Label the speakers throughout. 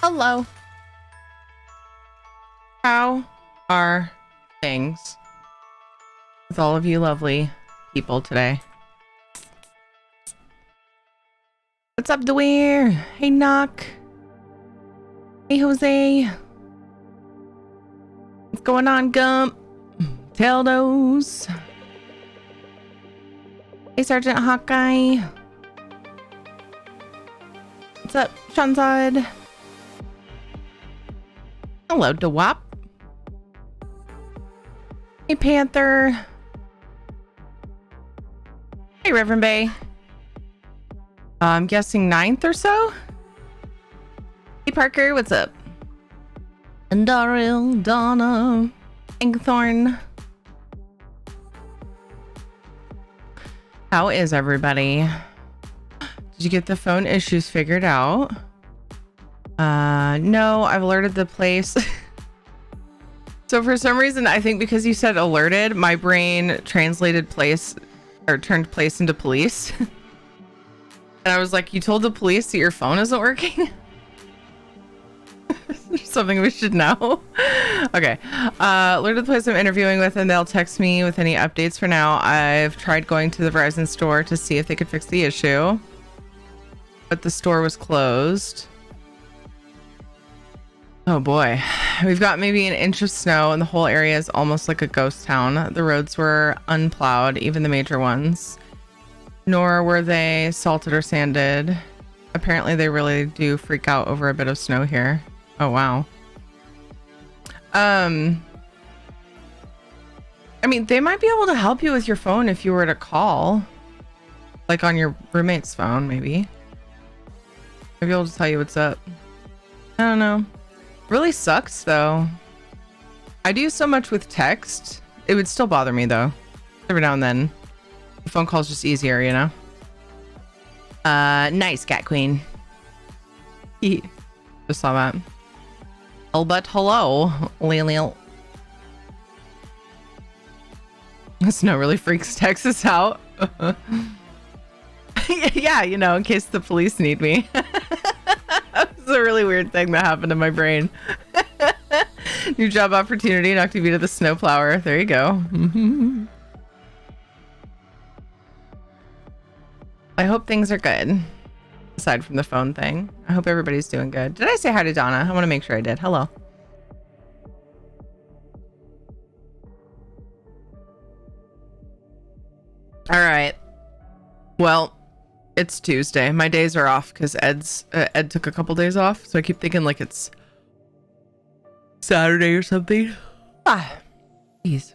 Speaker 1: Hello. How are things with all of you lovely people today? What's up, Dwyer? Hey, Knock. Hey, Jose. What's going on, Gump? Teldos. Hey, Sergeant Hawkeye. What's up, Shanzad? Hello, Dewap. Hey, Panther. Hey, Reverend Bay. I'm guessing 9th or so. Hey, Parker, what's up? And Darryl, Donna, Angthorn. How is everybody? Did you get the phone issues figured out? No, I've alerted the place. So for some reason, I think because you said alerted, my brain translated place or turned place into police. And I was like, you told the police that your phone isn't working? Something we should know. Okay. Alerted the place I'm interviewing with, and they'll text me with any updates. For now, I've tried going to the Verizon store to see if they could fix the issue, but the store was closed. Oh boy. We've got maybe an inch of snow, and the whole area is almost like a ghost town. The roads were unplowed, even the major ones. Nor were they salted or sanded. Apparently they really do freak out over a bit of snow here. Oh wow. I mean, they might be able to help you with your phone if you were to call, like on your roommate's phone. Maybe be able to tell you what's up. I don't know. Really sucks though. I do so much with text. It would still bother me though. Every now and then. The phone call's just easier, you know? Nice, Cat Queen. Just saw that. Oh, but hello, Lil. Snow really freaks Texas out. Yeah, you know, in case the police need me. That's a really weird thing that happened in my brain. New job opportunity, knocked me to the snowplower. There you go. I hope things are good. Aside from the phone thing, I hope everybody's doing good. Did I say hi to Donna? I want to make sure I did. Hello. All right. Well, it's Tuesday. My days are off because Ed took a couple days off, so I keep thinking like it's Saturday or something. Ah, jeez.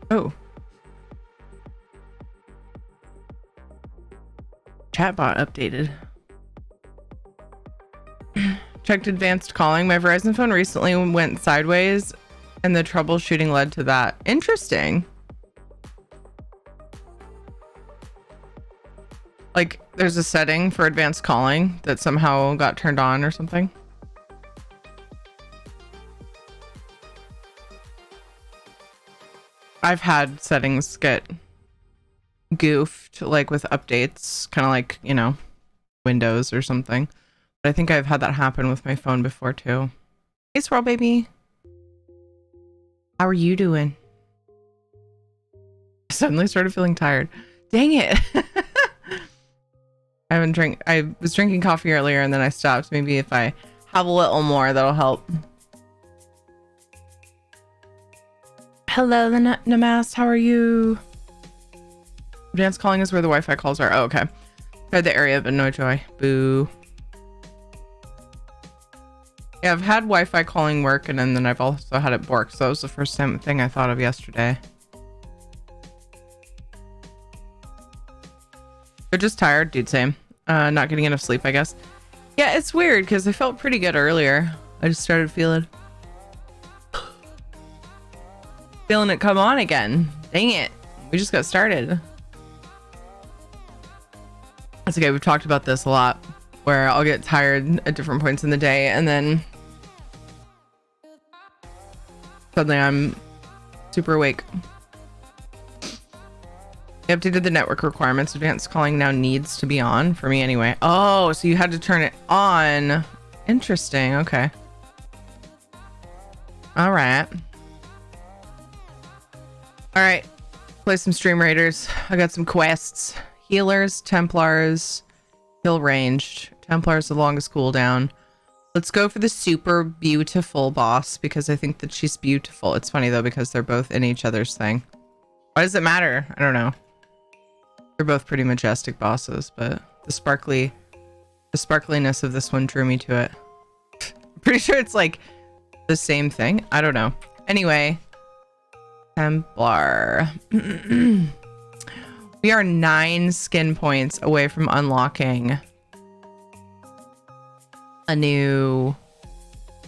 Speaker 1: Oh. Chatbot updated. Checked advanced calling. My Verizon phone recently went sideways and the troubleshooting led to that. Interesting. Like there's a setting for advanced calling that somehow got turned on or something. I've had settings get goofed, like with updates, kind of like, you know, Windows or something. But I think I've had that happen with my phone before too. Hey, Swirl Baby. How are you doing? I suddenly started feeling tired. Dang it. I was drinking coffee earlier and then I stopped. Maybe if I have a little more, that'll help. Hello, the Namas. How are you? Advanced calling is where the Wi-Fi calls are. Oh, okay. Tried the area, but no joy. Boo. Yeah, I've had Wi-Fi calling work, and then I've also had it bork. So that was the first thing I thought of yesterday. They're just tired, dude. Same. Not getting enough sleep, I guess. Yeah, it's weird because I felt pretty good earlier. I just started feeling it come on again. Dang it. We just got started. That's okay. We've talked about this a lot, where I'll get tired at different points in the day and then suddenly I'm super awake. They updated the network requirements. Advanced calling now needs to be on for me anyway. Oh, so you had to turn it on. Interesting. Okay. All right. All right. Play some Stream Raiders. I got some quests. Healers, Templars, heal ranged. Templars the longest cooldown. Let's go for the super beautiful boss because I think that she's beautiful. It's funny though because they're both in each other's thing. Why does it matter? I don't know. They're both pretty majestic bosses, but the sparkliness of this one drew me to it. Pretty sure it's like the same thing. I don't know. Anyway, Templar. We are 9 skin points away from unlocking a new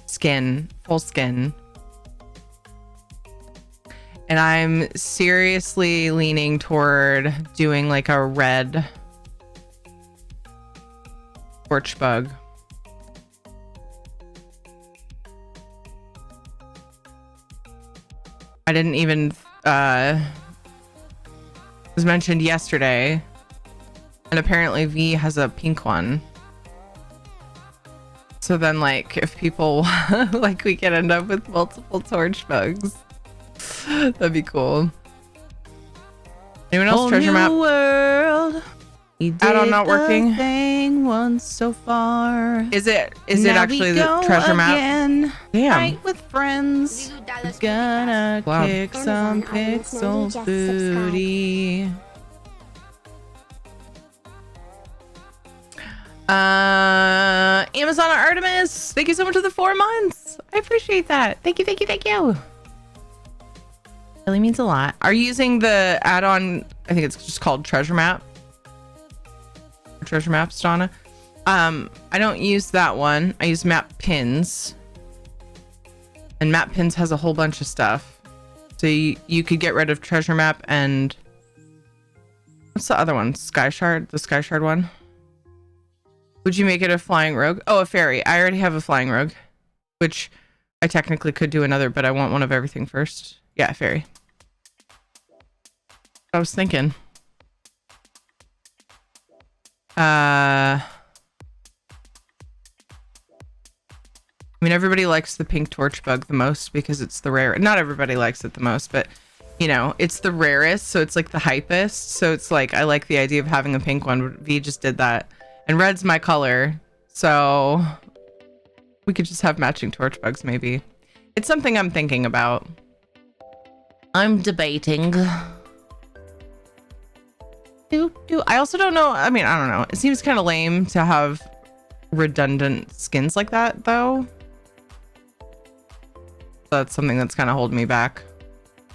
Speaker 1: skin, full skin. And I'm seriously leaning toward doing like a red torch bug. I didn't even was mentioned yesterday, and apparently V has a pink one. So then, like, if people like, we can end up with multiple torch bugs. That'd be cool. Anyone else? Treasure map world. Add-on not working. Thing once so far. Is it actually the treasure map? Damn.
Speaker 2: Right with friends.
Speaker 1: Gonna kick some pixel booty. Amazon Artemis, thank you so much for the 4 months. I appreciate that. Thank you. Really means a lot. Are you using the add-on? I think it's just called Treasure Map. Treasure Maps, Donna. I don't use that one. I use Map Pins. And Map Pins has a whole bunch of stuff. So you could get rid of Treasure Map and what's the other one? Sky Shard, the Sky Shard one. Would you make it a flying rogue? Oh, a fairy. I already have a flying rogue, which I technically could do another, but I want one of everything first. Yeah, fairy. I was thinking. I mean, everybody likes the pink torch bug the most because it's the rare. Not everybody likes it the most, but you know, it's the rarest, so it's like the hypest. So it's like I like the idea of having a pink one. V just did that, and red's my color, so we could just have matching torch bugs. Maybe it's something I'm thinking about. I'm debating. I also don't know. I mean, I don't know. It seems kind of lame to have redundant skins like that, though. That's something that's kind of holding me back.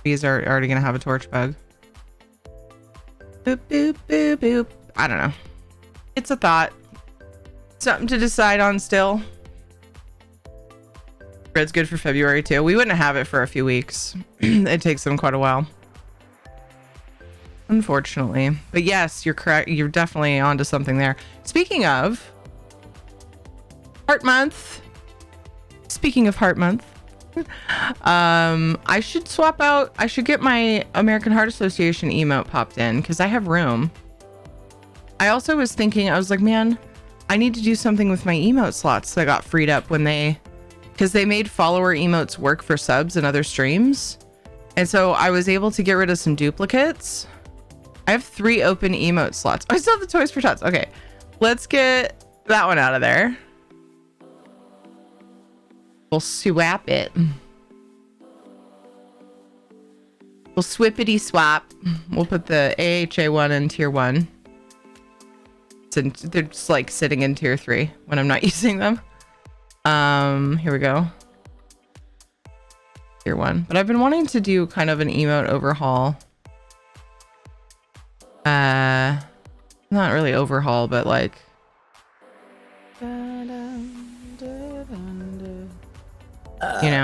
Speaker 1: These are already gonna have a torch bug. Boop, boop, boop, boop. I don't know. It's a thought. Something to decide on still. Red's good for February too. We wouldn't have it for a few weeks. It takes them quite a while. Unfortunately. But yes, you're correct. You're definitely onto something there. Speaking of Heart Month. Speaking of Heart Month. I should swap out. I should get my American Heart Association emote popped in because I have room. I also was thinking, I was like, man, I need to do something with my emote slots that got freed up when because they made follower emotes work for subs and other streams. And so I was able to get rid of some duplicates. I have 3 open emote slots. I still have the Toys for Tots. Okay, let's get that one out of there. We'll swap it. We'll swippity swap. We'll put the AHA one in tier 1. They're just like sitting in tier 3 when I'm not using them. Here we go. Tier 1. But I've been wanting to do kind of an emote overhaul. Not really overhaul, but like you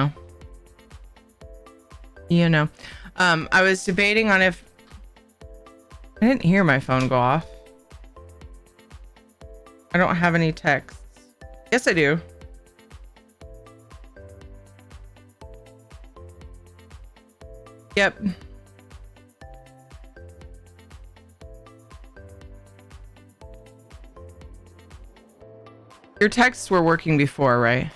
Speaker 1: know. I was debating on if I didn't hear my phone go off. I don't have any texts. Yes, I do. Yep. Your texts were working before, right?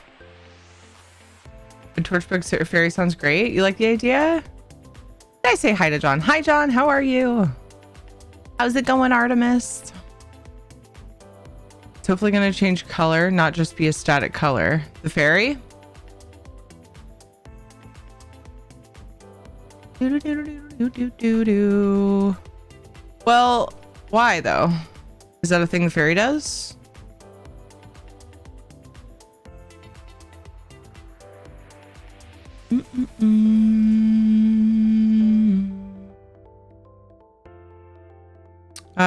Speaker 1: The Torchbook Fairy sounds great. You like the idea? Did I say hi to John? Hi, John. How are you? How's it going, Artemis? It's hopefully going to change color, not just be a static color. The fairy? Well, why though? Is that a thing the fairy does?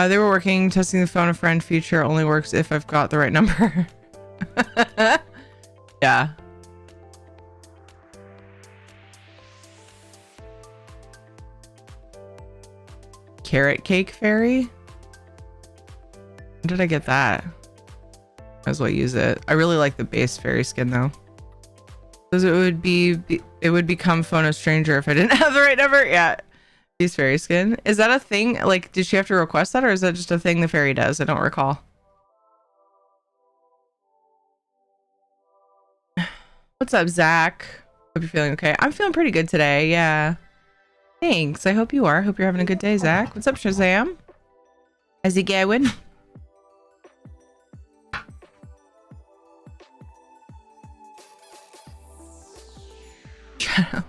Speaker 1: They were working testing the phone a friend feature only works if I've got the right number. Yeah. Carrot cake fairy? When did I get that? Might as well use it. I really like the base fairy skin though. Because it would become phone a stranger if I didn't have the right number. Yeah. Base fairy skin. Is that a thing? Like, did she have to request that, or is that just a thing the fairy does? I don't recall. What's up, Zach? Hope you're feeling okay. I'm feeling pretty good today. Yeah. Thanks. I hope you are. Hope you're having a good day, Zach. What's up, Shazam? How's it going? Shut up.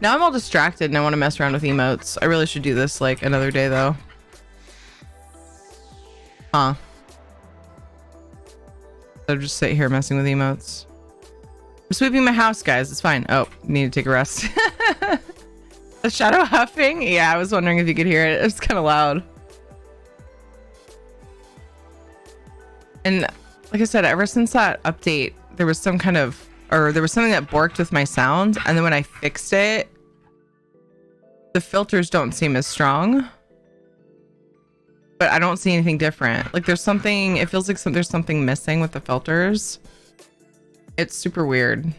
Speaker 1: Now I'm all distracted and I want to mess around with emotes. I really should do this like another day though. Huh. So just sit here messing with emotes. I'm sweeping my house, guys. It's fine. Oh, need to take a rest. The shadow huffing? Yeah, I was wondering if you could hear it. It's kind of loud. And like I said, ever since that update, there was some kind of, or there was something that borked with my sound. And then when I fixed it, the filters don't seem as strong. But I don't see anything different. Like there's something, it feels like there's something missing with the filters. It's super weird.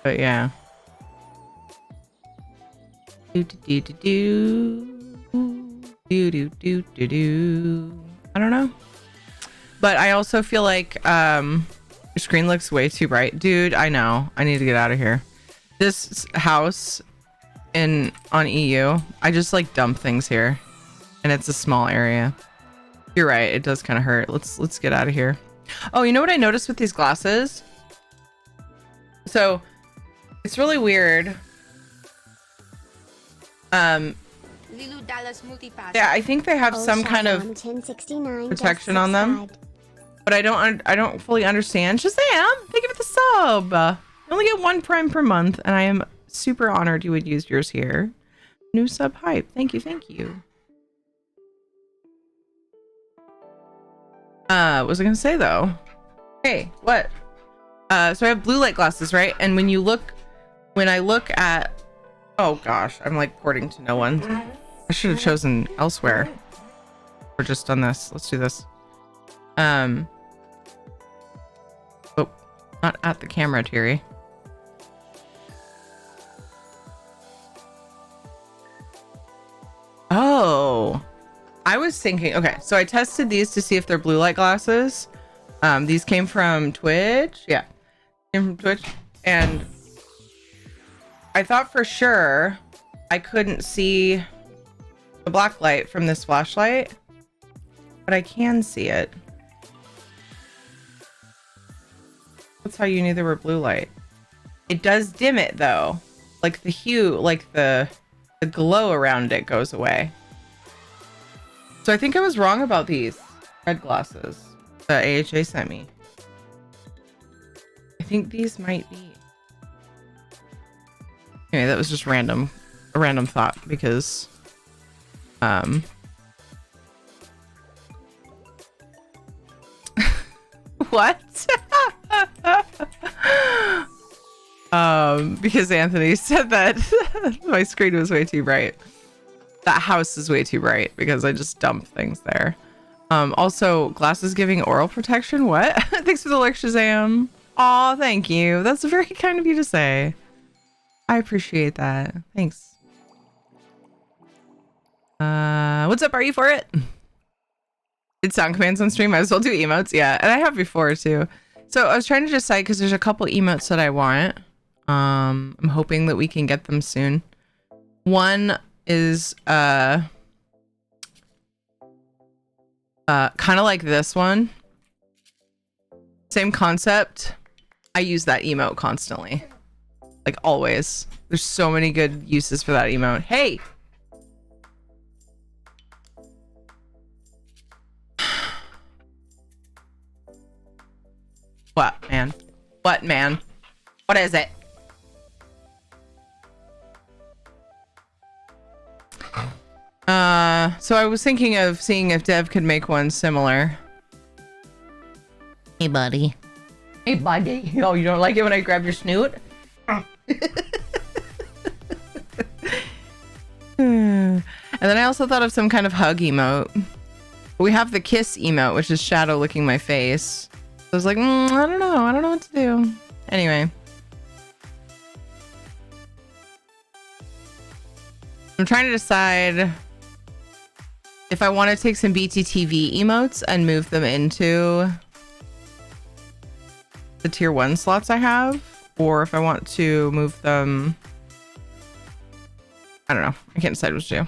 Speaker 1: But yeah. I don't know. But I also feel like your screen looks way too bright. Dude, I know. I need to get out of here. This house on EU, I just like dump things here. And it's a small area. You're right, it does kind of hurt. Let's get out of here. Oh, you know what I noticed with these glasses? So it's really weird. Yeah, I think they have some kind of protection on them, but I don't fully understand. Shazam, thank you for the sub. You only get 1 prime per month, and I am super honored you would use yours here. New sub hype. Thank you, thank you. What was I gonna say though? Hey, what? So I have blue light glasses, right? And when I look at, oh gosh, I'm like porting to no one. I should have chosen elsewhere. Or just done this. Let's do this. Oh, not at the camera, Terry. Oh, I was thinking, okay, so I tested these to see if they're blue light glasses. These came from Twitch. Yeah, came from Twitch. And I thought for sure I couldn't see the black light from this flashlight, but I can see it. That's how you knew they were blue light. It does dim it though. Like the hue, like the glow around it goes away. So I think I was wrong about these red glasses that AHA sent me. I think these might be. Anyway, that was just a random thought because what? Because Anthony said that my screen was way too bright. That house is way too bright because I just dump things there. Also, glasses giving oral protection. What? Thanks for the like, Shazam. Aw, thank you. That's very kind of you to say. I appreciate that. Thanks. What's up? Are you for it? Did sound commands on stream? I as well do emotes. Yeah, and I have before too. So I was trying to decide because there's a couple emotes that I want. I'm hoping that we can get them soon. One is kind of like this one. Same concept. I use that emote constantly. Like always. There's so many good uses for that emote. Hey! What, man? What, man? What is it? So I was thinking of seeing if Dev could make one similar.
Speaker 2: Hey, buddy.
Speaker 1: Hey, buddy. Oh, you don't like it when I grab your snoot? And then I also thought of some kind of hug emote. We have the kiss emote, which is Shadow licking my face. So I was like, I don't know. I don't know what to do. Anyway. I'm trying to decide if I want to take some BTTV emotes and move them into the tier 1 slots I have, or if I want to move them. I don't know. I can't decide what to do.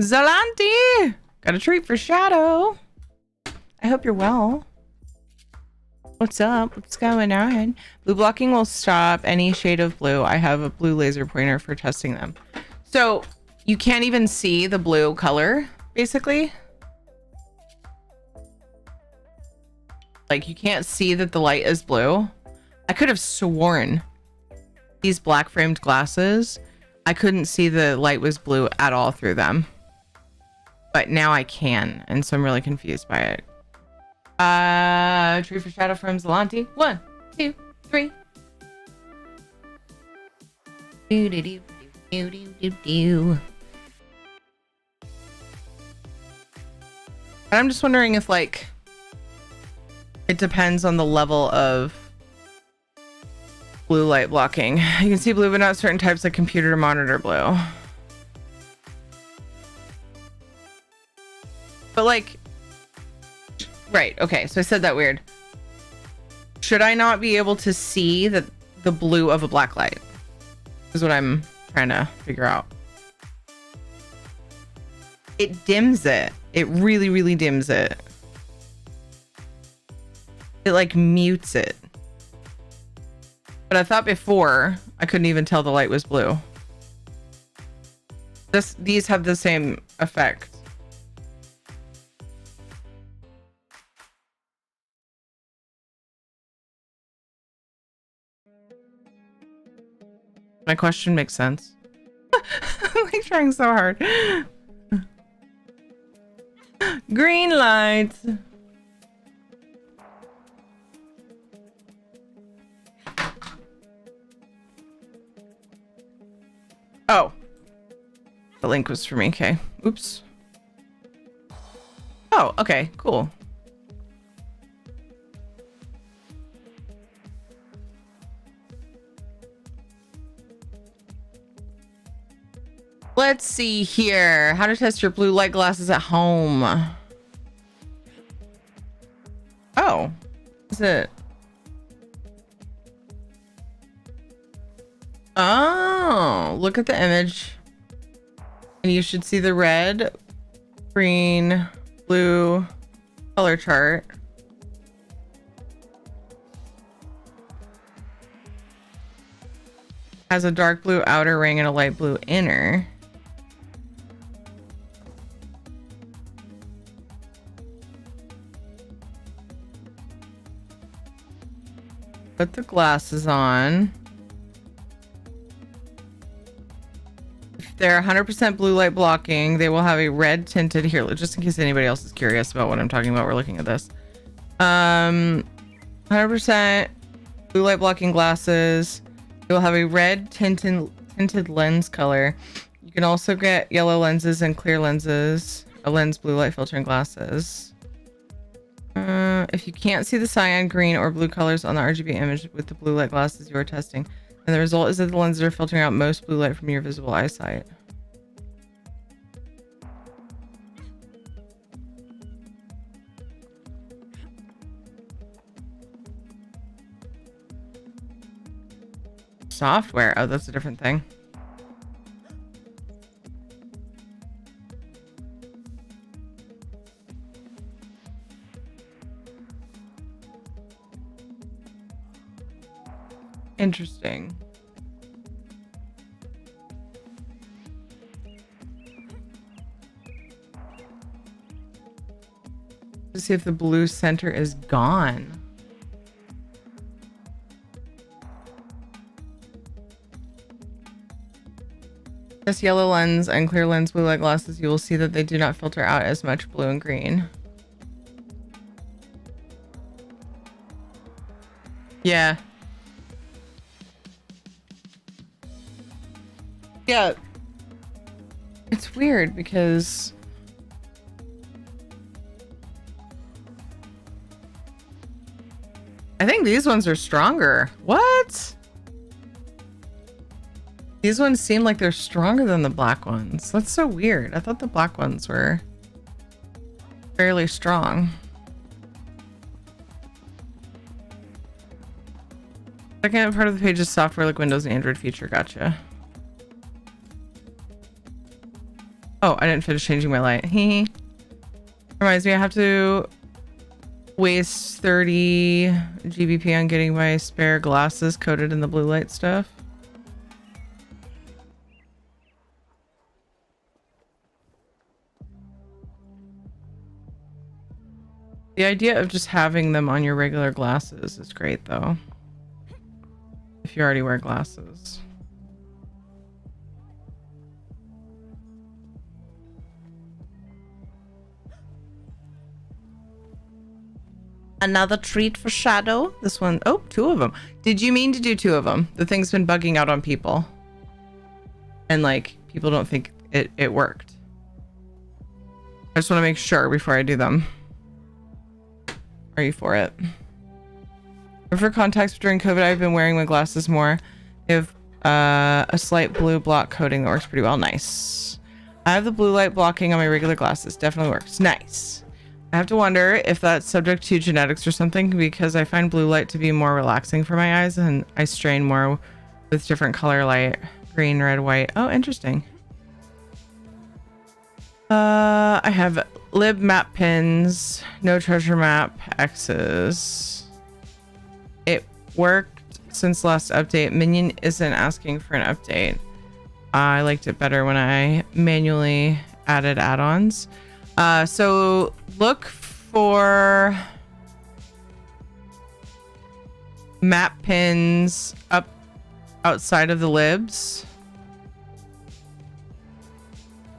Speaker 1: Zalanti! Got a treat for Shadow. I hope you're well. What's up? What's going on? Blue blocking will stop any shade of blue. I have a blue laser pointer for testing them. So you can't even see the blue color, basically. Like you can't see that the light is blue. I could have sworn these black framed glasses, I couldn't see the light was blue at all through them. But now I can, and so I'm really confused by it. Tree for Shadow from Zalanti. 1, 2, 3.
Speaker 2: Do do do do do do do.
Speaker 1: And I'm just wondering if like it depends on the level of blue light blocking. You can see blue, but not certain types of computer to monitor blue. But like, right, okay, so I said that weird. Should I not be able to see the blue of a black light? Is what I'm trying to figure out. It dims it. It really, really dims it. It like mutes it. But I thought before I couldn't even tell the light was blue. These have the same effect. My question makes sense. I'm like trying so hard. Green lights. Oh. The link was for me. Okay. Oops. Oh, okay. Cool. Let's see here. How to test your blue light glasses at home. Oh. Is it? Oh, look at the image. And you should see the red, green, blue color chart. Has a dark blue outer ring and a light blue inner. Put the glasses on. If they're 100% blue light blocking, they will have a red tinted here. Just in case anybody else is curious about what I'm talking about, we're looking at this. 100% blue light blocking glasses. They will have a red tinted tinted lens color. You can also get yellow lenses and clear lenses, a lens blue light filter and glasses. If you can't see the cyan, green, or blue colors on the RGB image with the blue light glasses you are testing, and the result is that the lenses are filtering out most blue light from your visible eyesight. Software. Oh, that's a different thing. Interesting. To see if the blue center is gone. This yellow lens and clear lens blue light glasses, you will see that they do not filter out as much blue and green. Yeah. Yeah. It's weird because I think these ones are stronger. What? These ones seem like they're stronger than the black ones. That's so weird. I thought the black ones were fairly strong. Second part of the page is software like Windows and Android feature. Gotcha. Oh, I didn't finish changing my light. Reminds me, I have to waste 30 GBP on getting my spare glasses coated in the blue light stuff. The idea of just having them on your regular glasses is great, though. If you already wear glasses. Another treat for Shadow. This one, oh, 2 of them. Did you mean to do 2 of them? The thing's been bugging out on people. And like, people don't think it worked. I just want to make sure before I do them. Are you for it? For contacts during COVID, I've been wearing my glasses more. They have a slight blue block coating that works pretty well. Nice. I have the blue light blocking on my regular glasses. Definitely works. Nice. I have to wonder if that's subject to genetics or something, because I find blue light to be more relaxing for my eyes and I strain more with different color light. Green, red, white. Oh, interesting. I have lib map pins, no treasure map X's. It worked since last update. Minion isn't asking for an update. I liked it better when I manually added add-ons. So look for map pins up outside of the libs.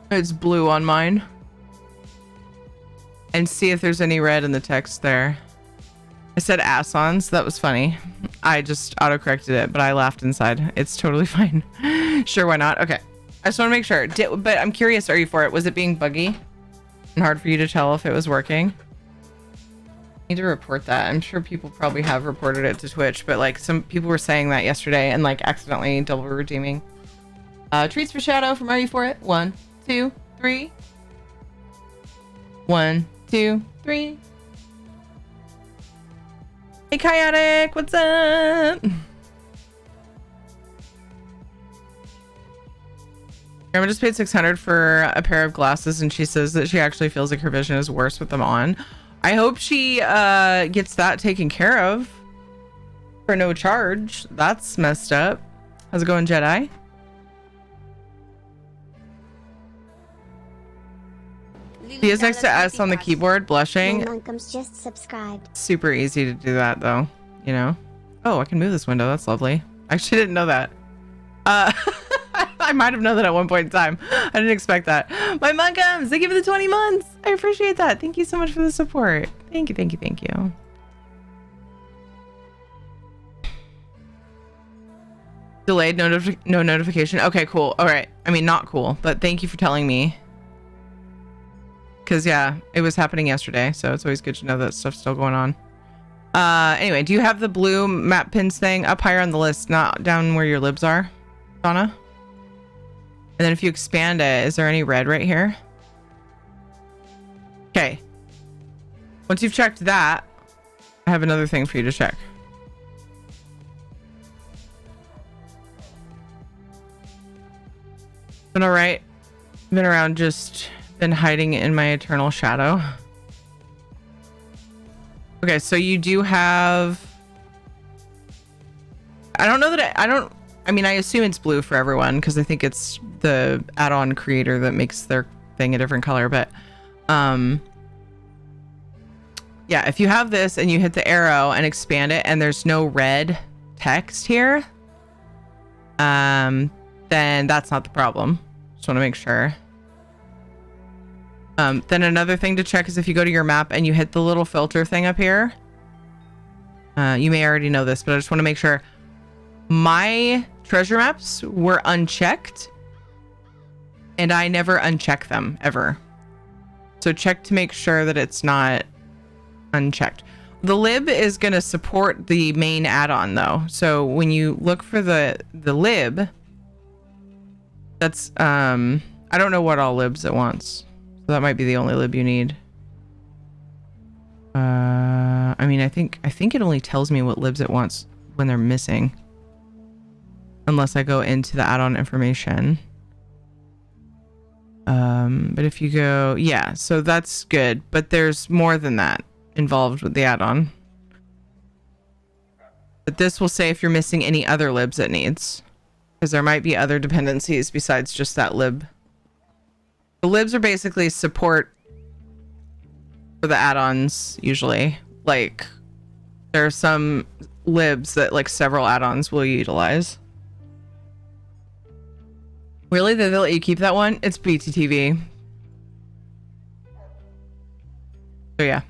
Speaker 1: It's blue on mine. And see if there's any red in the text there. I said ass-ons. That was funny. I just auto-corrected it, but I laughed inside. It's totally fine. Sure, why not? Okay. I just want to make sure. But I'm curious, are you for it? Was it being buggy and hard for you to tell if it was working? I need to report that. I'm sure people probably have reported it to Twitch, but like some people were saying that yesterday and like accidentally double redeeming. Treats for Shadow from Are You For It? 1, 2, 3. 1, 2, 3. Hey, Chaotic, what's up? Grandma just paid 600 for a pair of glasses, and she says that she actually feels like her vision is worse with them on. I hope she gets that taken care of for no charge. That's messed up. How's it going, Jedi? He is next to S on the keyboard, blushing.
Speaker 3: Just subscribed.
Speaker 1: Super easy to do that, though. You know. Oh, I can move this window. That's lovely. I actually didn't know that. I might have known that at one point in time. I didn't expect that. My Monkums, thank you for the 20 months. I appreciate that. Thank you so much for the support. Thank you, thank you, thank you. Delayed no notification. Okay, cool. All right. I mean, not cool, but thank you for telling me. Because, yeah, it was happening yesterday, so it's always good to know that stuff's still going on. Anyway, do you have the blue map pins thing up higher on the list, not down where your libs are, Donna? And then if you expand it, is there any red right here? Okay. Once you've checked that, I have another thing for you to check. Been all right. Been around, just been hiding in my eternal shadow. Okay, so you do have... I don't know that I mean, I assume it's blue for everyone because I think it's the add-on creator that makes their thing a different color, but yeah, if you have this and you hit the arrow and expand it and there's no red text here, then that's not the problem. Just want to make sure. Then another thing to check is if you go to your map and you hit the little filter thing up here. You may already know this, but I just want to make sure. My treasure maps were unchecked and I never uncheck them ever. So check to make sure that it's not unchecked. The lib is going to support the main add-on though. So when you look for the lib, that's I don't know what all libs it wants. So that might be the only lib you need. I mean, I think it only tells me what libs it wants when they're missing. Unless I go into the add-on information. But if you go, yeah, so that's good. But there's more than that involved with the add-on. But this will say if you're missing any other libs it needs. Because there might be other dependencies besides just that lib. The libs are basically support for the add-ons usually. Like, there are some libs that like several add-ons will utilize. Really? They let you keep that one? It's BTTV. So yeah.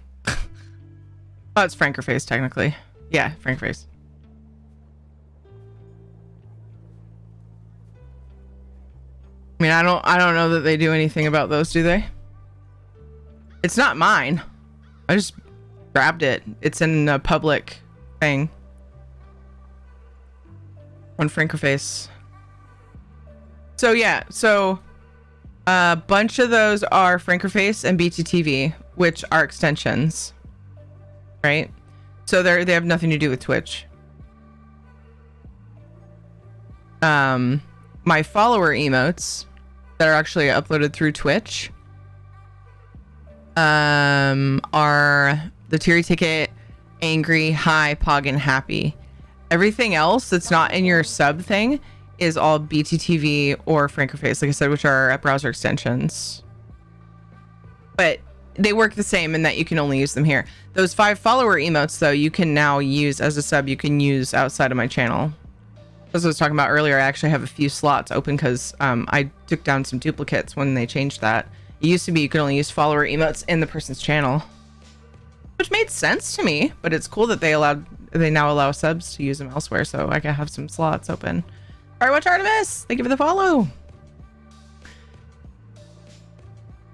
Speaker 1: Oh, it's Frankerface technically. Yeah, Frankerface. I mean, I don't know that they do anything about those, do they? It's not mine. I just grabbed it. It's in a public thing. On Frankerface. So yeah, so a bunch of those are Frankerface and BTTV, which are extensions, right? So they have nothing to do with Twitch. My follower emotes that are actually uploaded through Twitch are the Teary Ticket, Angry, High, Pog, and Happy. Everything else that's not in your sub thing is all BTTV or Frankerface, like I said, which are browser extensions. But they work the same in that you can only use them here. Those 5 follower emotes, though, you can now use as a sub, you can use outside of my channel. As I was talking about earlier, I actually have a few slots open because I took down some duplicates when they changed that. It used to be you could only use follower emotes in the person's channel, which made sense to me, but it's cool that they now allow subs to use them elsewhere, so I can have some slots open. All right, watch Artemis. Thank you for the follow.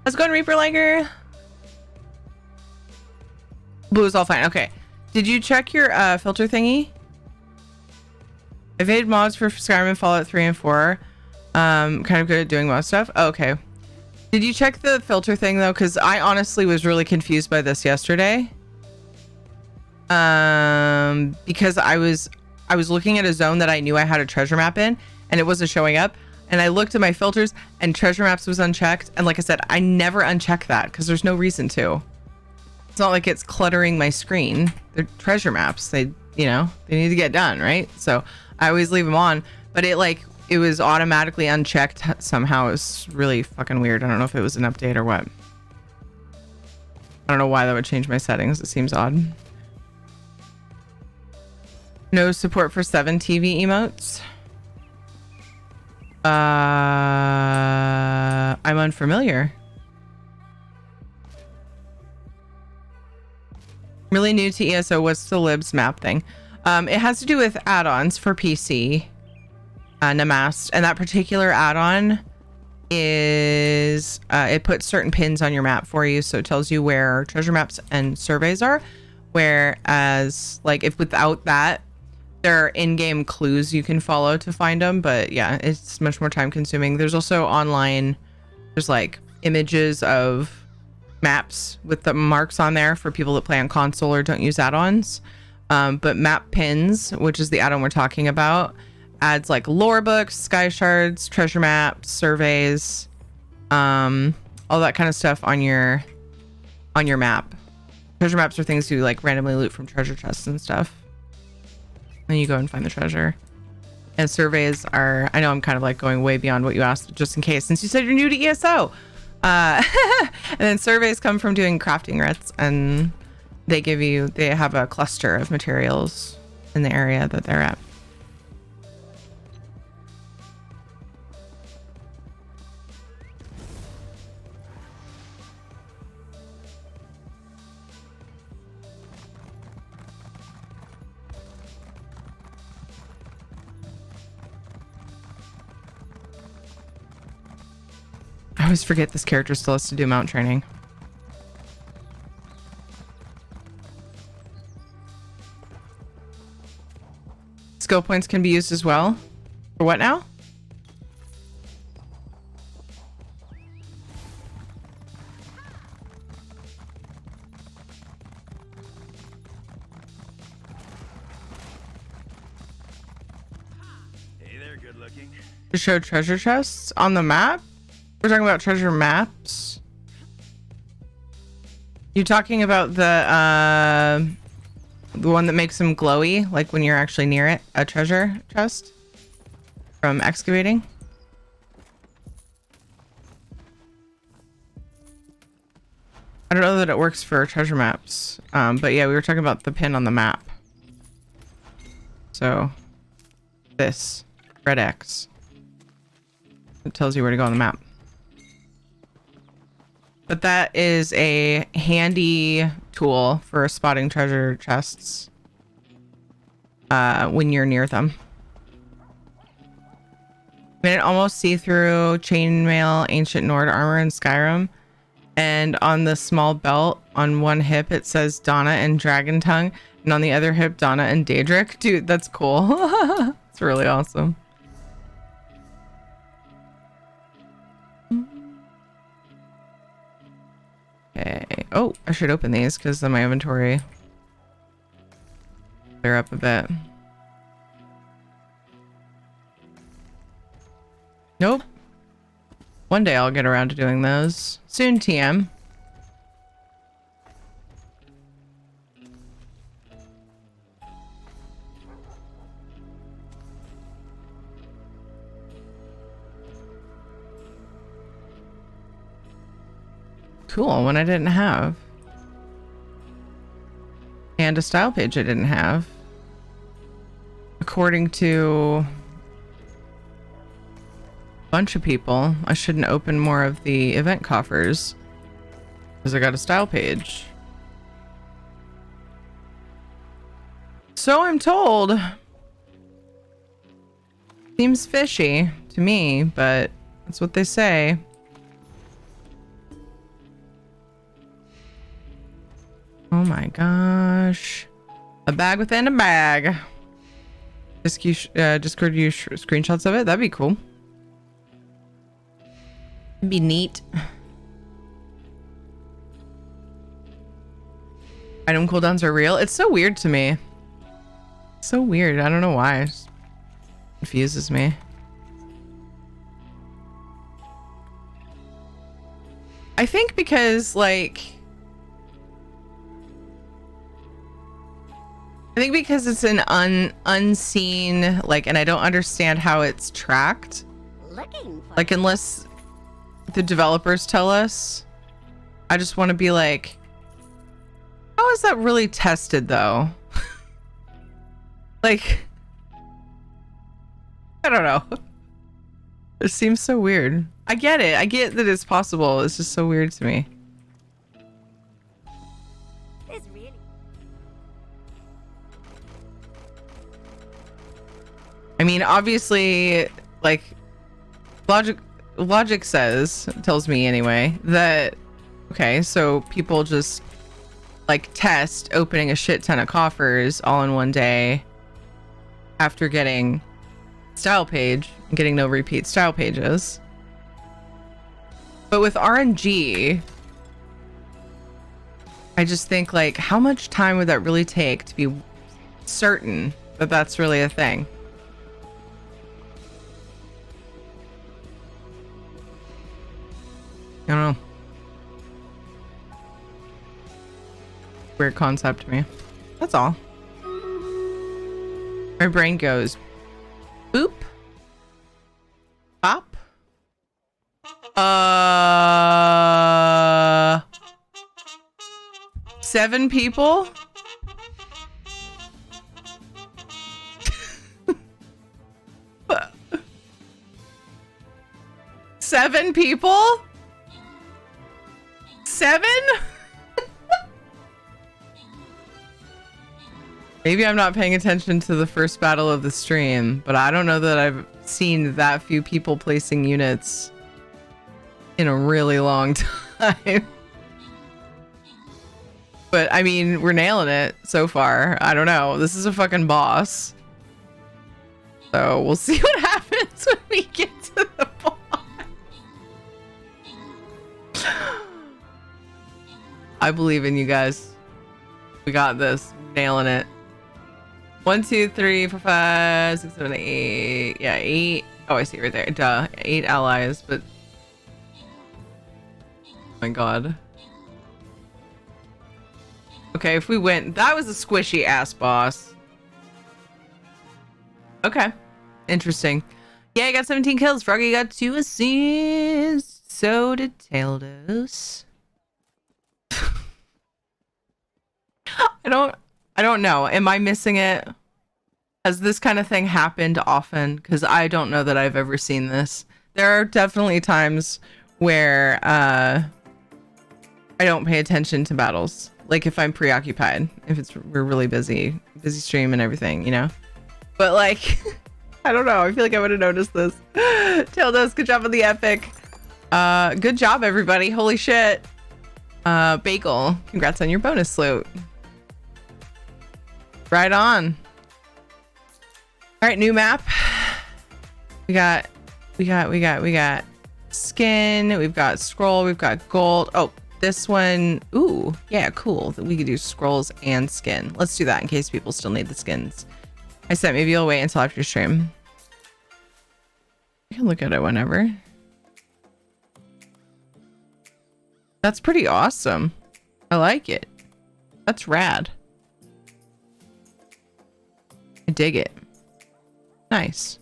Speaker 1: How's it going, Reaper Liger? Blue is all fine. Okay. Did you check your filter thingy? I've made mods for Skyrim, Fallout 3 and 4. Kind of good at doing mod stuff. Oh, okay. Did you check the filter thing though? Because I honestly was really confused by this yesterday. Because I was looking at a zone that I knew I had a treasure map in and it wasn't showing up. And I looked at my filters and treasure maps was unchecked. And like I said, I never uncheck that because there's no reason to. It's not like it's cluttering my screen. They're treasure maps. They need to get done, right? So I always leave them on, but it was automatically unchecked somehow. It was really fucking weird. I don't know if it was an update or what. I don't know why that would change my settings. It seems odd. No support for 7 TV emotes. I'm unfamiliar. Really new to ESO. What's the libs map thing? It has to do with add-ons for PC. Namaste, and that particular add-on is it puts certain pins on your map for you, so it tells you where treasure maps and surveys are, whereas like if without that, there are in-game clues you can follow to find them, but yeah, it's much more time consuming. There's also online, there's like images of maps with the marks on there for people that play on console or don't use add-ons. But map pins, which is the add-on we're talking about, adds like lore books, sky shards, treasure maps, surveys, all that kind of stuff on your map. Treasure maps are things you like randomly loot from treasure chests and stuff. Then you go and find the treasure. And surveys are, I know I'm kind of like going way beyond what you asked, but just in case, since you said you're new to ESO. And then surveys come from doing crafting writs, and they have a cluster of materials in the area that they're at. I always forget this character still has to do mount training. Skill points can be used as well. For what now?
Speaker 4: Hey there, good looking.
Speaker 1: To show treasure chests on the map? We're talking about treasure maps. You talking about the one that makes them glowy, like when you're actually near it, a treasure chest from excavating? I don't know that it works for treasure maps, but yeah, we were talking about the pin on the map. So this red X, it tells you where to go on the map. But that is a handy tool for spotting treasure chests when you're near them. Made it almost see-through chainmail, ancient Nord armor in Skyrim. And on the small belt on one hip, it says Donna and Dragon Tongue. And on the other hip, Donna and Daedric. Dude, that's cool. It's really awesome. Okay. Oh, I should open these because then my inventory clear up a bit. Nope. One day I'll get around to doing those. Soon, TM. Cool, one I didn't have. And a style page I didn't have. According to a bunch of people, I shouldn't open more of the event coffers because I got a style page. So I'm told. Seems fishy to me, but that's what they say. Oh my gosh. A bag within a bag. Discord you screenshots of it? That'd be cool. It'd be neat. Item cooldowns are real? It's so weird to me. So weird. I don't know why. It just confuses me. I think because like it's an unseen, like, and I don't understand how it's tracked. Like, unless the developers tell us, I just want to be like, how is that really tested, though? Like, I don't know. It seems so weird. I get it. I get that it's possible. It's just so weird to me. I mean, obviously, like logic tells me anyway that okay, so people just like test opening a shit ton of coffers all in one day after getting style page and getting no repeat style pages. But with RNG, I just think like how much time would that really take to be certain that that's really a thing? I don't know. Weird concept to me. That's all. My brain goes boop. Pop. 7 people? Seven people? 7? Maybe I'm not paying attention to the first battle of the stream, but I don't know that I've seen that few people placing units in a really long time. But I mean, we're nailing it so far. I don't know. This is a fucking boss. So we'll see what happens when we get to the boss. I believe in you guys. We got this. Nailing it. 1, 2, 3, 4, 5, 6, 7, 8. Yeah, 8. Oh, I see it right there. Duh. 8 allies, but oh my god. Okay, if we win, that was a squishy ass boss. Okay. Interesting. Yeah, I got 17 kills. Froggy got 2 assists. So did Taildos. I don't know. Am I missing it? Has this kind of thing happened often? Because I don't know that I've ever seen this. There are definitely times where I don't pay attention to battles. Like if I'm preoccupied, if we're really busy stream and everything, you know? But like, I don't know. I feel like I would have noticed this. Tildos, good job on the epic. Good job, everybody. Holy shit. Bagel, congrats on your bonus sloot. Right on. All right, new map. We got skin. We've got scroll. We've got gold. Oh, this one. Ooh, yeah, cool. We could do scrolls and skin. Let's do that in case people still need the skins. I said maybe I'll wait until after stream. You can look at it whenever. That's pretty awesome. I like it. That's rad. I dig it. Nice.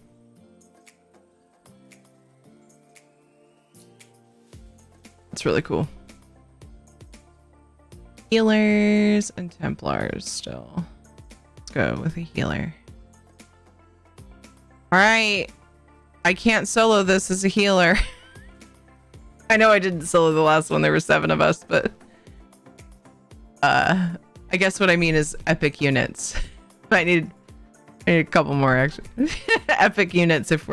Speaker 1: That's really cool. Healers and Templars still. Let's go with a healer. All right. I can't solo this as a healer. I know I didn't solo the last one. There were 7 of us, but I guess what I mean is epic units. I need a couple more actually. Epic units if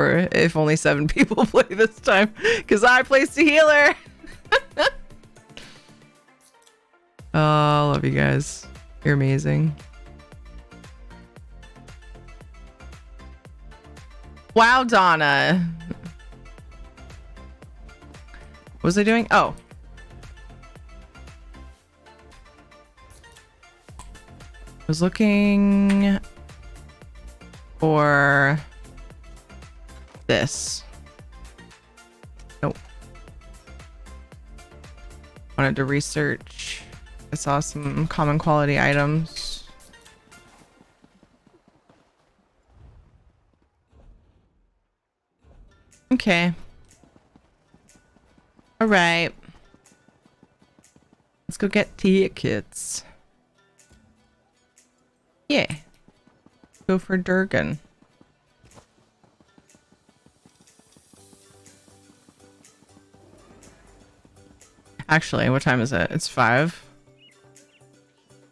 Speaker 1: only 7 people play this time, because I placed a healer. Oh, I love you guys. You're amazing. Wow, Donna. What was I doing? Oh. I was looking for this. Nope. Wanted to research. I saw some common quality items. Okay. All right. Let's go get tickets. Yeah. Go for Durgan. Actually, what time is it? It's 5.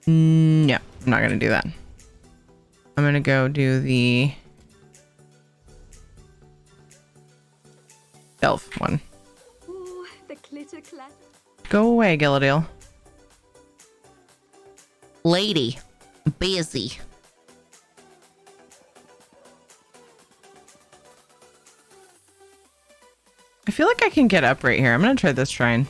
Speaker 1: No, I'm not gonna do that. I'm gonna go do the Elf one.
Speaker 4: Oh, the clitter clatter.
Speaker 1: Go away, Gilladale.
Speaker 2: Lady. Busy.
Speaker 1: I feel like I can get up right here. I'm gonna try this shrine.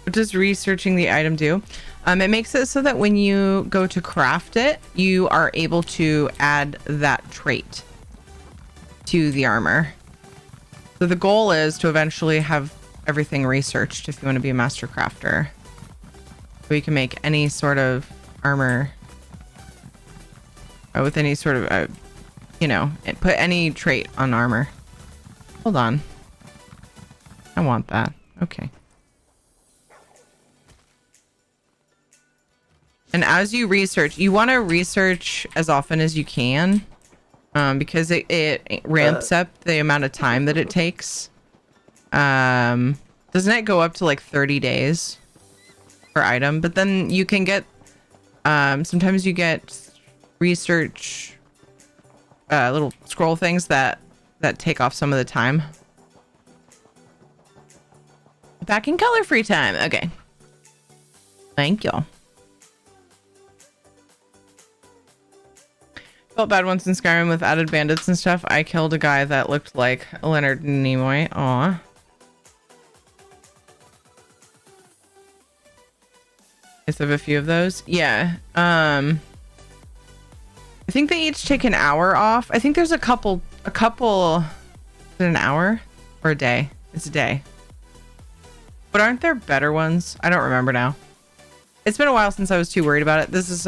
Speaker 1: What does researching the item do? It makes it so that when you go to craft it, you are able to add that trait to the armor. So the goal is to eventually have everything researched if you want to be a master crafter. So you can make any sort of armor with any sort of, you know, put any trait on armor. Hold on. I want that. Okay. And as you research, you want to research as often as you can, because it ramps up the amount of time that it takes. Doesn't it go up to like 30 days per item? But then you can get, sometimes you get research, little scroll things that take off some of the time. Back in color free time. Okay. Thank y'all. Felt bad once in Skyrim with added bandits and stuff. I killed a guy that looked like Leonard Nimoy. Aw. I have a few of those. Yeah. I think they each take an hour off. I think there's a couple, is it an hour or a day? It's a day. But aren't there better ones? I don't remember now. It's been a while since I was too worried about it. This is,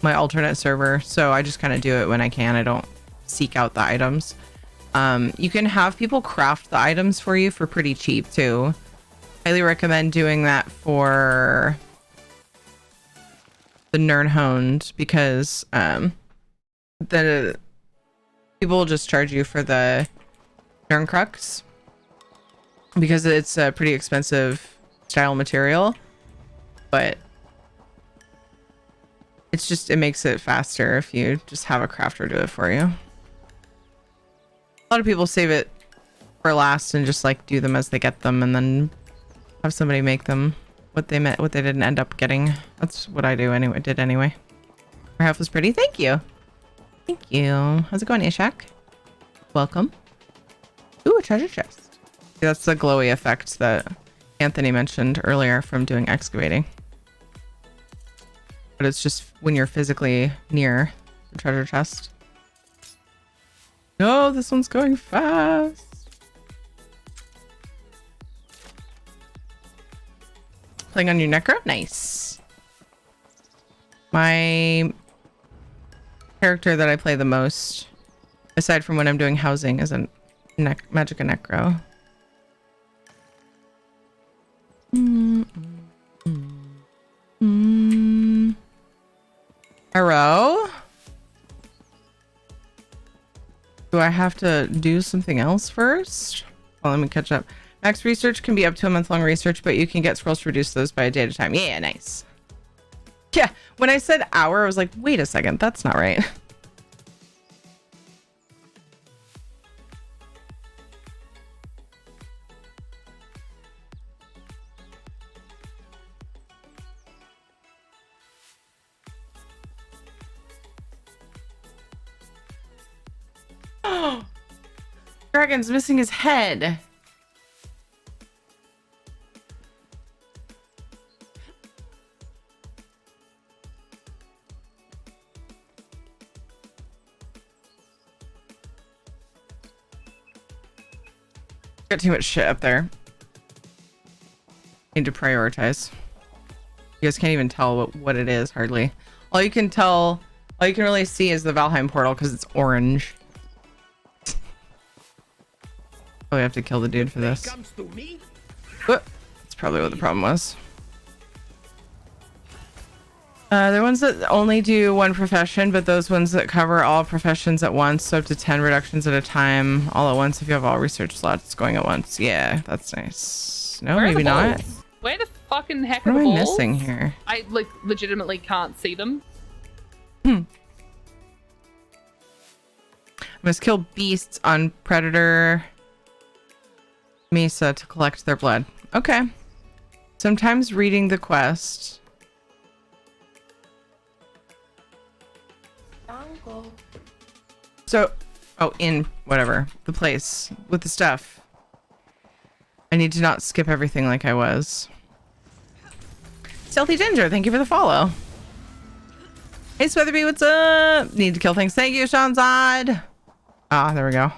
Speaker 1: my alternate server, so I just kind of do it when I can. I don't seek out the items. You can have people craft the items for you for pretty cheap too. Highly recommend doing that for the Nernhoned, because the people will just charge you for the Nerncrux, because it's a pretty expensive style material, but it's just, it makes it faster if you just have a crafter do it for you. A lot of people save it for last and just like do them as they get them, and then have somebody make them what they didn't end up getting. That's what I do anyway. Did anyway. Your house was pretty. Thank you. Thank you. How's it going, Ishak? Welcome. Ooh, a treasure chest. That's the glowy effect that Anthony mentioned earlier from doing excavating. But it's just when you're physically near the treasure chest. No, this one's going fast. Playing on your necro? Nice. My character that I play the most, aside from when I'm doing housing, is a Magica Necro. Hello? Do I have to do something else first? Well, let me catch up. Max research can be up to a month-long research, but you can get scrolls to reduce those by a day at a time. Yeah, nice. Yeah, when I said hour, I was like, wait a second, that's not right. Dragon's missing his head. Got too much shit up there. Need to prioritize. You guys can't even tell what it is, hardly. All you can really see is the Valheim portal because it's orange. Probably have to kill the dude for this. That's probably what the problem was. There are ones that only do one profession, but those ones that cover all professions at once, so up to 10 reductions at a time, all at once if you have all research slots going at once. Yeah, that's nice. No,
Speaker 5: Where are
Speaker 1: maybe
Speaker 5: the
Speaker 1: not.
Speaker 5: balls? Where the fucking heck
Speaker 1: What
Speaker 5: are
Speaker 1: am
Speaker 5: the
Speaker 1: I
Speaker 5: balls?
Speaker 1: missing here?
Speaker 5: I like legitimately can't see them.
Speaker 1: Must kill beasts on Predator Mesa to collect their blood. Okay. Sometimes reading the quest. So, oh, in whatever, the place with the stuff. I need to not skip everything like I was. Stealthy Ginger, thank you for the follow. Hey, Sweatherby, what's up? Need to kill things. Thank you, Seanzad. Ah, there we go.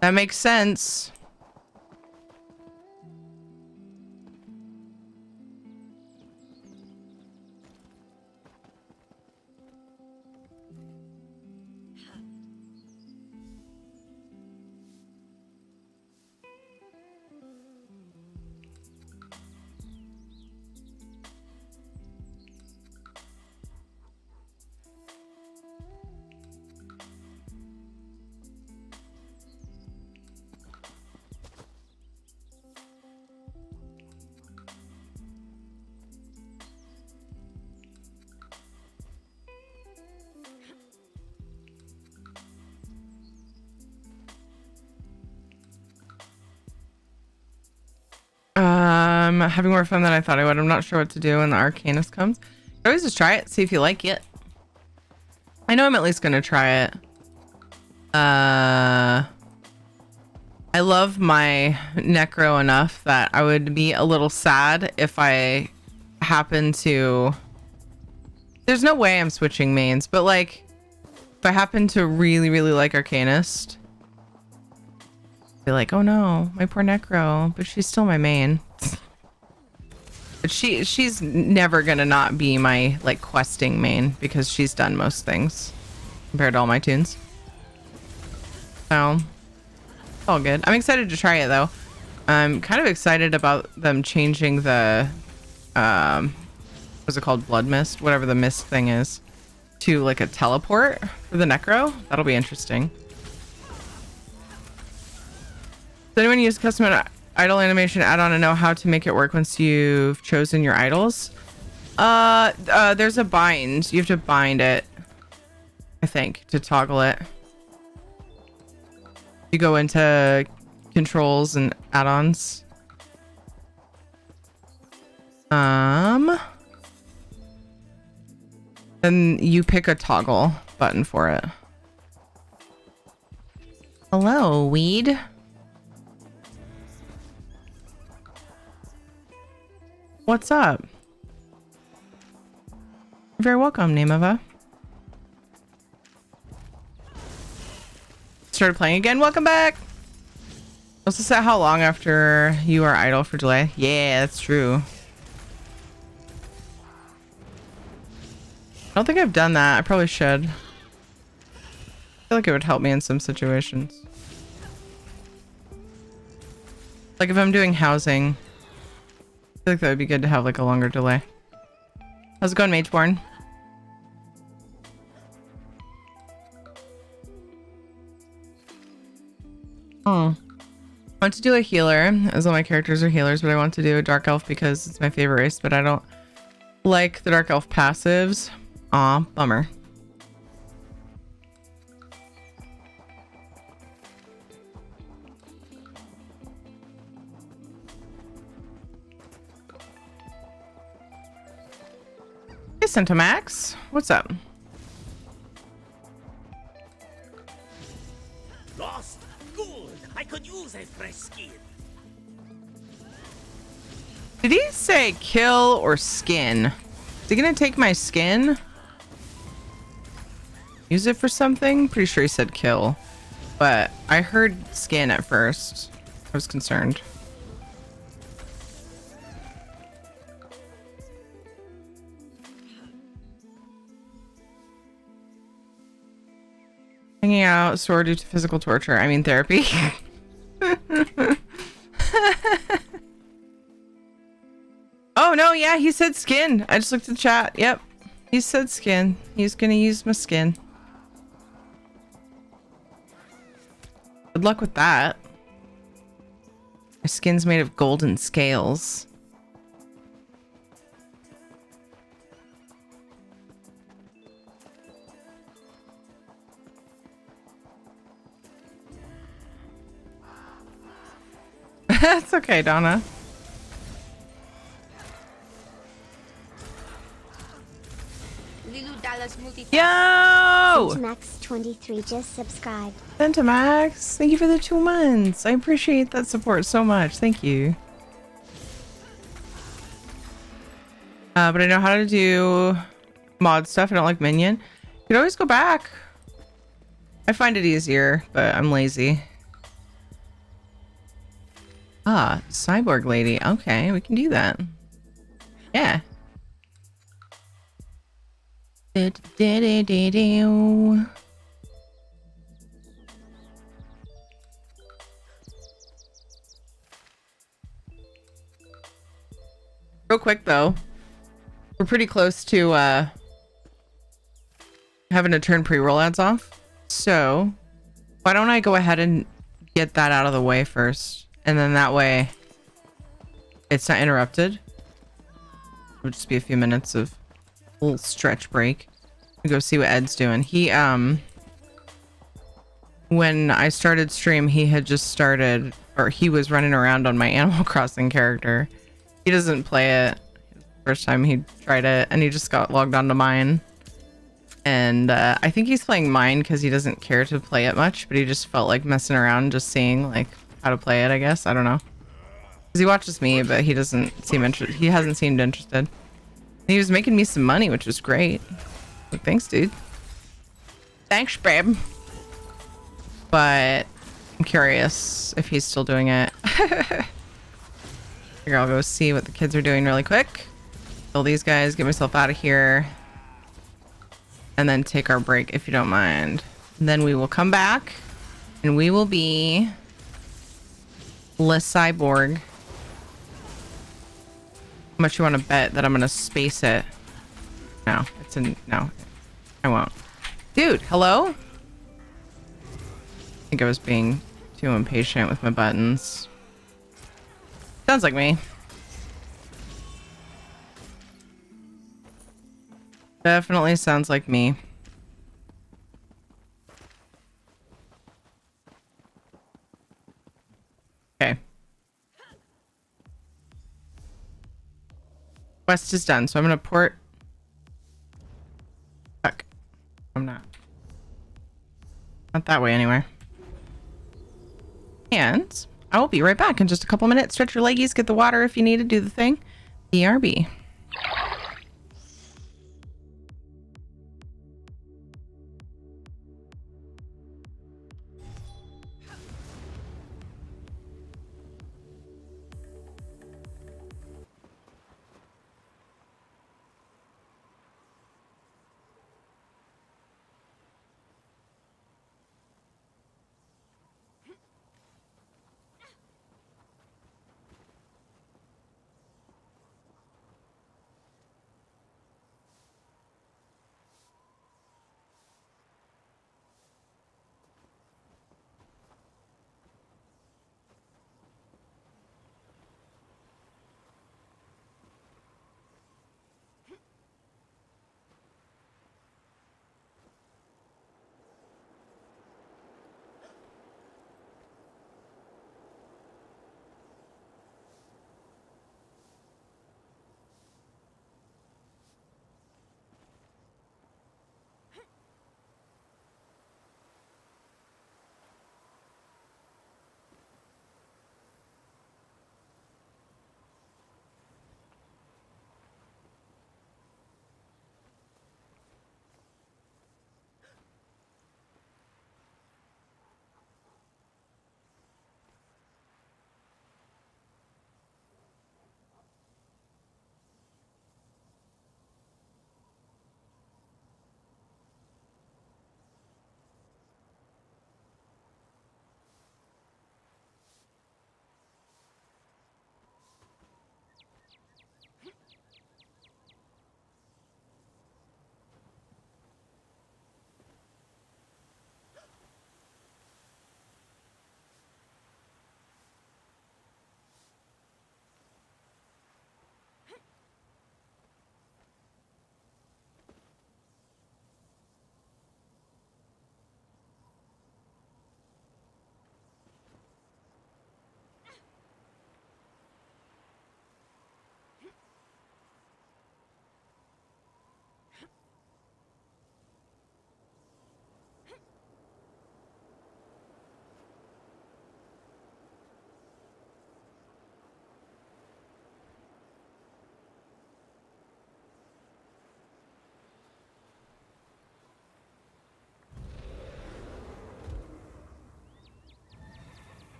Speaker 1: That makes sense. Having more fun than I thought I would. I'm not sure what to do when the Arcanist comes. I always just try it, see if you like it. I know I'm at least gonna try it. I love my Necro enough that I would be a little sad if I happen to... There's no way I'm switching mains, but like, if I happen to really, really like Arcanist, be like, oh no, my poor Necro, but she's still my main. But she's never gonna not be my like questing main because she's done most things compared to all my tunes. So it's all good. I'm excited to try it though. I'm kind of excited about them changing the what's it called, blood mist, whatever the mist thing is, to like a teleport for the Necro. That'll be interesting. Does anyone use custom idol animation add-on and know how to make it work once you've chosen your idols? There's a bind. You have to bind it, I think, to toggle it. You go into controls and add-ons. Then you pick a toggle button for it. Hello, weed. What's up? You're very welcome, Namava. Started playing again. Welcome back. Also set how long after you are idle for delay. Yeah, that's true. I don't think I've done that. I probably should. I feel like it would help me in some situations. Like if I'm doing housing. I feel like that would be good to have like a longer delay. How's it going, Mageborn? I want to do a healer, as all my characters are healers, but I want to do a Dark Elf because it's my favorite race, but I don't like the Dark Elf passives. Aw, bummer. Hey, Centomax. What's up?
Speaker 6: Lost? Good. I could use a fresh skin.
Speaker 1: Did he say kill or skin? Is he gonna take my skin? Use it for something? Pretty sure he said kill. But I heard skin at first. I was concerned. Hanging out, sore due to physical torture. I mean therapy. Oh no, yeah, he said skin. I just looked at the chat. Yep. He said skin. He's gonna use my skin. Good luck with that. My skin's made of golden scales. That's okay, Donna.
Speaker 2: Lilu Dallas multitask.
Speaker 1: Yo!
Speaker 3: Max23 just subscribed.
Speaker 1: Max, thank you for the 2 months. I appreciate that support so much. Thank you. But I know how to do mod stuff. I don't like minion. You could always go back. I find it easier, but I'm lazy. Ah, cyborg lady. Okay, we can do that. Yeah. Do-do-do-do-do. Real quick though, we're pretty close to having to turn pre-roll ads off. So why don't I go ahead and get that out of the way first, and then that way it's not interrupted. It'll just be a few minutes of a little stretch break. We go see what Ed's doing. He when I started stream, he had just started, or he was running around on my Animal Crossing character. He doesn't play it. First time he tried it, and he just got logged onto mine. And I think he's playing mine because he doesn't care to play it much, but he just felt like messing around, just seeing like how to play it, I guess. I don't know. Because he watches me, but he doesn't seem interested. He hasn't seemed interested. He was making me some money, which was great. Like, thanks, dude. Thanks, babe. But I'm curious if he's still doing it. Here, I'll go see what the kids are doing really quick. Kill these guys, get myself out of here. And then take our break, if you don't mind. And then we will come back and we will be less cyborg. How much you want to bet that I'm gonna space it? No, no, I won't. Dude, hello? I think I was being too impatient with my buttons. Sounds like me. Definitely sounds like me. Okay. Quest is done, so I'm gonna port. Fuck. I'm not. Not that way anyway. And I will be right back in just a couple minutes. Stretch your leggies, get the water if you need to do the thing. BRB.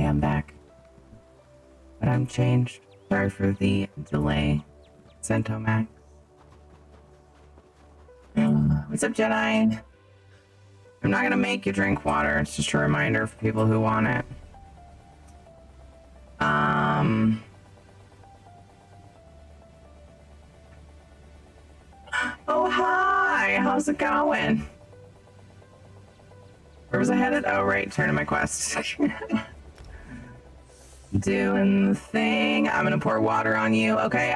Speaker 1: I'm back. But I'm changed. Sorry for the delay. Centomax. What's up, Jedi? I'm not gonna make you drink water. It's just a reminder for people who want it. Oh, hi! How's it going? Where was I headed? Oh, right, turning my quest. Doing the thing. I'm gonna pour water on you. Okay,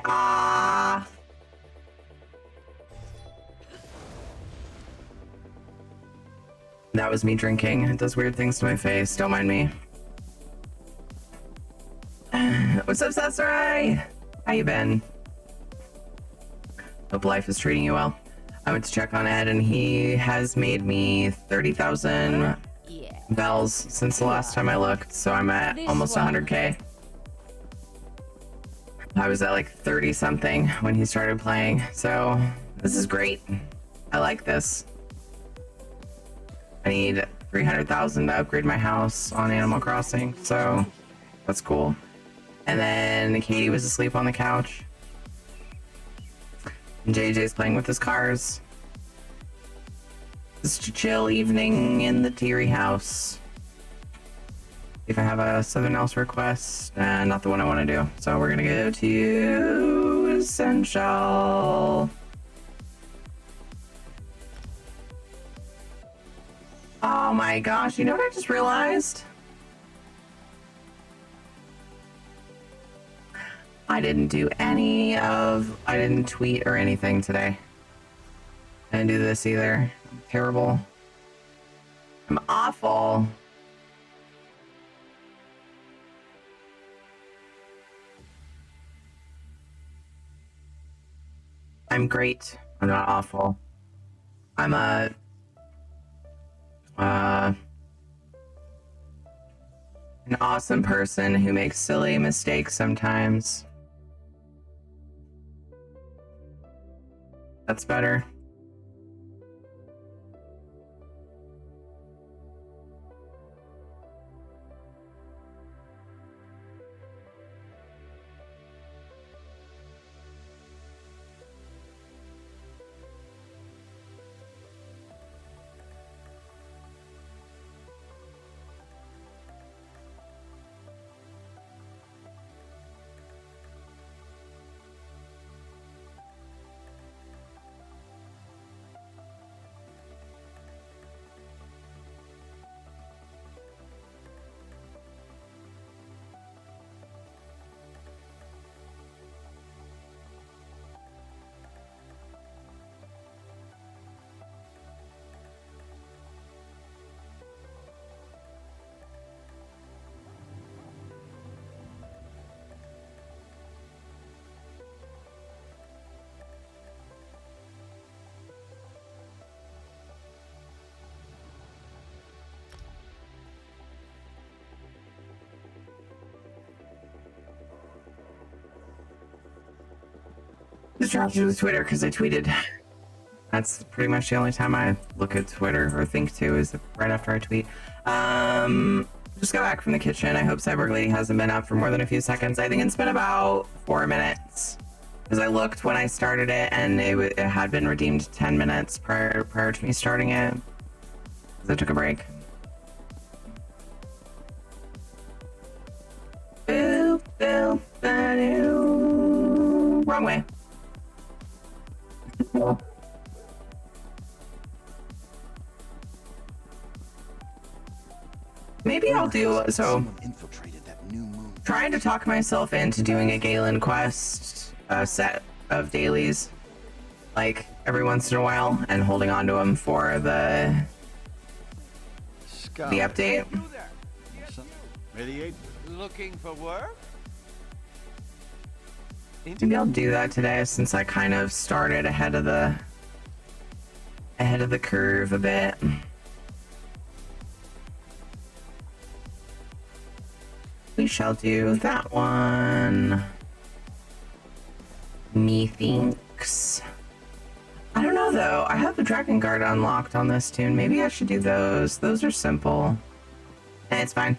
Speaker 1: That was me drinking. It does weird things to my face. Don't mind me. What's up, Sasarai? How you been? Hope life is treating you well. I went to check on Ed and he has made me 30,000 bells since the last time I looked, so I'm at almost 100k. I was at like 30 something when he started playing, so this is great. I like this. I need 300,000 to upgrade my house on Animal Crossing, so that's cool. And then Katie was asleep on the couch. And JJ's playing with his cars. Just a chill evening in the Teary house. If I have a Southern Else request, not the one I want to do. So we're gonna go to Essential. Oh my gosh, you know what I just realized? I didn't tweet or anything today. I didn't do this either. I'm terrible. I'm awful. I'm great. I'm not awful. I'm an awesome person who makes silly mistakes sometimes. That's better. Distracted with Twitter because I tweeted. That's pretty much the only time I look at Twitter or think to is right after I tweet. Just got back from the kitchen. I hope Cyborg Lady hasn't been up for more than a few seconds. I think it's been about 4 minutes because I looked when I started it and it had been redeemed 10 minutes prior to me starting it because I took a break. Boop, boop, ba-doo. Wrong way. Maybe I'll do so. Trying to talk myself into doing a Galen quest set of dailies, like every once in a while, and holding on to them for the update.
Speaker 6: Looking for work?
Speaker 1: Maybe I'll do that today since I kind of started ahead of the curve a bit. We shall do that one. Methinks. I don't know though. I have the Dragon Guard unlocked on this tune. Maybe I should do those. Those are simple. And it's fine.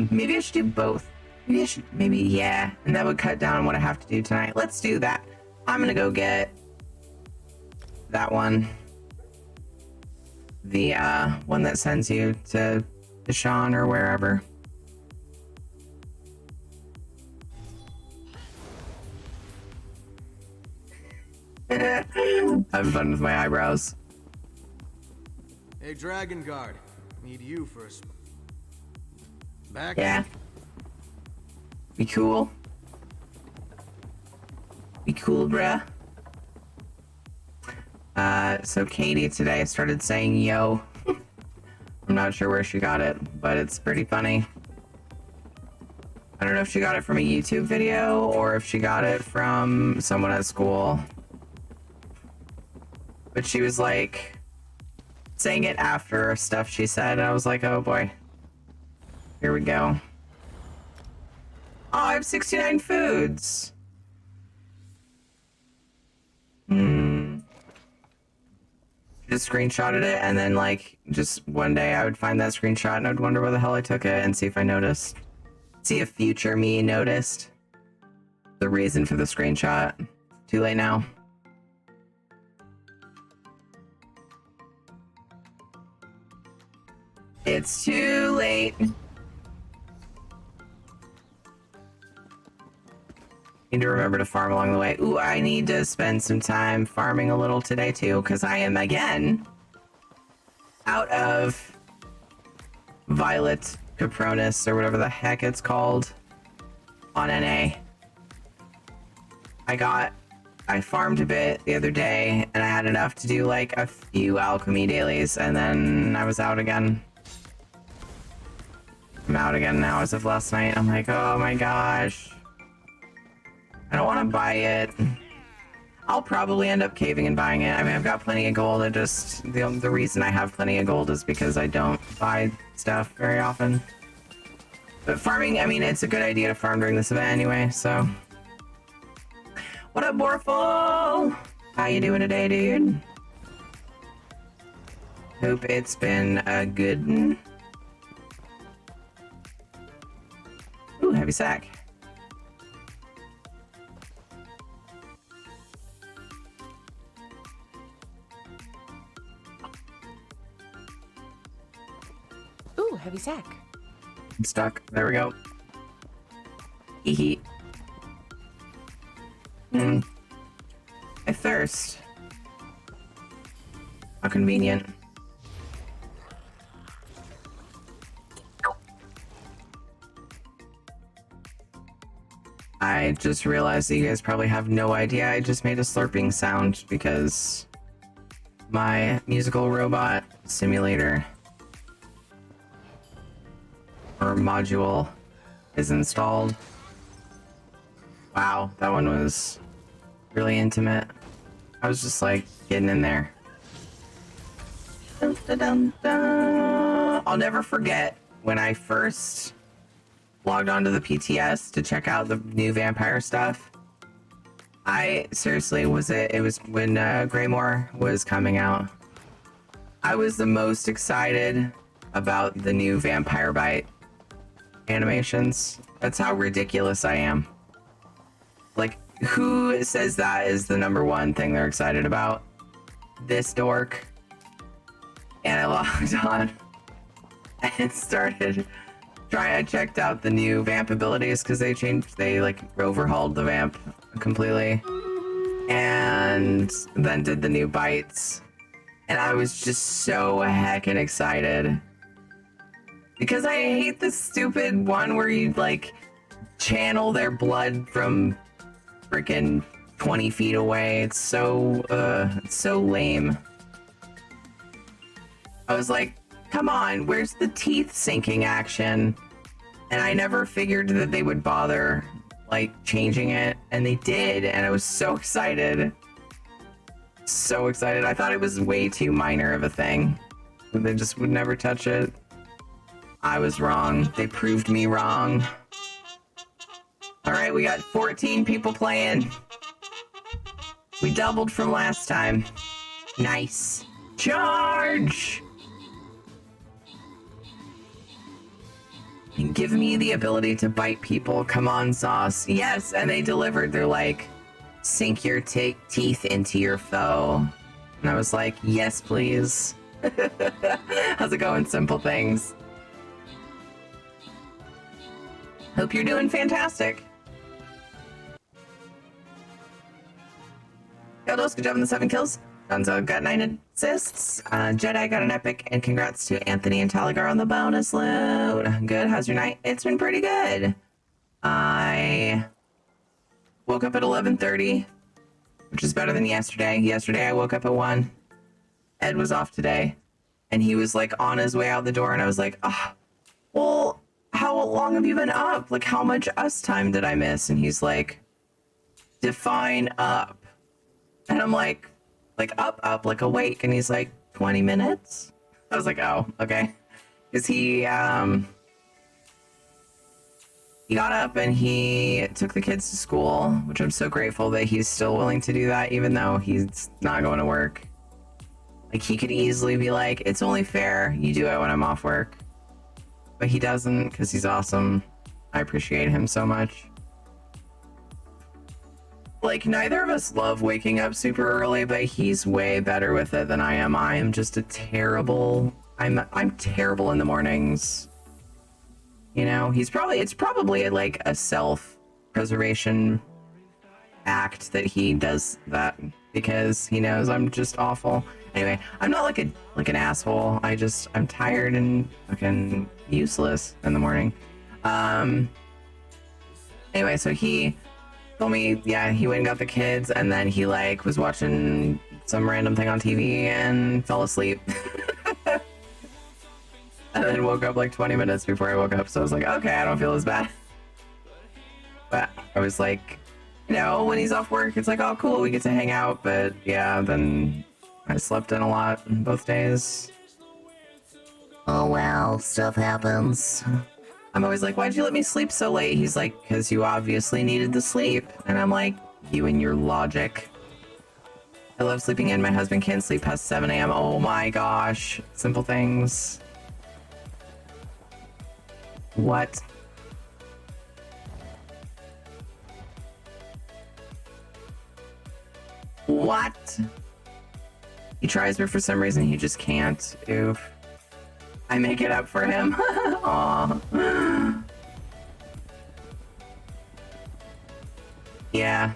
Speaker 1: Maybe I should do both. Maybe, yeah. And that would cut down on what I have to do tonight. Let's do that. I'm gonna go get that one. The one that sends you to Deshaun or wherever. Having fun with my eyebrows.
Speaker 7: Hey, Dragon Guard. Need you for a back.
Speaker 1: Yeah. Be cool. Be cool, bruh. So Katie today started saying yo. I'm not sure where she got it, but it's pretty funny. I don't know if she got it from a YouTube video or if she got it from someone at school. But she was like saying it after stuff she said, and I was like, oh boy. Here we go. Oh, I have 69 foods. Just screenshotted it, and then like just one day I would find that screenshot and I'd wonder where the hell I took it and see if I noticed. See if future me noticed the reason for the screenshot. Too late now. It's too late. Need to remember to farm along the way. Ooh, I need to spend some time farming a little today too, because I am again out of Violet Capronis or whatever the heck it's called on NA. I farmed a bit the other day and I had enough to do like a few alchemy dailies, and then I was out again. I'm out again now as of last night. I'm like, oh my gosh. I don't want to buy it. I'll probably end up caving and buying it. I mean, I've got plenty of gold. I just, the reason I have plenty of gold is because I don't buy stuff very often. But farming, I mean, it's a good idea to farm during this event anyway, so. What up, Borful? How you doing today, dude? Hope it's been a good one. Ooh, heavy sack.
Speaker 2: Ooh, heavy sack.
Speaker 1: I'm stuck. There we go. Hee hee. I thirst. How convenient. I just realized that you guys probably have no idea. I just made a slurping sound because my musical robot simulator or module is installed. Wow, that one was really intimate. I was just like getting in there. Dun, dun, dun, dun. I'll never forget when I first logged onto the PTS to check out the new vampire stuff. I seriously it was when Greymore was coming out. I was the most excited about the new Vampire Bite animations. That's how ridiculous I am. Like, who says that is the #1 thing they're excited about? This dork. And I logged on and started trying. I checked out the new vamp abilities because they like overhauled the vamp completely, and then did the new bites, and I was just so heckin' excited because I hate this stupid one where you like channel their blood from freaking 20 feet away. It's so lame. I was like, come on, where's the teeth sinking action? And I never figured that they would bother like changing it, and they did, and I was so excited. So excited. I thought it was way too minor of a thing. They just would never touch it. I was wrong. They proved me wrong. Alright, we got 14 people playing. We doubled from last time. Nice. Charge! Give me the ability to bite people. Come on, Sauce. Yes, and they delivered. They're like, sink your teeth into your foe. And I was like, yes, please. How's it going, Simple Things? Hope you're doing fantastic. Eldos, good job on the 7 kills. Gonzo got 9 assists. Jedi got an epic, and congrats to Anthony and Talagar on the bonus load. Good. How's your night? It's been pretty good. I woke up at 11:30, which is better than yesterday. Yesterday I woke up at 1. Ed was off today, and he was like on his way out the door, and I was like, oh, well, how long have you been up? Like, how much us time did I miss? And he's like, define up. And I'm like up, like awake. And he's like, 20 minutes? I was like, oh, okay. Because he got up and he took the kids to school, which I'm so grateful that he's still willing to do that, even though he's not going to work. Like, he could easily be like, it's only fair you do it when I'm off work. But he doesn't, because he's awesome. I appreciate him so much. Like, neither of us love waking up super early, but he's way better with it than I am. I am just a terrible... I'm terrible in the mornings. You know, it's probably like a self-preservation act that he does that because he knows I'm just awful. Anyway, I'm not like an asshole. I'm tired and fucking useless in the morning. Anyway, so he told me, yeah, he went and got the kids, and then he like was watching some random thing on TV and fell asleep. And then woke up like 20 minutes before I woke up, so I was like, okay, I don't feel as bad. But I was like, you know, when he's off work, it's like, oh cool, we get to hang out. But yeah, then I slept in a lot both days.
Speaker 2: Oh well, stuff happens.
Speaker 1: I'm always like, why'd you let me sleep so late? He's like, because you obviously needed the sleep. And I'm like, you and your logic. I love sleeping in. My husband can't sleep past 7 a.m. Oh my gosh. Simple Things. What? What? He tries, but for some reason he just can't. Oof. I make it up for him. Aw. Yeah.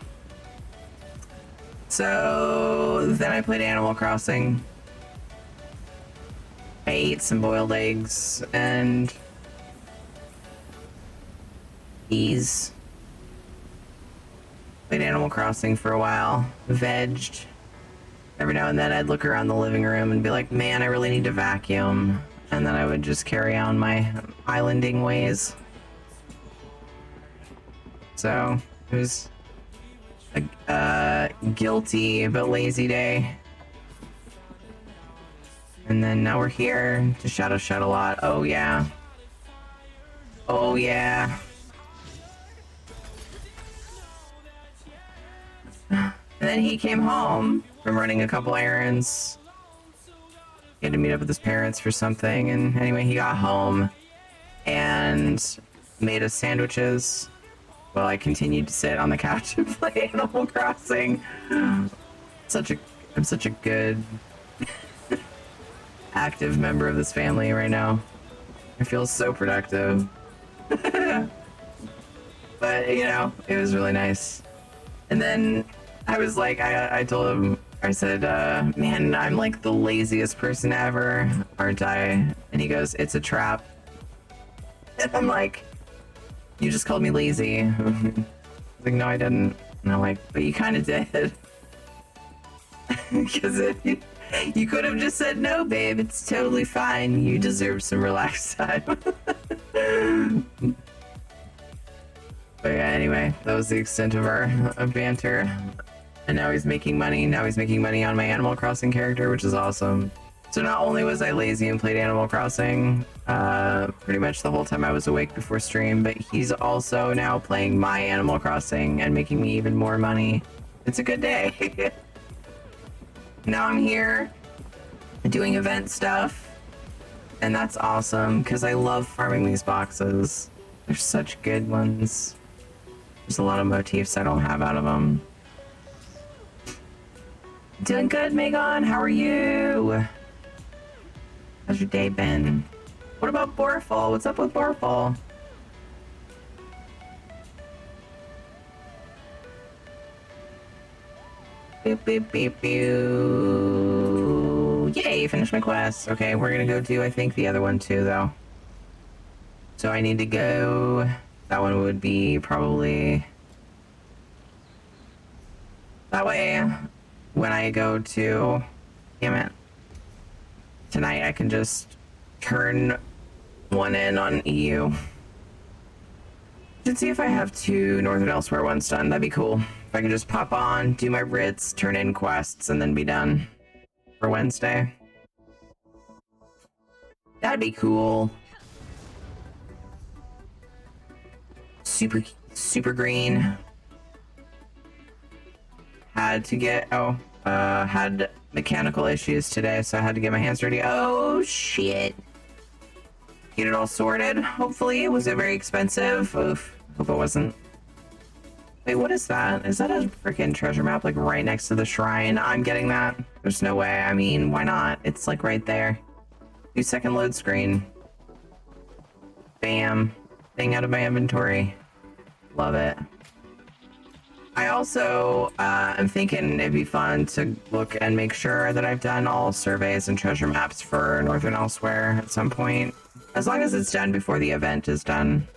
Speaker 1: So then I played Animal Crossing. I ate some boiled eggs and peas. Played Animal Crossing for a while. Vegged. Every now and then I'd look around the living room and be like, man, I really need to vacuum. And then I would just carry on my islanding ways. So it was a guilty but lazy day. And then now we're here to Shadow Shed a lot. Oh yeah. Oh yeah. And then he came home from running a couple errands. He had to meet up with his parents for something, and anyway, he got home and made us sandwiches while I continued to sit on the couch and play Animal Crossing. I'm such a good active member of this family right now. I feel so productive. But you know, it was really nice. And then I was like, I told him, I said, man, I'm like the laziest person ever, aren't I? And he goes, it's a trap. And I'm like, you just called me lazy. I was like, no, I didn't. And I'm like, but you kind of did. Because you could have just said, no, babe, it's totally fine. You deserve some relaxed time. But yeah, anyway, that was the extent of our banter. And now he's making money. Now he's making money on my Animal Crossing character, which is awesome. So not only was I lazy and played Animal Crossing pretty much the whole time I was awake before stream, but he's also now playing my Animal Crossing and making me even more money. It's a good day. Now I'm here doing event stuff And that's awesome, because I love farming these boxes. They're such good ones. There's a lot of motifs I don't have out of them. Doing good, Megan. How are you? How's your day been? What about Borful? What's up with Borful? Beep, beep, beep, beep. Yay, finished my quest. Okay, we're gonna go do, I think, the other one too, though. So I need to go... That one would be probably... That way, when I go to... Damn it. Tonight I can just turn one in on EU. Should see if I have 2 Northern Elsewhere ones done. That'd be cool. If I could just pop on, do my writs, turn in quests, and then be done for Wednesday. That'd be cool. Super green. Had to get had mechanical issues today, so I had to get my hands dirty. Oh shit. Get it all sorted. Hopefully. Was it very expensive? Oof. Hope it wasn't. Wait, what is that? Is that a freaking treasure map like right next to the shrine? I'm getting that. There's no way. I mean, why not? It's like right there. 2-second load screen. Bam. Thing out of my inventory. Love it. I also am thinking it'd be fun to look and make sure that I've done all surveys and treasure maps for Northern Elsewhere at some point. As long as it's done before the event is done.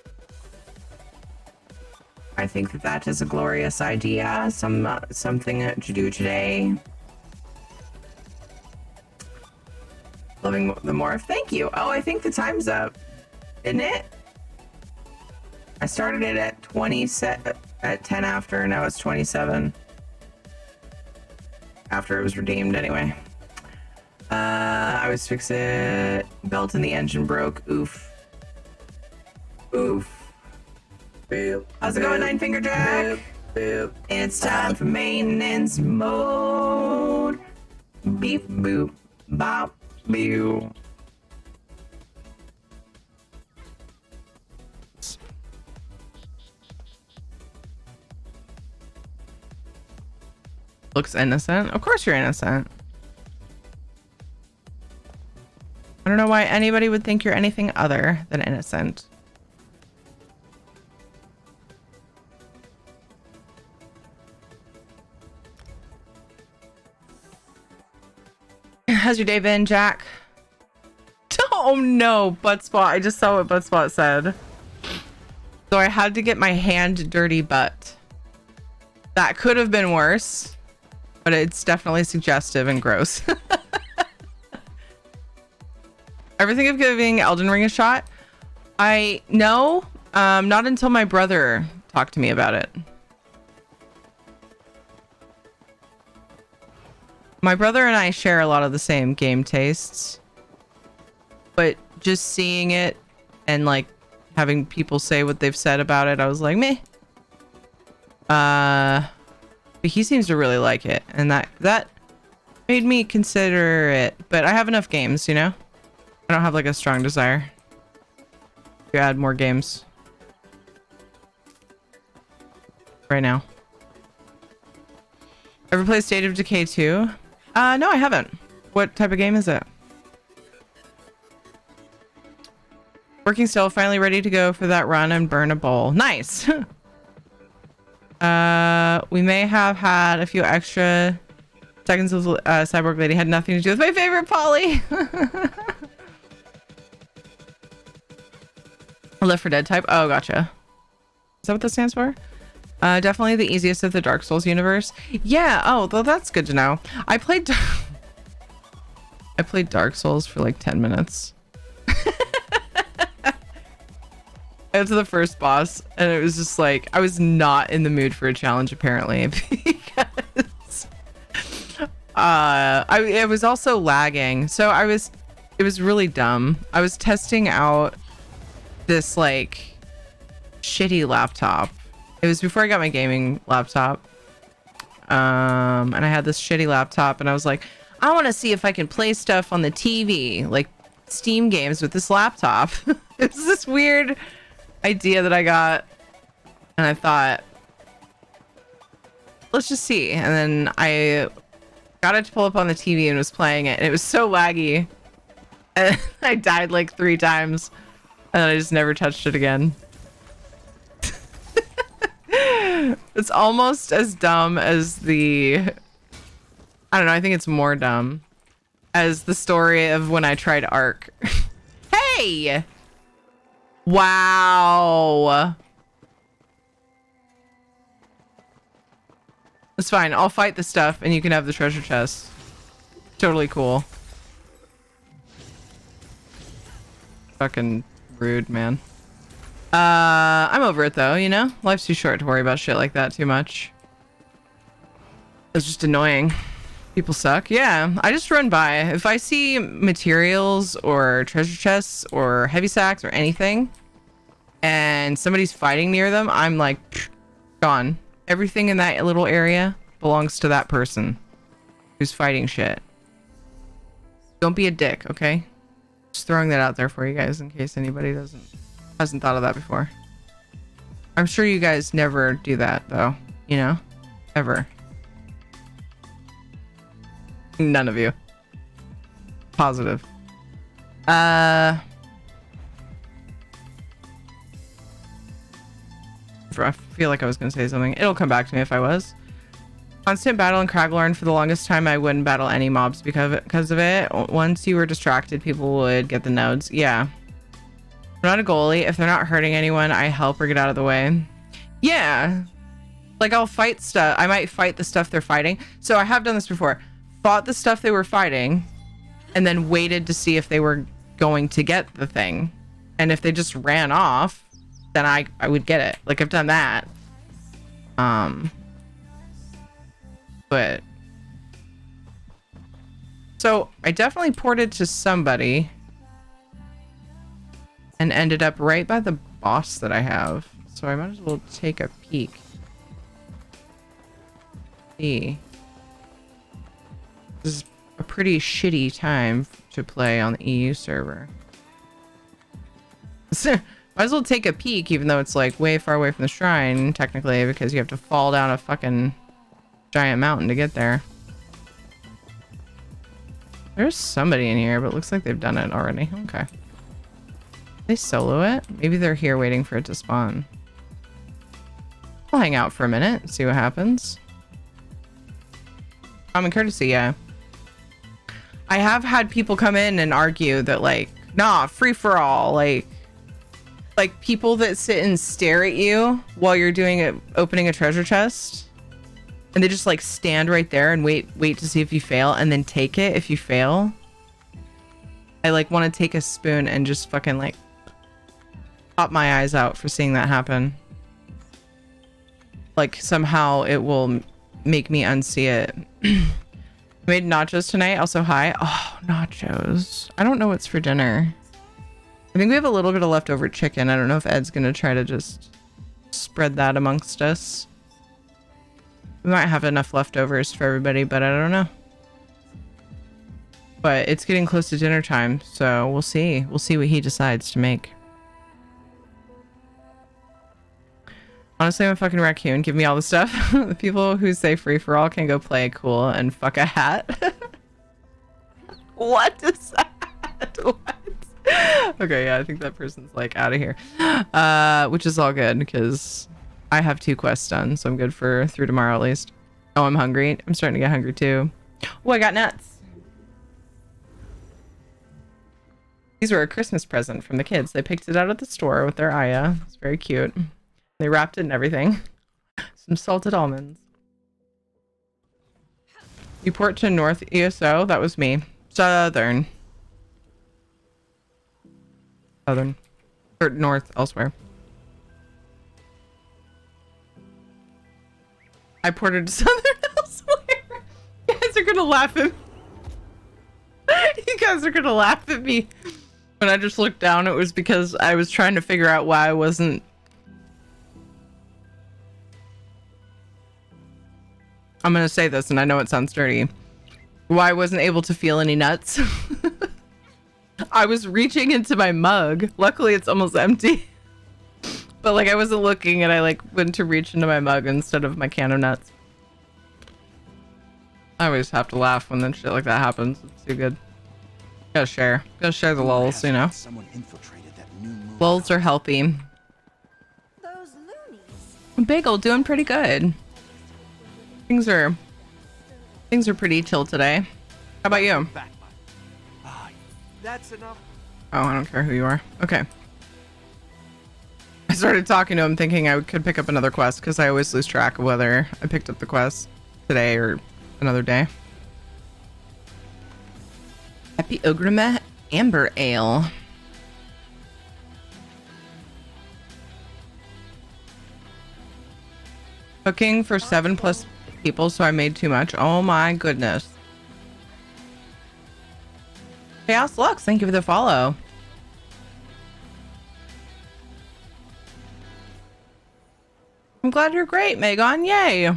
Speaker 1: I think that that is a glorious idea. Something to do today. Loving the morph. Thank you. Oh, I think the time's up. Isn't it? I started it at 10 after, now it's 27. After it was redeemed, anyway. I was fix it. Belt in the engine broke. Oof. Oof. Boop. How's it going, Nine Finger Jack? Boop. Boop. It's time for maintenance mode. Beep boop. Bop. Boo. Looks innocent. Of course you're innocent. I don't know why anybody would think you're anything other than innocent. How's your day been, Jack? Oh no, Buttspot. I just saw what Buttspot said. So I had to get my hand dirty butt. That could have been worse. But it's definitely suggestive and gross. Ever think of giving Elden Ring a shot? No, not until my brother talked to me about it. My brother and I share a lot of the same game tastes, but just seeing it and like having people say what they've said about it, I was like, meh. But he seems to really like it, and that made me consider it. But I have enough games, you know? I don't have like a strong desire to add more games right now. Ever played State of Decay 2? No, I haven't. What type of game is it? Working still, finally ready to go for that run and burn a bowl. Nice. We may have had a few extra seconds of Cyborg Lady. Had nothing to do with my favorite Polly. Left 4 Dead type. Oh, gotcha. Is that what that stands for? Definitely the easiest of the Dark Souls universe. Yeah. Oh, well, that's good to know. I played Dark Souls for like 10 minutes. I got to the first boss and it was just like I was not in the mood for a challenge apparently because I was also lagging, so it was really dumb. I was testing out this like shitty laptop. It was before I got my gaming laptop, and I had this shitty laptop and I was like, I want to see if I can play stuff on the TV, like Steam games with this laptop. It's this weird idea that I got, and I thought, let's just see. And then I got it to pull up on the TV and was playing it, and it was so laggy. And I died like 3 times, and then I just never touched it again. It's almost as dumb as the... I don't know, I think it's more dumb as the story of when I tried Ark. Hey! Wow. It's fine. I'll fight the stuff and you can have the treasure chest. Totally cool. Fucking rude, man. I'm over it though, you know? Life's too short to worry about shit like that too much. It's just annoying. People suck. Yeah, I just run by. If I see materials or treasure chests or heavy sacks or anything and somebody's fighting near them, I'm like, gone. Everything in that little area belongs to that person who's fighting shit. Don't be a dick, okay? Just throwing that out there for you guys in case anybody hasn't thought of that before. I'm sure you guys never do that though, you know? Ever. None of you. Positive. I feel like I was going to say something. It'll come back to me if I was. Constant battle in Craglorn. For the longest time, I wouldn't battle any mobs because of it. Once you were distracted, people would get the nodes. Yeah. I'm not a goalie. If they're not hurting anyone, I help or get out of the way. Yeah. Like, I'll fight stuff. I might fight the stuff they're fighting. So I have done this before. Fought the stuff they were fighting and then waited to see if they were going to get the thing. And if they just ran off, then I would get it. Like, I've done that. But so I definitely ported to somebody and ended up right by the boss that I have. So I might as well take a peek. See. This is a pretty shitty time to play on the EU server. Might as well take a peek, even though it's like way far away from the shrine, technically, because you have to fall down a fucking giant mountain to get there. There's somebody in here, but it looks like they've done it already. Okay. They solo it? Maybe they're here waiting for it to spawn. I'll hang out for a minute and see what happens. Common courtesy, yeah. I have had people come in and argue that, like, nah, free for all. Like people that sit and stare at you while you're doing it, opening a treasure chest. And they just like stand right there and wait to see if you fail and then take it if you fail. I like want to take a spoon and just fucking like pop my eyes out for seeing that happen. Like somehow it will make me unsee it. Made nachos tonight. Also, hi. Oh, nachos. I don't know what's for dinner. I think we have a little bit of leftover chicken. I don't know if Ed's gonna try to just spread that amongst us. We might have enough leftovers for everybody, but I don't know. But it's getting close to dinner time, so we'll see. We'll see what he decides to make. Honestly, I'm a fucking raccoon. Give me all the stuff. The people who say free for all can go play cool and fuck a hat. What is that? What? Okay, yeah, I think that person's like out of here. Which is all good because I have 2 quests done, so I'm good for through tomorrow at least. Oh, I'm hungry. I'm starting to get hungry too. Oh, I got nuts. These were a Christmas present from the kids. They picked it out at the store with their Aya. It's very cute. They wrapped it and everything. Some salted almonds. You port to North ESO? That was me. Southern. Southern. Or North elsewhere. I ported to Southern elsewhere. You guys are gonna laugh at me. You guys are gonna laugh at me. When I just looked down, it was because I was trying to figure out why I wasn't... I'm gonna say this, and I know it sounds dirty. Why I wasn't able to feel any nuts. I was reaching into my mug. Luckily, it's almost empty. But like I wasn't looking, and I like went to reach into my mug instead of my can of nuts. I always have to laugh when then shit like that happens. It's too good. Gotta share the lulz, you know.
Speaker 6: Someone infiltrated that new move.
Speaker 1: Lulz are healthy.
Speaker 4: Those loonies.
Speaker 1: Bagel doing pretty good. Things are pretty chill today. How about you?
Speaker 7: Back. That's enough.
Speaker 1: Oh, I don't care who you are. Okay. I started talking to him thinking I could pick up another quest because I always lose track of whether I picked up the quest today or another day. Happy Ogrima Amber Ale. Cooking for 7+ people, so I made too much. Oh my goodness. Chaos Lux, thank you for the follow. I'm glad you're great, Megan. Yay.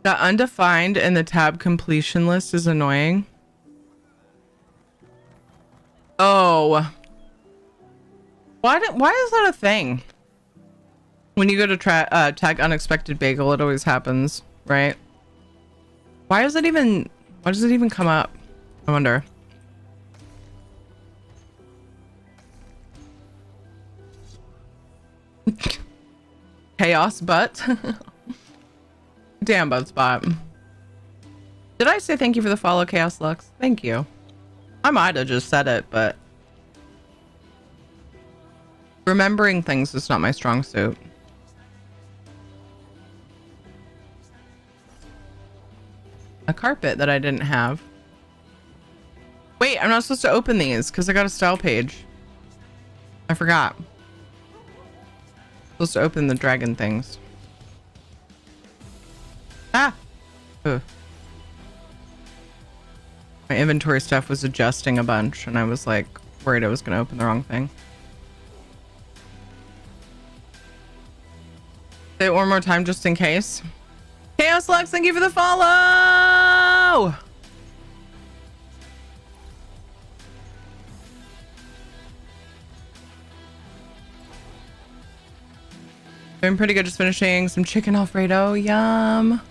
Speaker 1: The undefined in the tab completion list is annoying. Oh. Why is that a thing? When you go to tag unexpected bagel, it always happens, right? Why does it even come up? I wonder. Chaos butt. Damn butt spot. Did I say thank you for the follow, Chaos Lux? Thank you. I might have just said it, but remembering things is not my strong suit. A carpet that I didn't have. Wait, I'm not supposed to open these because I got a style page. I forgot. Supposed to open the dragon things. Ah! Ugh. My inventory stuff was adjusting a bunch and I was like worried I was going to open the wrong thing. Say it one more time just in case. Chaos Lux, thank you for the follow! Doing pretty good, just finishing some chicken Alfredo. Yum.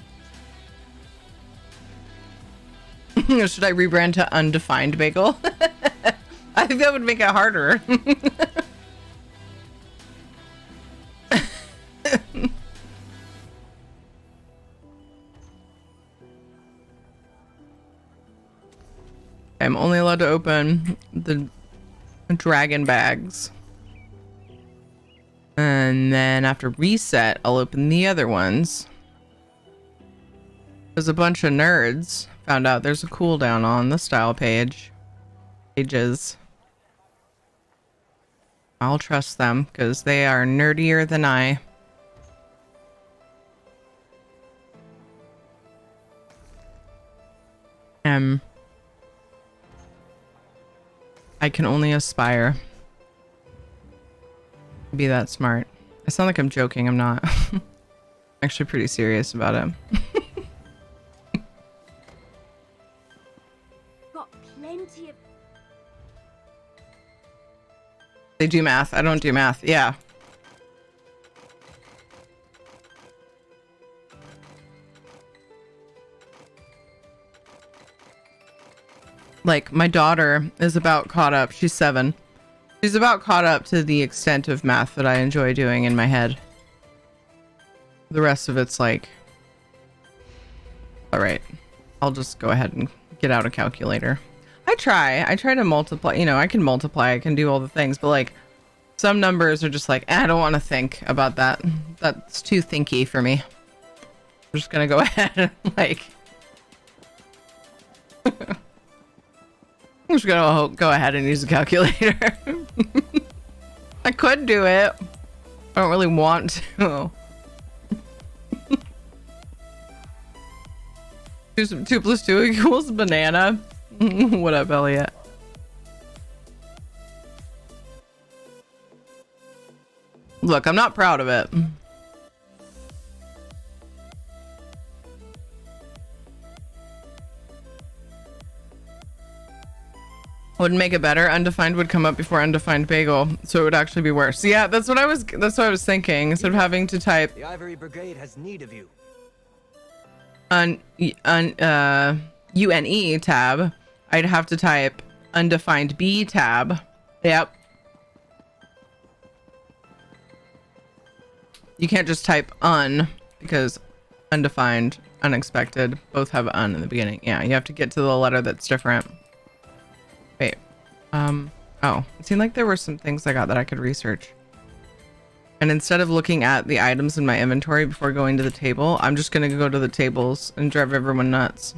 Speaker 1: Should I rebrand to undefined bagel? I think that would make it harder. I'm only allowed to open the dragon bags. And then after reset, I'll open the other ones. There's a bunch of nerds found out there's a cooldown on the style pages. I'll trust them because they are nerdier than I. I can only aspire to be that smart. I sound like I'm joking. I'm not. I'm actually pretty serious about it.
Speaker 4: Got plenty of.
Speaker 1: They do math. I don't do math. Yeah. Like, my daughter is about caught up. She's 7. She's about caught up to the extent of math that I enjoy doing in my head. The rest of it's like, all right, I'll just go ahead and get out a calculator. I try to multiply, you know, I can multiply, I can do all the things, but like some numbers are just like, I don't want to think about that. That's too thinky for me. I'm just going to go ahead and like, I'm just gonna go ahead and use a calculator. I could do it. I don't really want to. 2 plus 2 equals banana. What up, Elliot? Look, I'm not proud of it. Wouldn't make it better. Undefined would come up before undefined bagel, so it would actually be worse. Yeah, that's what I was thinking. Instead of having to type
Speaker 6: The Ivory Brigade has need of you.
Speaker 1: UNE tab, I'd have to type undefined B tab. Yep. You can't just type because undefined, unexpected, both have un in the beginning. Yeah, you have to get to the letter that's different. Wait. Oh, it seemed like there were some things I got that I could research. And instead of looking at the items in my inventory before going to the table, I'm just gonna go to the tables and drive everyone nuts.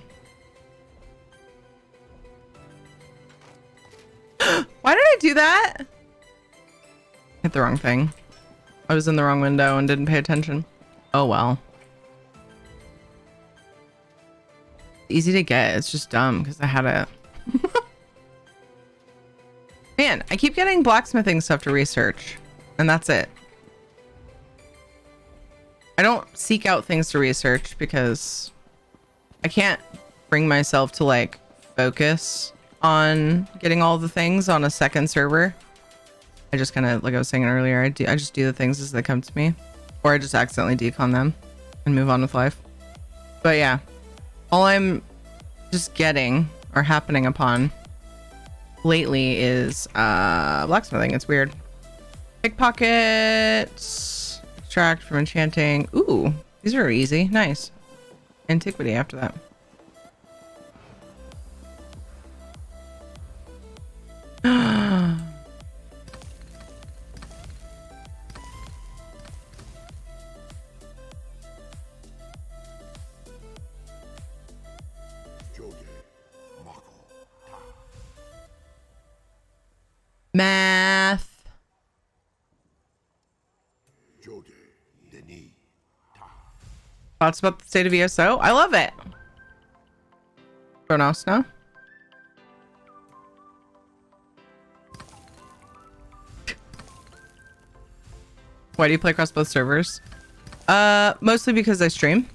Speaker 1: Why did I do that? Hit the wrong thing. I was in the wrong window and didn't pay attention. Oh well. Easy to get. It's just dumb because I had it. Man, I keep getting blacksmithing stuff to research, and that's it. I don't seek out things to research because I can't bring myself to like focus on getting all the things on a second server. I just kind of, like I was saying earlier, I just do the things as they come to me, or I just accidentally decon them and move on with life. But yeah, all I'm just getting or happening upon lately is blacksmithing. It's weird. Pickpockets, extract from enchanting. Ooh, these are easy. Nice. Antiquity after that. Math. Thoughts about the state of ESO? I love it. Kronos, no? Why do you play across both servers? Mostly because I stream.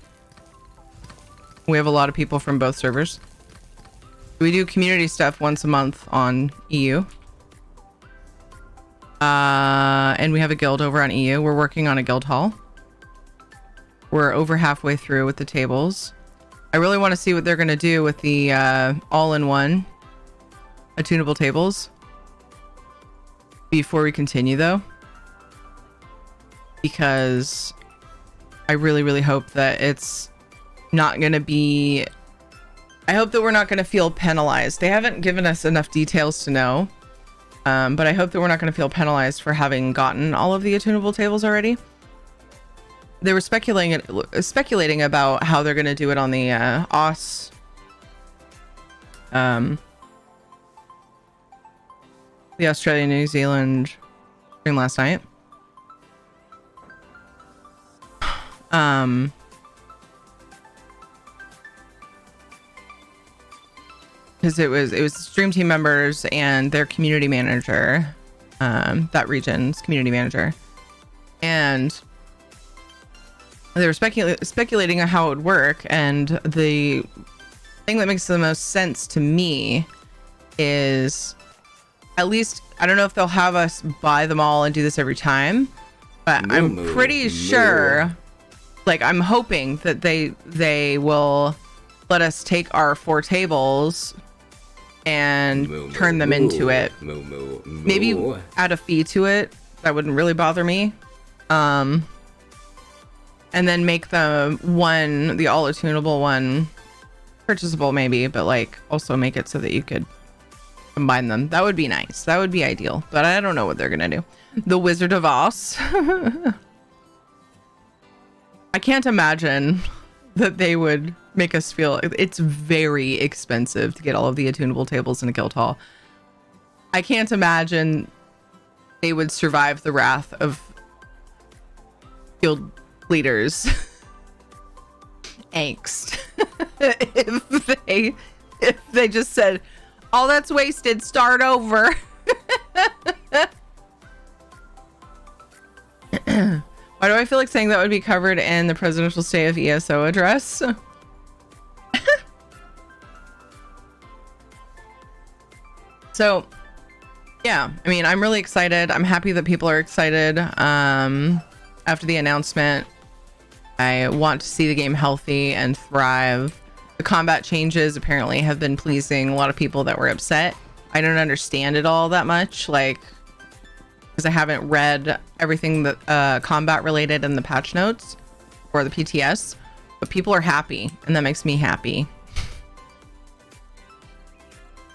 Speaker 1: We have a lot of people from both servers. We do community stuff once a month on EU. And we have a guild over on EU. We're working on a guild hall. We're over halfway through with the tables. I really want to see what they're going to do with the all-in-one attunable tables before we continue, though. Because I really, really hope that it's not going to be... I hope that we're not going to feel penalized. They haven't given us enough details to know. But I hope that we're not going to feel penalized for having gotten all of the attunable tables already. They were speculating about how they're going to do it on the OS. The Australia New Zealand stream last night. Because it was stream team members and their community manager, that region's community manager, and they were speculating on how it would work. And the thing that makes the most sense to me is, at least, I don't know if they'll have us buy them all and do this every time, but I'm pretty sure, like, I'm hoping that they will let us take our 4 tables and turn them into it. Maybe add a fee to it. That wouldn't really bother me. And then make the all attunable one purchasable, maybe, but like also make it so that you could combine them. That would be nice. That would be ideal, but I don't know what they're gonna do. The Wizard of Oz. I can't imagine that they would make us feel... It's very expensive to get all of the attunable tables in a guild hall. I can't imagine they would survive the wrath of guild leaders angst if they just said, all that's wasted, start over. Why do I feel like saying that would be covered in the presidential state of ESO address? So yeah, I mean, I'm really excited. I'm happy that people are excited. After the announcement, I want to see the game healthy and thrive. The combat changes apparently have been pleasing a lot of people that were upset. I don't understand it all that much, like, because I haven't read everything that combat related in the patch notes or the PTS, but people are happy, and that makes me happy.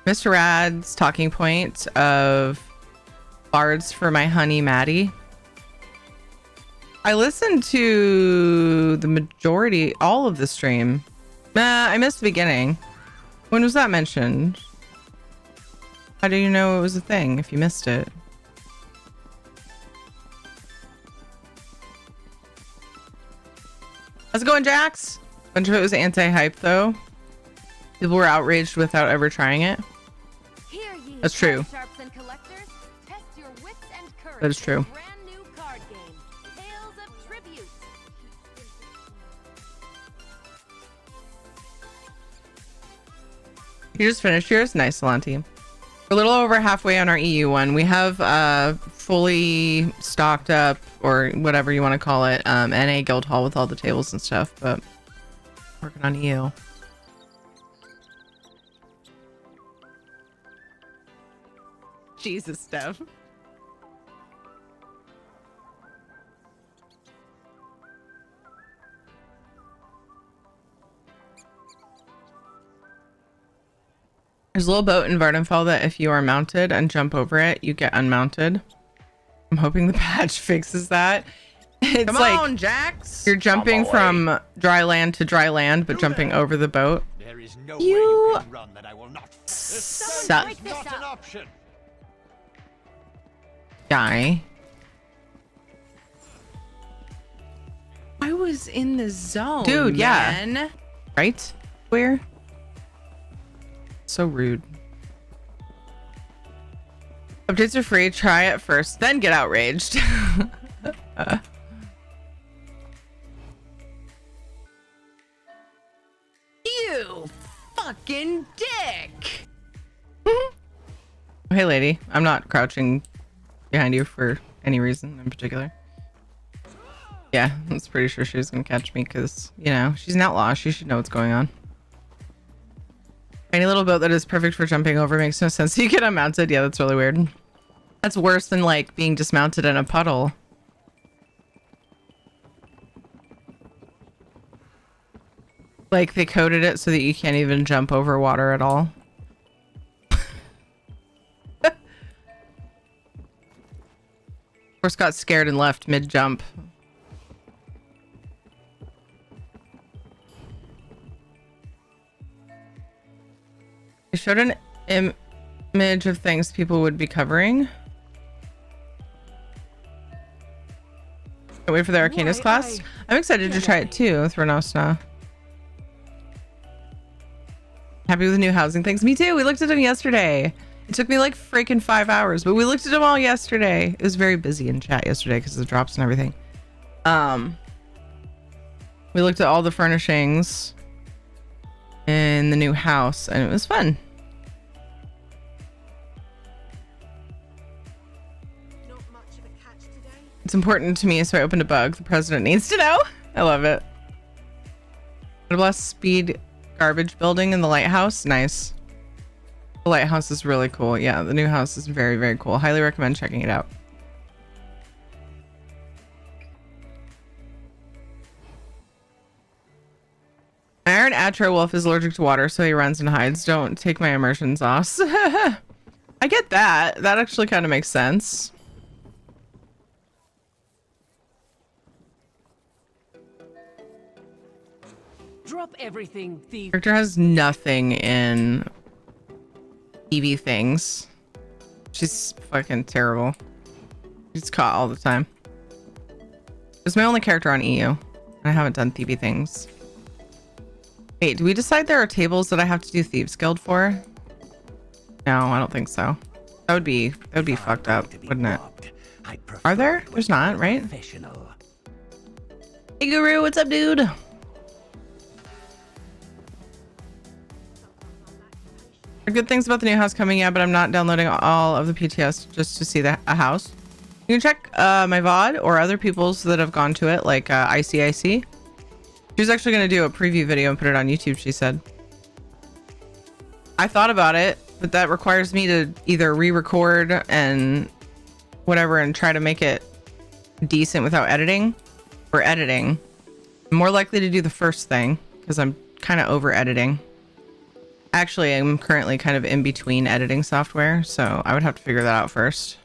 Speaker 1: Mr. Rad's talking point of bards for my honey Maddie. I listened to the majority, all of the stream. I missed the beginning. When was that mentioned? How do you know it was a thing if you missed it? How's it going, Jax? A bunch of it was anti-hype though. People were outraged without ever trying it.
Speaker 4: Here ye
Speaker 1: That's true.
Speaker 4: sharps and collectors, test your wits and courage.
Speaker 1: That is true.
Speaker 4: in a brand new card game, Tales of Tribute.
Speaker 1: You just finished yours? Nice, Salanti. We're a little over halfway on our EU one. We have fully stocked up, or whatever you want to call it, NA Guild Hall with all the tables and stuff, but working on EU. Jesus, Steph. There's a little boat in Vardenfell that if you are mounted and jump over it, you get unmounted. I'm hoping the patch fixes that. It's
Speaker 6: Come
Speaker 1: like
Speaker 6: on, Jax.
Speaker 1: you're jumping from dry land to dry land, but jumping over the boat.
Speaker 6: There is no
Speaker 1: You
Speaker 6: way you can run that I will not.
Speaker 1: Suck.
Speaker 4: break this
Speaker 6: Not an
Speaker 4: up.
Speaker 6: option.
Speaker 1: Guy. I was in the zone, dude. Yeah,
Speaker 2: Man.
Speaker 1: right. Where? So rude. Updates are free. Try it first, then get outraged.
Speaker 2: You fucking dick.
Speaker 1: Hey, lady. I'm not crouching behind you for any reason in particular. Yeah, I was pretty sure she was gonna catch me because, you know, she's an outlaw. She should know what's going on. Any little boat that is perfect for jumping over makes no sense. You get unmounted. Yeah, that's really weird. That's worse than like being dismounted in a puddle. Like they coded it so that you can't even jump over water at all. Horse got scared and left mid-jump. They showed an image of things people would be covering. Can't wait for the Arcanist class. I'm excited to try it too with Renosna. Happy with the new housing things. Me too. We looked at them yesterday. It took me like freaking 5 hours, but we looked at them all yesterday. It was very busy in chat yesterday because of the drops and everything. We looked at all the furnishings in the new house and it was fun.
Speaker 4: Not much of a catch today.
Speaker 1: It's important to me, so I opened a bug. The president needs to know. I love it. What about speed garbage building in the lighthouse? Nice. The lighthouse is really cool. Yeah, the new house is very, very cool. Highly recommend checking it out. Iron Atro Wolf is allergic to water, so he runs and hides. Don't take my immersion sauce. I get that. That actually kind of makes sense.
Speaker 8: Drop everything, thief.
Speaker 1: Character has nothing in EV things. She's fucking terrible. She's caught all the time. It's my only character on EU. I haven't done thievy things. Wait, do we decide there are tables that I have to do Thieves Guild for? No, I don't think so. That would be fucked up, wouldn't it? Are there? There's not, right? Hey Guru, what's up, dude? The good things about the new house coming, yeah, but I'm not downloading all of the PTS just to see a house. You can check my VOD or other people's that have gone to it, like ICIC. She was actually going to do a preview video and put it on YouTube, she said. I thought about it, but that requires me to either re-record and whatever and try to make it decent without editing, or editing. I'm more likely to do the first thing because I'm kind of over editing. Actually, I'm currently kind of in between editing software, so I would have to figure that out first.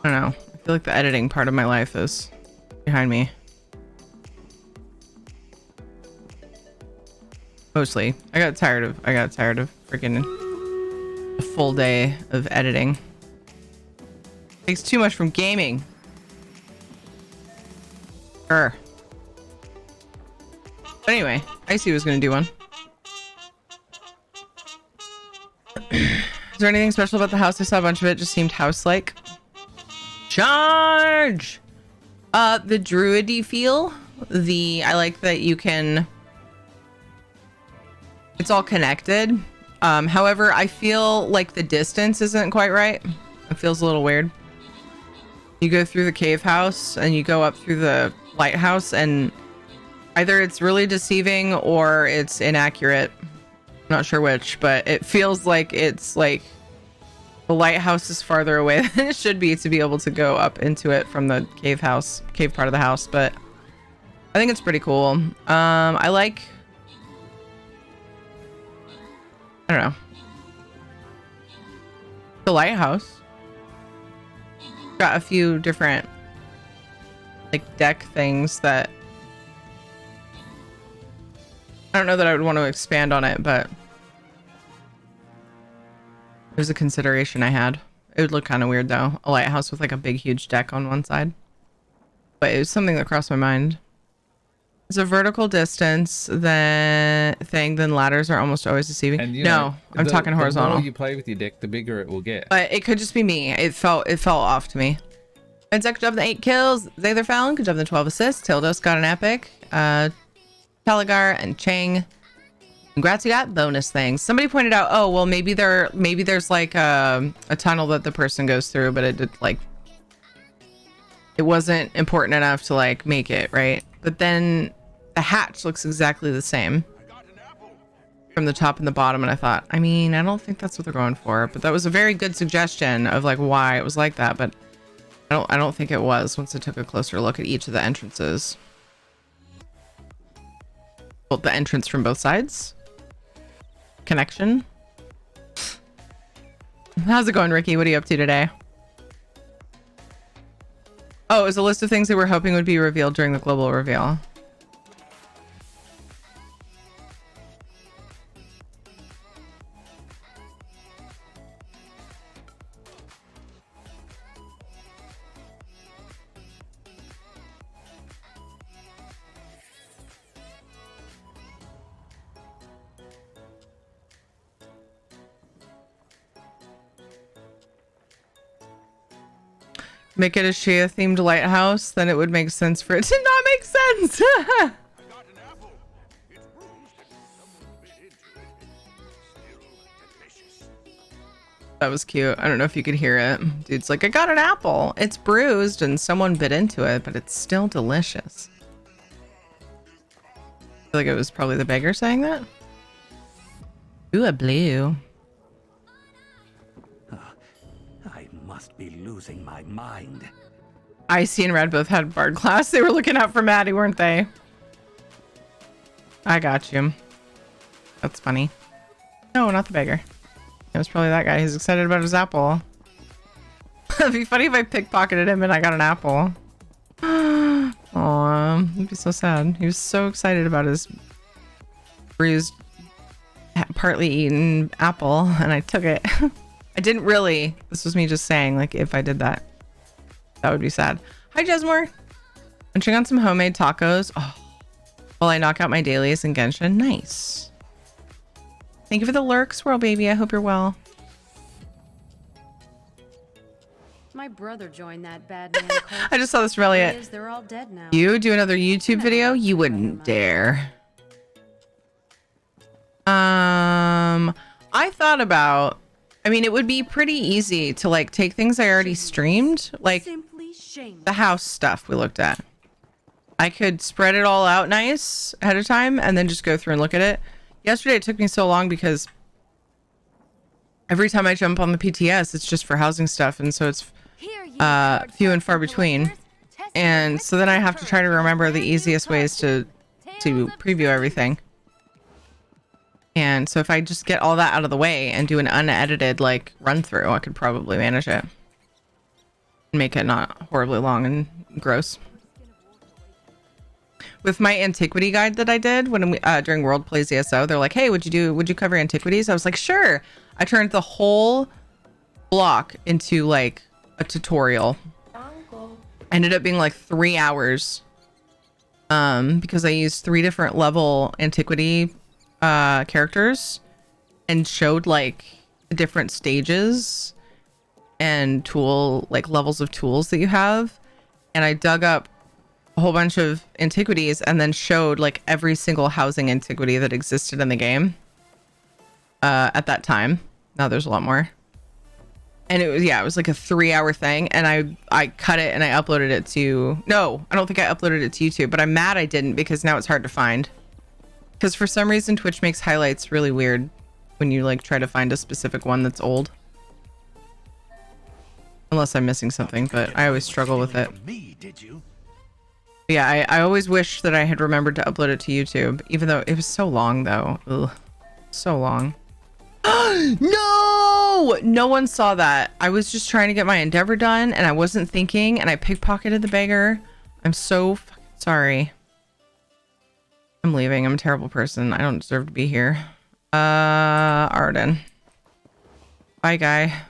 Speaker 1: I don't know. I feel like the editing part of my life is behind me. Mostly. I got tired of freaking a full day of editing. Takes too much from gaming. But anyway, Icy was gonna do one. Is there anything special about the house? I saw a bunch of it, just seemed house-like. Charge! The druidy feel. I like that you can... It's all connected. However, I feel like the distance isn't quite right. It feels a little weird. You go through the cave house and you go up through the lighthouse, and either it's really deceiving or it's inaccurate. I'm not sure which, but it feels like it's like the lighthouse is farther away than it should be to be able to go up into it from the cave part of the house. But I think it's pretty cool. I like, I don't know, the lighthouse. Got a few different like deck things that I don't know that I would want to expand on it, but it was a consideration I had. It would look kind of weird though, a lighthouse with like a big huge deck on one side, but it was something that crossed my mind. It's a vertical distance then ladders are almost always deceiving. And no, I'm talking horizontal.
Speaker 9: The more you play with your deck, the bigger it will get.
Speaker 1: But it could just be me. It felt off to me. And good job the 8 kills. Zather Fallon, good job the 12 assists. Tildos got an epic. Talagar and Chang. Congrats, you got bonus things. Somebody pointed out, oh well, maybe there's like a tunnel that the person goes through, but it wasn't important enough to like make it, right? But then the hatch looks exactly the same from the top and the bottom, and I thought, I mean, I don't think that's what they're going for, but that was a very good suggestion of like why it was like that, but I don't think it was once I took a closer look at each of the entrances. Well, the entrance from both sides. Connection. How's it going, Ricky? What are you up to today? Oh, it was a list of things they were hoping would be revealed during the global reveal. Make it a Shia themed lighthouse, then it would make sense for it to not make sense. That was cute. I don't know if you could hear it. Dude's like, I got an apple. It's bruised and someone bit into it, but it's still delicious. I feel like it was probably the beggar saying that. Ooh, a blue.
Speaker 6: I must be losing my mind.
Speaker 1: Icy and Red both had Bard class. They were looking out for Maddie, weren't they? I got you. That's funny. No, not the beggar. It was probably that guy. He's excited about his apple. It'd be funny if I pickpocketed him and I got an apple. Aw, it'd be so sad. He was so excited about his bruised, partly eaten apple, and I took it. I didn't really. This was me just saying, like, if I did that, that would be sad. Hi, Jesmore. Munching on some homemade tacos. Oh, while I knock out my dailies in Genshin. Nice. Thank you for the lurk, Swirl Baby. I hope you're well.
Speaker 10: My brother joined that bad man cult.
Speaker 1: I just saw this Reliant.
Speaker 10: They're all dead now.
Speaker 1: You do another YouTube video? You wouldn't dare. I thought about, I mean, it would be pretty easy to like take things I already streamed, like
Speaker 10: Simply shame.
Speaker 1: the house stuff we looked at. I could spread it all out nice ahead of time and then just go through and look at it. Yesterday it took me so long because every time I jump on the PTS, it's just for housing stuff, and so it's
Speaker 4: Here, you
Speaker 1: few and far between. And so then I have to try to remember the easiest ways to preview everything. And so if I just get all that out of the way and do an unedited like run through, I could probably manage it. Make it not horribly long and gross. With my antiquity guide that I did when we during World Plays ESO, they're like, "Hey, would you cover antiquities?" I was like, "Sure." I turned the whole block into like a tutorial. Ended up being like 3 hours. Because I used 3 different level antiquity characters and showed like the different stages and tool like levels of tools that you have, and I dug up a whole bunch of antiquities and then showed like every single housing antiquity that existed in the game at that time. Now there's a lot more, and it was like a 3-hour thing, and I cut it and I uploaded it to, no, I don't think I uploaded it to YouTube, but I'm mad I didn't, because now it's hard to find, because for some reason Twitch makes highlights really weird when you like try to find a specific one that's old, unless I'm missing something, but I always struggle with it. Yeah, I always wish that I had remembered to upload it to YouTube, even though it was so long though. Ugh, so long. No! No one saw that. I was just trying to get my endeavor done and I wasn't thinking, and I pickpocketed the beggar. I'm so fucking sorry. I'm leaving. I'm a terrible person. I don't deserve to be here. Arden. Bye, guy.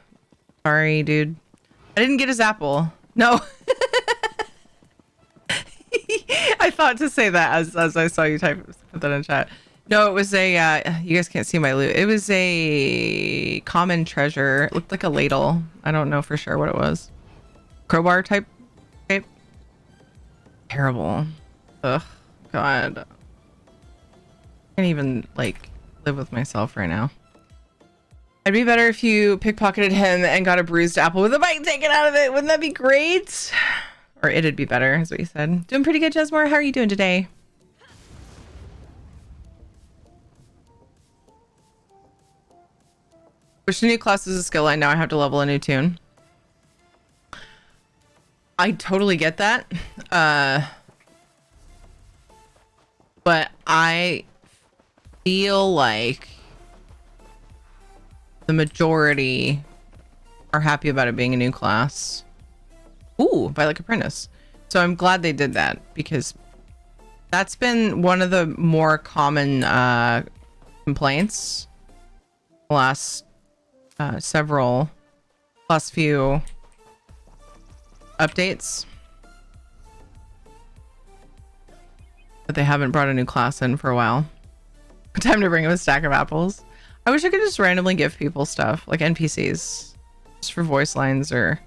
Speaker 1: Sorry, dude. I didn't get his apple. No. I thought to say that as I saw you put that in chat. No, it was a, you guys can't see my loot. It was a common treasure. It looked like a ladle. I don't know for sure what it was. Crowbar type shape. Terrible. Ugh, God. I can't even, like, live with myself right now. It'd be better if you pickpocketed him and got a bruised apple with a bite taken out of it. Wouldn't that be great? Or it'd be better, is what you said. Doing pretty good, Jesmore. How are you doing today? Which new class is a skill line? Now I have to level a new tune. I totally get that. But I feel like the majority are happy about it being a new class. Ooh, Violet Apprentice. So I'm glad they did that, because that's been one of the more common complaints the last few updates, that they haven't brought a new class in for a while. Time to bring him a stack of apples. I wish I could just randomly give people stuff, like NPCs, just for voice lines, or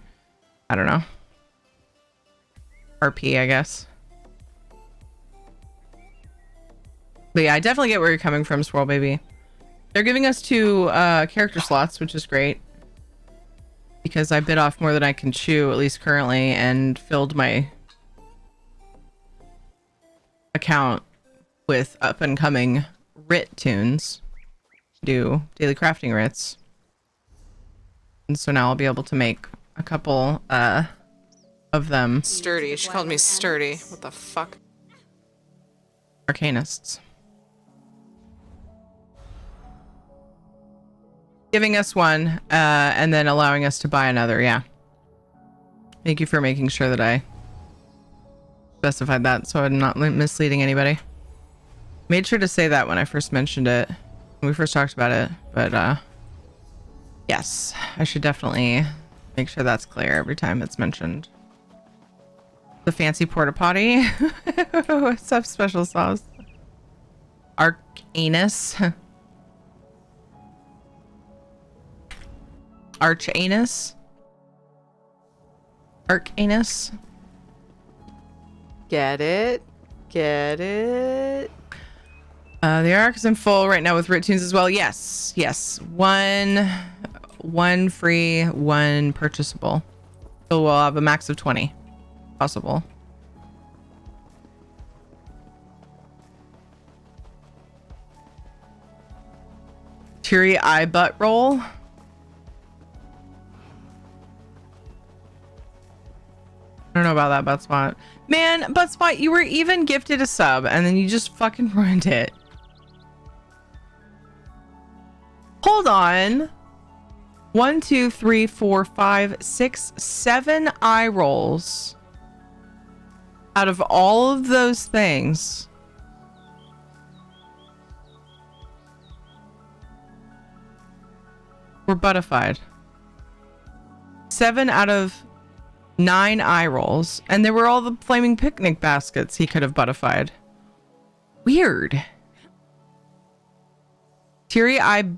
Speaker 1: I don't know, RP, I guess. But yeah, I definitely get where you're coming from, Swirl Baby. They're giving us 2 character slots, which is great, because I bit off more than I can chew, at least currently, and filled my account with up and coming writ tunes to do daily crafting writs. And so now I'll be able to make a couple of them. Sturdy. She called me sturdy. What the fuck? Arcanists. Giving us one, and then allowing us to buy another, yeah. Thank you for making sure that I specified that so I'm not misleading anybody. Made sure to say that when I first mentioned it, when we first talked about it, but yes, I should definitely make sure that's clear every time it's mentioned. The fancy porta potty. What's up, special sauce? Arcanus. Archanus. Arcanus. Get it? Get it? The arc is in full right now with Rit Tunes as well. Yes, yes. One free, one purchasable. So we'll have a max of 20 possible. Teary eye butt roll. I don't know about that butt spot. Man, butt spot, you were even gifted a sub and then you just fucking ruined it. Hold on. 1, 2, 3, 4, 5, 6, 7 eye rolls. Out of all of those things. Were buttified. 7 out of 9 eye rolls, and there were all the flaming picnic baskets he could have buttified. Weird. Teary eye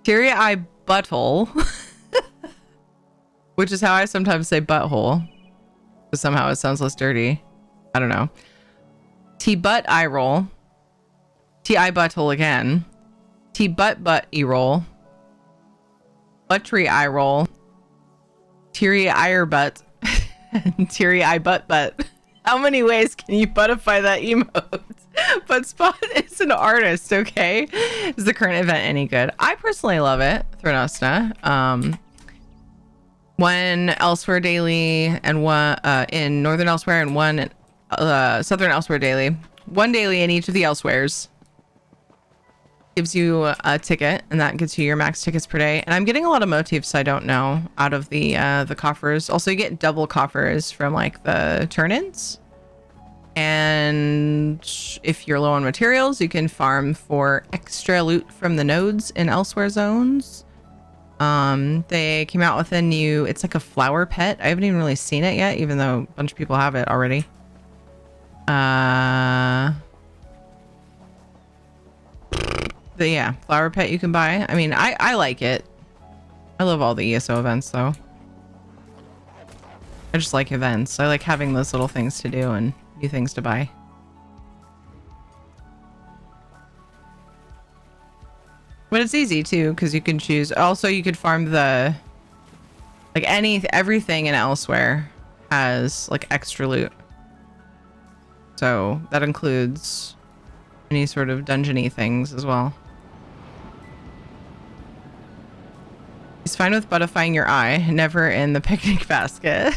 Speaker 1: teary eye butthole, which is how I sometimes say butthole, because somehow it sounds less dirty. I don't know. T butt eye roll. T eye butthole again. T butt e roll. Buttery eye roll. Teary eye butt. And teary eye butt. How many ways can you buttify that emote? But Spot is an artist, okay? Is the current event any good? I personally love it, Thronosna. One elsewhere daily and one in Northern Elsewhere and one Southern Elsewhere daily. One daily in each of the Elsewheres. Gives you a ticket, and that gets you your max tickets per day. And I'm getting a lot of motifs I don't know out of the coffers. Also, you get double coffers from like the turn-ins. And if you're low on materials, you can farm for extra loot from the nodes in Elsewhere zones. They came out with a new, it's like a flower pet. I haven't even really seen it yet, even though a bunch of people have it already. But yeah, flower pet you can buy. I mean, I like it. I love all the ESO events though. I just like events. I like having those little things to do and new things to buy. But it's easy too, because you can choose. Also, you could farm the like everything in Elsewhere has like extra loot. So that includes any sort of dungeony things as well. He's fine with buttifying your eye, never in the picnic basket.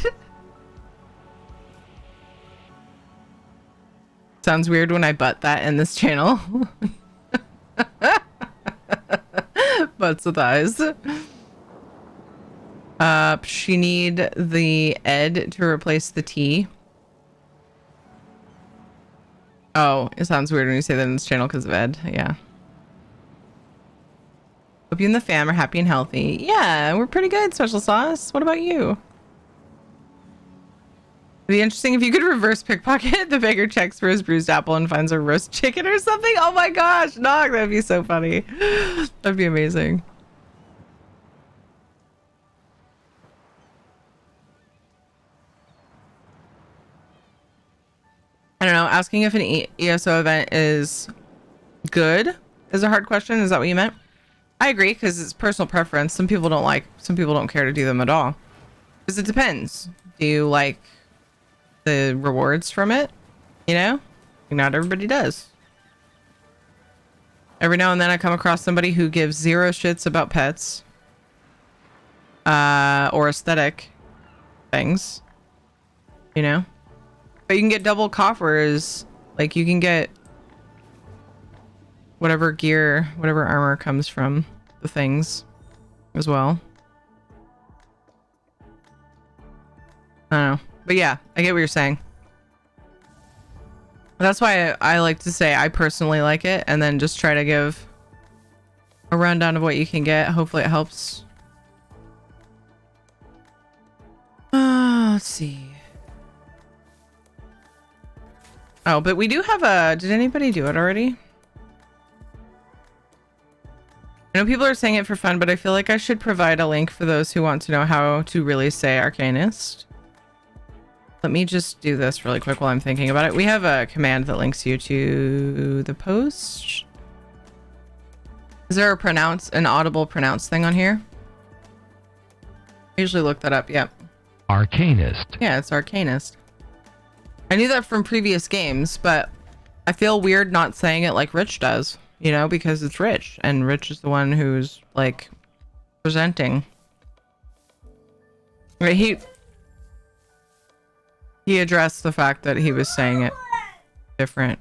Speaker 1: Sounds weird when I butt that in this channel. Butts with eyes. She need the ed to replace the T. Oh, it sounds weird when you say that in this channel because of ed. Yeah. Hope you and the fam are happy and healthy. Yeah, we're pretty good, Special Sauce. What about you? It'd be interesting if you could reverse pickpocket. The beggar checks for his bruised apple and finds a roast chicken or something. Oh my gosh, Nog, that'd be so funny. That'd be amazing. I don't know. Asking if an ESO event is good is a hard question. Is that what you meant? I agree, because it's personal preference. Some people don't care to do them at all. Because it depends. Do you like the rewards from it? You know? Not everybody does. Every now and then I come across somebody who gives 0 shits about pets. Or aesthetic things. You know? But you can get double coffers. Like, you can get whatever gear, whatever armor comes from the things as well. I don't know. But yeah, I get what you're saying. That's why I like to say I personally like it, and then just try to give a rundown of what you can get. Hopefully it helps. Let's see. Oh, but we do have a... Did anybody do it already? I know people are saying it for fun, but I feel like I should provide a link for those who want to know how to really say Arcanist. Let Let me just do this really quick while I'm thinking about it. We have a command that links you to the post. Is there an audible pronounce thing on here? I usually look that up. Yep.
Speaker 11: Arcanist.
Speaker 1: Yeah, it's Arcanist. I knew that from previous games, but I feel weird not saying it like Rich does, you know, because it's Rich, and Rich is the one who's like presenting. Right, he addressed the fact that he was saying it different.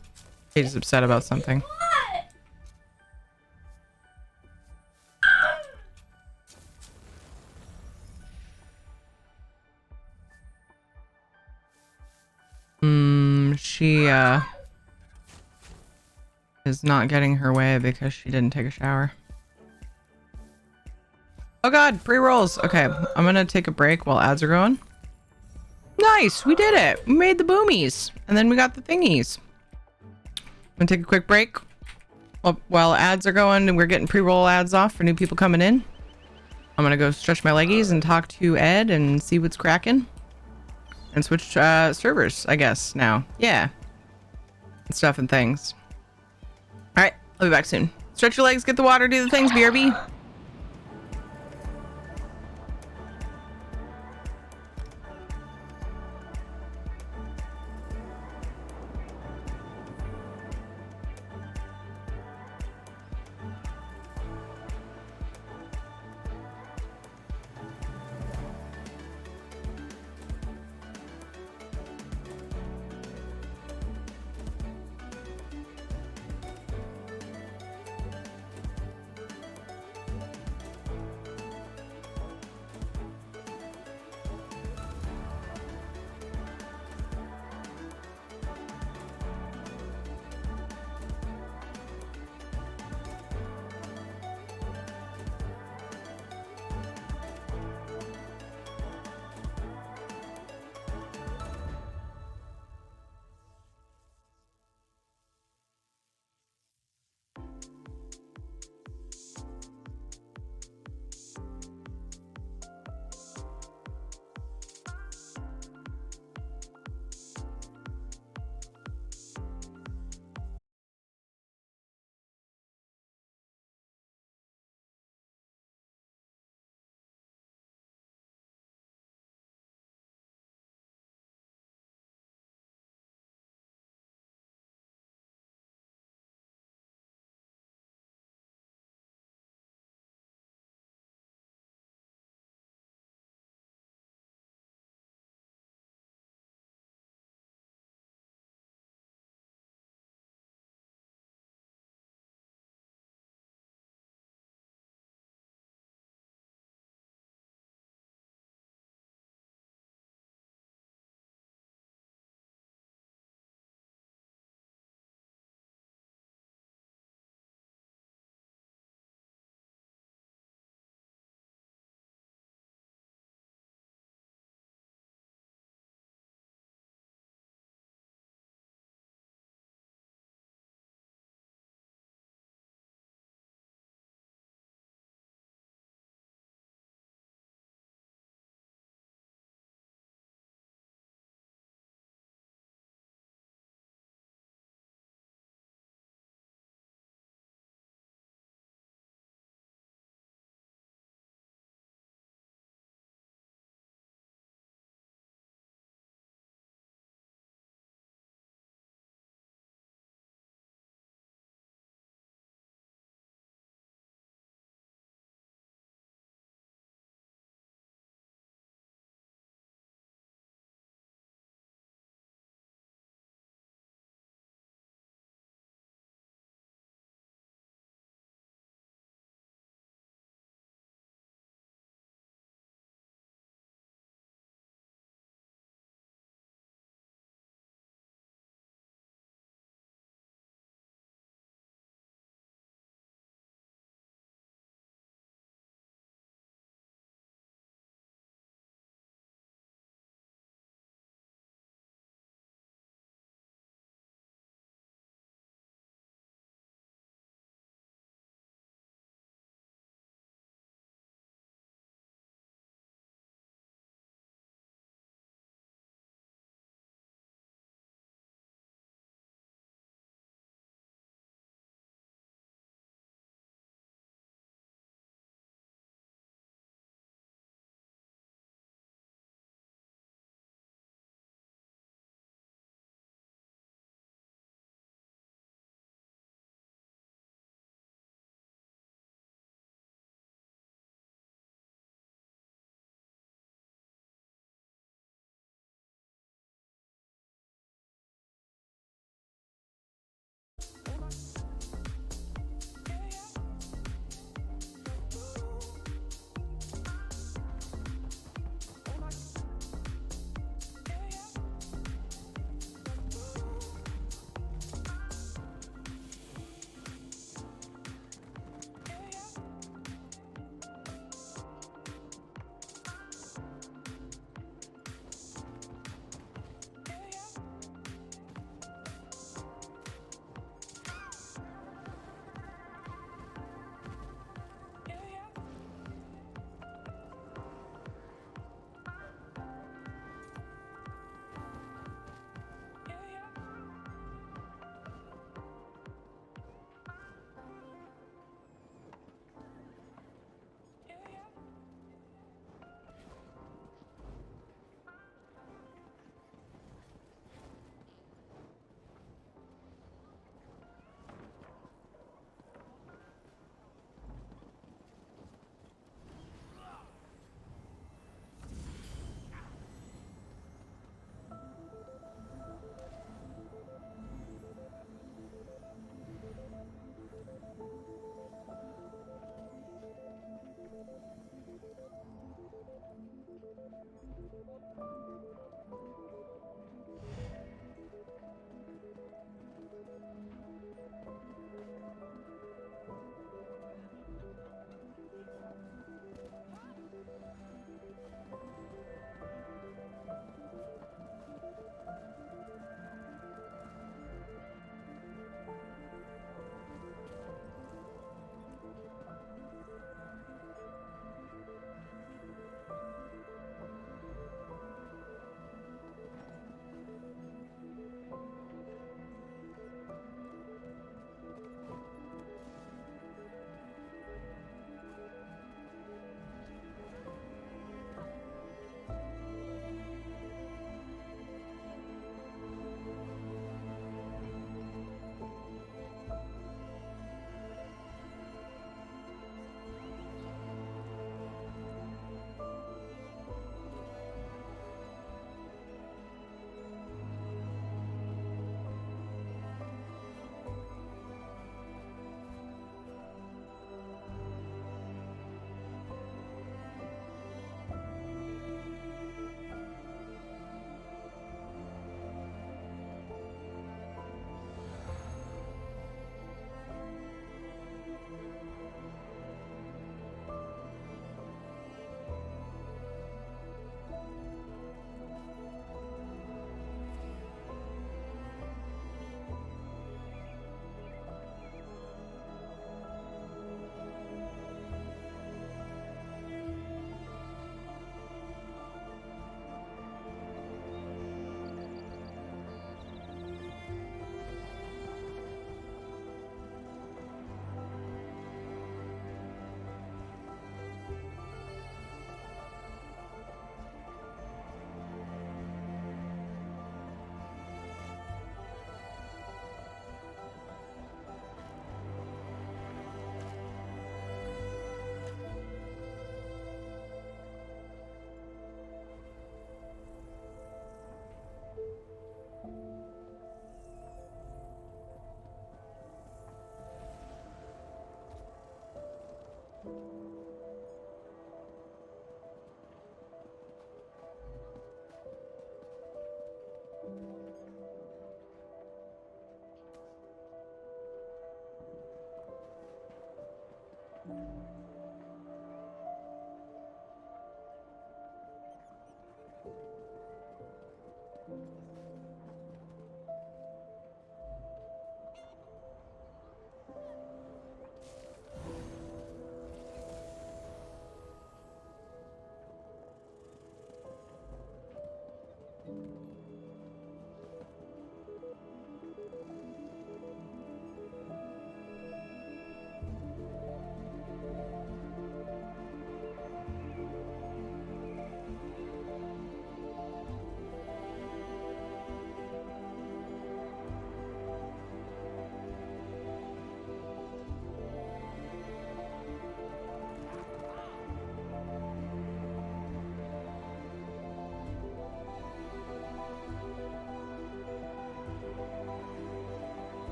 Speaker 1: He's upset about something. She is not getting her way because she didn't take a shower. Oh god, pre-rolls. Okay, I'm gonna take a break while ads are going. Nice, we did it. We made the boomies, and then we got the thingies. I'm gonna take a quick break while ads are going and we're getting pre-roll ads off for new people coming in. I'm gonna go stretch my leggies and talk to Ed and see what's cracking. And switch servers, I guess, now. Yeah. And stuff and things. Alright, I'll be back soon. Stretch your legs, get the water, do the things, BRB.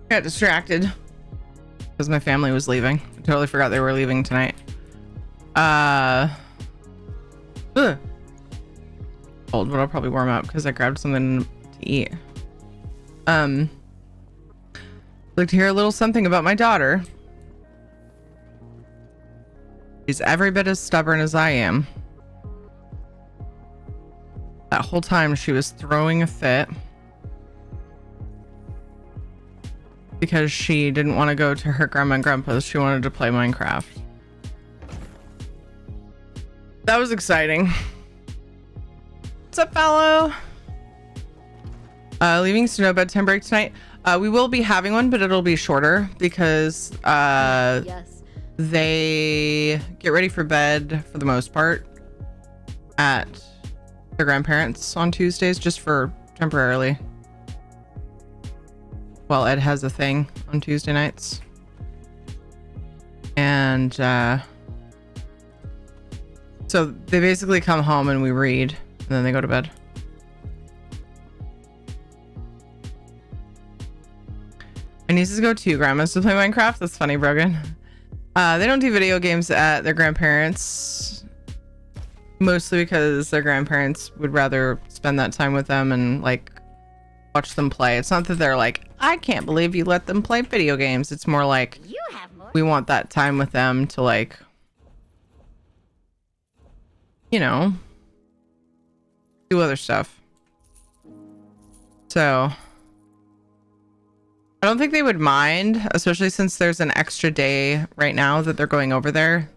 Speaker 1: Got distracted because my family was leaving. I totally forgot they were leaving tonight. Ugh. Cold, but I'll probably warm up because I grabbed something to eat. Like to hear a little something about my daughter. She's every bit as stubborn as I am. That whole time she was throwing a fit because she didn't want to go to her grandma and grandpa's. She wanted to play Minecraft. That was exciting. What's up, fellow? Leaving snow bedtime break tonight. We will be having one, but it'll be shorter because
Speaker 10: Yes.
Speaker 1: they get ready for bed for the most part at their grandparents on Tuesdays, just for temporarily. Well, Ed has a thing on Tuesday nights. And so they basically come home and we read, and then they go to bed. My nieces go to grandma's to play Minecraft. That's funny, Brogan. They don't do video games at their grandparents, mostly because their grandparents would rather spend that time with them and like watch them play. It's not that they're like, I can't believe you let them play video games. It's more like
Speaker 3: You have more.
Speaker 1: we want that time with them to like, you know, do other stuff. So I don't think they would mind, especially since there's an extra day right now that they're going over there.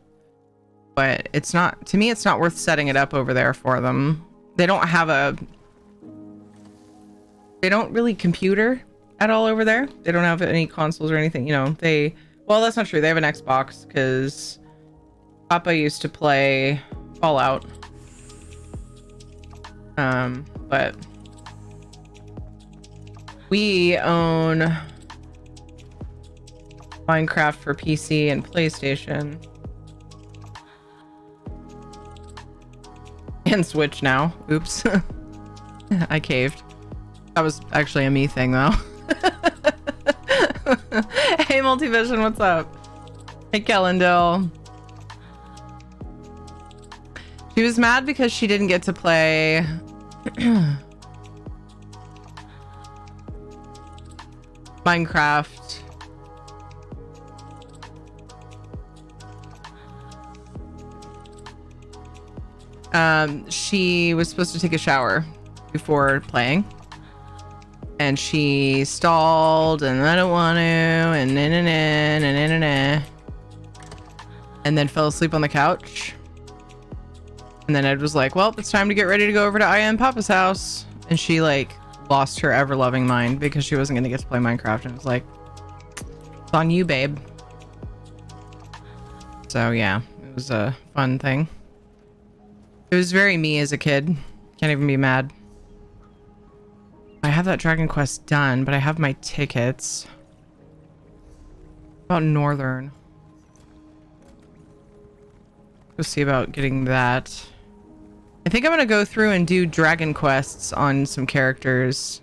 Speaker 1: But it's not, to me, it's not worth setting it up over there for them. They don't have they don't really computer at all over there. They don't have any consoles or anything, you know. Well, that's not true. They have an Xbox because Papa used to play Fallout. But we own Minecraft for PC and PlayStation. And Switch now. Oops. I caved. That was actually a me thing though. Hey Multivision, what's up? Hey Kellendale. She was mad because she didn't get to play Minecraft. She was supposed to take a shower before playing, and she stalled and I don't want to and and then fell asleep on the couch. And then Ed was like, well, it's time to get ready to go over to Aya and Papa's house. And she like lost her ever loving mind because she wasn't going to get to play Minecraft. And it was like, it's on you, babe. So yeah, it was a fun thing. It was very me as a kid. Can't even be mad. I have that Dragon Quest done, but I have my tickets. About Northern. Go see about getting that. I think I'm gonna go through and do Dragon Quests on some characters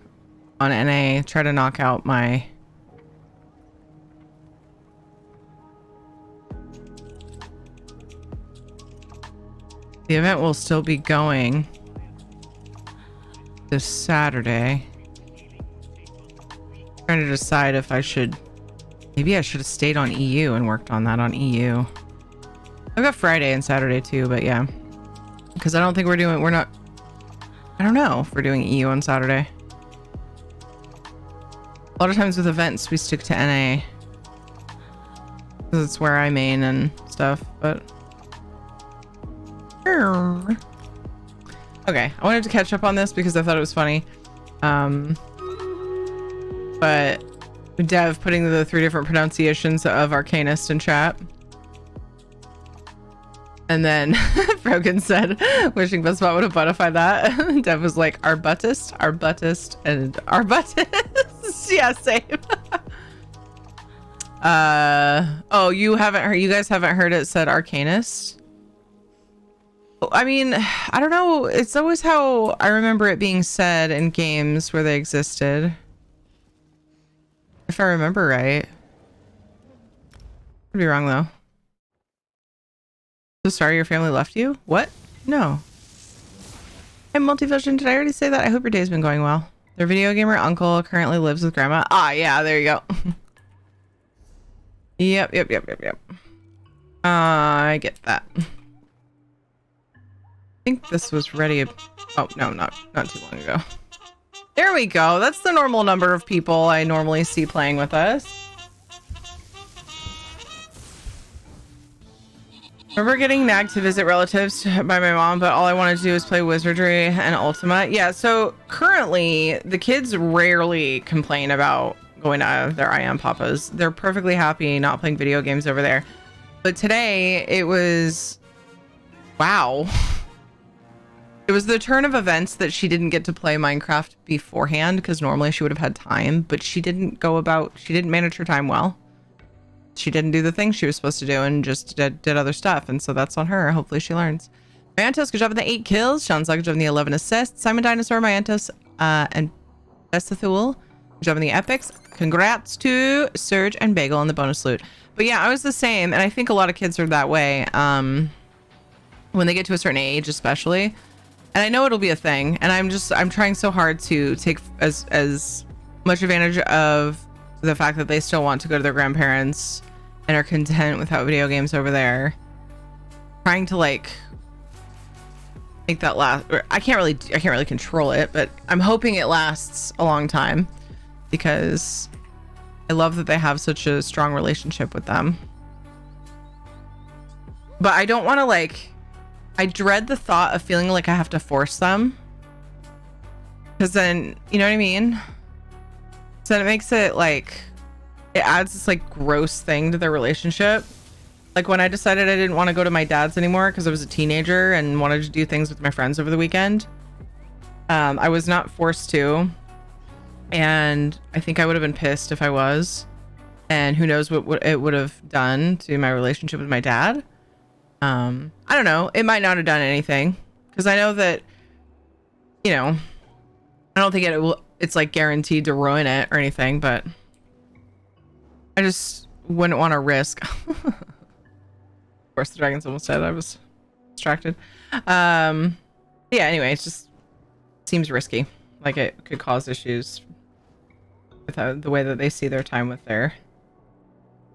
Speaker 1: on NA. Try to knock out my... The event will still be going this Saturday. Trying to decide if I should... Maybe I should have stayed on EU and worked on that on EU. I've got Friday and Saturday too, but yeah. Because I don't think we're not... I don't know if we're doing EU on Saturday. A lot of times with events, we stick to NA. Because it's where I main and stuff, but... Okay, I wanted to catch up on this because I thought it was funny. But Dev putting the 3 different pronunciations of Arcanist in chat. And then Brogan said, wishing Buzzbot would have modified that. Dev was like, Arbutist, and Arbutist. Yeah, same. Oh, you guys haven't heard it said Arcanist? I mean, I don't know. It's always how I remember it being said in games where they existed. If I remember right. Could be wrong though. So sorry your family left you? What? No. Hey, Multivision, did I already say that? I hope your day's been going well. Their video gamer uncle currently lives with grandma. Ah, yeah, there you go. Yep. I get that. I think this was ready. Oh, no, not too long ago. There we go. That's the normal number of people I normally see playing with us. Remember getting nagged to visit relatives by my mom, but all I wanted to do was play Wizardry and Ultima. Yeah, so currently the kids rarely complain about going to their IM papas. They're perfectly happy not playing video games over there. But today it was, wow. It was the turn of events that she didn't get to play Minecraft beforehand, because normally she would have had time, but she didn't manage her time well. She didn't do the things she was supposed to do and just did other stuff. And so that's on her. Hopefully she learns. Mantos, good job on the 8 kills. Sean Zug, good job on the 11 assists. Simon Dinosaur, Mantos, and Bestathul, good job on the epics. Congrats to Surge and Bagel on the bonus loot. But yeah, I was the same. And I think a lot of kids are that way. When they get to a certain age, especially. And I know it'll be a thing. And I'm trying so hard to take as much advantage of the fact that they still want to go to their grandparents and are content without video games over there. Trying to like make that last. I can't really control it, but I'm hoping it lasts a long time because I love that they have such a strong relationship with them. But I don't want to like. I dread the thought of feeling like I have to force them, because then you know what I mean. So then it makes it like. It adds this like gross thing to their relationship. Like when I decided I didn't want to go to my dad's anymore because I was a teenager and wanted to do things with my friends over the weekend. I was not forced to. And I think I would have been pissed if I was. And who knows what it would have done to my relationship with my dad. I don't know. It might not have done anything. Because I know that, you know, I don't think it's like guaranteed to ruin it or anything, but I just wouldn't want to risk. Of course, the dragons almost dead. I was distracted. Yeah, anyway, it just seems risky. Like it could cause issues with the way that they see their time with their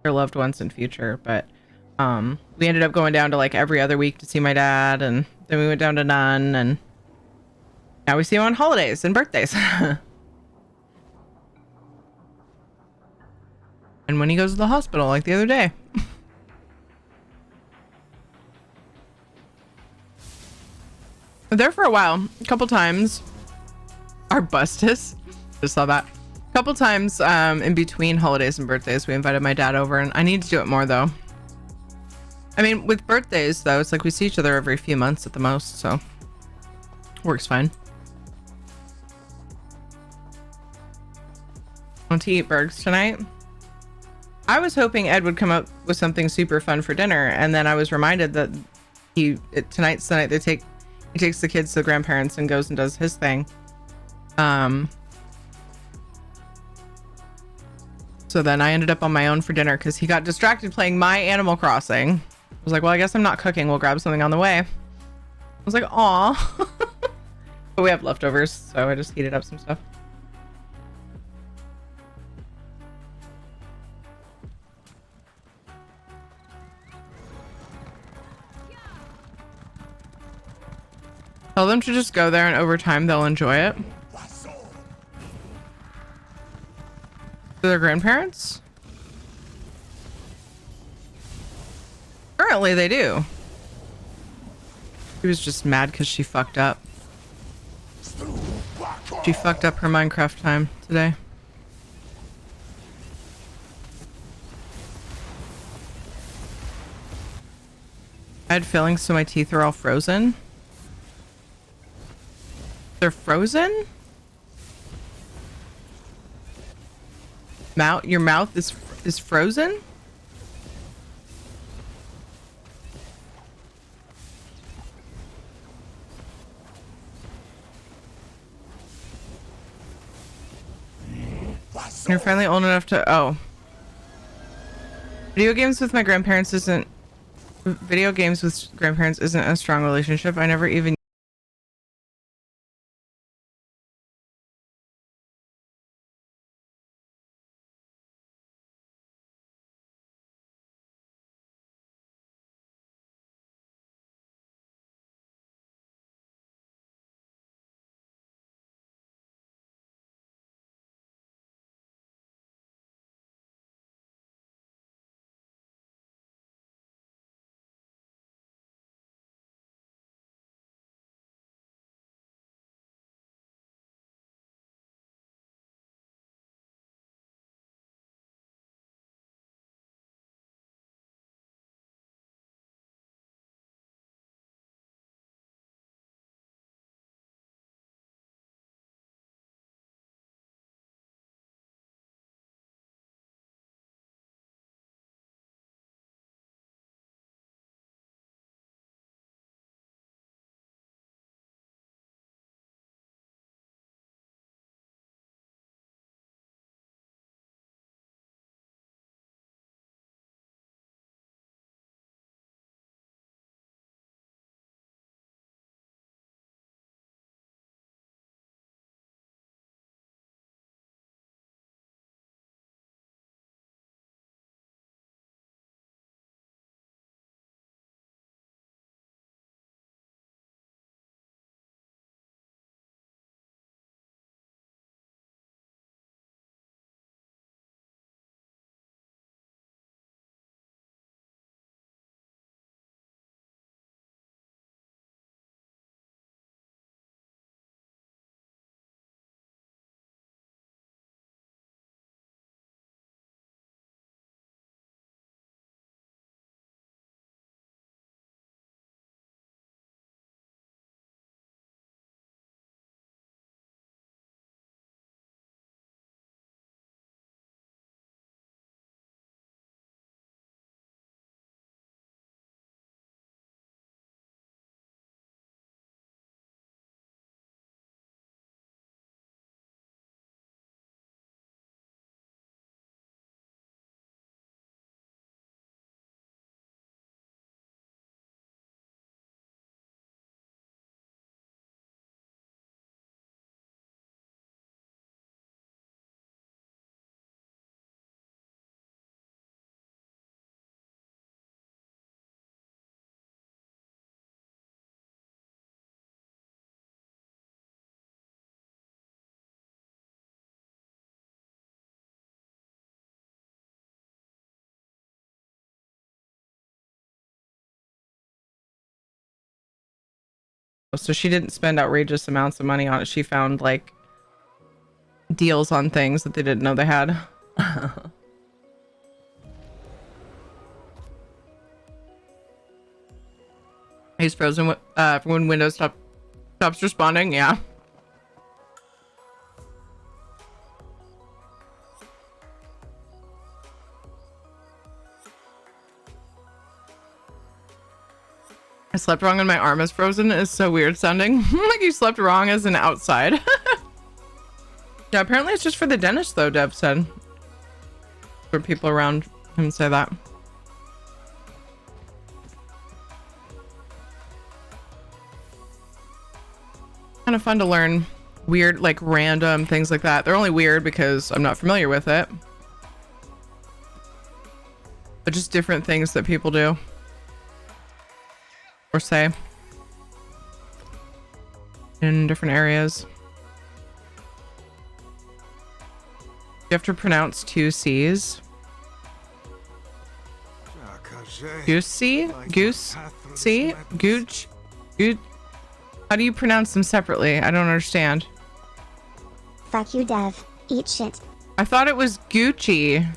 Speaker 1: loved ones in future. But we ended up going down to like every other week to see my dad, and then we went down to none, and now we see him on holidays and birthdays. And when he goes to the hospital, like the other day. We're there for a while. A couple times. Arbustus. Just saw that. A couple times in between holidays and birthdays, we invited my dad over. And I need to do it more, though. I mean, with birthdays, though, it's like we see each other every few months at the most. So, works fine. Want to eat burgers tonight? I was hoping Ed would come up with something super fun for dinner, and then I was reminded that tonight's the night he takes the kids to the grandparents and goes and does his thing. So then I ended up on my own for dinner because he got distracted playing my Animal Crossing. I was like, well, I guess I'm not cooking. We'll grab something on the way. I was like, aw. But we have leftovers, so I just heated up some stuff. Tell them to just go there, and over time they'll enjoy it. To their grandparents? Currently they do. She was just mad because she fucked up. She fucked up her Minecraft time today. I had fillings so my teeth are all frozen. They're frozen? Your mouth is frozen? You're finally old enough to... Oh. Video games with grandparents isn't a strong relationship. I never even... So she didn't spend outrageous amounts of money on it. She found like deals on things that they didn't know they had. He's frozen when Windows stops responding. Yeah. I slept wrong and my arm is frozen. It's so weird sounding. Like you slept wrong as an outside. Yeah, apparently it's just for the dentist though, Dev said. For people around him say that. Kind of fun to learn weird, like random things like that. They're only weird because I'm not familiar with it. But just different things that people do. Or say. In different areas. You have to pronounce two C's. Goosey? Goose? C? Gooch? Gooch? How do you pronounce them separately? I don't understand.
Speaker 3: Fuck you, Dev. Eat shit.
Speaker 1: I thought it was Gucci.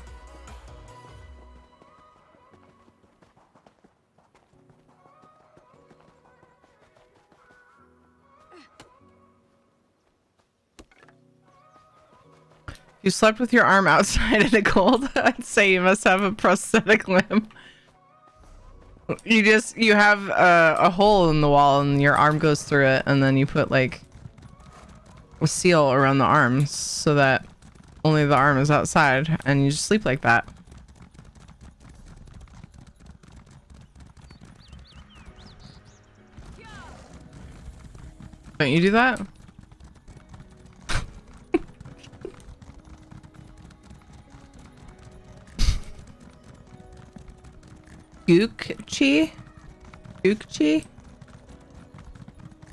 Speaker 1: You slept with your arm outside in the cold. I'd say you must have a prosthetic limb. You have a hole in the wall and your arm goes through it, and then you put like a seal around the arms so that Only the arm is outside and you just sleep like that. Don't you do that? Gookchi? Gookchi?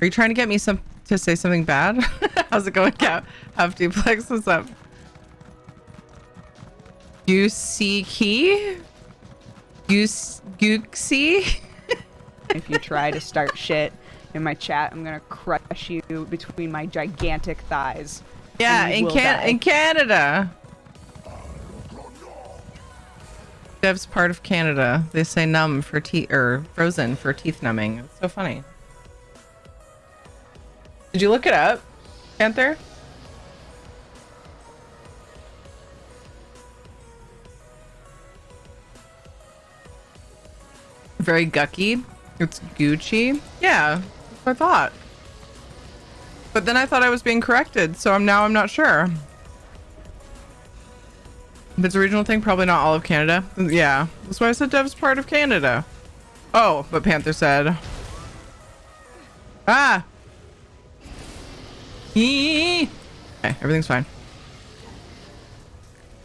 Speaker 1: Are you trying to get me to say something bad? How's it going, Cap? Half duplex, what's up? Goosey? Gooksy?
Speaker 11: If you try to start shit in my chat, I'm gonna crush you between my gigantic thighs.
Speaker 1: Yeah, in Canada. Dev's part of Canada. They say numb for teeth, or frozen for teeth numbing. It's so funny. Did you look it up, Panther? Very gucky. It's Gucci. Yeah, that's what I thought. But then I thought I was being corrected, so I'm not sure. If it's a regional thing, probably not all of Canada. Yeah, that's why I said Dev's part of Canada. Oh, but Panther said. Ah! Okay, everything's fine.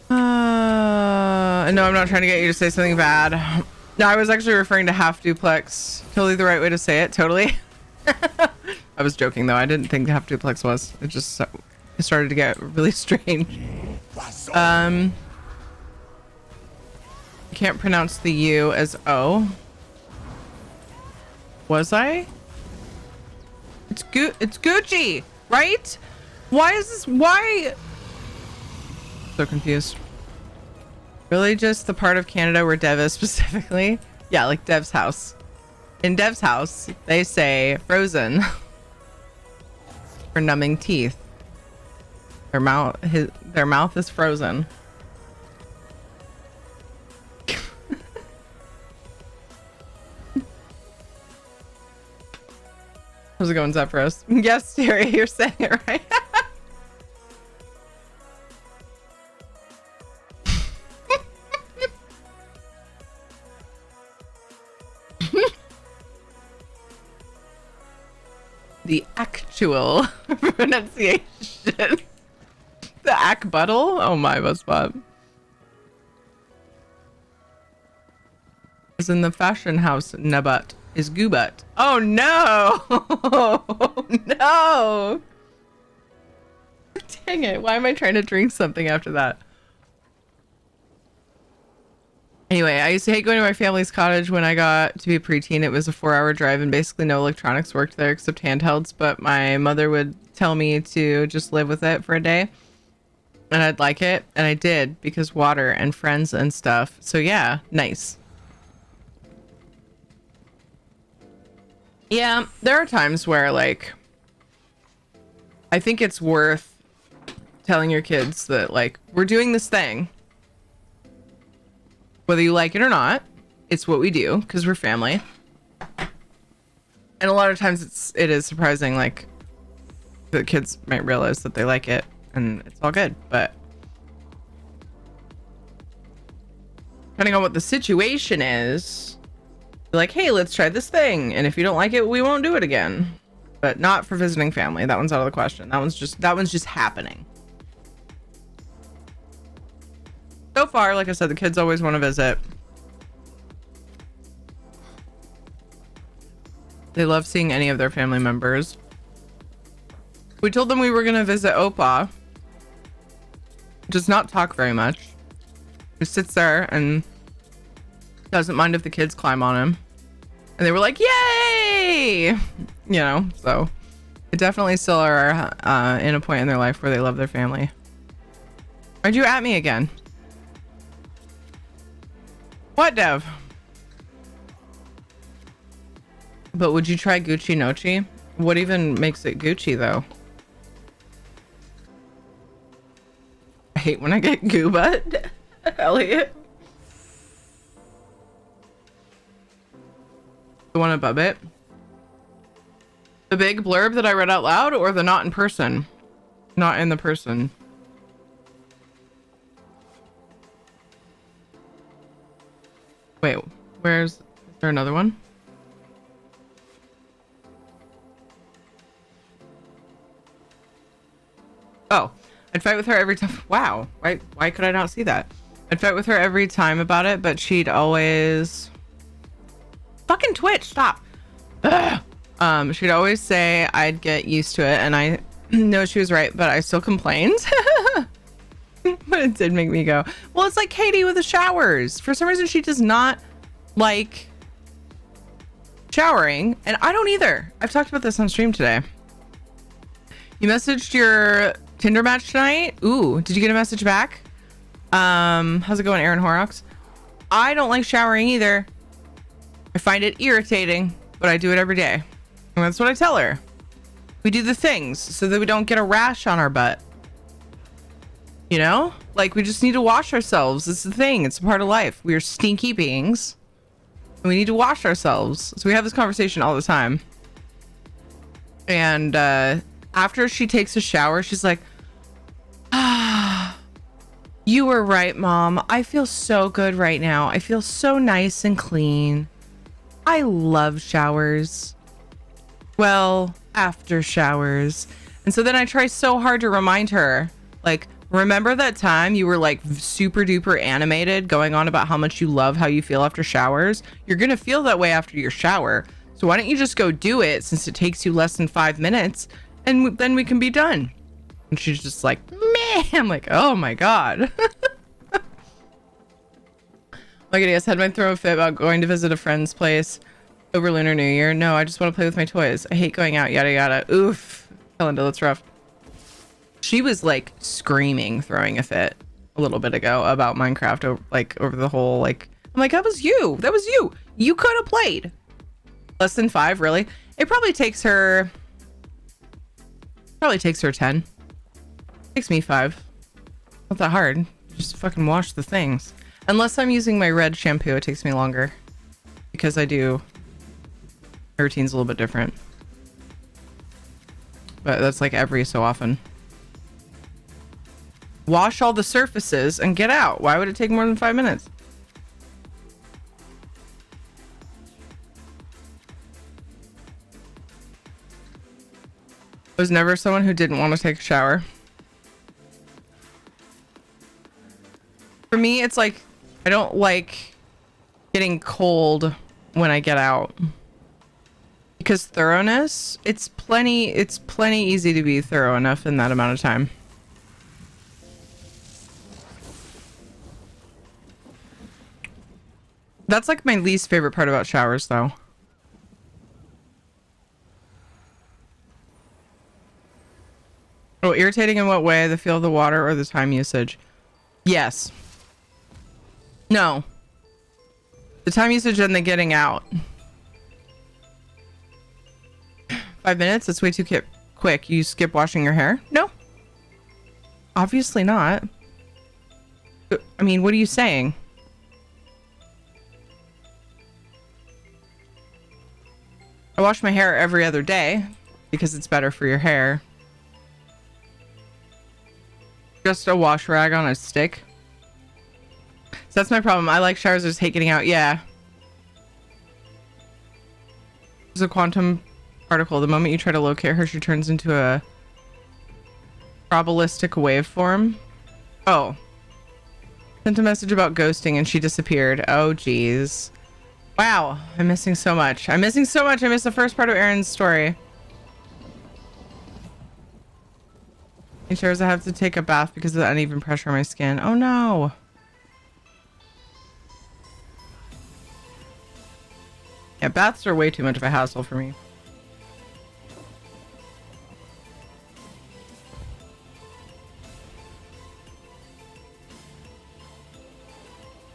Speaker 1: No, I'm not trying to get you to say something bad. No, I was actually referring to half duplex. Totally the right way to say it, totally. I was joking though, I didn't think half duplex was. It just it started to get really strange. You can't pronounce the U as O. Was I? It's Gucci, right? Why is this? Why? So confused. Really, just the part of Canada where Dev is specifically? Yeah, like Dev's house. In Dev's house, they say frozen for numbing teeth. Their mouth is frozen. How's it going, Zephyros? Yes, Terry, you're saying it right. The actual pronunciation. The akbuttle? Oh my, Buzzbot. As in the fashion house, Nabat is Gubat. Oh no! Oh, no! Dang it, why am I trying to drink something after that? Anyway, I used to hate going to my family's cottage when I got to be a preteen. It was a 4-hour drive and basically no electronics worked there except handhelds, but my mother would tell me to just live with it for a day. And I'd like it, and I did, because water and friends and stuff. So yeah, nice. Yeah, there are times where, like, I think it's worth telling your kids that, like, we're doing this thing. Whether you like it or not, it's what we do, because we're family. And a lot of times it is surprising, like, the kids might realize that they like it, and it's all good, but depending on what the situation is, like, hey, let's try this thing, and if you don't like it, we won't do it again. But not for visiting family. That one's out of the question. That one's just happening. So far, like I said, the kids always want to visit. They love seeing any of their family members. We told them we were going to visit Opa. Does not talk very much. He sits there and doesn't mind if the kids climb on him. And they were like, yay! You know, so they definitely still are in a point in their life where they love their family. Why'd you at me again? What, Dev? But would you try Gucci Nochi? What even makes it Gucci, though? I hate when I get goo butt. Elliot. The one above it. The big blurb that I read out loud, or the not in person? Not in the person. Is there another one? Oh, I'd fight with her every time. Wow. Why could I not see that? I'd fight with her every time about it, but she'd always... Fucking Twitch, stop. Ugh. She'd always say I'd get used to it, and I know she was right, but I still complained. But it did make me go, well, it's like Katie with the showers. For some reason, she does not like showering, and I don't either. I've talked about this on stream today. You messaged your Tinder match tonight? Ooh, did you get a message back? How's it going, Aaron Horrocks? I don't like showering either. I find it irritating, but I do it every day. And that's what I tell her. We do the things so that we don't get a rash on our butt. You know? Like, we just need to wash ourselves. It's the thing. It's a part of life. We are stinky beings. And we need to wash ourselves. So we have this conversation all the time. And after she takes a shower, she's like, ah, you were right, Mom. I feel so good right now. I feel so nice and clean. I love showers. Well, after showers. And so then I try so hard to remind her, like, remember that time you were like super duper animated going on about how much you love how you feel after showers? You're going to feel that way after your shower. So why don't you just go do it, since it takes you less than 5 minutes, and then we can be done. And she's just like, meh. I'm like, oh my God. Like, I guess had my throw a fit about going to visit a friend's place over Lunar New Year. No, I just want to play with my toys. I hate going out, yada yada. Oof. Melinda, that's rough. She was like screaming, throwing a fit a little bit ago about Minecraft, over the whole, like, I'm like, that was you. That was you. You could have played. Less than 5, really? It probably takes her 10. Takes me 5. Not that hard. Just fucking wash the things. Unless I'm using my red shampoo, it takes me longer. Because my routine's a little bit different. But that's like every so often. Wash all the surfaces and get out. Why would it take more than 5 minutes? I was never someone who didn't want to take a shower. For me, it's like, I don't like getting cold when I get out. Because thoroughness, it's plenty easy to be thorough enough in that amount of time. That's like my least favorite part about showers, though. Oh, irritating in what way? The feel of the water or the time usage? Yes. No. The time usage and the getting out. 5 minutes? That's way too quick. You skip washing your hair? No. Obviously not. I mean, what are you saying? I wash my hair every other day because it's better for your hair. Just a wash rag on a stick. So that's my problem. I like showers, I just hate getting out. Yeah. There's a quantum particle. The moment you try to locate her, she turns into a probabilistic waveform. Oh. Sent a message about ghosting and she disappeared. Oh, geez. Wow. I'm missing so much. I missed the first part of Aaron's story. He shares I have to take a bath because of the uneven pressure on my skin. Oh, no. Yeah, baths are way too much of a hassle for me.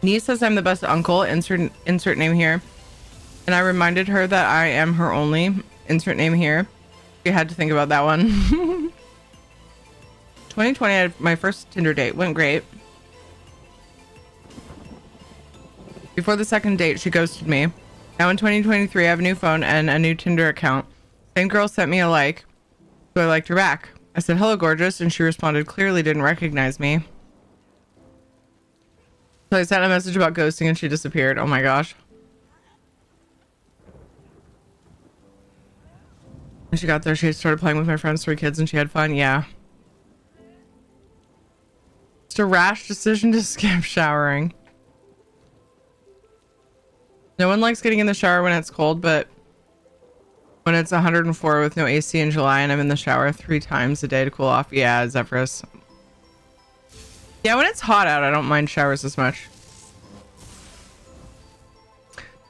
Speaker 1: Niece says I'm the best uncle. Insert name here. And I reminded her that I am her only. Insert name here. You had to think about that one. 2020, I had my first Tinder date. Went great. Before the second date, she ghosted me. Now in 2023, I have a new phone and a new Tinder account. Same girl sent me a like, so I liked her back. I said, hello, gorgeous, and she responded, clearly didn't recognize me. So I sent a message about ghosting and she disappeared. Oh my gosh. When she got there, she started playing with my friend's 3 kids and she had fun. Yeah. It's a rash decision to skip showering. No one likes getting in the shower when it's cold, but when it's 104 with no AC in July and I'm in the shower 3 times a day to cool off. Yeah, Zephyrus. Yeah, when it's hot out, I don't mind showers as much.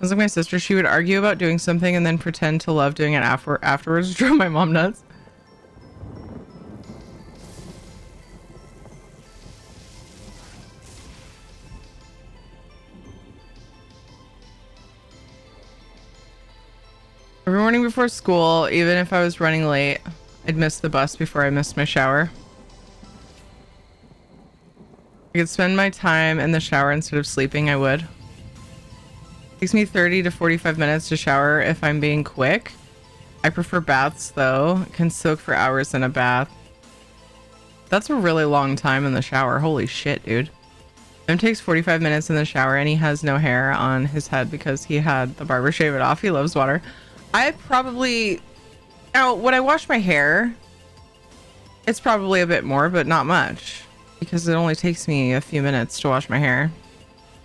Speaker 1: Sounds like my sister. She would argue about doing something and then pretend to love doing it afterwards. Drove my mom nuts. Every morning before school, even if I was running late, I'd miss the bus before I missed my shower. I could spend my time in the shower instead of sleeping, I would. Takes me 30 to 45 minutes to shower if I'm being quick. I prefer baths though. Can soak for hours in a bath. That's a really long time in the shower. Holy shit, dude. Him takes 45 minutes in the shower and he has no hair on his head because he had the barber shave it off. He loves water. I probably... Now, when I wash my hair, it's probably a bit more, but not much. Because it only takes me a few minutes to wash my hair.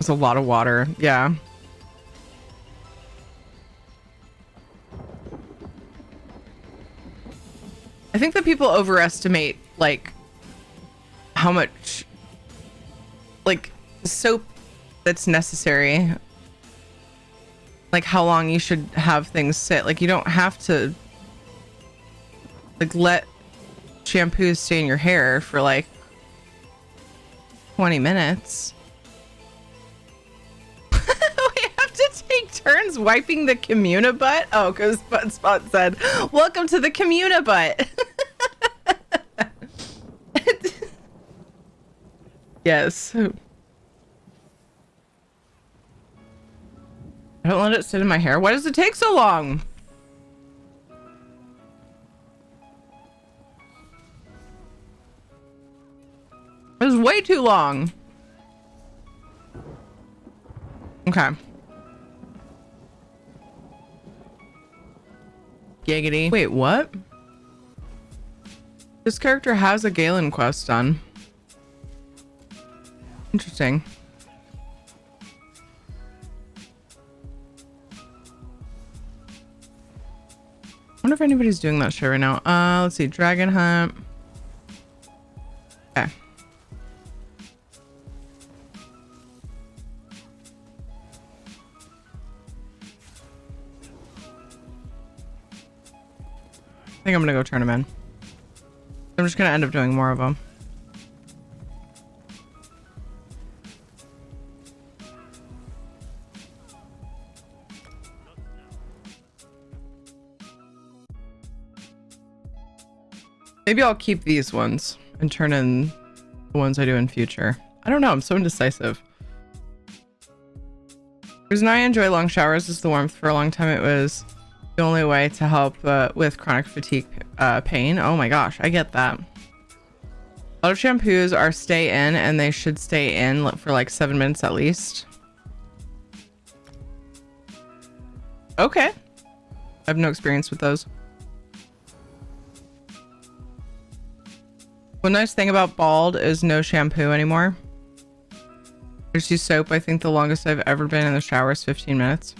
Speaker 1: It's a lot of water. Yeah. I think that people overestimate, like, how much, like, soap that's necessary. Like, how long you should have things sit. Like, you don't have to, like, let shampoos stay in your hair for, like, 20 minutes. We have to take turns wiping the communa butt? Oh, because Spot said, welcome to the communa butt. Yes. I don't let it sit in my hair. Why does it take so long? It was way too long. Okay. Giggity. Wait, what? This character has a Galen quest done. Interesting. I wonder if anybody's doing that shit right now. Let's see. Dragon Hunt. Okay. I think I'm gonna go turn them in. I'm just gonna end up doing more of them. Maybe I'll keep these ones and turn in the ones I do in future. I don't know. I'm so indecisive. The reason I enjoy long showers is the warmth. For a long time, it was the only way to help with chronic fatigue pain. Oh my gosh, I get that. A lot of shampoos are stay in and they should stay in for like 7 minutes at least. Okay. I have no experience with those. One nice thing about bald is no shampoo anymore. I just use soap. I think the longest I've ever been in the shower is 15 minutes.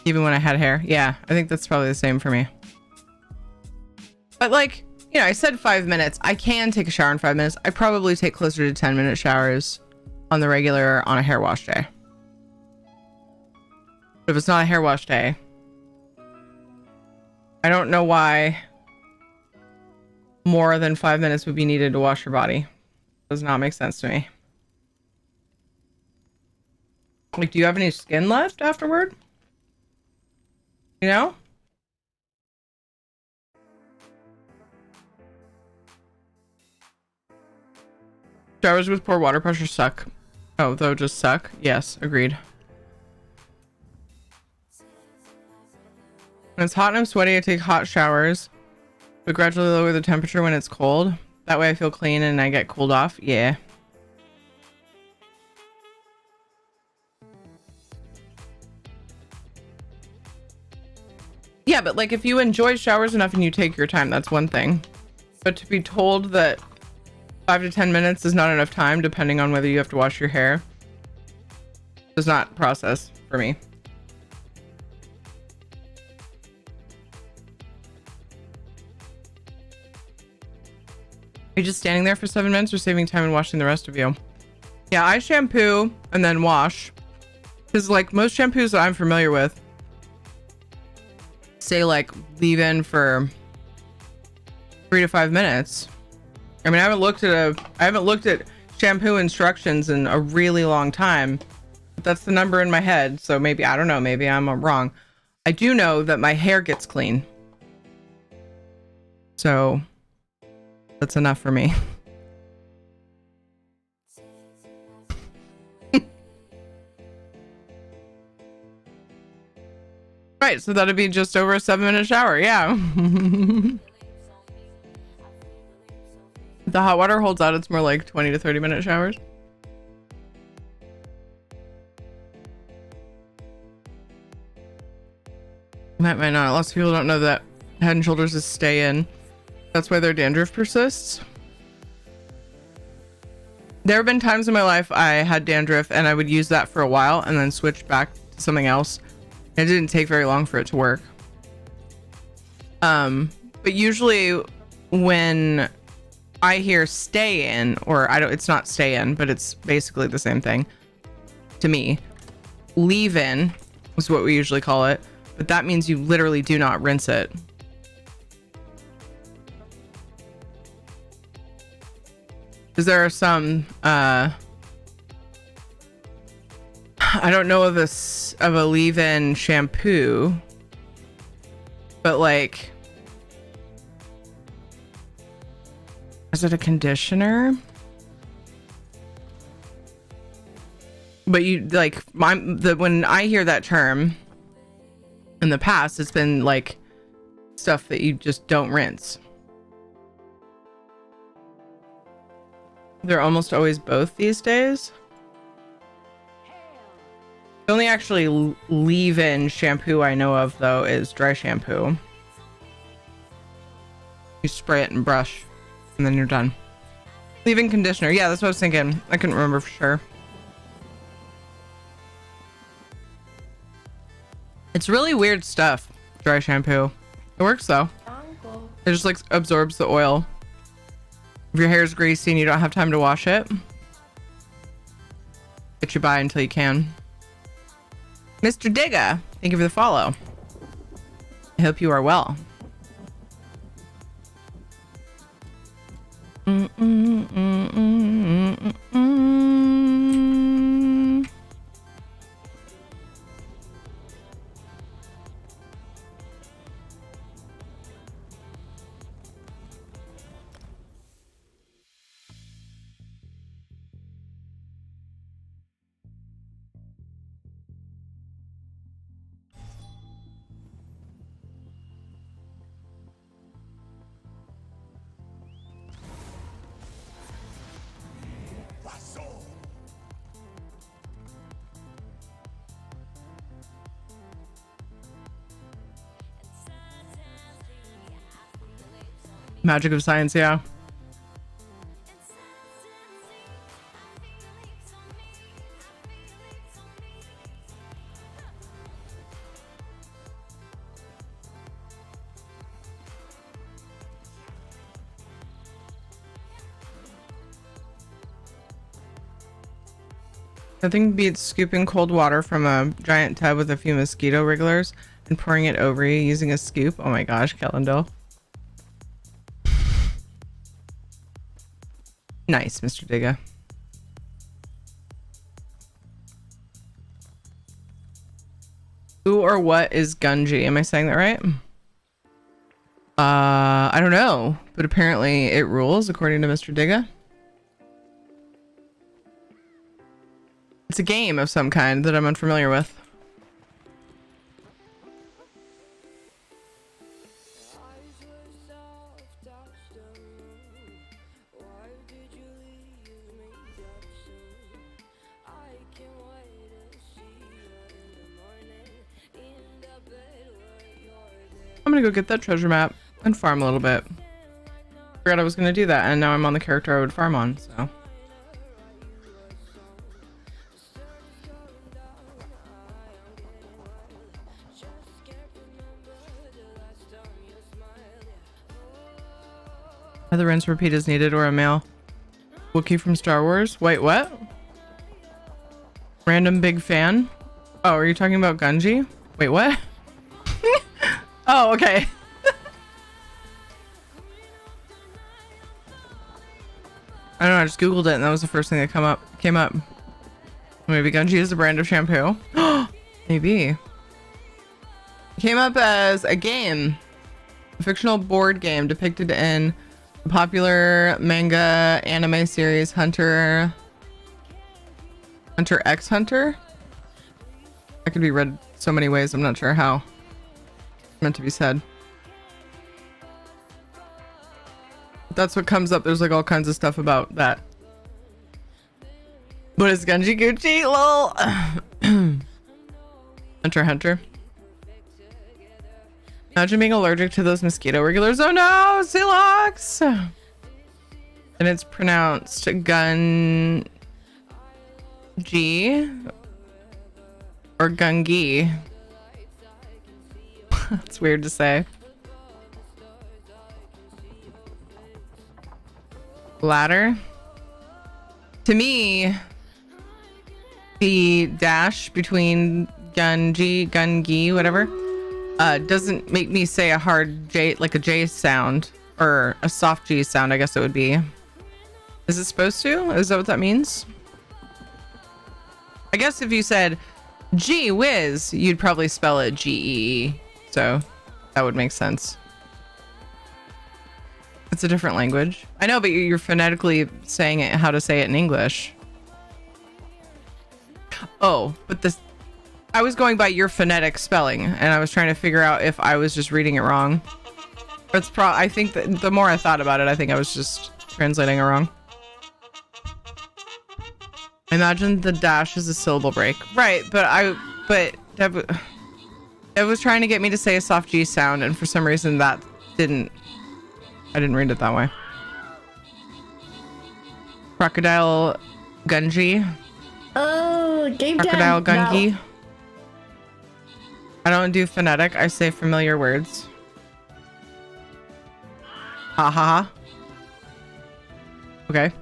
Speaker 1: Even when I had hair. Yeah, I think that's probably the same for me. But like, you know, I said 5 minutes. I can take a shower in 5 minutes. I probably take closer to 10-minute showers on the regular on a hair wash day. But if it's not a hair wash day, I don't know why more than 5 minutes would be needed to wash your body. Does not make sense to me. Like, do you have any skin left afterward? You know? Showers with poor water pressure suck. Oh, they'll just suck? Yes, agreed. When it's hot and I'm sweaty, I take hot showers, but gradually lower the temperature when it's cold. That way I feel clean and I get cooled off. Yeah. Yeah, but like if you enjoy showers enough and you take your time, that's one thing. But to be told that 5 to 10 minutes is not enough time, depending on whether you have to wash your hair, does not process for me. Are you just standing there for 7 minutes or saving time and washing the rest of you? Yeah, I shampoo and then wash. Because like most shampoos that I'm familiar with say like leave in for 3 to 5 minutes. I mean, I haven't looked at shampoo instructions in a really long time. But that's the number in my head, so maybe I don't know, maybe I'm wrong. I do know that my hair gets clean. So that's enough for me. Right, so that'd be just over a 7-minute shower, yeah. The hot water holds out, it's more like 20 to 30-minute showers. Might not. Lots of people don't know that Head and Shoulders is stay in. That's why their dandruff persists. There have been times in my life I had dandruff and I would use that for a while and then switch back to something else. It didn't take very long for it to work. But usually when I hear stay in, or it's not stay in, but it's basically the same thing to me. Leave in is what we usually call it, but that means you literally do not rinse it. Because there are some, I don't know of a leave-in shampoo, but like, is it a conditioner? But you like when I hear that term in the past, it's been like stuff that you just don't rinse. They're almost always both these days. The only actually leave-in shampoo I know of though is dry shampoo. You spray it and brush and then you're done. Leave-in conditioner. Yeah, that's what I was thinking. I couldn't remember for sure. It's really weird stuff, dry shampoo. It works though. It just like absorbs the oil. If your hair is greasy and you don't have time to wash it, get you by until you can. Mr. Digga, thank you for the follow. I hope you are well. Magic of science, yeah. Nothing beats scooping cold water from a giant tub with a few mosquito wrigglers and pouring it over you using a scoop. Oh my gosh, Kellendale. Nice, Mr. Digga. Who or what is Gunji? Am I saying that right? I don't know, but apparently it rules according to Mr. Digga. It's a game of some kind that I'm unfamiliar with. I'm gonna go get that treasure map and farm a little bit. Forgot I was gonna do that, and now I'm on the character I would farm on, so. Either rinse repeat is needed or a male Wookiee from Star Wars. Wait, what? Random big fan? Oh, are you talking about Gunji? Wait, what? Oh, okay. I don't know, I just googled it and that was the first thing that came up. Maybe Gunji is a brand of shampoo. Maybe. It came up as a game. A fictional board game depicted in the popular manga anime series Hunter x Hunter. That could be read so many ways, I'm not sure how it's meant to be said. That's what comes up. There's like all kinds of stuff about that. What is Gunji Gucci? Lol. Hunter. Imagine being allergic to those mosquito regulars. Oh no, Silox! And it's pronounced Gunji or Gungi. It's weird to say. Ladder. To me, the dash between Gungi, whatever, doesn't make me say a hard J, like a J sound, or a soft G sound, I guess it would be. Is it supposed to? Is that what that means? I guess if you said gee whiz, you'd probably spell it G-E-E. So that would make sense. It's a different language. I know, but you're phonetically saying it, how to say it in English. Oh, but this, I was going by your phonetic spelling and I was trying to figure out if I was just reading it wrong. It's I think that the more I thought about it, I think I was just translating it wrong. Imagine the dash is a syllable break. Right, but Dev was trying to get me to say a soft G sound, and for some reason I didn't read it that way. Crocodile Gunji.
Speaker 2: Oh, game
Speaker 1: Crocodile
Speaker 2: time.
Speaker 1: Gungi.
Speaker 2: No.
Speaker 1: I don't do phonetic, I say familiar words. Ha ha ha. Okay.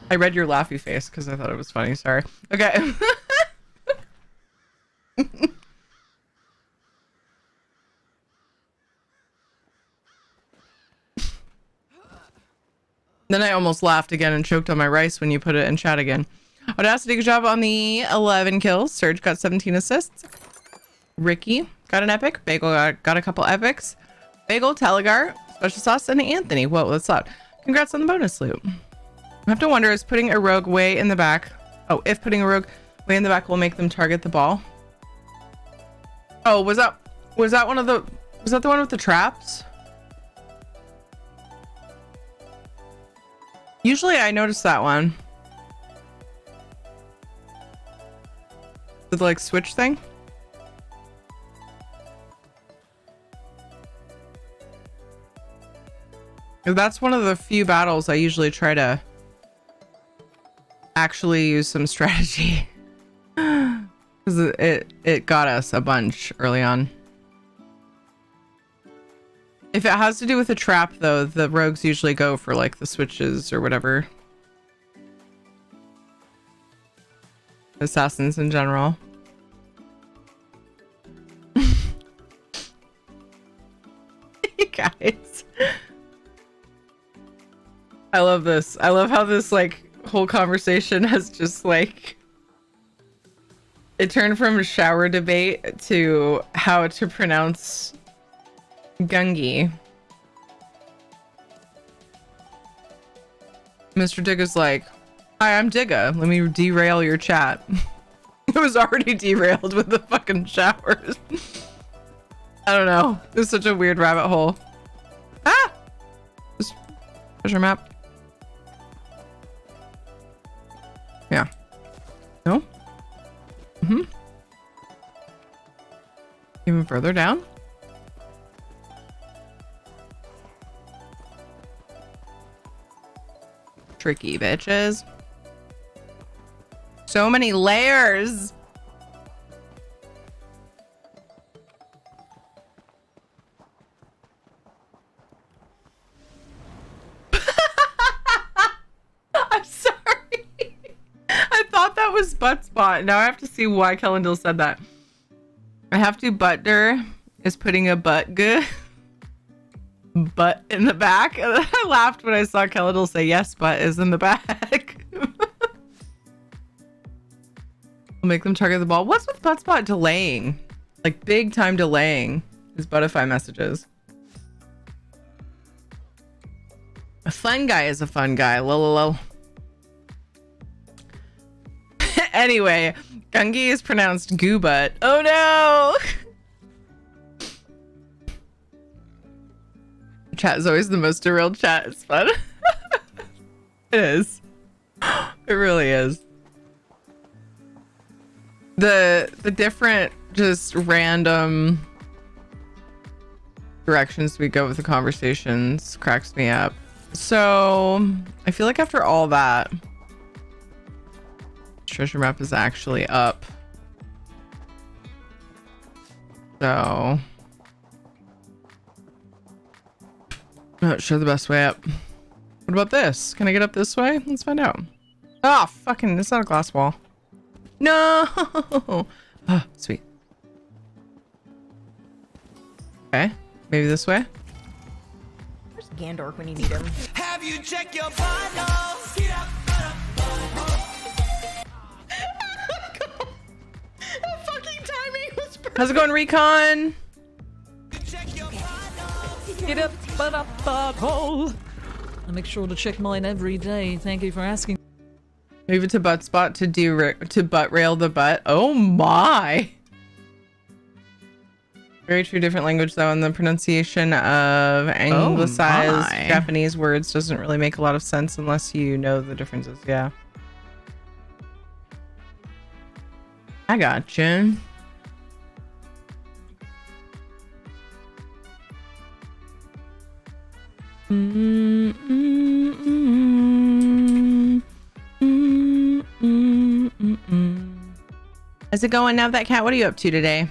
Speaker 1: I read your laughy face because I thought it was funny. Sorry. Okay. Then I almost laughed again and choked on my rice when you put it in chat again. Audacity, good job on the 11 kills. Serge got 17 assists. Ricky got an epic. Bagel got a couple epics. Bagel, Telegar, Special Sauce, and Anthony. Whoa, that's loud. Congrats on the bonus loot. I have to wonder, is putting a rogue way in the back... Oh, if putting a rogue way in the back will make them target the ball. Oh, was that one of the... Was that the one with the traps? Usually I notice that one. The like switch thing. That's one of the few battles I usually try to actually use some strategy. Because it got us a bunch early on. If it has to do with a trap, though, the rogues usually go for like the switches or whatever. Assassins in general. You guys. I love this. I love how this like whole conversation has just like it turned from a shower debate to how to pronounce Gungi. Mr. Digga's like, hi, I'm Digga. Let me derail your chat. It was already derailed with the fucking showers. I don't know. It's such a weird rabbit hole. Ah! This treasure map. Yeah. No? Mm-hmm. further down? Tricky bitches. So many layers. I'm sorry. I thought that was butt spot. Now I have to see why Kellendil said that. I have to butter is putting a butt in the back. And then I laughed when I saw Kellendil say yes, butt is in the back. I'll make them target the ball. What's with butt spot delaying? Like big time delaying his buttify messages. A fun guy is a fun guy. Lol. Anyway, Gungi is pronounced goo butt. Oh no! Chat is always the most derailed chat. It's fun. It is. It really is. The different just random directions we go with the conversations cracks me up. So I feel like after all that, treasure map is actually up. So I'm not sure the best way up. What about this? Can I get up this way? Let's find out. Oh, fucking, it's not a glass wall. No. Oh, sweet. Okay, maybe this way.
Speaker 2: Where's Gandorf when you need him?
Speaker 6: Have you checked your bottles?
Speaker 2: That fucking timing was perfect.
Speaker 1: How's it going, Recon?
Speaker 8: Get up, but up, butthole. I make sure to check mine every day. Thank you for asking.
Speaker 1: Move it to butt spot to butt rail the butt. Oh my. Very true, different language though, and the pronunciation of anglicized Japanese words doesn't really make a lot of sense unless you know the differences. Yeah. I gotcha. How's it going now, that cat? What are you up to today?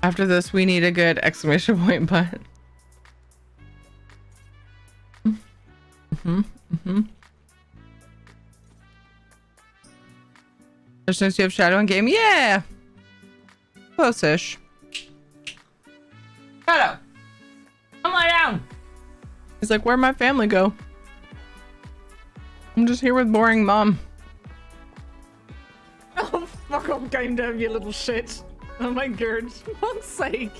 Speaker 1: After this, we need a good exclamation point button. There's no you have Shadow in game? Yeah! Close-ish. Shadow! Come on down! He's like, where'd my family go? I'm just here with boring mom.
Speaker 8: Oh, fuck off, game dev, you little shit. Oh my god, for fuck's sake.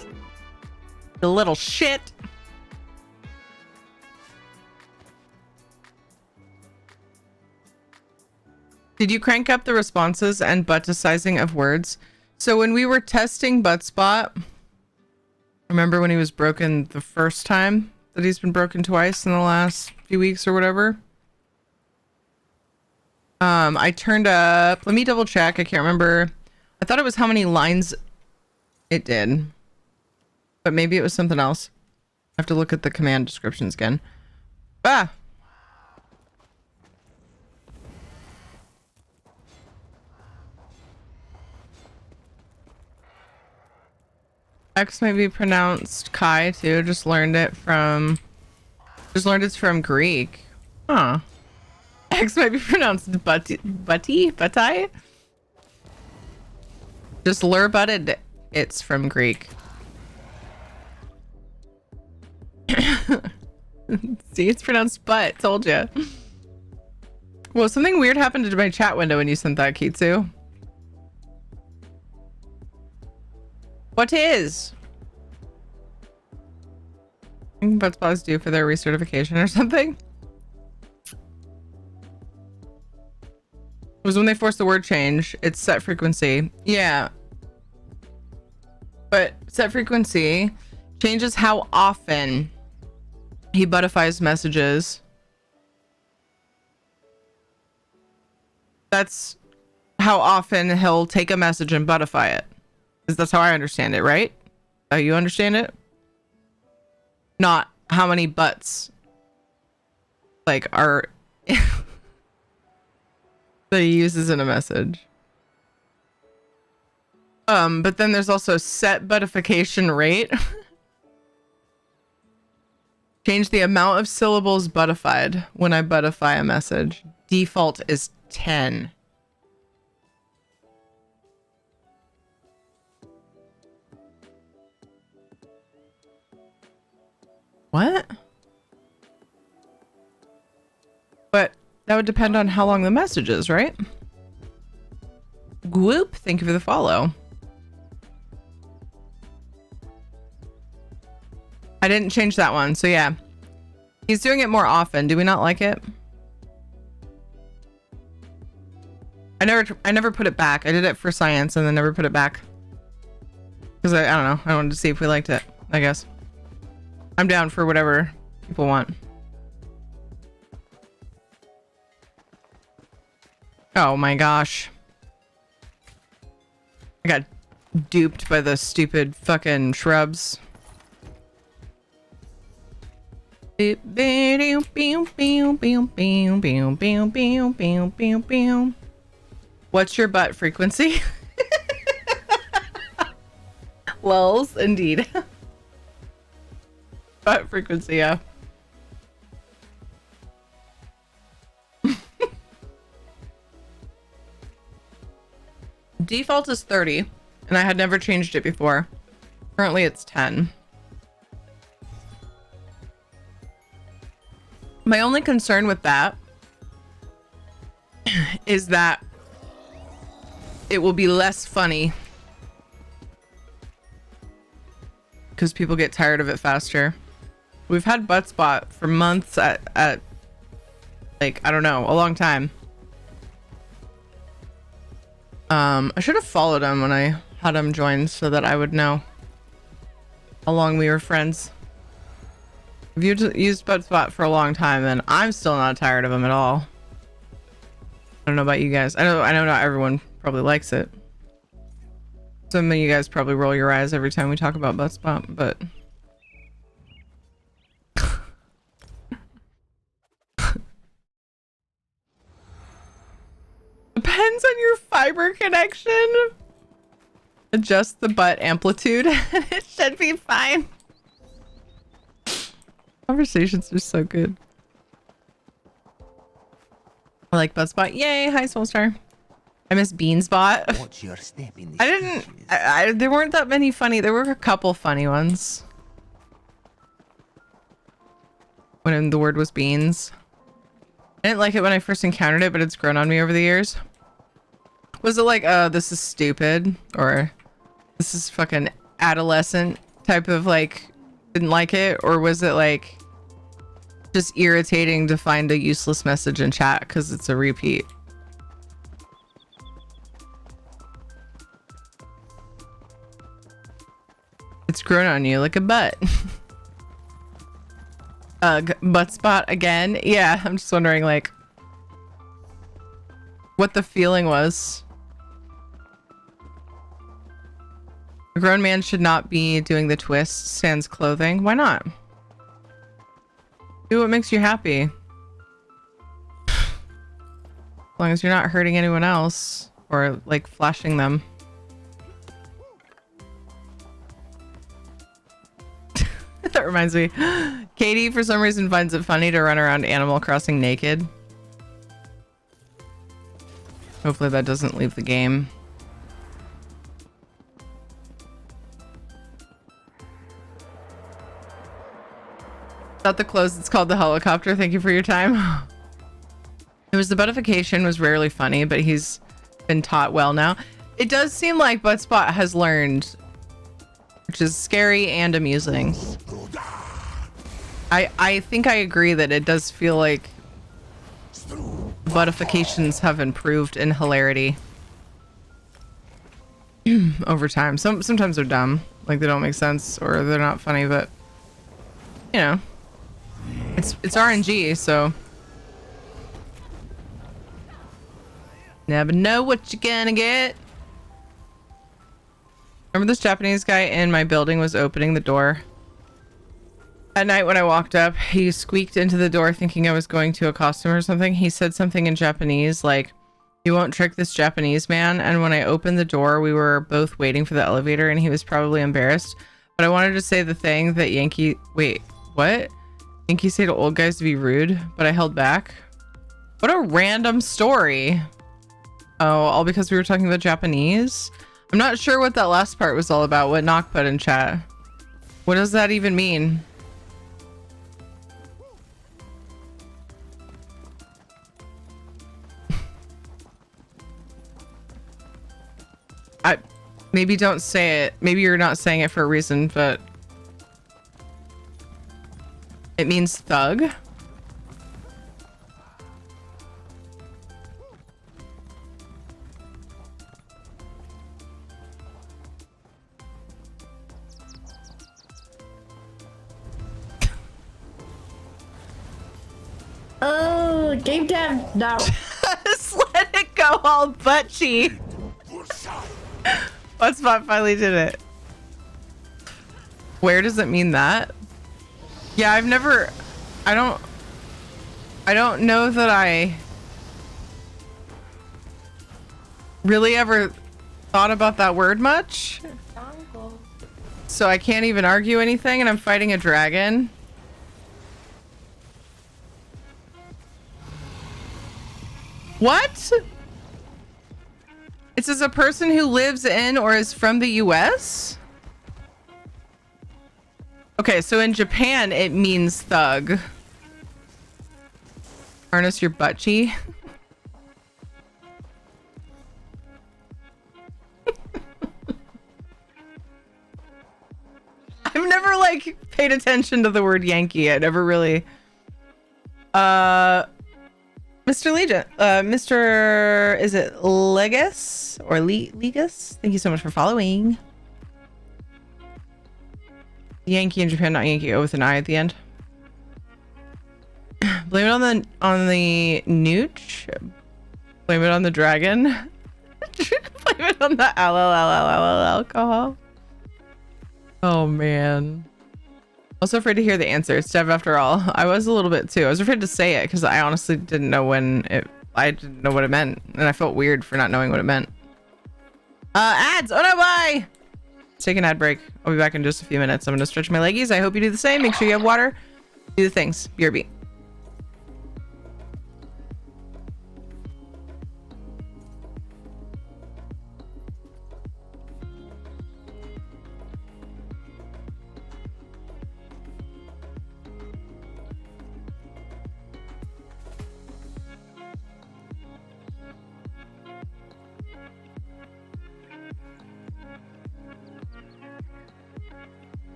Speaker 1: The little shit. Did you crank up the responses and butticizing of words? So when we were testing Buttspot, remember when he was broken the first time? That he's been broken twice in the last few weeks or whatever? I turned up, let me double check, I can't remember. I thought it was how many lines it did, but maybe it was something else. I have to look at the command descriptions again. Ah! X might be pronounced Kai too. Just learned it's from Greek. Huh. X might be pronounced butty. Just butted. It's from Greek. See, it's pronounced butt. Told you. Well, something weird happened to my chat window when you sent that, Kitsu. What is? I think Buttspa's due for their recertification or something. It was when they forced the word change. It's set frequency. Yeah. But set frequency changes how often he buttifies messages. That's how often he'll take a message and buttify it. That's how I understand it, right? How you understand it? Not how many butts like are that he uses in a message. But then there's also set buttification rate. Change the amount of syllables buttified when I buttify a message. Default is 10. What? But that would depend on how long the message is, right? Whoop, thank you for the follow. I didn't change that one, so yeah. He's doing it more often. Do we not like it? I never put it back. I did it for science and then never put it back. Because I don't know. I wanted to see if we liked it, I guess. I'm down for whatever people want. Oh my gosh. I got duped by the stupid fucking shrubs. What's your butt frequency? Lulz, indeed. Butt frequency, yeah. Default is 30, and I had never changed it before. Currently it's 10. My only concern with that is that it will be less funny because people get tired of it faster. We've had butt spot for months at like, I don't know, a long time. I should have followed him when I had him join so that I would know how long we were friends. If you used butt spot for a long time, then I'm still not tired of him at all. I don't know about you guys. I know not everyone probably likes it. Some of you guys probably roll your eyes every time we talk about butt spot, but depends on your fiber connection. Adjust the butt amplitude. It should be fine. Conversations are so good. I like Buzzbot. Yay! Hi, Soulstar. I miss Beansbot.
Speaker 6: Watch your step in this
Speaker 1: I didn't. There weren't that many funny. There were a couple funny ones. When the word was beans. I didn't like it when I first encountered it, but it's grown on me over the years. Was it like, this is stupid, or this is fucking adolescent type of like, didn't like it, or was it like just irritating to find a useless message in chat because it's a repeat? It's grown on you like a butt. Butt spot again. Yeah, I'm just wondering like what the feeling was. A grown man should not be doing the twist sans clothing. Why not? Do what makes you happy. As long as you're not hurting anyone else or like flashing them. That reminds me. Katie, for some reason, finds it funny to run around Animal Crossing naked. Hopefully that doesn't leave the game. Not the clothes, it's called the helicopter. Thank you for your time. It was the buttification was rarely funny, but he's been taught well now. It does seem like Buttspot has learned, which is scary and amusing. I think I agree that it does feel like buttifications have improved in hilarity over time. Sometimes they're dumb, like they don't make sense or they're not funny, but you know, it's RNG, so Never know what you're gonna get. Remember this Japanese guy in my building was opening the door? At night when I walked up, he squeaked into the door thinking I was going to accost him or something. He said something in Japanese like, "You won't trick this Japanese man." And when I opened the door, we were both waiting for the elevator and he was probably embarrassed. But I wanted to say the thing that Yankee... Wait, what? Yankee say to old guys to be rude, but I held back. What a random story. Oh, all because we were talking about Japanese? I'm not sure what that last part was all about, what Knock put in chat. What does that even mean? Maybe don't say it. Maybe you're not saying it for a reason, but it means thug.
Speaker 2: Oh, game dev. No.
Speaker 1: Just let it go all buttchy. What spot finally did it? Where does it mean that? Yeah, I don't know that I really ever thought about that word much. So I can't even argue anything, and I'm fighting a dragon. What? It says a person who lives in or is from the US? Okay, so in Japan, it means thug. Harness your buttchee. I've never, like, paid attention to the word Yankee. I never really... Mr. Legion, Mr. Is it Legus or Legus? Thank you so much for following. Yankee in Japan, not Yankee. O with an I at the end. Blame it on the nooch. Blame it on the dragon. Blame it on the alcohol. Oh man. Also afraid to hear the answer. It's Dev after all. I was a little bit too. I was afraid to say it because I honestly didn't know I didn't know what it meant. And I felt weird for not knowing what it meant. Ads! Oh no, bye! Take an ad break. I'll be back in just a few minutes. I'm gonna stretch my leggies. I hope you do the same. Make sure you have water. Do the things. BRB.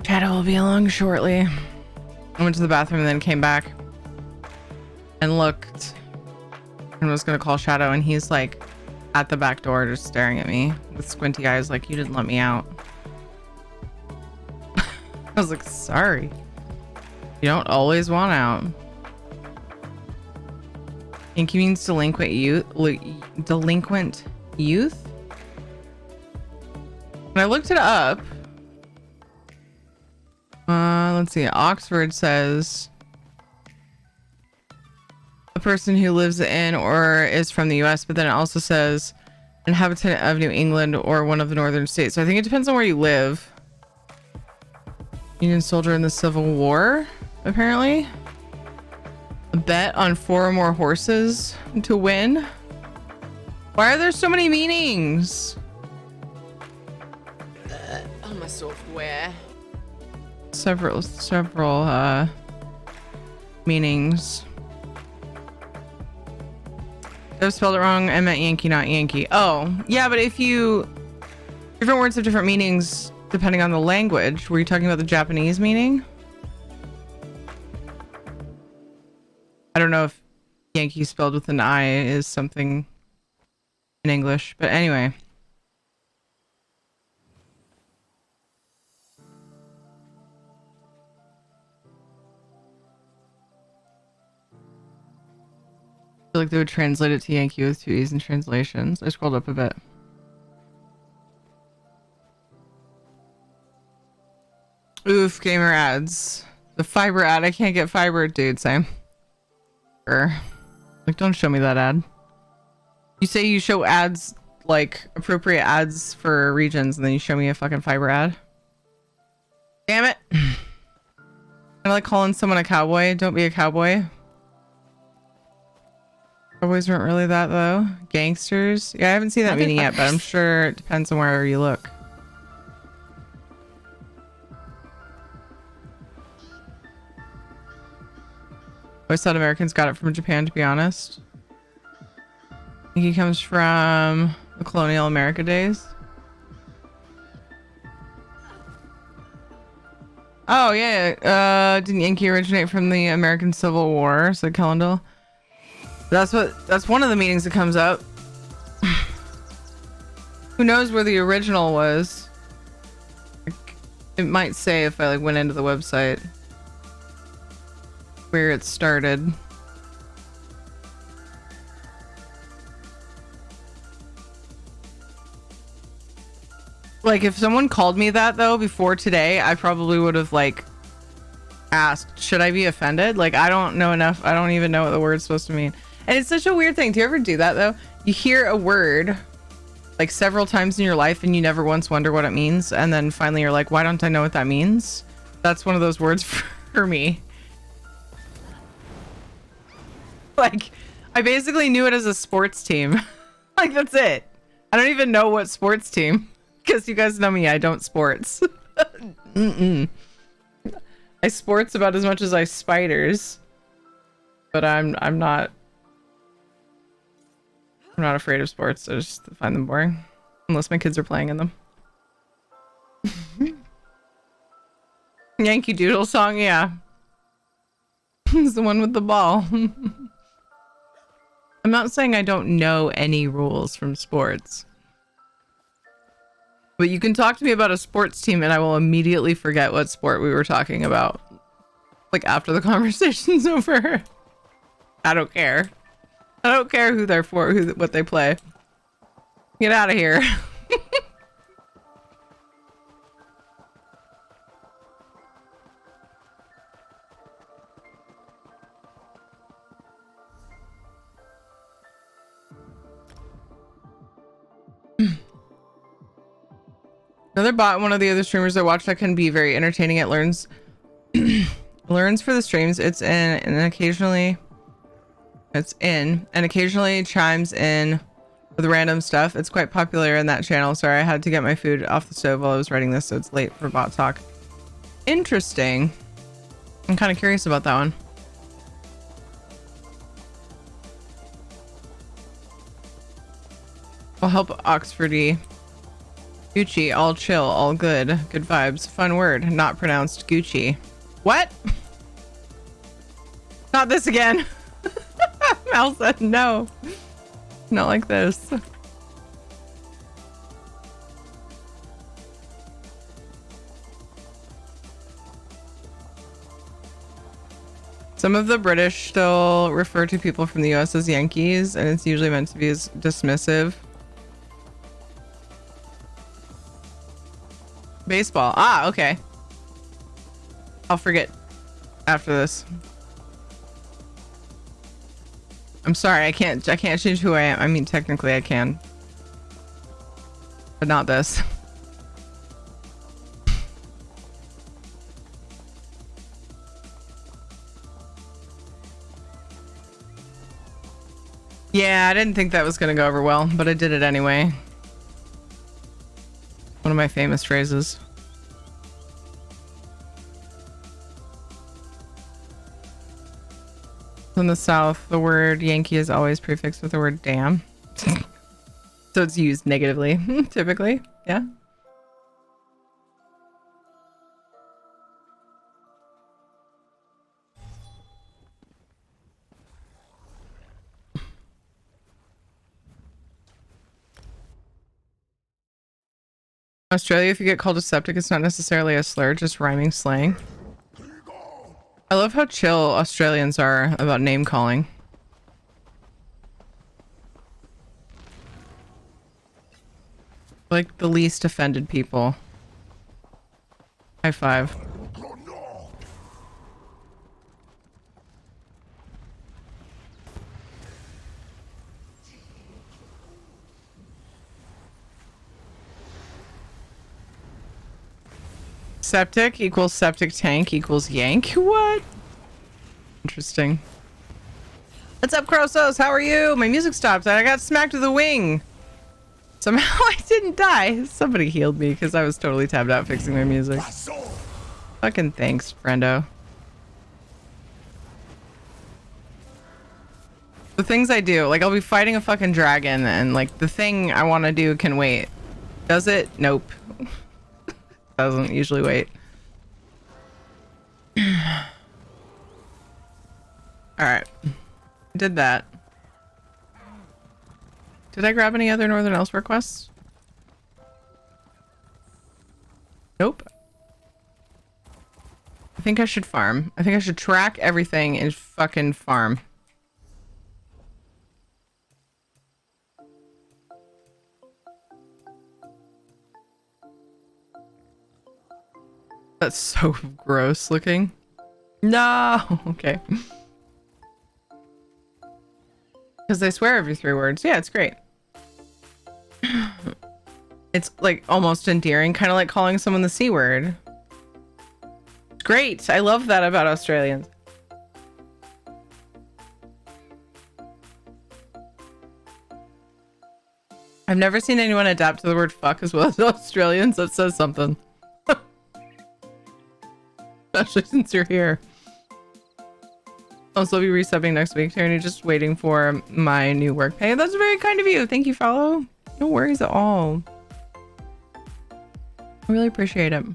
Speaker 1: Shadow will be along shortly. I went to the bathroom and then came back and looked and was gonna call Shadow, and he's like at the back door just staring at me with squinty eyes like, you didn't let me out. I was like, sorry. You don't always want out. Yankee means delinquent youth. Delinquent youth? When I looked it up, let's see. Oxford says a person who lives in or is from the US, but then it also says inhabitant of New England or one of the northern states. So I think it depends on where you live. Union soldier in the Civil War, apparently. A bet on 4 or more horses to win. Why are there so many meanings? On my software. Several meanings. I spelled it wrong. I meant Yankee, not Yankee. Oh, yeah, but if you... Different words have different meanings depending on the language. Were you talking about the Japanese meaning? I don't know if Yankee spelled with an I is something in English, but anyway. I feel like they would translate it to Yankee with 2 E's in translations. I scrolled up a bit. Oof, gamer ads. The fiber ad. I can't get fiber, dude. Same. Like, don't show me that ad. You say you show ads, like appropriate ads for regions, and then you show me a fucking fiber ad. Damn it. I like calling someone a cowboy. Don't be a cowboy. Cowboys weren't really that though. Gangsters. Yeah, I haven't seen that meaning yet, but I'm sure it depends on where you look. I always thought Americans got it from Japan, to be honest. I think he comes from the colonial America days. Oh yeah, didn't Yankee originate from the American Civil War? Said Kellendale. That's one of the meanings that comes up. Who knows where the original was? It might say if I like went into the website where it started. Like if someone called me that though before today, I probably would have like asked, should I be offended? Like I don't know enough. I don't even know what the word's supposed to mean. And it's such a weird thing. Do you ever do that though? You hear a word like several times in your life and you never once wonder what it means, and then finally you're like, why don't I know what that means? That's one of those words for me. Like I basically knew it as a sports team. Like that's it. I don't even know what sports team, because you guys know me, I don't sports. I sports about as much as I spiders, but I'm not afraid of sports. I just find them boring unless my kids are playing in them. Yankee Doodle song, yeah. It's the one with the ball. I'm not saying I don't know any rules from sports, but you can talk to me about a sports team and I will immediately forget what sport we were talking about. Like after the conversation's over. I don't care. I don't care who they're for, what they play. Get out of here. Another bot, one of the other streamers I watch that can be very entertaining. It learns learns for the streams. It's in and occasionally chimes in with random stuff. It's quite popular in that channel. Sorry, I had to get my food off the stove while I was writing this, so it's late for bot talk. Interesting. I'm kind of curious about that one. I'll help Oxfordy. Gucci, all chill, all good. Good vibes. Fun word. Not pronounced Gucci. What? Not this again. Mal said no. Not like this. Some of the British still refer to people from the US as Yankees, and it's usually meant to be as dismissive. Baseball. Ah, okay. I'll forget after this. I'm sorry, I can't change who I am. I mean, technically I can. But not this. Yeah, I didn't think that was gonna go over well, but I did it anyway. One of my famous phrases. In the South, the word Yankee is always prefixed with the word damn. So it's used negatively, typically. Yeah. Australia, if you get called a septic, it's not necessarily a slur, just rhyming slang. I love how chill Australians are about name calling. Like the least offended people. High five. Septic equals septic tank equals yank. What? Interesting. What's up, Krosos? How are you? My music stopped and I got smacked with a wing. Somehow I didn't die. Somebody healed me because I was totally tabbed out fixing my music. Fucking thanks, friendo. The things I do, like I'll be fighting a fucking dragon and like the thing I want to do can wait. Does it? Nope. Doesn't usually wait. Alright. Did that. Did I grab any other Northern Elsewhere quests? Nope. I think I should farm. I think I should track everything and fucking farm. That's so gross looking. No! Okay. Because they swear every 3 words. Yeah, it's great. It's like almost endearing, kind of like calling someone the C word. It's great. I love that about Australians. I've never seen anyone adapt to the word fuck as well as Australians. That says something. Especially since you're here. Also, be resubbing next week, Tierney. Just waiting for my new work pay. That's very kind of you. Thank you, fellow. No worries at all. I really appreciate it.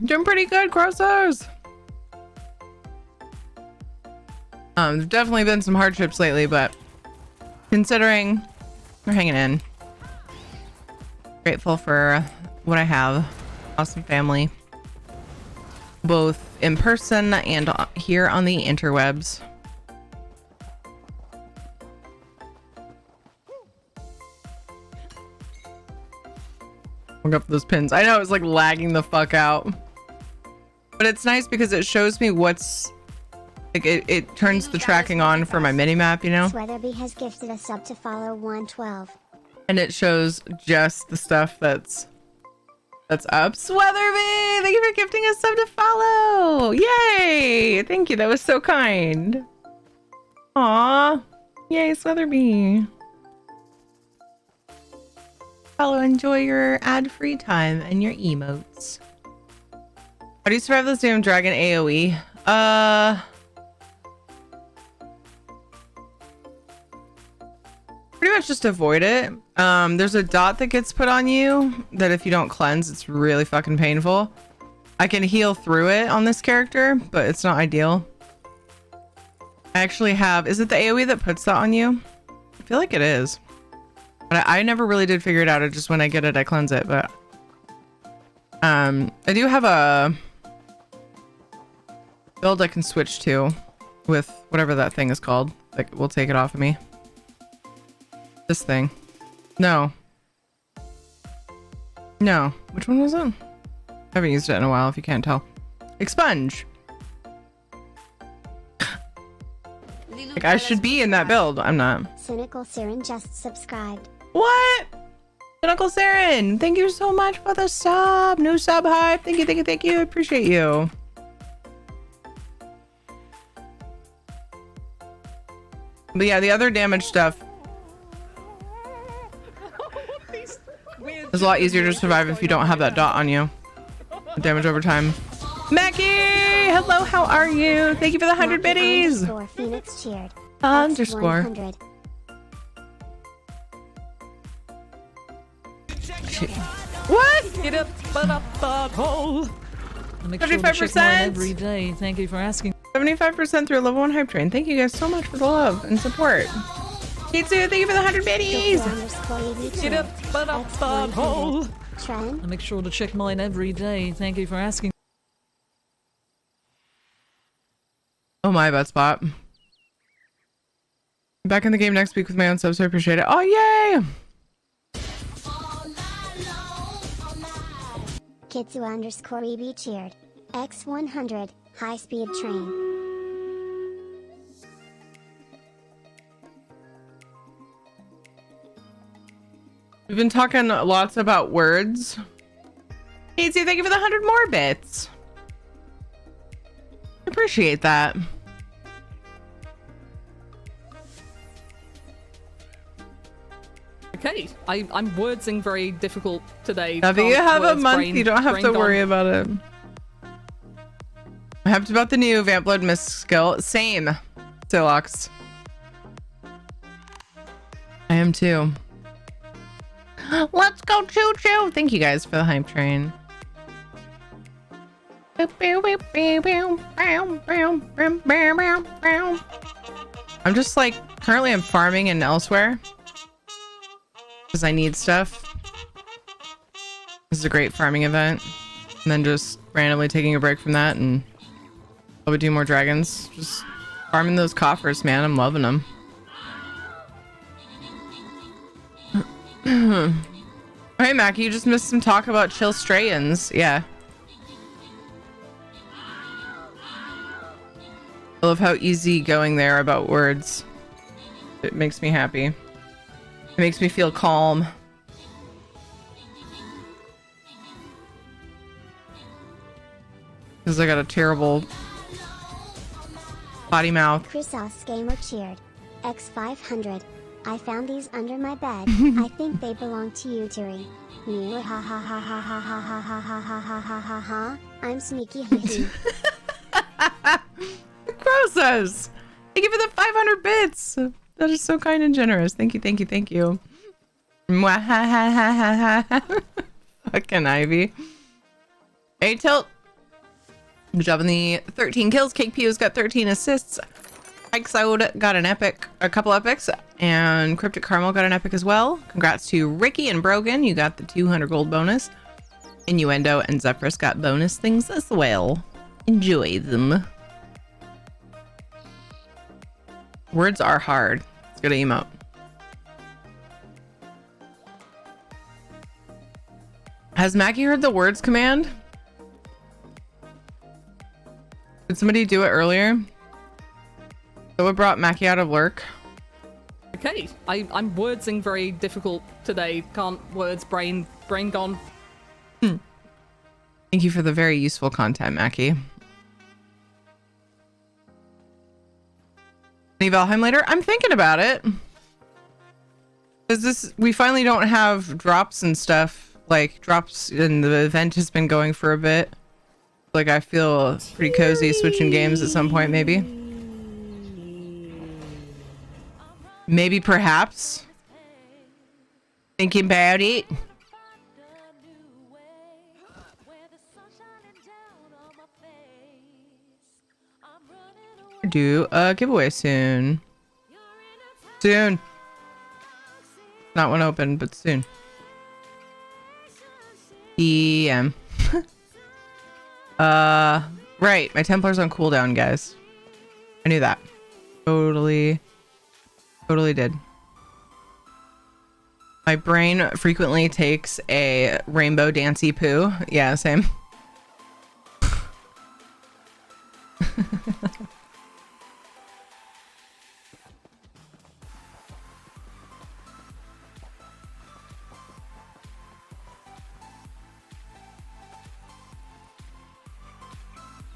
Speaker 1: Doing pretty good, Crossos. There's definitely been some hardships lately, but considering we're hanging in. Grateful for what I have. Awesome family. Both in person and here on the interwebs. Look up those pins. I know it's like lagging the fuck out. But it's nice because it shows me what's like it turns the tracking on for my mini map, you know?
Speaker 3: Sweatherby has gifted a sub to follow 112.
Speaker 1: And it shows just the stuff that's up. Sweatherby! Thank you for gifting a sub to follow! Yay! Thank you, that was so kind. Aw. Yay, Sweatherby. Follow, enjoy your ad-free time and your emotes. How do you survive this damn dragon AoE? Pretty much just avoid it. There's a dot that gets put on you that if you don't cleanse, it's really fucking painful. I can heal through it on this character, but it's not ideal. I actually have, is it the AoE that puts that on you? I feel like it is. But I never really did figure it out. It just when I get it, I cleanse it. But I do have a build I can switch to with whatever that thing is called. Like, we'll take it off of me. This thing. No. No. Which one was it? I haven't used it in a while, if you can't tell. Expunge. Like, I should be in that build. I'm not.
Speaker 3: Cynical Siren just subscribed.
Speaker 1: What? Cynical Siren, thank you so much for the sub. New sub hype. Thank you, thank you, thank you. I appreciate you. But yeah, the other damage stuff is a lot easier to survive if you don't have that dot on you. Damage over time. Mackie! Hello, how are you? Thank you for the 100 biddies!
Speaker 3: Phoenix cheered.
Speaker 1: Underscore.
Speaker 3: X100.
Speaker 1: What?
Speaker 8: Get up, but up, hole. I make sure to check mine every day. Thank you for asking.
Speaker 1: 75% through level 1 hype train. Thank you guys so much for the love and support. Kitsu, thank you for the 100 biddies!
Speaker 8: Get up, but up, hole.
Speaker 3: Trend.
Speaker 8: I make sure to check mine every day. Thank you for asking.
Speaker 1: Oh my, butt spot. Back in the game next week with my own subs, so I appreciate it. Oh, yay!
Speaker 3: Kitsu underscore EB cheered. X100, high speed train.
Speaker 1: We've been talking lots about words. Casey, thank you for the 100 more bits. Appreciate that.
Speaker 5: Okay, I'm wordsing very difficult today.
Speaker 1: Now that you
Speaker 5: Can't
Speaker 1: have a
Speaker 5: words,
Speaker 1: month,
Speaker 5: brain-
Speaker 1: you don't have
Speaker 5: brain
Speaker 1: to
Speaker 5: gone.
Speaker 1: worry about it. I'm hyped about the new Vamp Blood Mist skill. Same, Silox. I am too. Let's go choo choo. Thank you guys for the hype train. I'm just like, currently I'm farming and elsewhere because I need stuff. This is a great farming event. And then just randomly taking a break from that and I'll be doing more dragons. Just farming those coffers, man. I'm loving them. Alright, Mackie, you just missed some talk about chill Strayans. Yeah. I love how easygoing they are about words. It makes me happy. It makes me feel calm. Because I got a terrible potty mouth.
Speaker 3: Chrysos Gamer cheered. X500. I found these under my bed. I think they belong to you, Tiri. Mew ha ha ha ha ha ha ha ha ha ha ha ha ha ha. I'm sneaky hee hee.
Speaker 1: Crosses! Thank you for the 500 bits! That is so kind and generous. Thank you, thank you, thank you. Fucking Ivy. Hey, Tilt. Good job on the 13 kills. Cake Pew's got 13 assists. Ixode got an epic, a couple epics, and Cryptic Caramel got an epic as well. Congrats to Ricky and Brogan. You got the 200 gold bonus. Innuendo and Zephyrus got bonus things as well. Enjoy them. Words are hard. Let's get an emote. Has Mackie heard the words command? Did somebody do it earlier? So what brought Mackie out of work?
Speaker 5: Okay, I'm wordsing very difficult today. Can't words, brain gone.
Speaker 1: Thank you for the very useful content, Mackie. Any Valheim later? I'm thinking about it. Because we finally don't have drops and stuff. Like, drops and the event has been going for a bit. Like, I feel pretty cozy switching games at some point, maybe. Maybe, perhaps. Thinking about it. Do a giveaway soon. Soon. Not one open, but soon. EM. Right. My Templar's on cooldown, guys. I knew that. Totally did. My brain frequently takes a rainbow dancey poo. Yeah, same.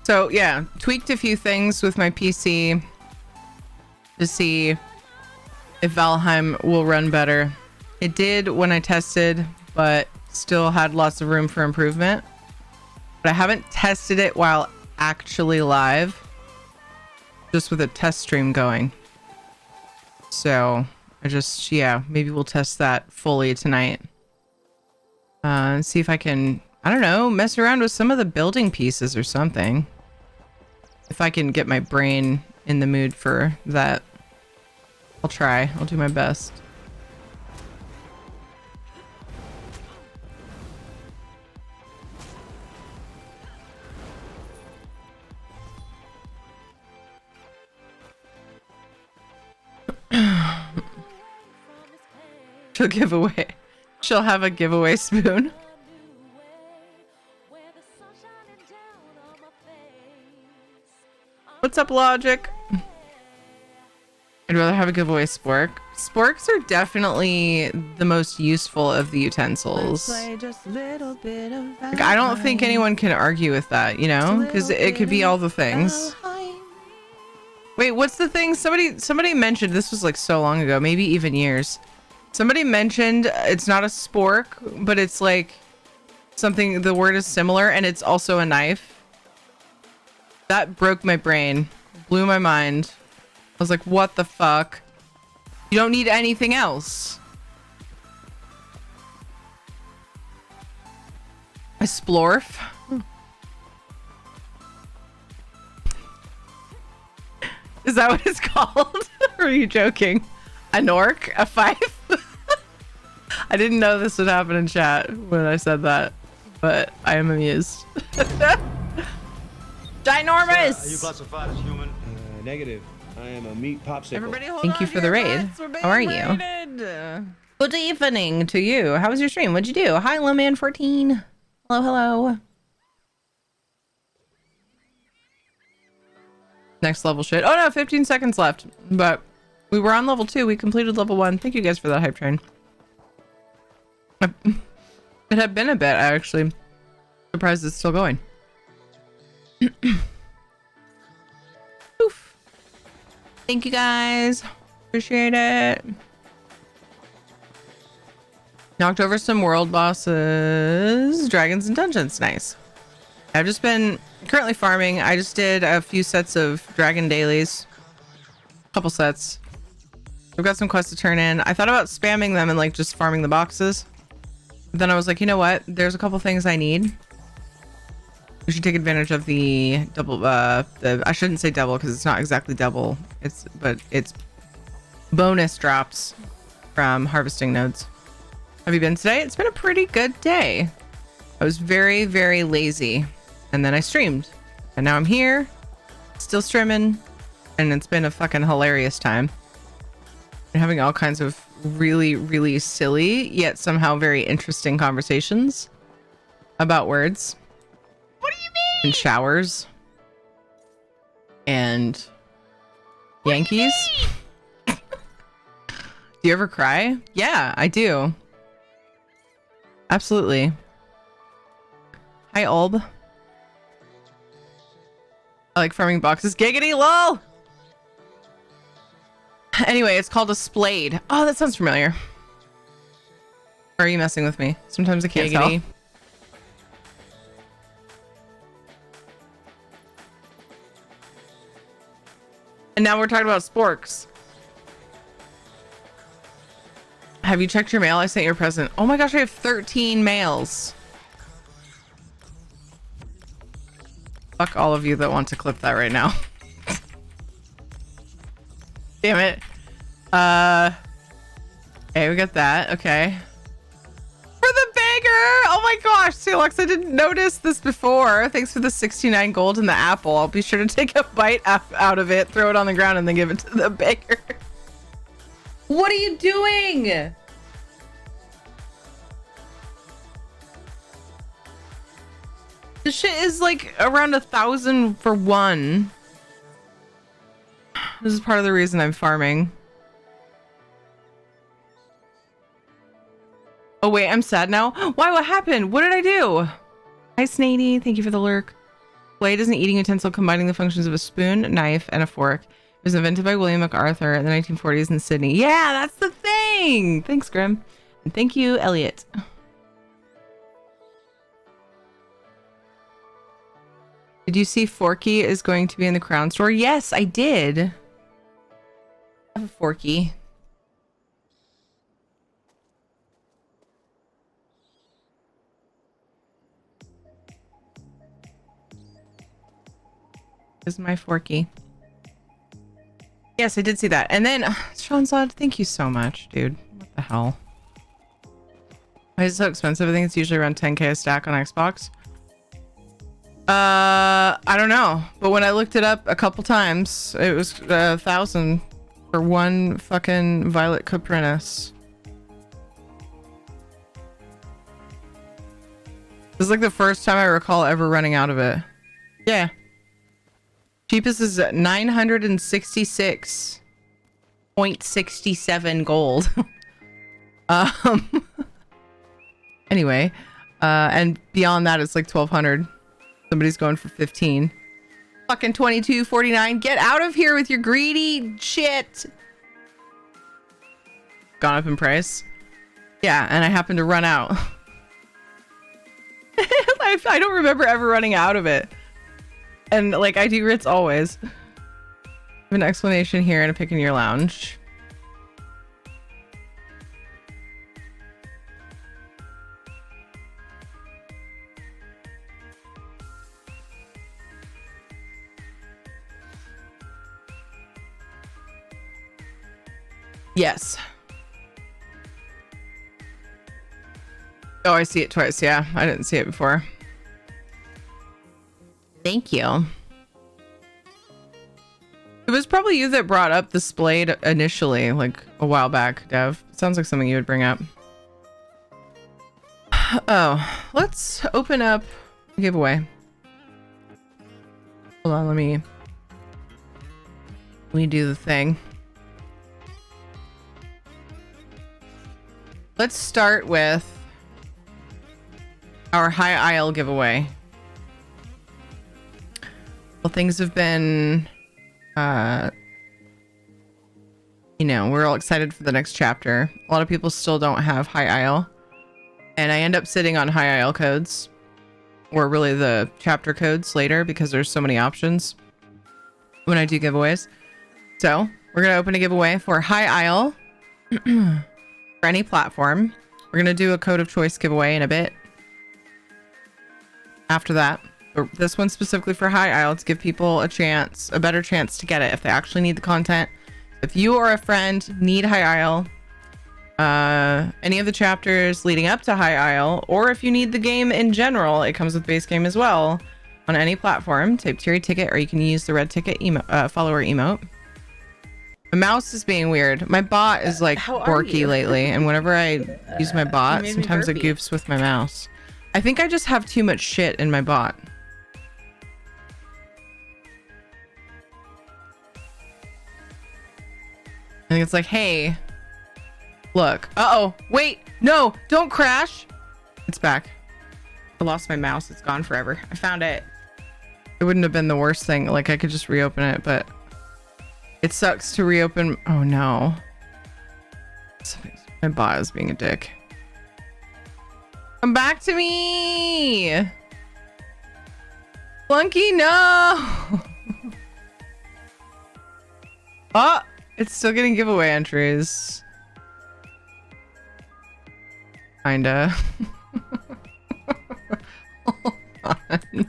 Speaker 1: So yeah, tweaked a few things with my PC to see if Valheim will run better. It did when I tested, but still had lots of room for improvement. But I haven't tested it while actually live, just with a test stream going. So I just, yeah, maybe we'll test that fully tonight. See if I can, I don't know, mess around with some of the building pieces or something. If I can get my brain in the mood for that. I'll try. I'll do my best. She'll give away. She'll have a giveaway spoon. What's up, Logic? I'd rather have a giveaway spork. Sporks are definitely the most useful of the utensils. Like, I don't think anyone can argue with that, you know? Because it could be all the things. Wait, what's the thing? Somebody mentioned, this was like so long ago, maybe even years. Somebody mentioned it's not a spork, but it's like something, the word is similar, and it's also a knife. That broke my brain, blew my mind. I was like, what the fuck? You don't need anything else. A splorf? Is that what it's called? Or are you joking? A nork? A fife? I didn't know this would happen in chat when I said that, but I am amused. Ginormous!
Speaker 12: Sir, are you classified as human?
Speaker 13: Negative. I am a meat popsicle.
Speaker 1: Everybody thank you for the raid. How are you? Good evening to you. How was your stream? What'd you do? Hi, Lowman14. Hello, hello. Next level shit. Oh no, 15 seconds left. But we were on level 2. We completed level 1. Thank you guys for that hype train. It had been a bit, actually. Surprised it's still going. Oof. Thank you guys. Appreciate it. Knocked over some world bosses. Dragons and dungeons. Nice. I've just been currently farming. I just did a few sets of dragon dailies. Couple sets. I've got some quests to turn in. I thought about spamming them and like just farming the boxes. But then I was like, you know what? There's a couple things I need. We should take advantage of the double, I shouldn't say double because it's not exactly double. But it's bonus drops from harvesting nodes. Have you been today? It's been a pretty good day. I was very, very lazy and then I streamed and now I'm here still streaming and it's been a fucking hilarious time. Been having all kinds of really, really silly yet somehow very interesting conversations about words.
Speaker 2: What do you mean?
Speaker 1: And showers. And Yankees. Do you ever cry? Yeah, I do. Absolutely. Hi, Olb. I like farming boxes. Giggity, lol! Anyway, it's called a splade. Oh, that sounds familiar. Or are you messing with me? Sometimes I can't tell. And now we're talking about sporks. Have you checked your mail? I sent you a present. Oh my gosh, I have 13 mails. Fuck all of you that want to clip that right now. Damn it. Okay, we got that. Okay. For the beggar! Oh my gosh, see, Alexa, I didn't notice this before. Thanks for the 69 gold and the apple. I'll be sure to take a bite out of it, throw it on the ground, and then give it to the beggar. What are you doing? This shit is like around 1,000 for one. This is part of the reason I'm farming. Oh wait, I'm sad now. Why? What happened? What did I do? Hi Snady, thank you for the lurk. Blade is an eating utensil combining the functions of a spoon, knife, and a fork. It was invented by William MacArthur in the 1940s in Sydney. Yeah, that's the thing! Thanks, Grim. And thank you, Elliot. Did you see Forky is going to be in the Crown Store? Yes, I did. I have a Forky. This is my Forky. Yes, I did see that. And then, Seanzad, thank you so much, dude. What the hell? Why is it so expensive? I think it's usually around 10k a stack on Xbox. I don't know. But when I looked it up a couple times, it was 1,000 for one fucking Violet Caprinas. This is like the first time I recall ever running out of it. Yeah. Cheapest is 966.67 gold. Anyway, and beyond that, it's like 1,200. Somebody's going for 15. Fucking 22.49. Get out of here with your greedy shit. Gone up in price. Yeah, and I happened to run out. I don't remember ever running out of it. And like I do Ritz always. An explanation here and a pick in your lounge. Yes. Oh, I see it twice. Yeah, I didn't see it before. Thank you. It was probably you that brought up the Splade initially, like a while back, Dev. Sounds like something you would bring up. Oh, let's open up a giveaway. Hold on, let me do the thing. Let's start with our High Isle giveaway. Well, things have been, you know, we're all excited for the next chapter. A lot of people still don't have High Isle. And I end up sitting on High Isle codes, or really the chapter codes later, because there's so many options when I do giveaways. So we're going to open a giveaway for High Isle for any platform. We're going to do a code of choice giveaway in a bit. After that, but this one's specifically for High Isle to give people a chance, a better chance to get it if they actually need the content. If you or a friend need High Isle, any of the chapters leading up to High Isle, or if you need the game in general, it comes with base game as well on any platform. Type tier ticket, or you can use the red ticket follower emote. My mouse is being weird. My bot is like quirky lately, and whenever I use my bot, sometimes it goofs with my mouse. I think I just have too much shit in my bot. I think it's like, hey, look. Uh-oh, wait, no, don't crash. It's back. I lost my mouse. It's gone forever. I found it. It wouldn't have been the worst thing. Like, I could just reopen it, but it sucks to reopen. Oh, no. My bot is being a dick. Come back to me! Flunky, no! Oh, it's still getting giveaway entries. Kinda. Hold on.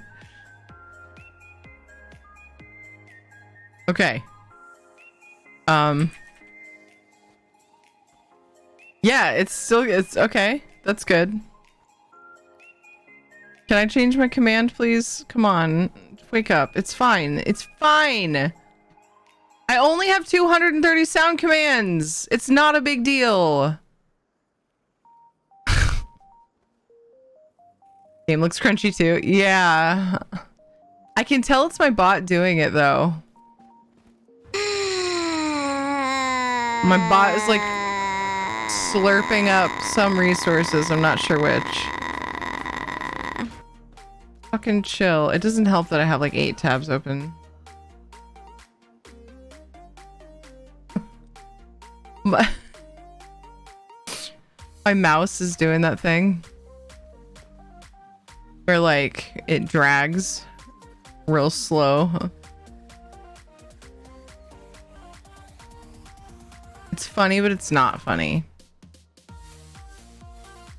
Speaker 1: Okay. Yeah, it's okay. That's good. Can I change my command, please? Come on. Wake up. It's fine. It's fine. I only have 230 sound commands. It's not a big deal. Game looks crunchy too. Yeah. I can tell it's my bot doing it though. My bot is like slurping up some resources. I'm not sure which. Fucking chill. It doesn't help that I have like 8 tabs open. My mouse is doing that thing where like it drags real slow. It's funny, but it's not funny.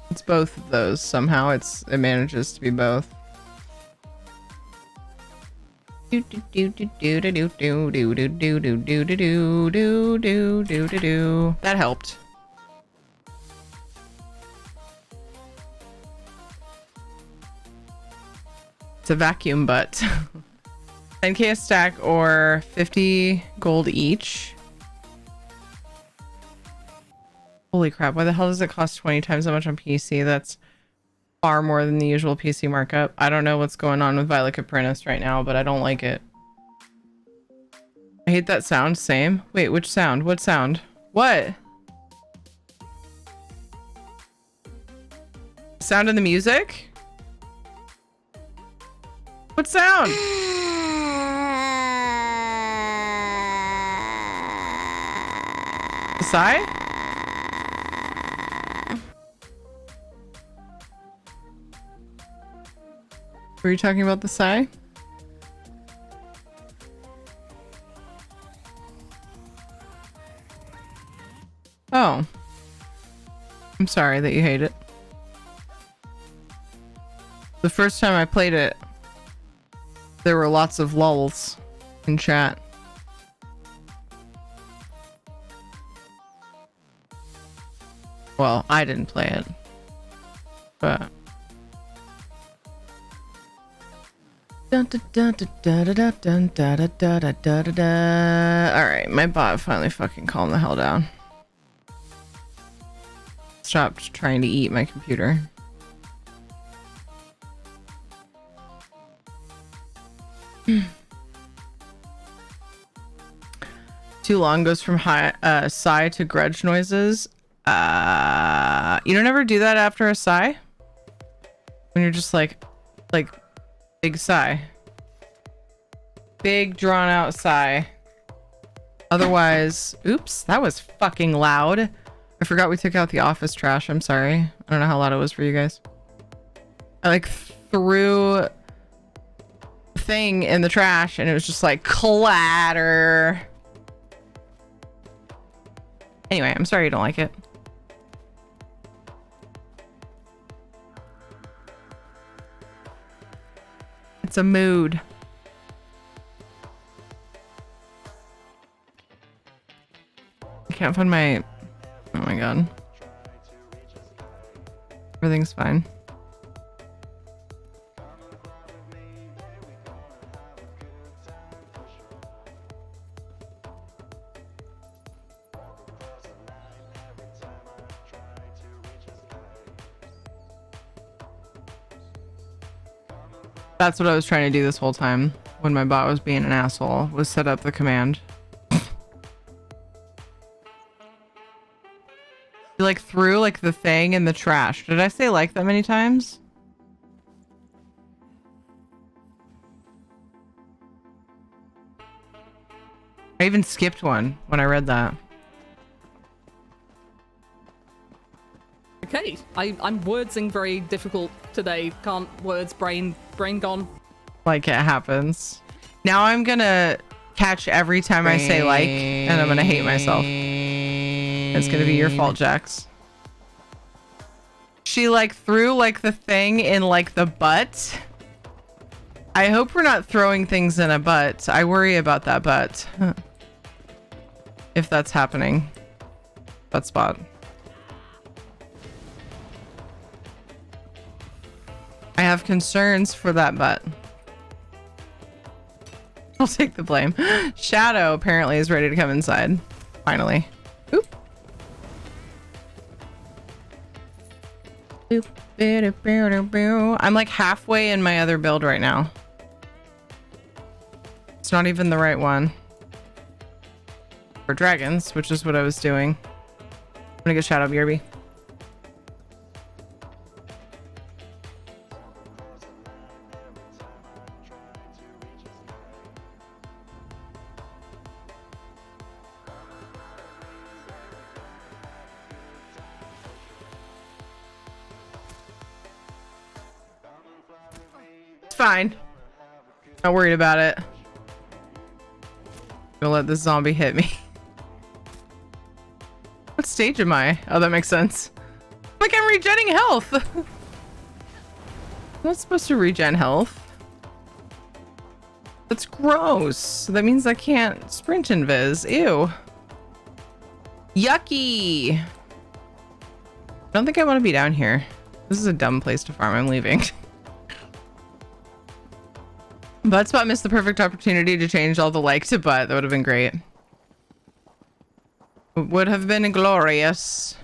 Speaker 1: It's both of those somehow. It manages to be both. That helped. It's a vacuum butt. 10k a stack or 50 gold each. Holy crap, why the hell does it cost 20 times that much on PC? That's far more than the usual PC markup. I don't know what's going on with Violet Apprentice right now, but I don't like it. I hate that sound. Same. Wait, which sound? What sound? What? Sound in the music? What sound? The sigh? Were you talking about the sigh? Oh. I'm sorry that you hate it. The first time I played it, there were lots of lulls in chat. Well, I didn't play it, but alright, my bot finally fucking calmed the hell down. Stopped trying to eat my computer. Too long goes from sigh to grudge noises. You don't ever do that after a sigh? When you're just like big sigh. Big drawn out sigh. Otherwise, oops, that was fucking loud. I forgot we took out the office trash. I'm sorry. I don't know how loud it was for you guys. I like threw a thing in the trash and it was just like clatter. Anyway, I'm sorry you don't like it. It's a mood. I can't find my... Oh my god. Everything's fine. That's what I was trying to do this whole time when my bot was being an asshole, was set up the command. You like threw like the thing in the trash. Did I say like that many times? I even skipped one when I read that.
Speaker 5: Okay, I'm wordsing very difficult today. Can't words, brain gone.
Speaker 1: Like it happens. Now I'm gonna catch every time I say like, and I'm gonna hate myself. It's gonna be your fault, Jax. she like threw like the thing in like the butt. I hope we're not throwing things in a butt. I worry about that butt. If that's happening. Butt spot. I have concerns for that butt. I'll take the blame. Shadow apparently is ready to come inside. Finally. Oop. I'm like halfway in my other build right now. It's not even the right one. For dragons, which is what I was doing. I'm gonna get Shadow BRB. Fine. Not worried about it. Gonna let this zombie hit me. What stage am I? Oh, that makes sense. Like I'm regenning health. I'm not supposed to regen health. That's gross. That means I can't sprint invis. Ew. Yucky. I don't think I want to be down here. This is a dumb place to farm. I'm leaving. Buttspot missed the perfect opportunity to change all the like to butt. That would have been great. Would have been glorious.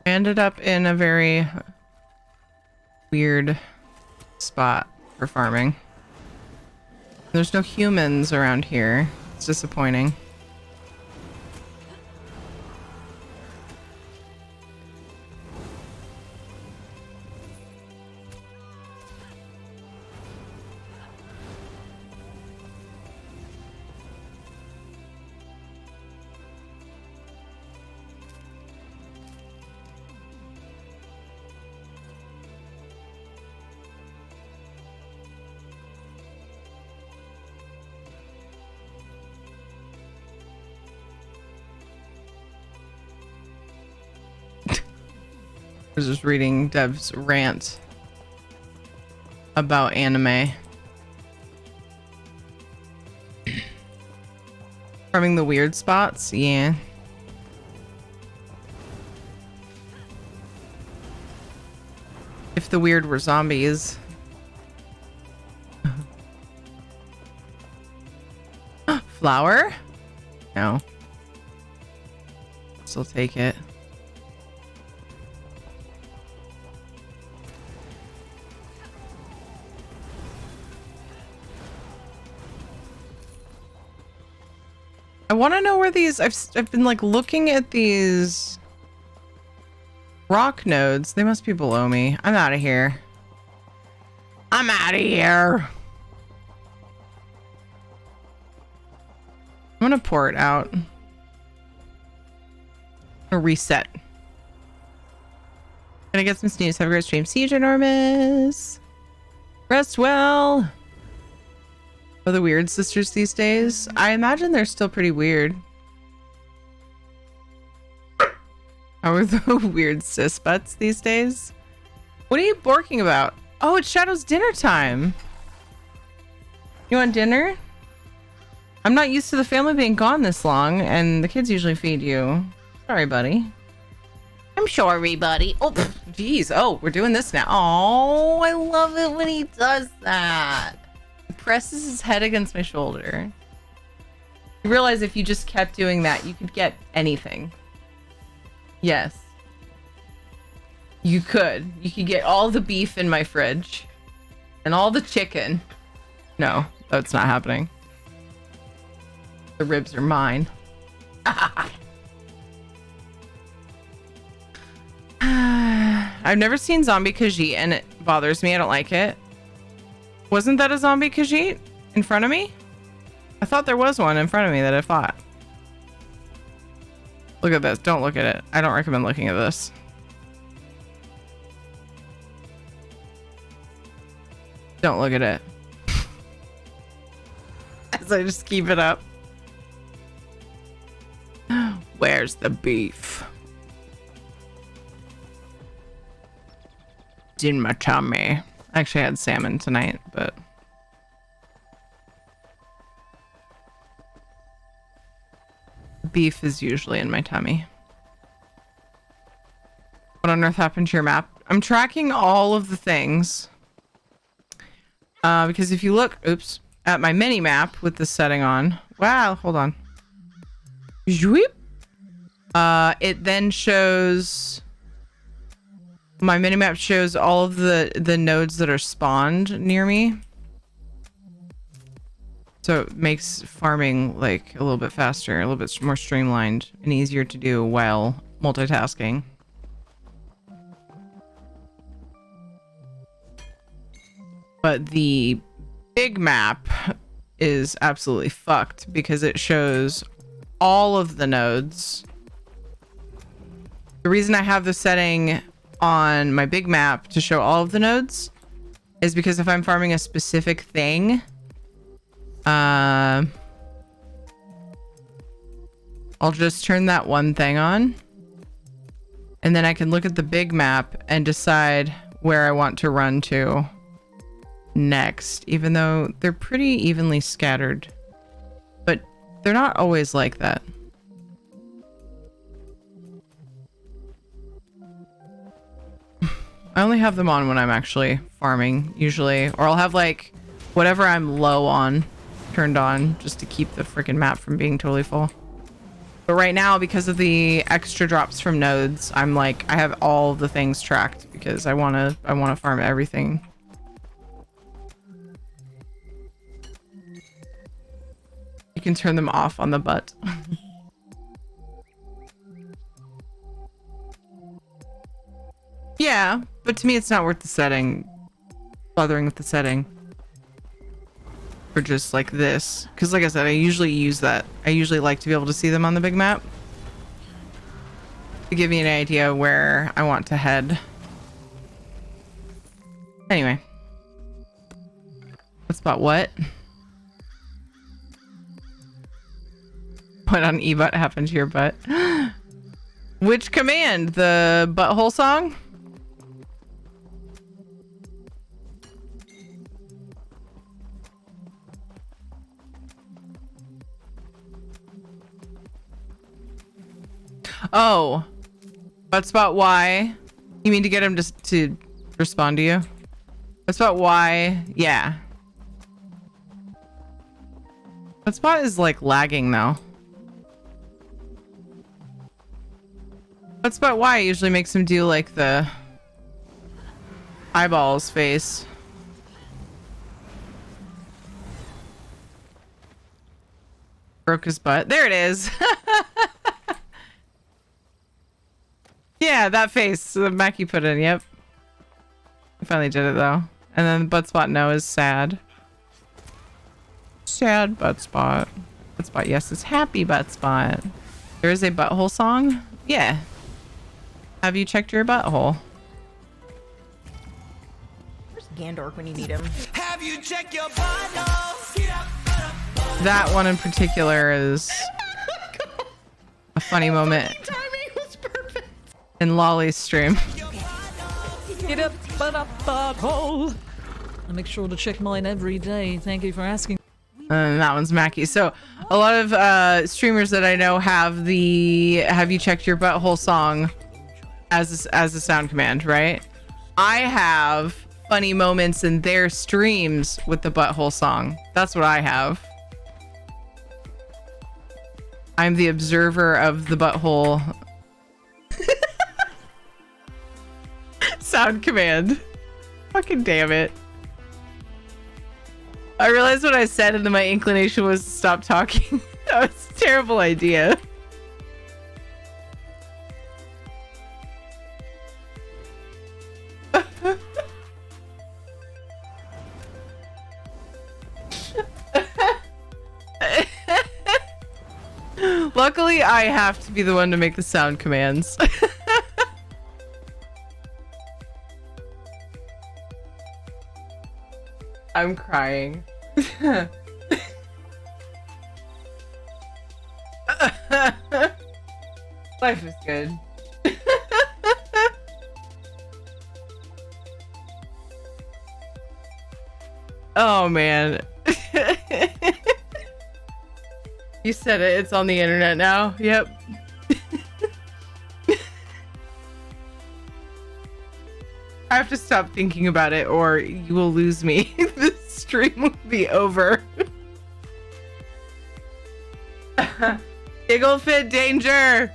Speaker 1: I ended up in a very weird spot for farming. There's no humans around here. It's disappointing. I was just reading Dev's rant about anime. Farming the weird spots? Yeah. If the weird were zombies. Flower? No. Still take it. I want to know where these I've been like looking at these rock nodes. They must be below me. I'm out of here. I'm out of here. I'm gonna pour it out. A reset. Gonna get some snooze. Have a great stream. See you, ginormous. Rest well. Are the weird sisters these days? I imagine they're still pretty weird. How are the weird sis butts these days? What are you borking about? Oh, it's Shadow's dinner time. You want dinner? I'm not used to the family being gone this long, and the kids usually feed you. Sorry, buddy.
Speaker 2: I'm sorry, buddy. Oh,
Speaker 1: jeez. Oh, we're doing this now. Oh, I love it when he does that. Presses his head against my shoulder. You realize if you just kept doing that, you could get anything. Yes. You could. You could get all the beef in my fridge. And all the chicken. No, that's not happening. The ribs are mine. I've never seen Zombie Khajiit and it bothers me. I don't like it. Wasn't that a zombie Khajiit in front of me? I thought there was one in front of me that I fought. Look at this. Don't look at it. I don't recommend looking at this. Don't look at it. As I just keep it up. Where's Where's the beef? It's in my tummy. I actually had salmon tonight, but beef is usually in my tummy. What on earth happened to your map? I'm tracking all of the things. Because if you look, oops, at my mini map with this setting on, wow, hold on. Zhoop. It then shows, my mini map shows all of the nodes that are spawned near me. So it makes farming like a little bit faster, a little bit more streamlined and easier to do while multitasking. But the big map is absolutely fucked because it shows all of the nodes. The reason I have the setting on my big map to show all of the nodes is because if I'm farming a specific thing, I'll just turn that one thing on and then I can look at the big map and decide where I want to run to next, even though they're pretty evenly scattered, but they're not always like that. I only have them on when I'm actually farming usually, or I'll have like whatever I'm low on turned on just to keep the freaking map from being totally full. But right now, because of the extra drops from nodes, I'm like, I have all of the things tracked because I want to farm everything. You can turn them off on the butt. Yeah, but to me it's not worth the setting, bothering with the setting. For just like this, because like I said, I usually use that. I usually like to be able to see them on the big map to give me an idea where I want to head. Anyway, what spot what? What on eButt happened to your butt? Which command? The butthole song? Oh, butt spot why? You mean to get him to respond to you? Butt spot why? Yeah. Butt spot is like lagging though. Butt spot why usually makes him do like the eyeballs face. Broke his butt. There it is. Yeah, that face that Mackie put in. Yep. I finally did it though. And then the butt spot no is sad. Sad butt spot. Butt spot yes is happy butt spot. There is a butthole song? Yeah. Have you checked your butthole?
Speaker 2: Where's Gandorf when you need him?
Speaker 6: Have you checked your butthole?
Speaker 1: That one in particular is a funny moment in Lolly's stream.
Speaker 8: Get up, butthole. I make sure to check mine every day. Thank you for asking.
Speaker 1: And that one's Mackie. So a lot of streamers that I know have the "Have you checked your butthole" song as a sound command, right? I have funny moments in their streams with the butthole song. That's what I have. I'm the observer of the butthole sound command. Fucking damn it. I realized what I said and then my inclination was to stop talking. That was a terrible idea. Luckily, I have to be the one to make the sound commands. I'm crying. Life is good. Oh man. You said it. It's on the internet now. Yep. I have to stop thinking about it or you will lose me. The stream will be over. Giggle fit danger.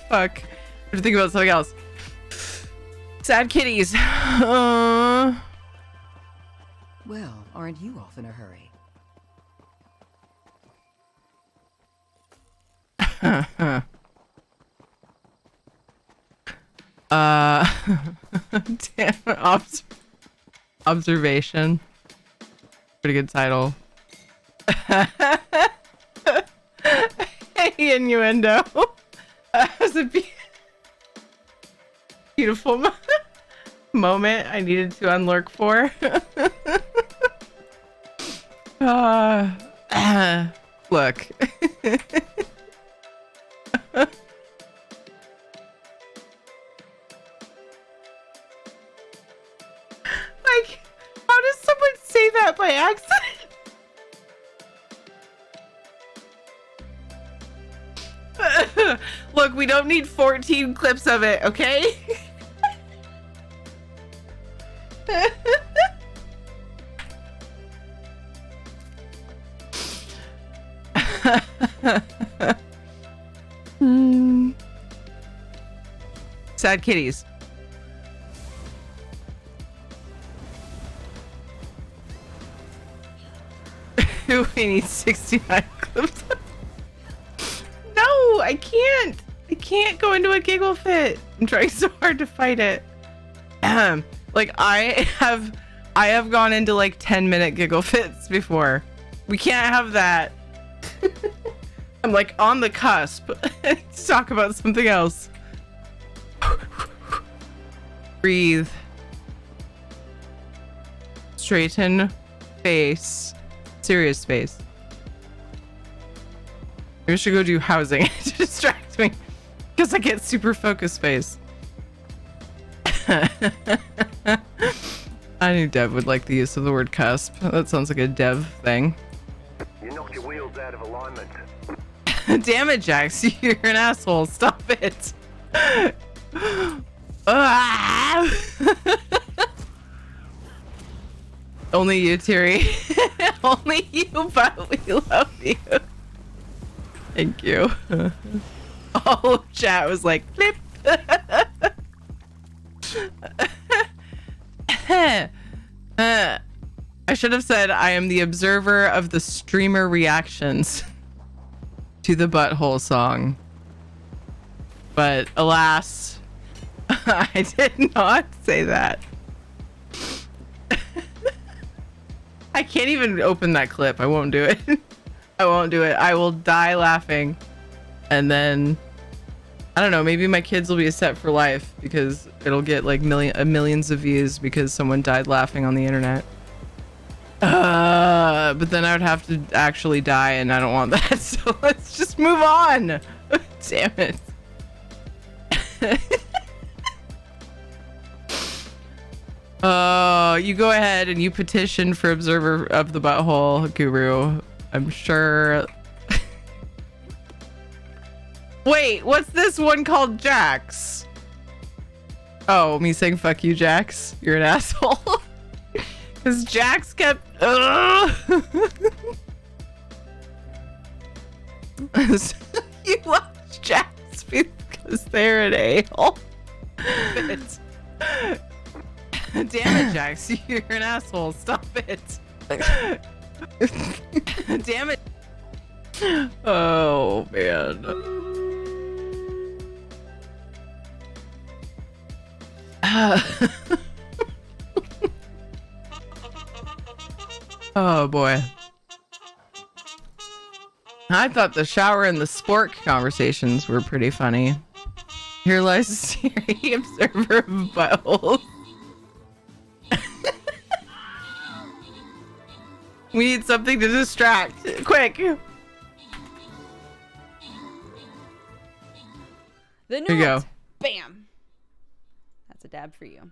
Speaker 1: Fuck. I have to think about something else. Sad kitties.
Speaker 12: Well, aren't you off in a hurry?
Speaker 1: Damn, observation. Pretty good title. Hey, innuendo. That was a beautiful moment I needed to unlurk for. Look. Like, how does someone say that by accident? Look, we don't need 14 clips of it, okay? Sad kitties. We need 69 clips. No, I can't. I can't go into a giggle fit. I'm trying so hard to fight it. Like I have gone into like 10-minute giggle fits before. We can't have that. I'm like on the cusp. Let's talk about something else. Breathe. Straighten face. Serious face. Maybe I should go do housing to distract me. Because I get super focused face. I knew Dev would like the use of the word cusp. That sounds like a Dev thing.
Speaker 14: You knocked your wheels out of alignment.
Speaker 1: Damn it, Jax. You're an asshole. Stop it. Ah! Only you, Tiri. Only you, but we love you. Thank you. All of chat was like, flip. I should have said I am the observer of the streamer reactions to the butthole song. But alas, I did not say that. I can't even open that clip. I won't do it. I won't do it. I will die laughing. And then, I don't know, maybe my kids will be set for life because it'll get like millions of views because someone died laughing on the internet. But then I would have to actually die and I don't want that. So let's just move on. Damn it. You go ahead and you petition for observer of the butthole, Guru. I'm sure. Wait, what's this one called Jax? Oh, me saying fuck you, Jax. You're an asshole. Because Jax kept. You watch Jax because they're an a-hole. Damn it, Jax. You're an asshole. Stop it. Damn it. Oh, man. Oh, boy. I thought the shower and the spork conversations were pretty funny. Here lies a Siri, observer of buttholes. We need something to distract. Quick.
Speaker 11: The
Speaker 1: Here you go.
Speaker 11: noodles. Bam. That's a dab for you.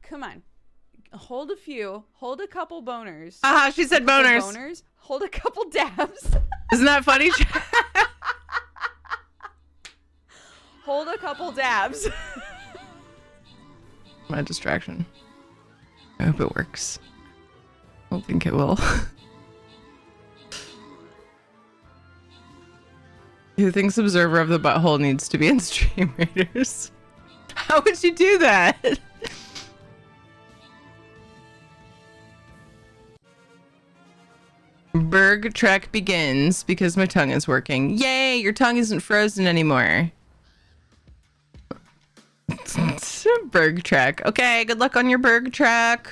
Speaker 11: Come on. Hold a few. Hold a couple boners.
Speaker 1: Aha, she said boners.
Speaker 11: Boners. Hold a couple dabs.
Speaker 1: Isn't that funny?
Speaker 11: Hold a couple dabs.
Speaker 1: My distraction. I hope it works. I don't think it will. Who thinks Observer of the Butthole needs to be in Stream Raiders? How would you do that? Berg trek begins because my tongue is working. Yay, your tongue isn't frozen anymore. Berg trek. Okay, good luck on your Berg trek.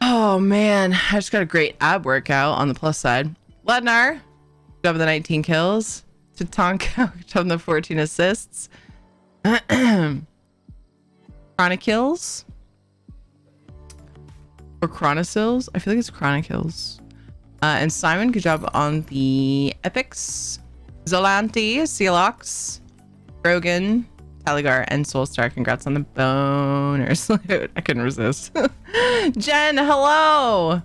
Speaker 1: Oh man, I just got a great ab workout on the plus side. Lednar, job of the 19 kills. Tatanka, job of the 14 assists. Chronicles. Or Chronicils? I feel like it's Chronicles. And Simon, good job on the epics. Zolanti, Sealox, Brogan, Taligar, and Soulstar. Congrats on the boners. I couldn't resist. Jen, hello!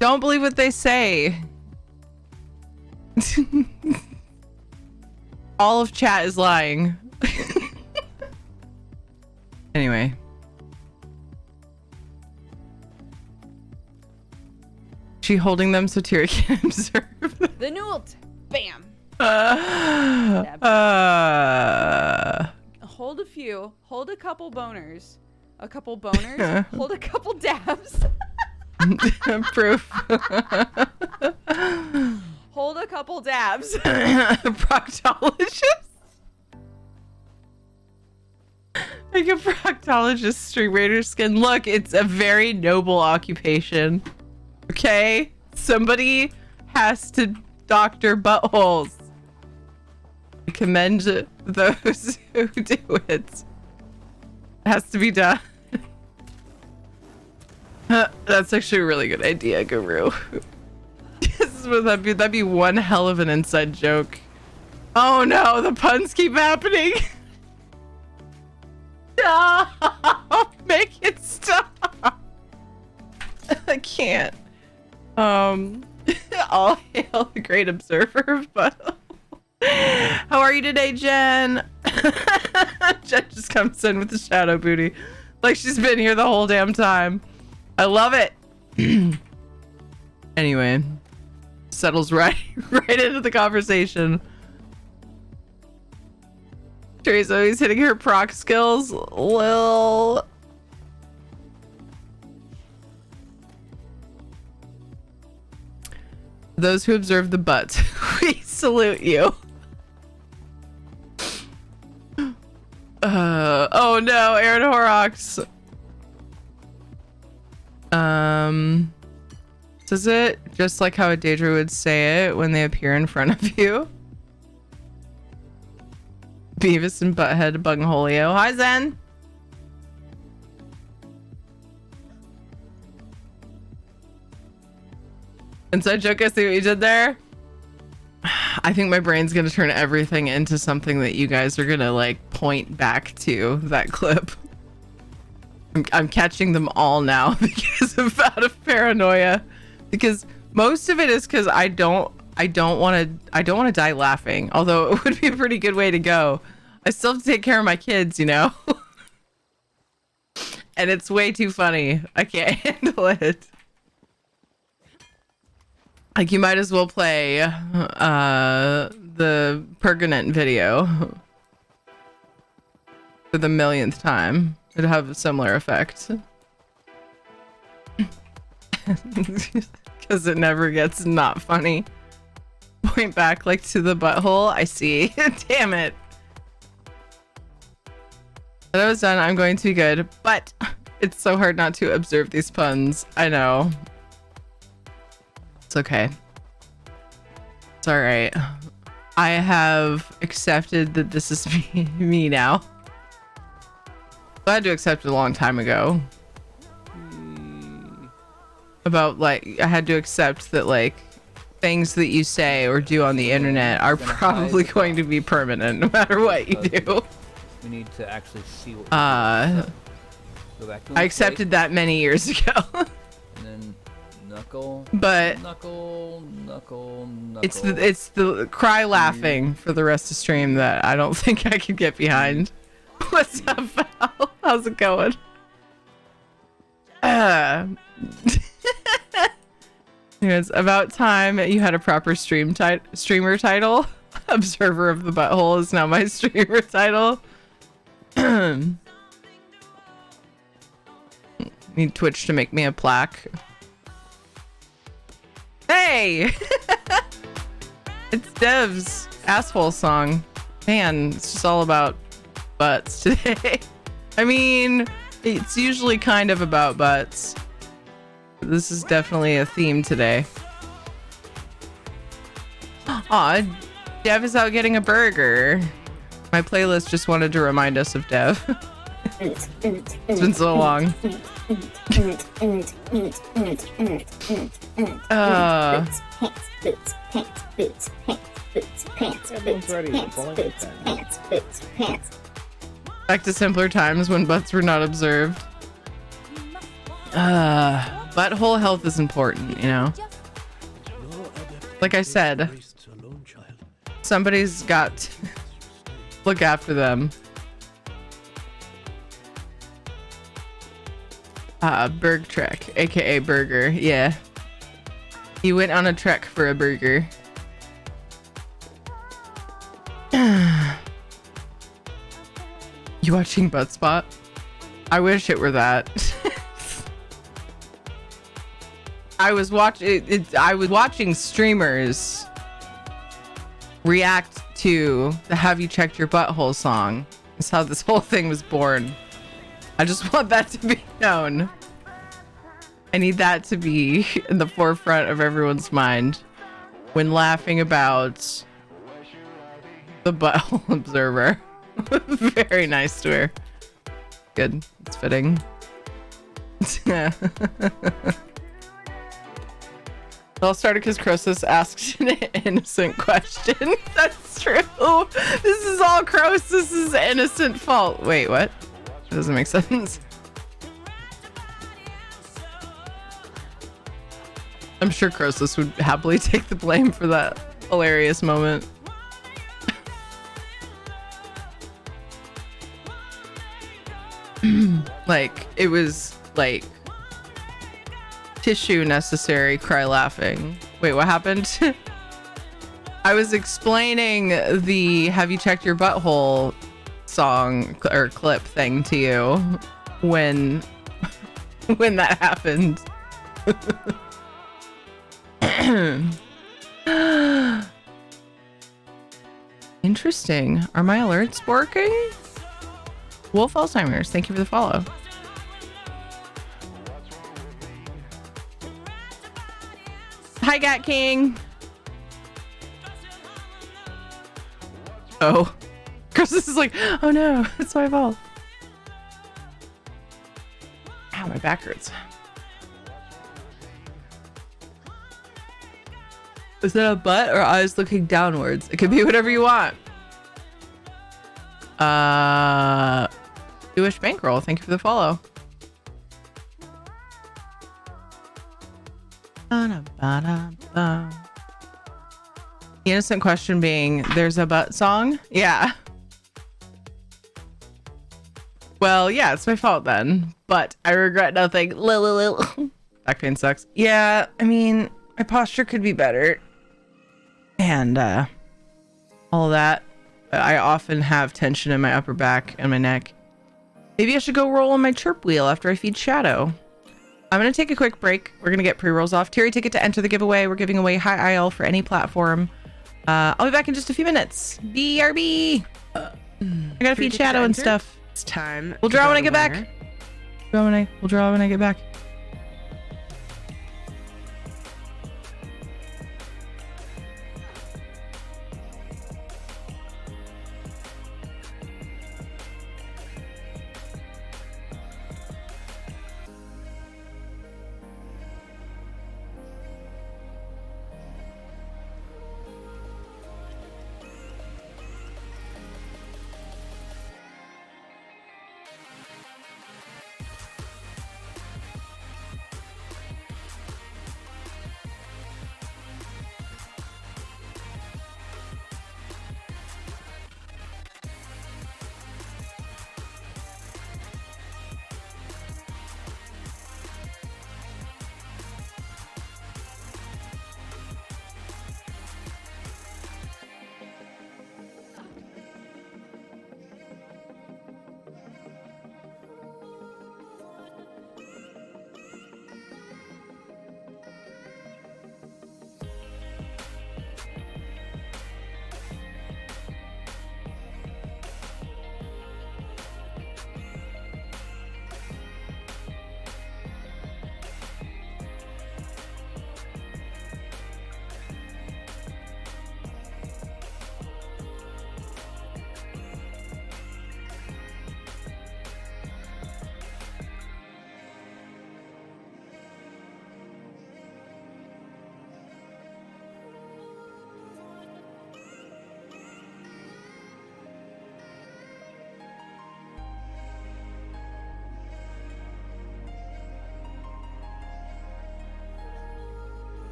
Speaker 1: Don't believe what they say. All of chat is lying. Anyway. She holding them so Tira can observe.
Speaker 11: The noodles. Bam. Hold a few. Hold a couple boners. A couple boners. Hold a couple dabs.
Speaker 1: Proof.
Speaker 11: Hold a couple dabs.
Speaker 1: Proctologist. Like a proctologist Stream Raider skin. Look, it's a very noble occupation. Okay? Somebody has to doctor buttholes. I commend those who do it. It has to be done. That's actually a really good idea, Guru. That'd be one hell of an inside joke. Oh no, the puns keep happening. Stop! Make it stop. I can't. All hail the great observer of butthole. How are you today, Jen? Jen just comes in with the shadow booty. Like she's been here the whole damn time. I love it. Anyway. Settles right into the conversation. Terry's always hitting her proc skills. Lil. Those who observe the butt, we salute you. Oh no, Aaron Horrocks. Says it just like how a Daedra would say it when they appear in front of you. Beavis and Butthead Bungholio. Hi, Zen. Inside joke, I see what you did there. I think my brain's gonna turn everything into something that you guys are gonna like point back to that clip. I'm catching them all now because out of paranoia. Because most of it is because I don't want to die laughing. Although it would be a pretty good way to go. I still have to take care of my kids, you know. And it's way too funny. I can't handle it. Like you might as well play the Pergonent video for the millionth time. It'd have a similar effect. Because it never gets not funny. Point back like to the butthole. I see. Damn it. That was done. I'm going to be good. But it's so hard not to observe these puns. I know. It's okay. It's alright. I have accepted that this is me now. I had to accept it a long time ago. About like, I had to accept that like things that you say or do on the internet are probably going to be permanent no matter what you do.
Speaker 15: We need to actually see what. Go back to
Speaker 1: I accepted that many years ago.
Speaker 15: And then knuckle.
Speaker 1: But
Speaker 15: knuckle.
Speaker 1: it's the cry laughing for the rest of stream that I don't think I can get behind. What's up, Val? How's it going? It's about time you had a proper streamer title. Observer of the Butthole is now my streamer title. Need Twitch to make me a plaque. Hey! It's Dev's asshole song. Man, it's just all about butts today. I mean, it's usually kind of about butts. This is definitely a theme today. Aw, Dev is out getting a burger. My playlist just wanted to remind us of Dev. It's been so long. Back to simpler times when butts were not observed. Butthole health is important, you know? Like I said, somebody's got to look after them. Berg Trek, aka Burger, yeah. He went on a trek for a burger. You watching Butt Spot? I wish it were that. I was watching streamers react to the "Have You Checked Your Butthole" song. That's how this whole thing was born. I just want that to be known. I need that to be in the forefront of everyone's mind when laughing about the Butthole Observer. Very nice to her. Good. It's fitting. It all started because Croesus asked an innocent question. That's true. This is all Croesus's innocent fault. Wait, what? That doesn't make sense. I'm sure Croesus would happily take the blame for that hilarious moment. Like, it was like tissue necessary cry laughing. Wait, what happened? I was explaining the "Have You Checked Your Butthole" song or clip thing to you when that happened. Interesting. Are my alerts working? Wolf Alzheimer's, thank you for the follow. Hi, Gat King. Oh. Chris is like, oh no, it's my fault. Ow, my back hurts. Is that a butt or eyes looking downwards? It could be whatever you want. Jewish Bankroll, thank you for the follow. The innocent question being, there's a butt song? Yeah. Well, yeah, it's my fault then. But I regret nothing. Back pain sucks. Yeah, I mean, my posture could be better. And all that. I often have tension in my upper back and my neck. Maybe I should go roll on my chirp wheel after I feed Shadow. I'm going to take a quick break. We're going to get pre-rolls off. Tier ticket to enter the giveaway. We're giving away High IL for any platform. I'll be back in just a few minutes. BRB. I gotta feed Shadow and stuff.
Speaker 16: It's time.
Speaker 1: We'll draw when I get back. We'll draw when I get back.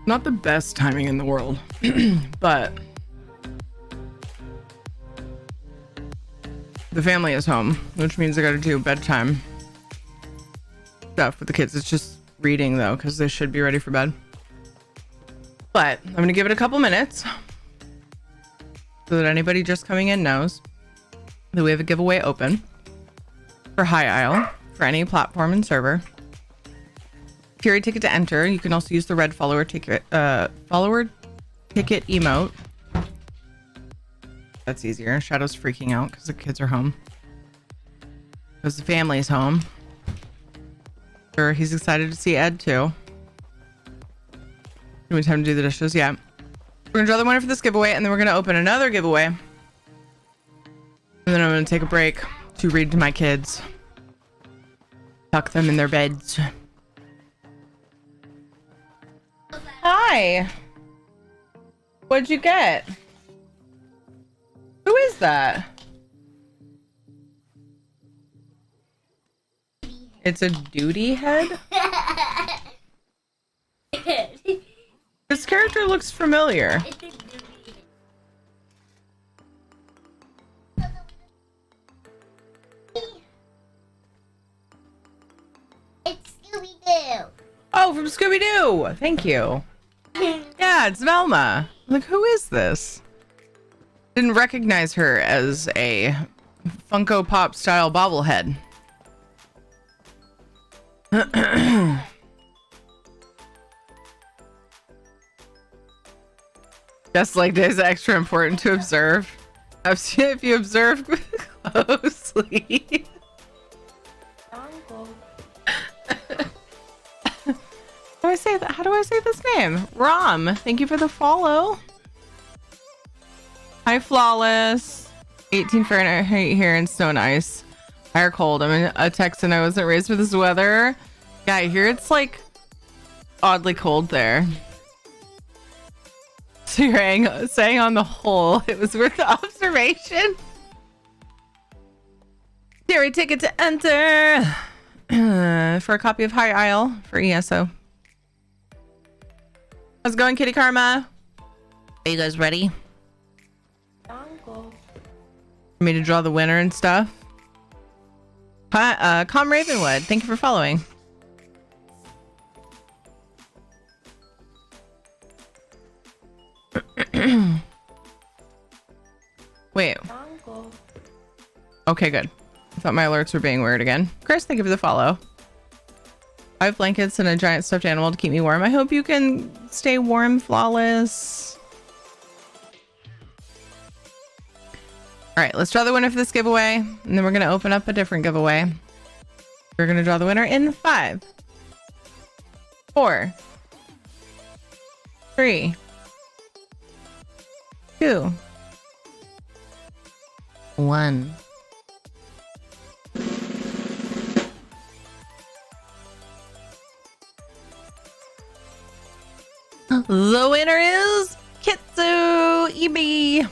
Speaker 1: Not the best timing in the world, but the family is home, which means I gotta do bedtime stuff with the kids. It's just reading though, because they should be ready for bed. But I'm gonna give it a couple minutes so that anybody just coming in knows that we have a giveaway open for High Isle for any platform and server. Fury ticket to enter. You can also use the red follower ticket emote. That's easier. Shadow's freaking out because the kids are home. Because the family's home. Sure, he's excited to see Ed too. Give me time to do the dishes. Yeah. We're gonna draw the winner for this giveaway, and then we're gonna open another giveaway. And then I'm gonna take a break to read to my kids. Tuck them in their beds. Hi. What'd you get? Who is that? It's a duty head? This character looks familiar.
Speaker 16: It's Scooby-Doo.
Speaker 1: Oh, from Scooby-Doo. Thank you. Yeah, it's Velma. Like, who is this? Didn't recognize her as a Funko Pop style bobblehead. Just like days extra important to observe. If you observe closely. How do I say that? How do I say this name? Rom, thank you for the follow. Hi, Flawless. 18 Fahrenheit here in Snow and Ice. Higher cold. I'm in a Texan. I wasn't raised with this weather. Yeah, I hear it's like oddly cold there. So you're saying on the whole, it was worth the observation. Theory ticket to enter for a copy of High Isle for ESO. How's it going, Kitty Karma? Are you guys ready? Me to draw the winner and stuff. Com Ravenwood, thank you for following. Wait. Okay, good. I thought my alerts were being weird again. Chris, thank you for the follow. 5 blankets and a giant stuffed animal to keep me warm. I hope you can stay warm, Flawless. All right, let's draw the winner for this giveaway, and then we're going to open up a different giveaway. We're going to draw the winner in 5, 4, 3, 2, 1. The winner is Kitsu Ibi.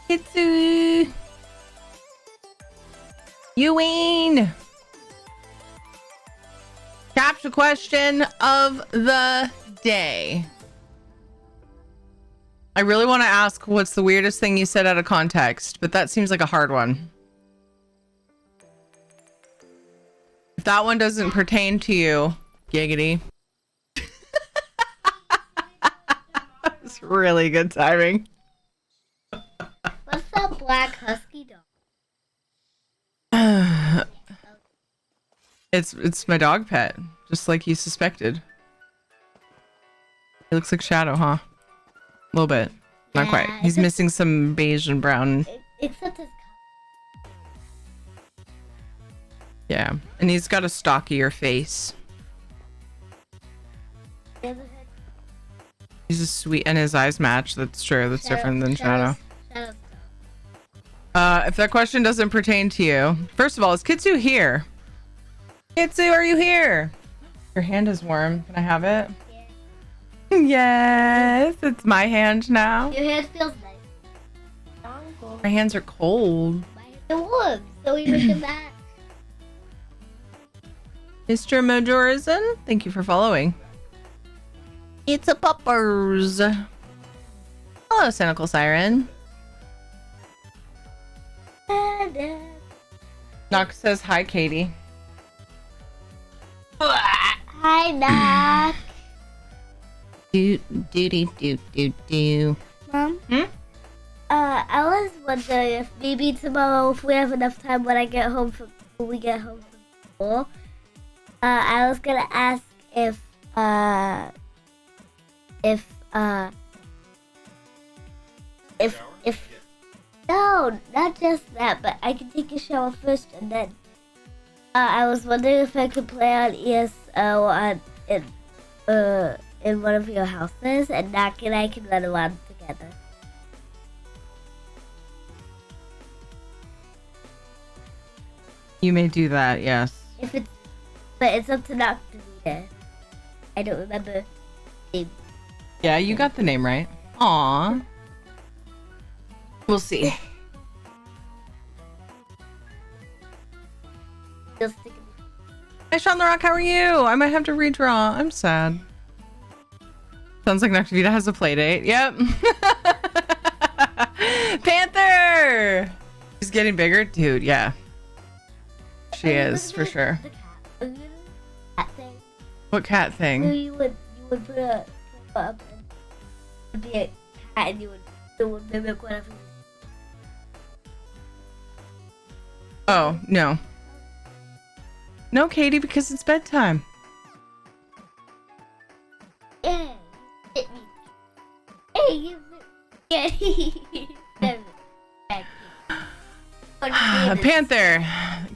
Speaker 1: Kitsu. You win. Capture question of the day. I really want to ask what's the weirdest thing you said out of context, but that seems like a hard one. If that one doesn't pertain to you, giggity. That's really good timing.
Speaker 16: What's that black husky dog?
Speaker 1: It's my dog pet, just like you suspected. He looks like Shadow, huh? A little bit. Not quite. He's missing some beige and brown.
Speaker 16: Except his
Speaker 1: Yeah, and he's got a stockier face. He's a sweet, and his eyes match. That's true. That's different than Shadow. If that question doesn't pertain to you, first of all, is Kitsu here? Kitsu, are you here? Your hand is warm. Can I have it? Yeah. Yes, it's my hand now.
Speaker 16: Your hand feels nice.
Speaker 1: My hands are cold.
Speaker 16: It would, so we bring it back.
Speaker 1: Mr. Majorizon, thank you for following. It's a puppers. Hello, Cynical Siren. Knock says hi, Katie.
Speaker 16: Hi, Knock.
Speaker 2: Do.
Speaker 16: Mom?
Speaker 1: Hmm?
Speaker 16: I was wondering if maybe tomorrow, if we have enough time when we get home from school, I was gonna ask if no, not just that, but I can take a shower first, and then I was wondering if I could play on ESO in one of your houses, and Knock and I can run around together.
Speaker 1: You may do that, yes.
Speaker 16: But it's up to Knock to read it. I don't remember the name.
Speaker 1: Yeah, you got the name right. Aw. We'll see. Hi, Sean the Rock, how are you? I might have to redraw. I'm sad. Sounds like Noctavita has a play date. Yep. Panther! She's getting bigger? Dude, yeah. She is, for sure.
Speaker 16: Cat thing.
Speaker 1: What cat
Speaker 16: So
Speaker 1: thing?
Speaker 16: you would put a up and it would be a cat, and it would mimic whatever.
Speaker 1: Oh, no. No, Katie, because it's bedtime.
Speaker 16: Yeah, hit me. Hey, you.
Speaker 1: Panther,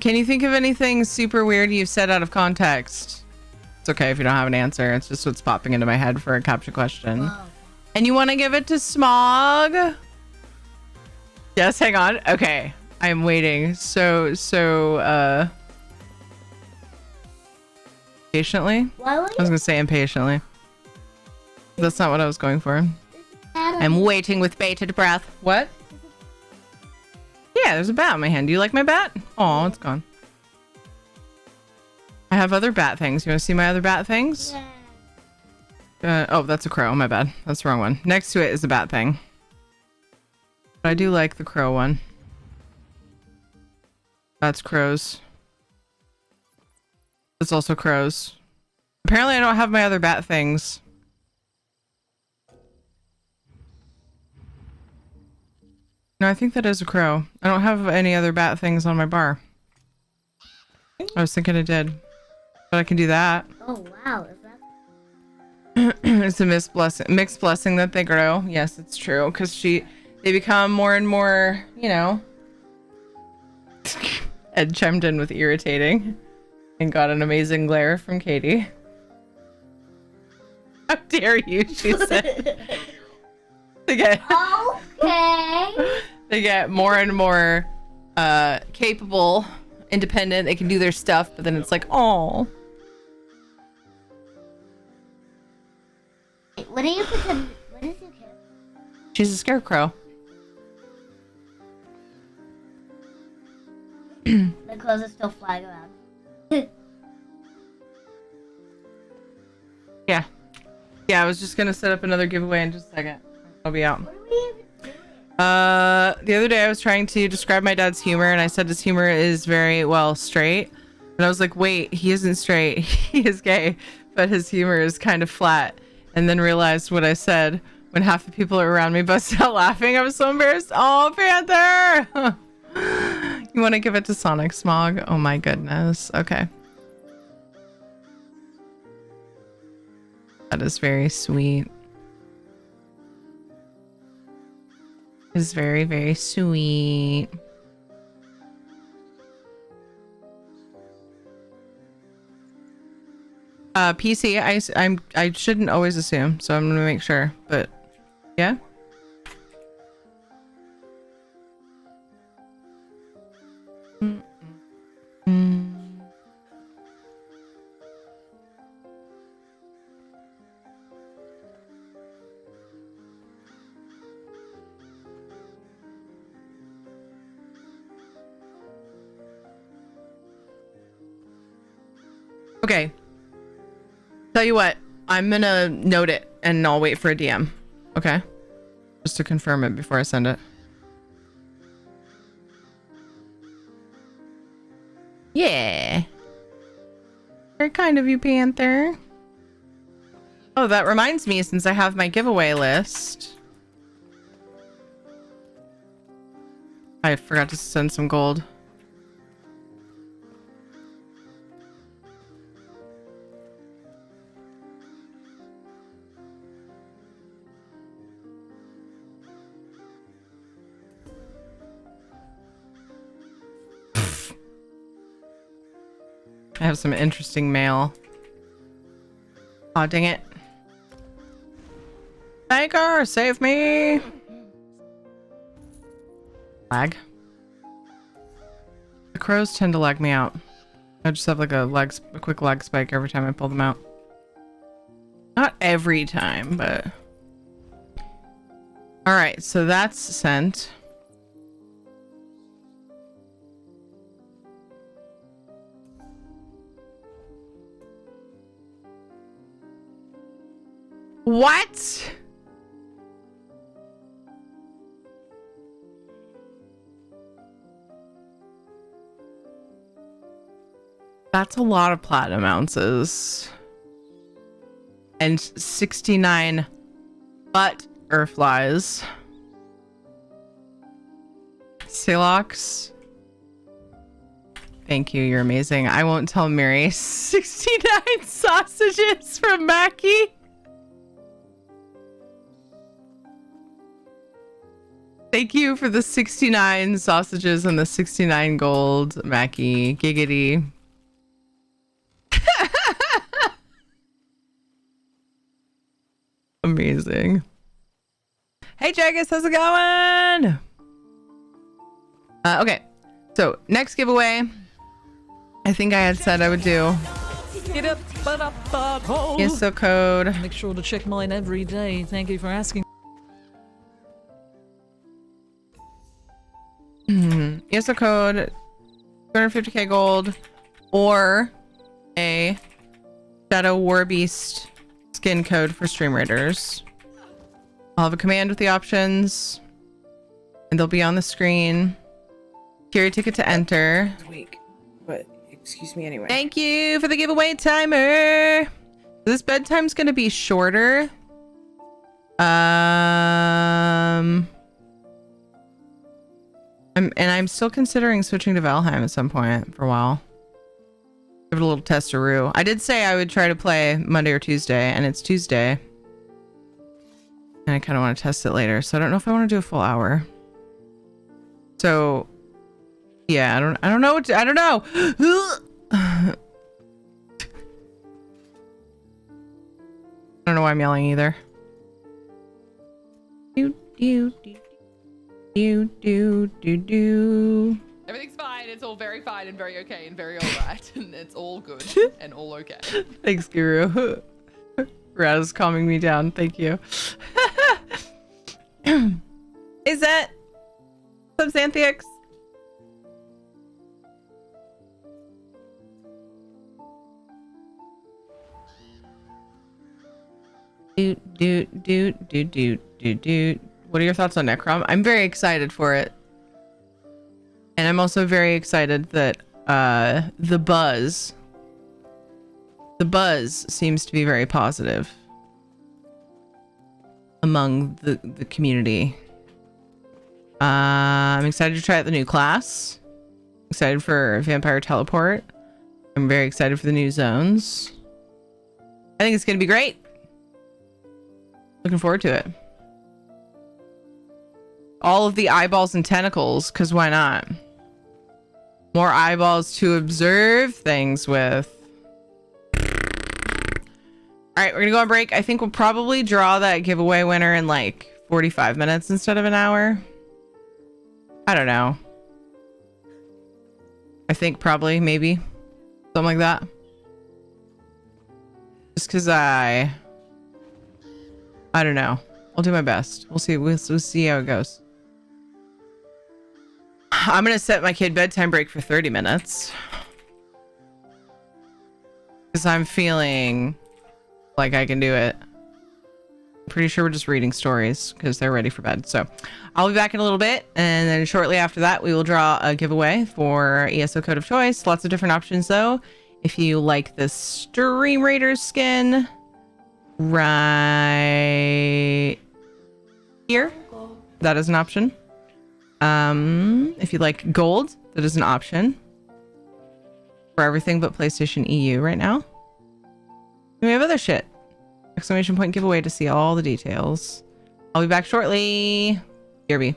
Speaker 1: can you think of anything super weird you've said out of context? It's okay if you don't have an answer. It's just what's popping into my head for a capture question. Whoa. And you want to give it to Smog? Yes, hang on. Okay. I'm waiting. So, patiently? I was going to say impatiently. That's not what I was going for. I'm waiting with bated breath. What? Yeah, there's a bat in my hand. Do you like my bat? Oh, it's gone. I have other bat things. You want to see my other bat things? Yeah. Oh, that's a crow. My bad. That's the wrong one. Next to it is a bat thing. But I do like the crow one. That's crows. It's also crows. Apparently I don't have my other bat things. No, I think that is a crow. I don't have any other bat things on my bar. I was thinking I did. But I can do that.
Speaker 16: Oh, wow. Is that...
Speaker 1: It's a mixed blessing that they grow. Yes, it's true. Because they become more and more, you know. Ed chimed in with irritating. And got an amazing glare from Katie. How dare you, she said. They get more and more capable, independent. They can do their stuff, but then it's like, oh.
Speaker 16: What do you pretend? What is your character?
Speaker 1: She's a scarecrow.
Speaker 16: The clothes are still flying around.
Speaker 1: Yeah. Yeah, I was just gonna set up another giveaway in just a second. I'll be out. The other day I was trying to describe my dad's humor, and I said his humor is very, well, straight. And I was like, wait, he isn't straight. He is gay, but his humor is kind of flat. And then realized what I said when half the people around me busted out laughing. I was so embarrassed. Oh, Panther! You want to give it to Sonic Smog? Oh my goodness. Okay. That is very sweet. It's very, very sweet. PC, I shouldn't always assume, so I'm gonna make sure. But yeah. Okay. Tell you what, I'm gonna note it and I'll wait for a DM. Okay. Just to confirm it before I send it. Yeah. Very kind of you, Panther. Oh, that reminds me, since I have my giveaway list, I forgot to send some gold. I have some interesting mail. Aw, dang it. Tiger, save me! Lag. The crows tend to lag me out. I just have like a quick lag spike every time I pull them out. Not every time, but... Alright, so that's sent. What? That's a lot of platinum ounces. And 69 butterflies. Silox. Thank you, you're amazing. I won't tell Mary. 69 sausages from Mackie. Thank you for the 69 sausages and the 69 gold, Mackie. Giggity. Amazing. Hey, Jagus, how's it going? Okay, so next giveaway, I think I had said I would do.
Speaker 8: Get up, butthole.
Speaker 1: ISO code.
Speaker 8: Make sure to check mine every day. Thank you for asking.
Speaker 1: ISO code 250k gold or a Shadow Warbeast skin code for Stream Raiders. I'll have a command with the options and they'll be on the screen. Tier ticket to enter.
Speaker 17: Week, but excuse me anyway.
Speaker 1: Thank you for the giveaway timer. This bedtime's gonna be shorter. I'm still considering switching to Valheim at some point for a while. Give it a little testaroo. I did say I would try to play Monday or Tuesday, and it's Tuesday. And I kind of want to test it later, so I don't know if I want to do a full hour. So, yeah, I don't know what to, I don't know. I don't know why I'm yelling either.
Speaker 5: Everything's fine. It's all very fine and very okay and very alright. And it's all good and all okay.
Speaker 1: Thanks, Guru. Raz calming me down. Thank you. Is that some Xanthix? What are your thoughts on Necrom? I'm very excited for it. And I'm also very excited that the buzz seems to be very positive among the community. I'm excited to try out the new class. Excited for Vampire Teleport. I'm very excited for the new zones. I think it's going to be great. Looking forward to it. All of the eyeballs and tentacles, because why not? More eyeballs to observe things with. All right, we're gonna go on break. I think we'll probably draw that giveaway winner in like 45 minutes instead of an hour. I don't know. I think probably, maybe. Something like that. Just because I don't know. I'll do my best. We'll see. We'll see how it goes. I'm gonna set my kid bedtime break for 30 minutes. Because I'm feeling like I can do it. pretty sure we're just reading stories because they're ready for bed. So I'll be back in a little bit, and then shortly after that, we will draw a giveaway for ESO Code of Choice. Lots of different options, though. If you like the Stream Raiders skin, right here, that is an option. If you like gold, that is an option for everything but PlayStation EU right now. And we have other shit. Exclamation point giveaway to see all the details. I'll be back shortly. Kirby.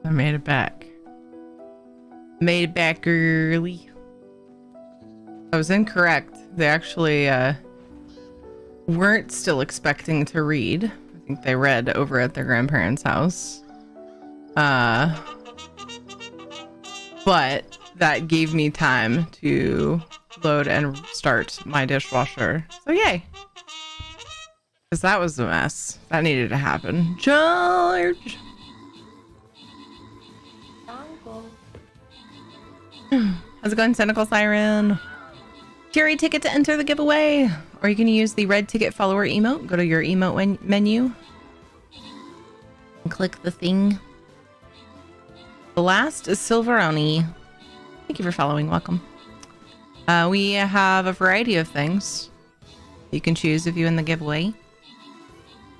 Speaker 1: I made it back. Made it back early. I was incorrect. They actually weren't still expecting to read. I think they read over at their grandparents' house. But that gave me time to load and start my dishwasher. So yay. Because that was a mess. That needed to happen. George! How's it going, Cynical Siren? Jerry ticket to enter the giveaway. Or you can use the red ticket follower emote. Go to your emote menu. And click the thing. The last is Silveroni. Thank you for following. Welcome. We have a variety of things you can choose if you win the giveaway.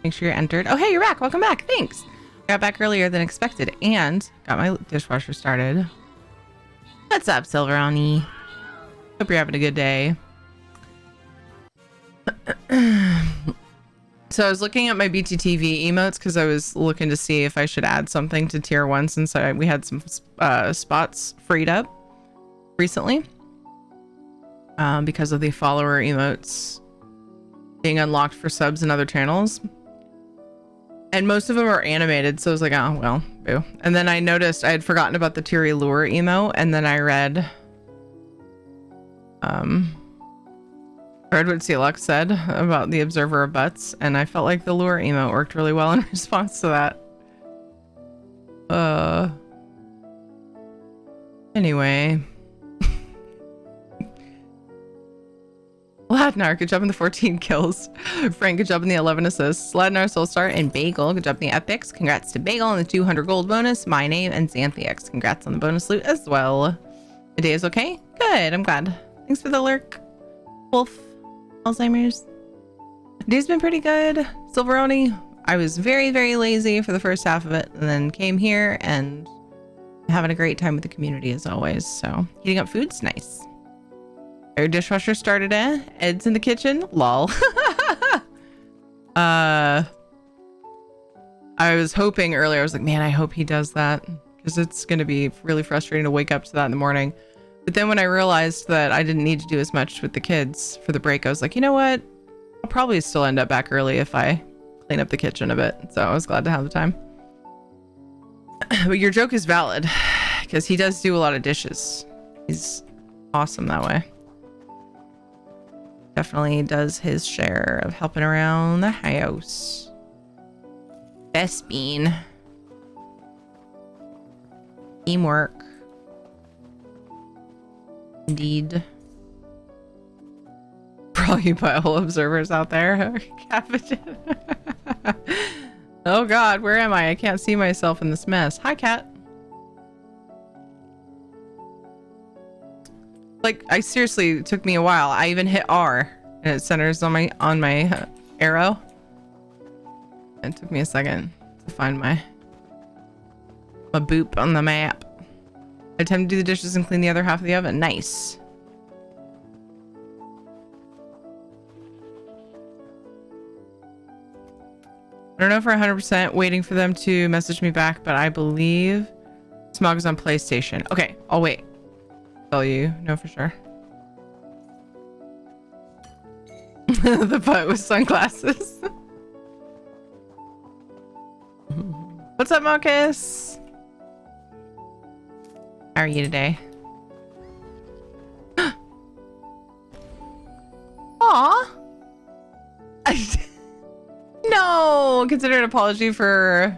Speaker 1: Make sure you're entered. Oh, hey, you're back. Welcome back. Thanks. Got back earlier than expected and got my dishwasher started. What's up, Silveroni? Hope you're having a good day. So I was looking at my BTTV emotes because I was looking to see if I should add something to tier 1 since we had some spots freed up recently because of the follower emotes being unlocked for subs and other channels. And most of them are animated, so I was like, oh, well, boo. And then I noticed I had forgotten about the Tiri Lure emote, and then I read what Celux said about the Observer of Butts, and I felt like the Lure emote worked really well in response to that. Anyway. Ladnar, good job in the 14 kills. Frank, good job in the 11 assists. Ladnar, Soulstar, and Bagel, good job in the epics. Congrats to Bagel on the 200 gold bonus. My name and Xanthix, congrats on the bonus loot as well. The day is okay? Good, I'm glad. Thanks for the lurk. Wolf, Alzheimer's. Day's been pretty good. Silveroni, I was very, very lazy for the first half of it and then came here and having a great time with the community as always. So heating up food's nice. Our dishwasher started, Ed's in the kitchen. Lol. I was hoping earlier, I was like, man, I hope he does that because it's going to be really frustrating to wake up to that in the morning. But then when I realized that I didn't need to do as much with the kids for the break, I was like, you know what? I'll probably still end up back early if I clean up the kitchen a bit. So I was glad to have the time. But your joke is valid because he does do a lot of dishes. He's awesome that way. Definitely does his share of helping around the house. Best bean. Teamwork. Indeed. For all you butthole observers out there. Oh god, where am I? I can't see myself in this mess. Hi, cat. Like, I seriously, it took me a while. I even hit R and it centers on my arrow. It took me a second to find my boop on the map. I had time to do the dishes and clean the other half of the oven. Nice. I don't know for 100% waiting for them to message me back, but I believe Smog is on PlayStation. Okay, I'll wait. Tell you know for sure. The butt with sunglasses. What's up, Marcus? How are you today? Aw. No, consider an apology for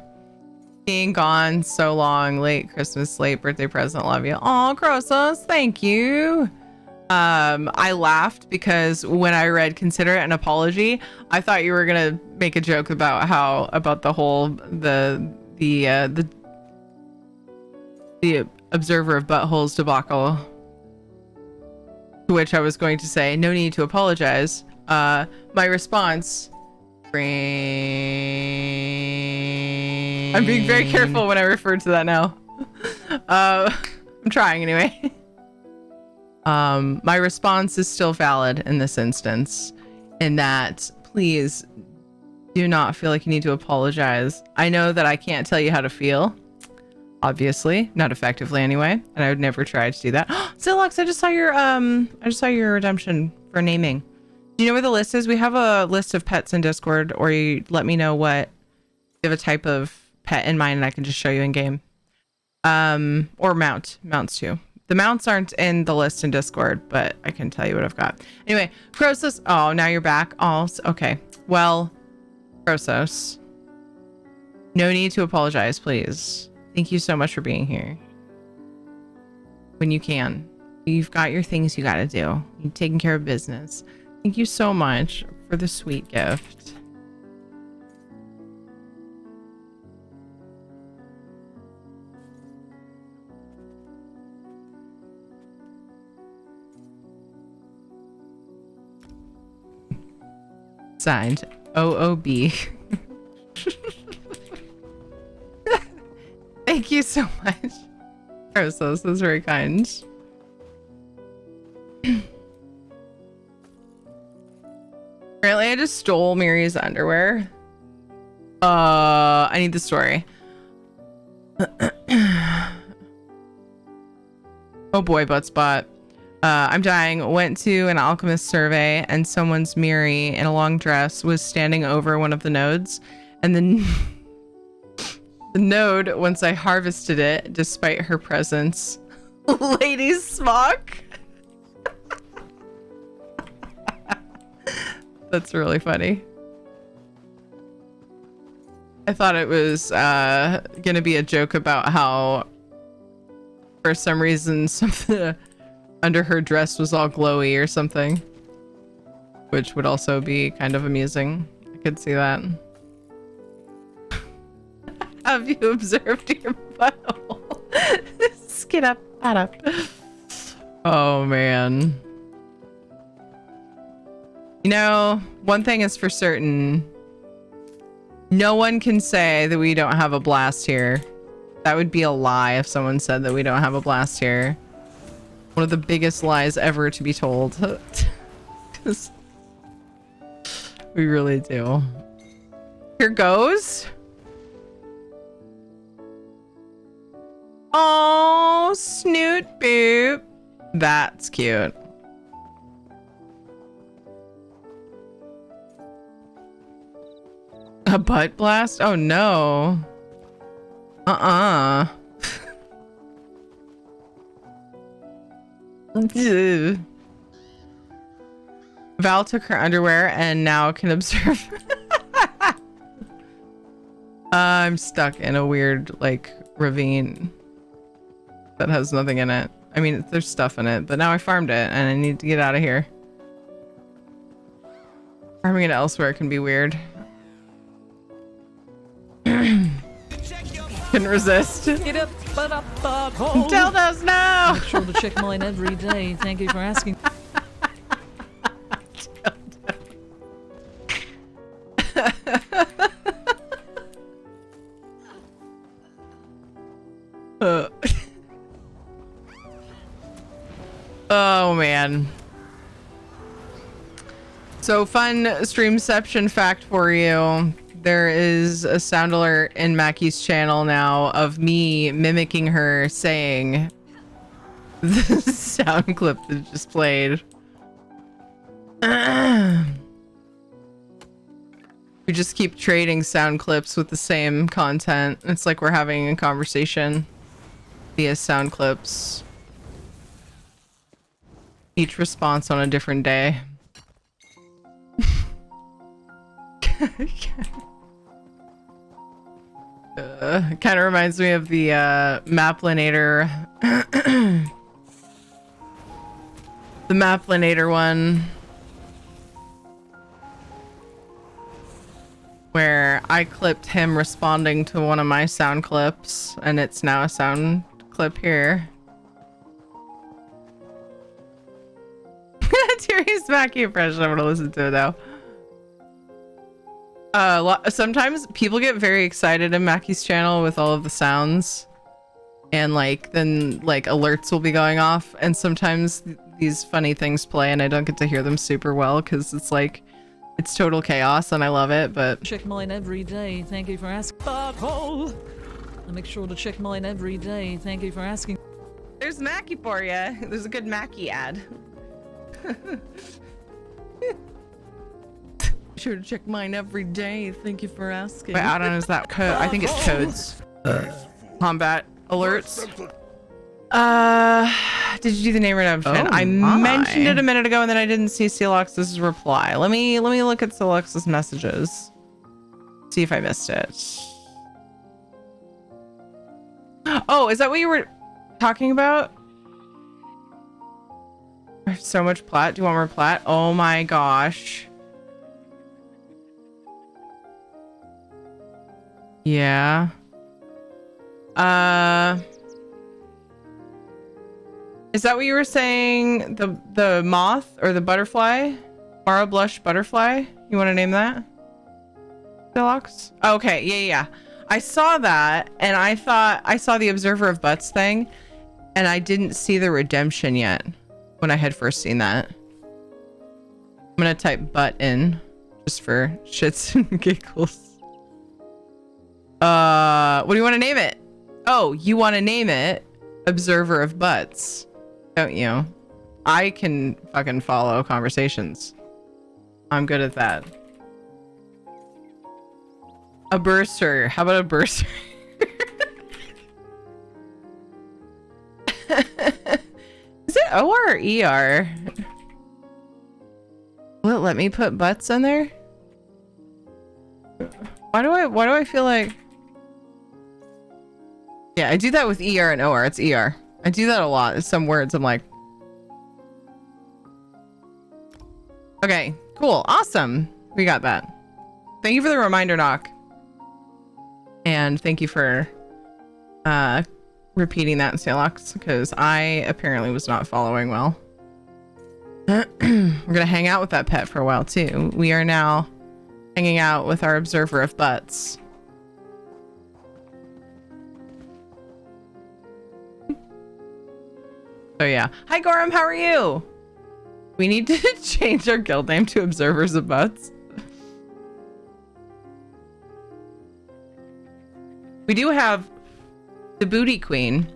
Speaker 1: being gone so long. Late Christmas, late birthday present. Love you. Aw, Crosos, thank you. I laughed because when I read consider it an apology, I thought you were gonna make a joke about the whole the observer of buttholes debacle. To which I was going to say, no need to apologize. My response. I'm being very careful when I refer to that now. I'm trying anyway. My response is still valid in this instance, in that please do not feel like you need to apologize. I know that I can't tell you how to feel. Obviously, not effectively anyway, and I would never try to do that. Zillox, I just saw your redemption for naming. Do you know where the list is? We have a list of pets in Discord, or you let me know what you have a type of pet in mind, and I can just show you in game. Or mounts too. The mounts aren't in the list in Discord, but I can tell you what I've got. Anyway, Crosos. Oh, now you're back. Oh, okay. Well, Crosos, no need to apologize, please. Thank you so much for being here. When you can. You've got your things you gotta do. You're taking care of business. Thank you so much for the sweet gift. Signed, OOB. Thank you so much. Crosos, that's very kind. Apparently I just stole Miri's underwear. I need the story. Oh boy, butt spot. I'm dying. Went to an alchemist survey and someone's Miri in a long dress was standing over one of the nodes, and then the node, once I harvested it, despite her presence, lady's smock. That's really funny. I thought it was gonna be a joke about how for some reason something under her dress was all glowy or something, which would also be kind of amusing. I could see that. Have you observed your butthole? Skid up, add up. Oh man. You know, one thing is for certain. No one can say that we don't have a blast here. That would be a lie if someone said that we don't have a blast here. One of the biggest lies ever to be told. We really do. Here goes. Oh, snoot boop. That's cute. A butt blast? Oh no. Val took her underwear and now can observe. I'm stuck in a weird, like, ravine that has nothing in it. I mean, there's stuff in it, but now I farmed it and I need to get out of here. Farming it elsewhere can be weird. Couldn't resist.
Speaker 8: Get up, but up, butthole.
Speaker 1: Dildos, no!
Speaker 8: Make sure to check mine every day. Thank you for asking.
Speaker 1: Oh man. So fun streamception fact for you. There is a sound alert in Mackie's channel now of me mimicking her saying the sound clip that just played. We just keep trading sound clips with the same content. It's like we're having a conversation via sound clips. Each response on a different day. Kind of reminds me of the Maplinator. The Maplinator one. Where I clipped him responding to one of my sound clips, and it's now a sound clip here. Tyrion's Mackie impression. I'm gonna listen to it though. Sometimes people get very excited in Mackie's channel with all of the sounds, and like then like alerts will be going off, and sometimes these funny things play and I don't get to hear them super well because it's like it's total chaos and I love it. But
Speaker 8: check mine every day. Thank you for asking. Butthole. I make sure to check mine every day. Thank you for asking.
Speaker 1: There's Mackie for you. There's a good Mackie ad. Sure to check mine every day. Thank you for asking. Wait, I don't know. Is that code? I think it's codes. Combat alerts. Did you do the name redemption? I mentioned it a minute ago, and then I didn't see Celox's reply. Let me look at Celox's messages. See if I missed it. Oh, is that what you were talking about? There's so much plat. Do you want more plat? Oh my gosh. Yeah. Is that what you were saying? The moth or the butterfly? Mara Blush butterfly? You want to name that? Deluxe? Okay, yeah. I saw that and I thought I saw the Observer of Butts thing and I didn't see the redemption yet when I had first seen that. I'm gonna type butt in just for shits and giggles. What do you want to name it? Oh, you want to name it Observer of Butts, don't you? I can fucking follow conversations. I'm good at that. A burster. How about a burster? Is it OR or ER? Will it let me put butts in there? Why do I feel like... Yeah, I do that with ER and OR. It's ER. I do that a lot. Some words I'm like... Okay, cool. Awesome. We got that. Thank you for the reminder, Knock. And thank you for repeating that in Celox, because I apparently was not following well. We're gonna hang out with that pet for a while too. We are now hanging out with our Observer of Butts. So yeah. Hi Gorham, how are you? We need to change our guild name to Observers of Butts. We do have the Booty Queen.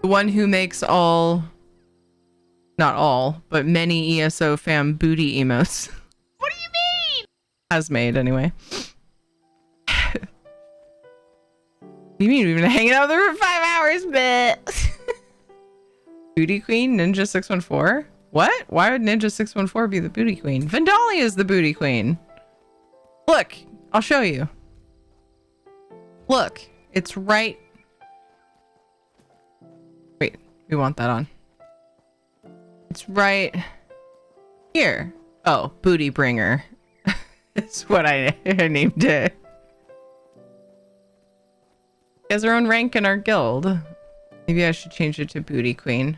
Speaker 1: The one who makes all, not all, but many ESO fam booty emotes. What do you mean? Has made anyway. What do you mean? We've been hanging out there for 5 hours, but Booty Queen, Ninja 614? What? Why would Ninja 614 be the Booty Queen? Vendali is the Booty Queen. Look, I'll show you. Look, it's right. Wait, we want that on. It's right here. Oh, Booty Bringer. That's what I named it. She has her own rank in our guild. Maybe I should change it to Booty Queen.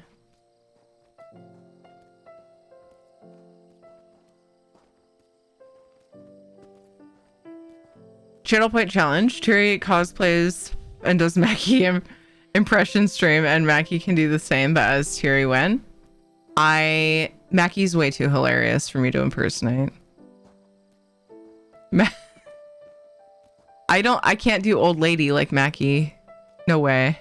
Speaker 1: Channel Point Challenge. Terry cosplays and does Mackie impression stream, and Mackie can do the same, but as Terry when. Mackie's way too hilarious for me to impersonate. I can't do old lady like Mackie. No way.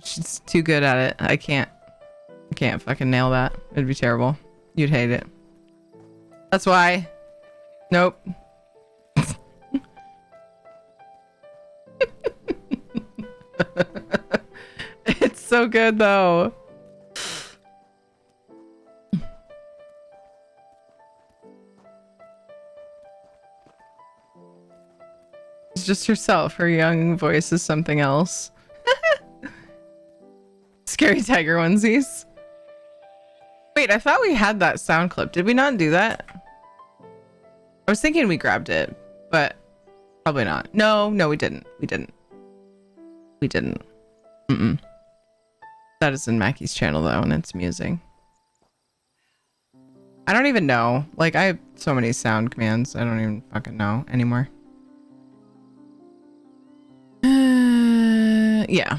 Speaker 1: She's too good at it. I can't fucking nail that. It'd be terrible. You'd hate it. That's why. Nope. It's so good though. It's just herself. Her young voice is something else. Scary tiger onesies. Wait, I thought we had that sound clip. Did we not do that? I was thinking we grabbed it, but probably not. No, we didn't. We didn't. That is in Mackie's channel though, and it's amusing. I don't even know. Like, I have so many sound commands. I don't even fucking know anymore. Yeah.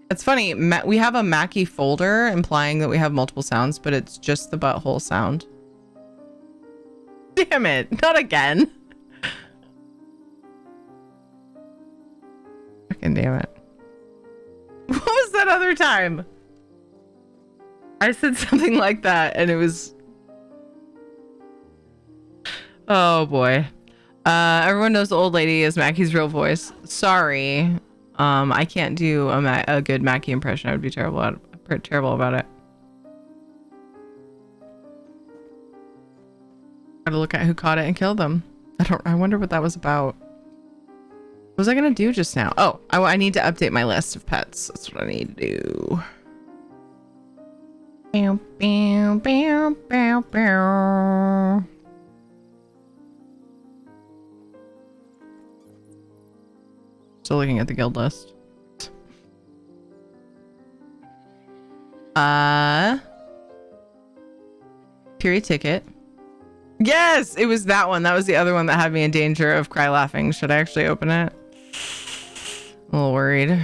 Speaker 1: It's funny. We have a Mackie folder implying that we have multiple sounds, but it's just the butthole sound. Damn it. Not again. Fucking damn it. What was that other time? I said something like that and it was... Oh boy. Everyone knows the old lady is Mackie's real voice. Sorry. I can't do a good Mackie impression. I would be terrible about it. Gotta look at who caught it and killed them. I wonder what that was about. What was I gonna do just now? Oh, I need to update my list of pets. That's what I need to do. Bow, bow, bow, bow, bow. Still looking at the guild list. Fury ticket. Yes, it was that one. That was the other one that had me in danger of cry laughing. Should I actually open it? I'm a little worried.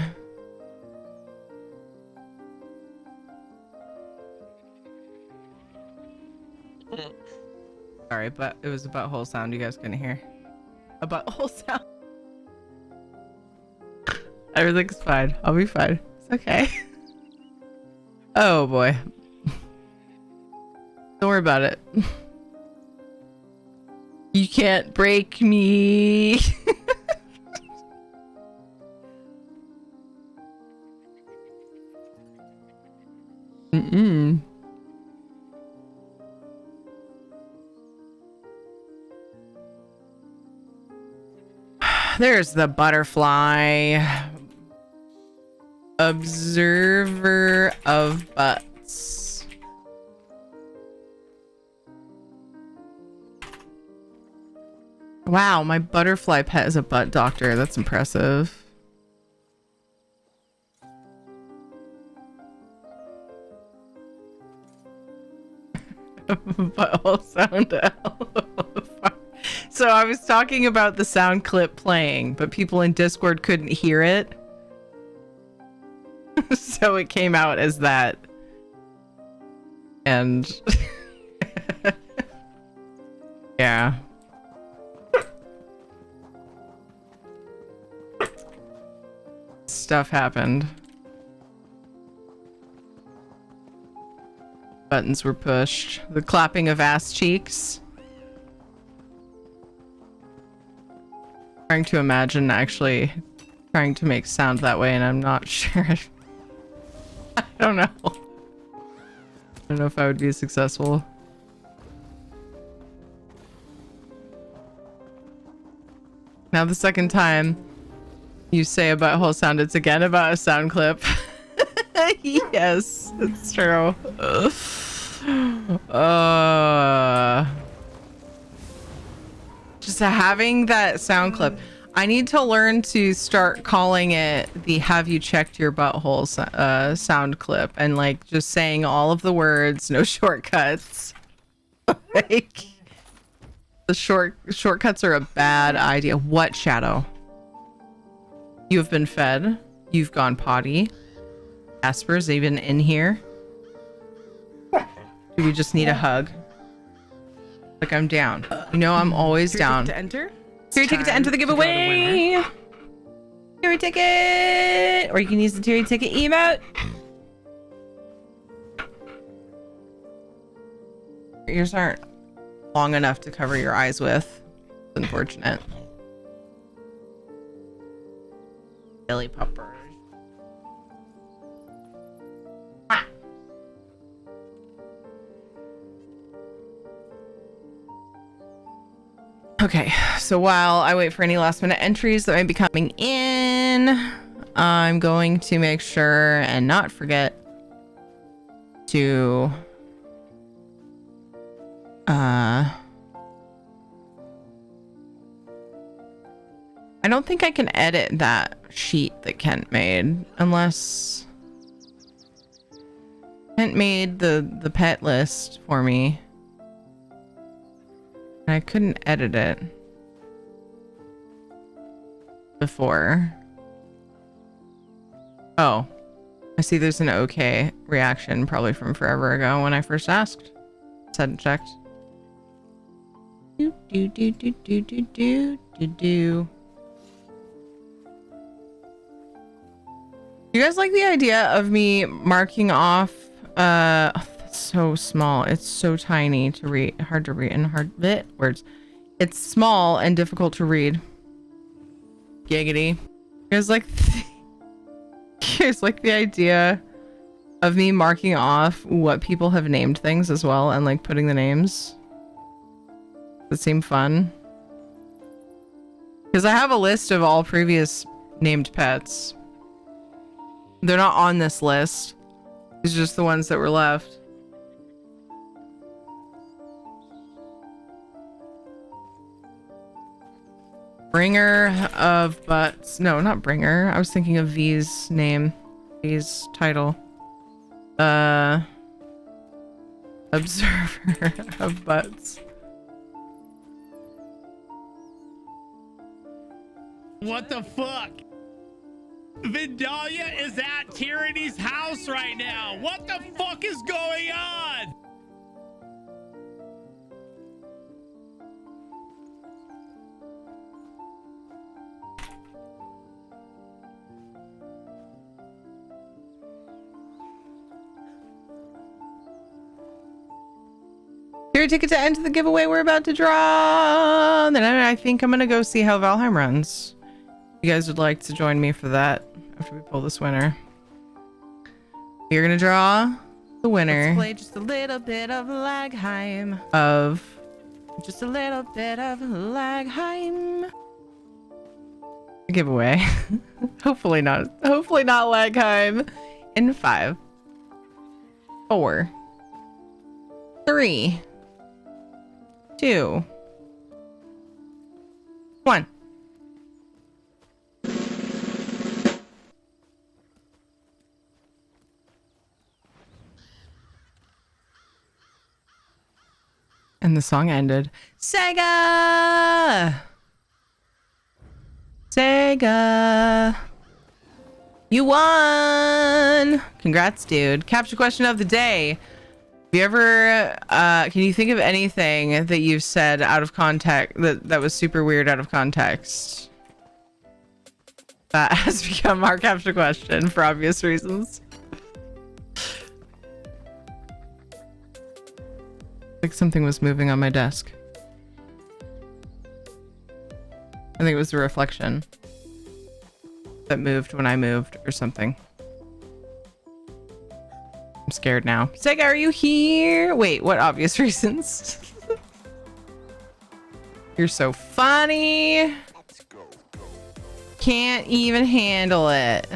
Speaker 1: Sorry, but it was a butthole sound you guys couldn't hear. A butthole sound. Everything's fine. I'll be fine. It's okay. Oh boy. Don't worry about it. You can't break me. Mm-mm. There's the butterfly. Observer of butts. Wow, my butterfly pet is a butt doctor. That's impressive. Butthole sound. So I was talking about the sound clip playing, but people in Discord couldn't hear it. So it came out as that. And yeah. Stuff happened. Buttons were pushed. The clapping of ass cheeks. Trying to imagine actually trying to make sound that way, and I'm not sure. I don't know. I don't know if I would be successful. Now the second time you say a butthole sound, it's again about a sound clip. Yes, it's true. Just having that sound clip. I need to learn to start calling it the "Have you checked your butthole" sound clip, and like just saying all of the words, no shortcuts. Like the shortcuts are a bad idea. What, Shadow? You have been fed. You've gone potty. Asper's even in here. Do we just need a hug? Like, I'm down. You know, I'm always down.
Speaker 17: To enter?
Speaker 1: Tier ticket to enter the giveaway. Tier ticket, or you can use the tier ticket emote. Your ears aren't long enough to cover your eyes with. It's unfortunate. Billy puppers. Okay, so while I wait for any last minute entries that might be coming in, I'm going to make sure and not forget to I don't think I can edit that sheet that Kent made unless Kent made the pet list for me. And I couldn't edit it before. Oh, I see there's an okay reaction probably from forever ago when I first asked. Just hadn't checked. Do do do do do do do do do. You guys like the idea of me marking off? Oh, that's so small. It's so tiny to read, hard to read, and hard bit words. It's small and difficult to read. Giggity. You guys like? You guys like the idea of me marking off what people have named things as well, and like putting the names? That seem fun. Because I have a list of all previous named pets. They're not on this list. These are just the ones that were left. Bringer of butts. No, not bringer. I was thinking of V's name. V's title. Observer of butts.
Speaker 18: What the fuck? Vidalia is at Tyranny's house right now. What the fuck is going on?
Speaker 1: Here, a ticket to enter the giveaway we're about to draw. Then I think I'm gonna go see how Valheim runs. You guys would like to join me for that after we pull this winner. You're gonna draw the winner.
Speaker 19: Let's play just a little bit of Lagheim. Just a little bit of Lagheim.
Speaker 1: Giveaway. Hopefully not. Hopefully not Lagheim. In 5, 4, 3, 2, 1. And the song ended. Sega! Sega! You won! Congrats, dude. Capture question of the day. Have you ever, can you think of anything that you've said out of context, that was super weird out of context? That has become our capture question for obvious reasons. Like something was moving on my desk. I think it was the reflection that moved when I moved or something. I'm scared now. Sega, are you here? Wait, what obvious reasons? You're so funny. Can't even handle it.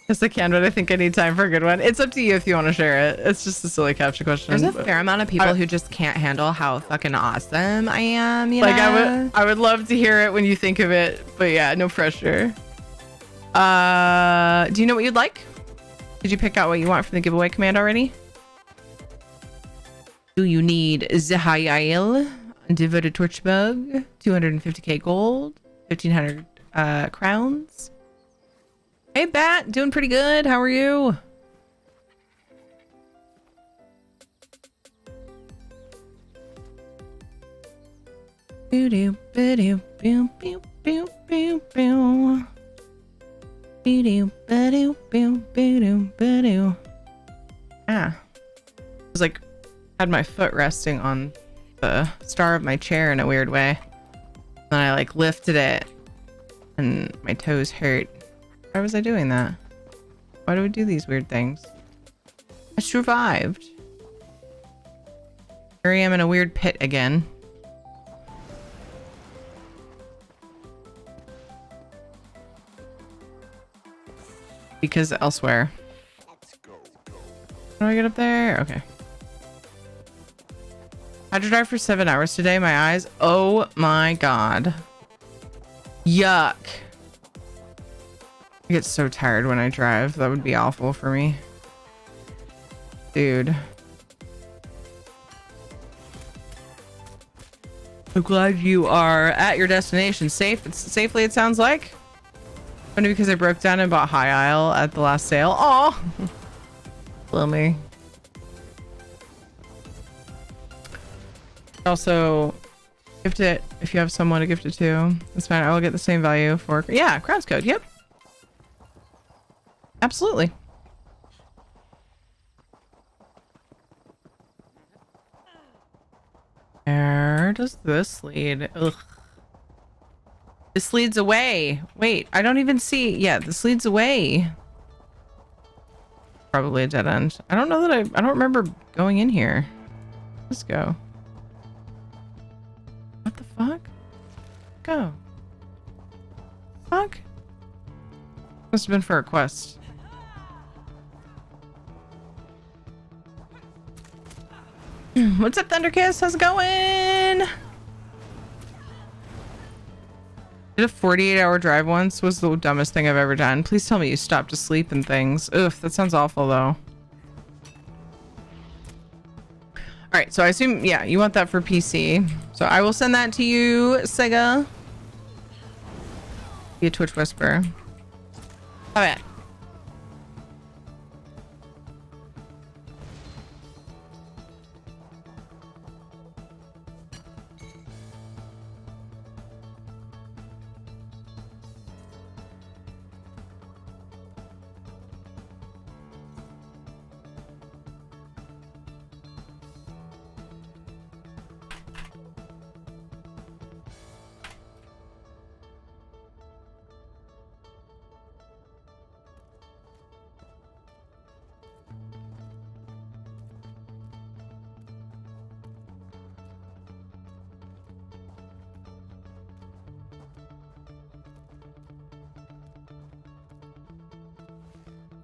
Speaker 1: Yes, I can, but I think I need time for a good one. It's up to you if you want to share it. It's just a silly capture question.
Speaker 19: There's a fair amount of people who just can't handle how fucking awesome I am, you
Speaker 1: like
Speaker 19: know?
Speaker 1: I would love to hear it when you think of it, but yeah, no pressure. Do you know what you'd like? Did you pick out what you want from the giveaway command already? Do you need Zahayail, Devoted Torchbug, 250k gold, 1500 crowns? Hey Bat, doing pretty good. How are you? Ah. I was like, had my foot resting on the star of my chair in a weird way. Then I like lifted it and my toes hurt. Why was I doing that? Why do we do these weird things? I survived. Here I am in a weird pit again. Because elsewhere. How do I get up there? Okay. I had to drive for 7 hours today. My eyes. Oh my god. Yuck. I get so tired when I drive. That would be awful for me. Dude. I'm glad you are at your destination safely, it sounds like. Funny because I broke down and bought High Isle at the last sale. Aw. Blow me. Also, Gift it if you have someone to gift it to. That's fine. I will get the same value for... Yeah, crowds code. Yep. Absolutely. Where does this lead? Ugh. This leads away. Wait, I don't even see. Yeah, this leads away. Probably a dead end. I don't know that I don't remember going in here. Let's go. What the fuck? Go. Fuck? Must have been for a quest. What's up, Thunderkiss? How's it going? Did a 48-hour drive once. Was the dumbest thing I've ever done. Please tell me you stopped to sleep and things. Ugh, that sounds awful though. All right, so I assume, yeah, you want that for PC. So I will send that to you, Sega. Be a Twitch Whisper. All right.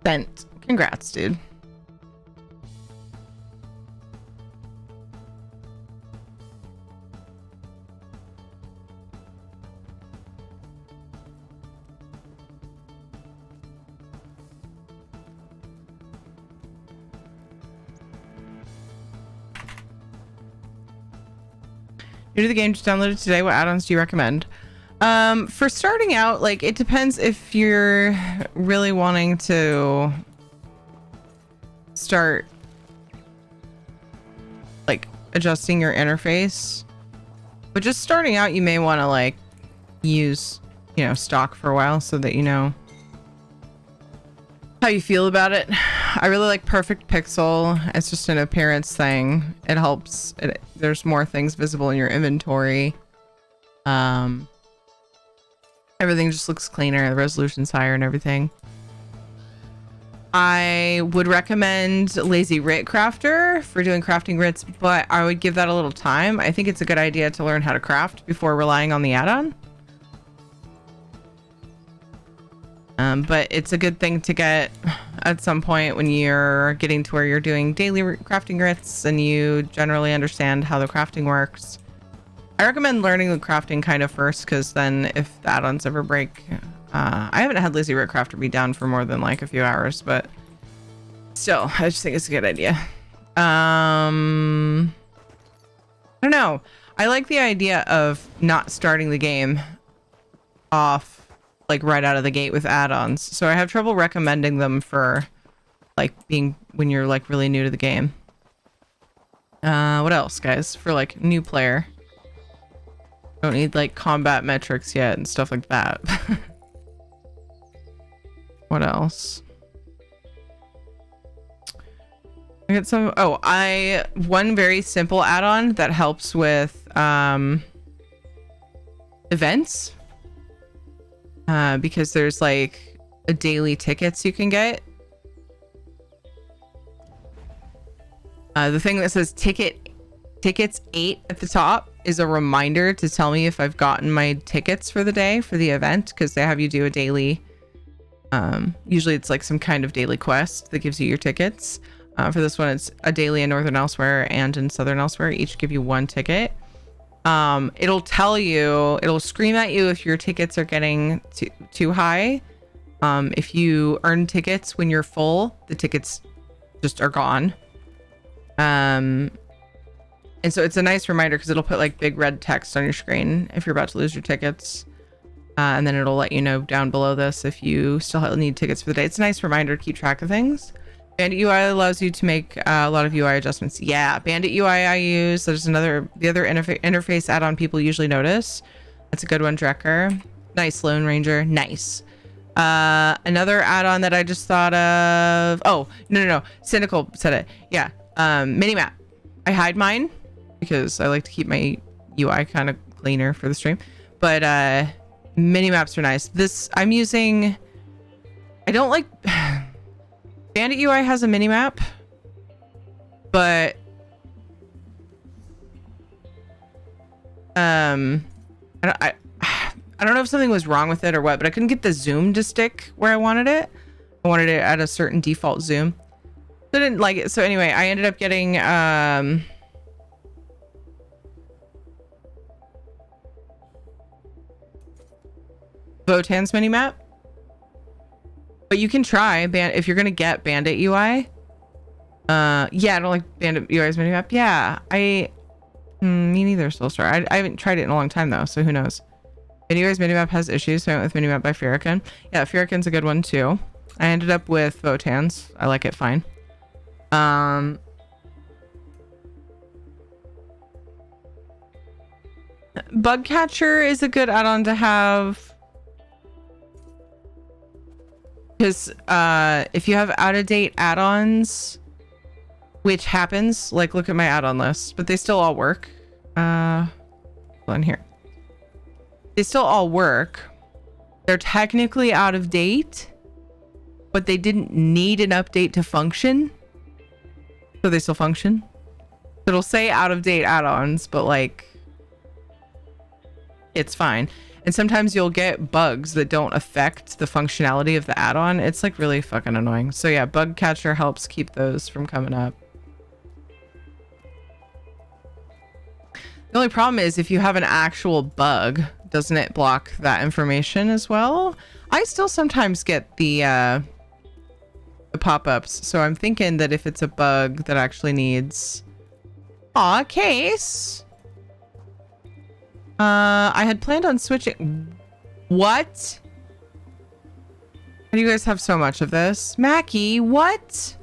Speaker 1: Sent. Congrats, dude. New to the game, just downloaded today. What add-ons do you recommend? For starting out, like, it depends if you're really wanting to start like adjusting your interface. But just starting out, you may want to like use, you know, stock for a while so that you know how you feel about it. I really like Perfect Pixel. It's just an appearance thing. It helps. There's more things visible in your inventory. Everything just looks cleaner. The resolution's higher and everything. I would recommend Lazy Writ Crafter for doing crafting writs, but I would give that a little time. I think it's a good idea to learn how to craft before relying on the add-on. But it's a good thing to get at some point when you're getting to where you're doing daily crafting writs and you generally understand how the crafting works. I recommend learning the crafting kind of first, because then if the add-ons ever break, I haven't had Lazy Writ Crafter be down for more than like a few hours, but still, I just think it's a good idea. I don't know. I like the idea of not starting the game off like right out of the gate with add-ons. So I have trouble recommending them for like being when you're like really new to the game. What else, guys? For like new player. Don't need like combat metrics yet and stuff like that. What else? I get some. Oh, one very simple add-on that helps with events. Because there's like a daily tickets you can get. The thing that says tickets 8 at the top is a reminder to tell me if I've gotten my tickets for the day for the event, because they have you do a daily, usually it's like some kind of daily quest that gives you your tickets. For this one, it's a daily in Northern Elsewhere and in Southern Elsewhere, each give you 1 ticket. It'll tell you, it'll scream at you if your tickets are getting too high. If you earn tickets when you're full, the tickets just are gone. And so it's a nice reminder because it'll put like big red text on your screen if you're about to lose your tickets. And then it'll let you know down below this if you still need tickets for the day. It's a nice reminder to keep track of things. Bandit UI allows you to make a lot of UI adjustments. Yeah, Bandit UI I use. There's the other interface add-on people usually notice. That's a good one, Drecker. Nice, Lone Ranger. Nice. Another add-on that I just thought of. Oh, no. Cynical said it. Yeah. Minimap. I hide mine because I like to keep my UI kind of cleaner for the stream. But minimaps are nice. This I'm using. I don't like. Bandit UI has a minimap, but I don't know if something was wrong with it or what, but I couldn't get the zoom to stick where I wanted it. I wanted it at a certain default zoom. So I didn't like it. So anyway, I ended up getting Votan's minimap. But you can try if you're gonna get Bandit UI. Yeah, I don't like Bandit UI's minimap. Yeah, me neither, Soulstar. I haven't tried it in a long time though, so who knows. Bandit UI's minimap has issues, so I went with minimap by Furican. Yeah, Furican's a good one too. I ended up with Votan's. I like it fine. Bug Catcher is a good add-on to have. Because if you have out-of-date add-ons, which happens, like look at my add-on list, but they still all work. Hold on here. They still all work. They're technically out of date, but they didn't need an update to function. So they still function. It'll say out-of-date add-ons, but like, it's fine. And sometimes you'll get bugs that don't affect the functionality of the add-on. It's like really fucking annoying. So yeah, Bug Catcher helps keep those from coming up. The only problem is if you have an actual bug, doesn't it block that information as well? I still sometimes get the pop-ups. So I'm thinking that if it's a bug that actually needs... Aw, Case! I had planned on switching. What? How do you guys have so much of this? Mackie, what?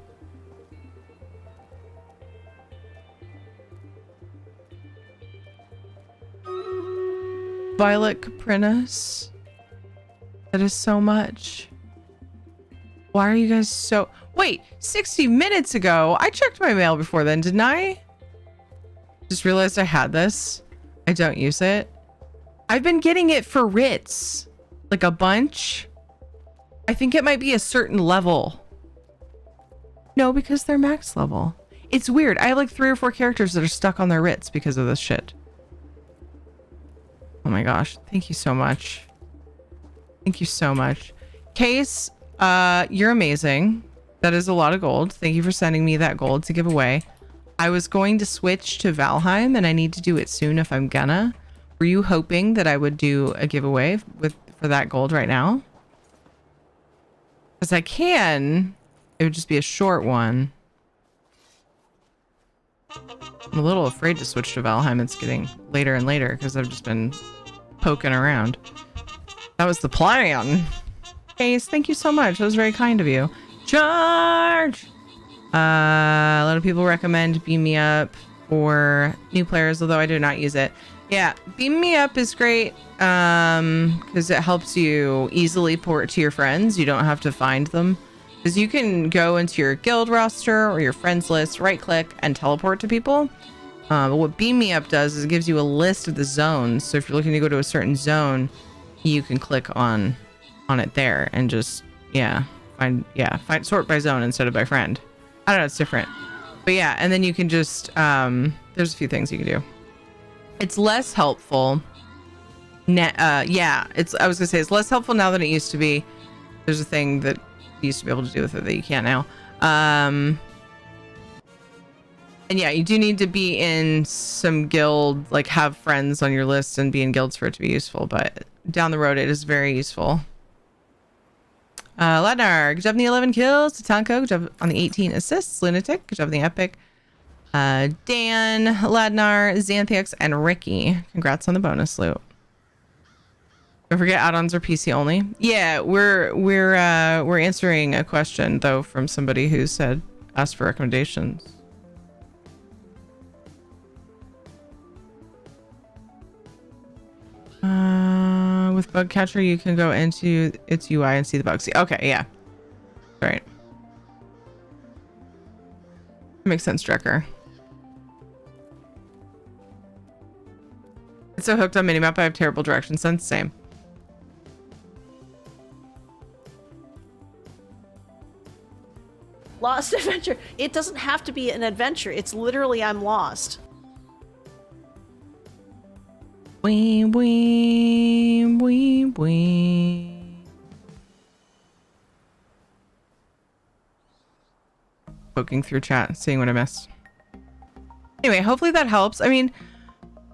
Speaker 1: Violet Caprinas. That is so much. Why are you guys so... Wait, 60 minutes ago? I checked my mail before then, didn't I? Just realized I had this. I don't use it. I've been getting it for writs. Like a bunch. I think it might be a certain level. No, because they're max level. It's weird. I have like 3 or 4 characters that are stuck on their writs because of this shit. Oh my gosh. Thank you so much. Thank you so much. Case, you're amazing. That is a lot of gold. Thank you for sending me that gold to give away. I was going to switch to Valheim and I need to do it soon if I'm gonna. Were you hoping that I would do a giveaway for that gold right now? Because I can. It would just be a short one. I'm a little afraid to switch to Valheim. It's getting later and later because I've just been poking around. That was the plan. Case, thank you so much. That was very kind of you. Charge! A lot of people recommend Beam Me Up for new players, although I do not use it. Yeah, Beam Me Up is great because it helps you easily port to your friends. You don't have to find them. Because you can go into your guild roster or your friends list, right click, and teleport to people. But what Beam Me Up does is it gives you a list of the zones. So if you're looking to go to a certain zone, you can click on it there and just, find sort by zone instead of by friend. I don't know, it's different. But yeah, and then you can just, there's a few things you can do. It's less helpful. I was gonna say it's less helpful now than it used to be. There's a thing that you used to be able to do with it that you can't now. And yeah, you do need to be in some guild, like have friends on your list and be in guilds for it to be useful, but down the road it is very useful. Ladnar, good job on the 11 kills. Tatanko, good job on the 18 assists. Lunatic, good job on the epic. Dan, Ladnar, Xanthiox, and Ricky, congrats on the bonus loot. Don't forget add-ons are PC only. Yeah, we're answering a question though from somebody who said asked for recommendations. With Bug Catcher, you can go into its UI and see the bugs. Okay, yeah. All right. Makes sense, Drecker. It's so hooked on minimap, I have terrible direction sense. Same.
Speaker 20: Lost adventure. It doesn't have to be an adventure. It's literally I'm lost.
Speaker 1: Wee wee wee wee. Poking through chat, seeing what I missed. Anyway, hopefully that helps. I mean,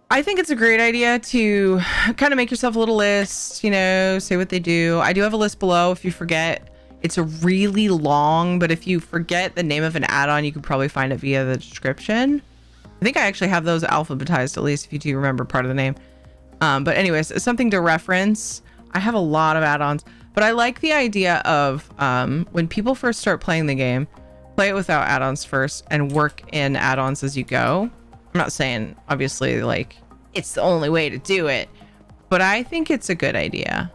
Speaker 1: I think it's a great idea to kind of make yourself a little list, you know, say what they do. I do have a list below if you forget. It's a really long, but if you forget the name of an add-on, you could probably find it via the description. I think I actually have those alphabetized, at least if you do remember part of the name. But anyways, it's something to reference. I have a lot of add-ons, but I like the idea of when people first start playing the game, play it without add-ons first and work in add-ons as you go. I'm not saying obviously like it's the only way to do it, but I think it's a good idea.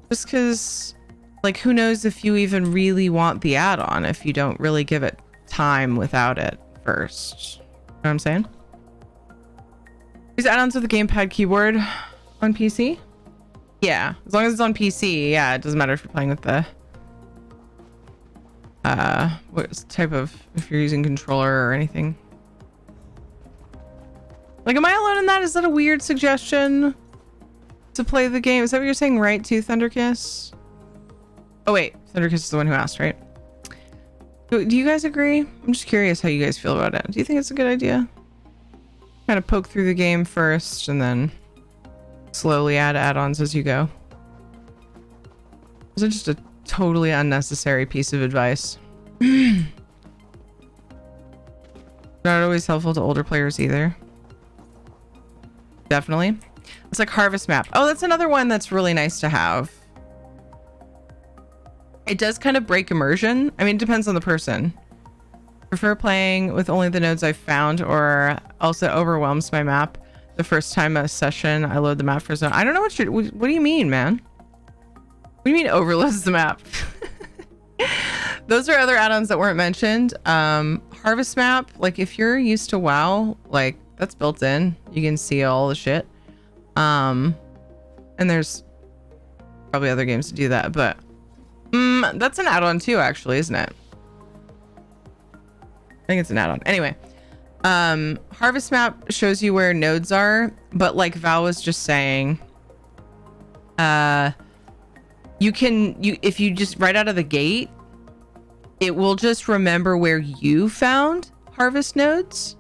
Speaker 1: Just because like who knows if you even really want the add-on if you don't really give it time without it first. You know what I'm saying? These add-ons with the gamepad keyboard on PC? Yeah, as long as it's on PC, yeah, it doesn't matter if you're playing with the what type of, if you're using controller or anything. Like, am I alone in that? Is that a weird suggestion to play the game? Is that what you're saying, right, to Thunderkiss? Oh wait, Thunderkiss is the one who asked, right? Do you guys agree? I'm just curious how you guys feel about it. Do you think it's a good idea? Kind of poke through the game first and then slowly add add-ons as you go. Is it just a totally unnecessary piece of advice? Not always helpful to older players either. Definitely. It's like Harvest Map. Oh, that's another one that's really nice to have. It does kind of break immersion. I mean, it depends on the person. Prefer playing with only the nodes I've found, or also overwhelms my map the first time a session I load the map for zone. I don't know what do you mean, man? What do you mean overloads the map? Those are other add-ons that weren't mentioned. Harvest Map, like if you're used to WoW, like that's built in. You can see all the shit. And there's probably other games to do that, but that's an add-on too, actually, isn't it? I think it's an add-on. Anyway, Harvest Map shows you where nodes are, but like Val was just saying, if you just right out of the gate, it will just remember where you found harvest nodes.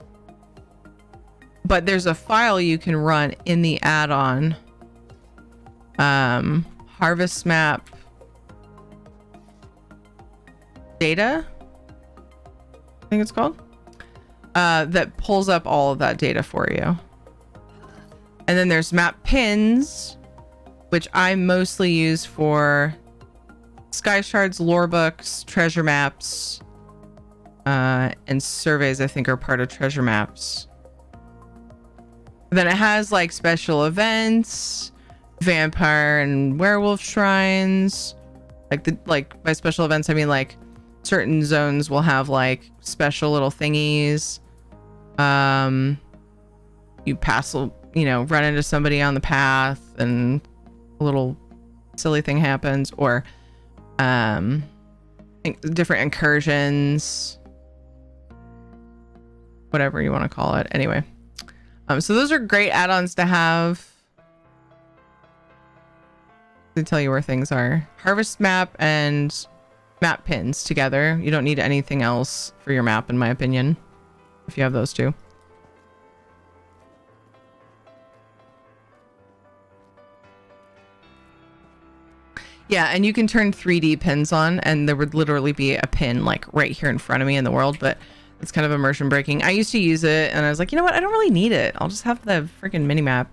Speaker 1: But there's a file you can run in the add-on, Harvest Map data, I think it's called, that pulls up all of that data for you. And then there's map pins, which I mostly use for sky shards, lore books, treasure maps, and surveys, I think, are part of treasure maps. Then it has like special events, vampire and werewolf shrines. Like by special events, I mean like certain zones will have like special little thingies. You pass, run into somebody on the path and a little silly thing happens, or different incursions, whatever you want to call it. Anyway, so those are great add-ons to have. They tell you where things are. Harvest Map and map pins together. You don't need anything else for your map, in my opinion, if you have those two. Yeah, and you can turn 3D pins on, and there would literally be a pin like right here in front of me in the world, but it's kind of immersion breaking. I used to use it, and I was like, you know what? I don't really need it. I'll just have the freaking mini map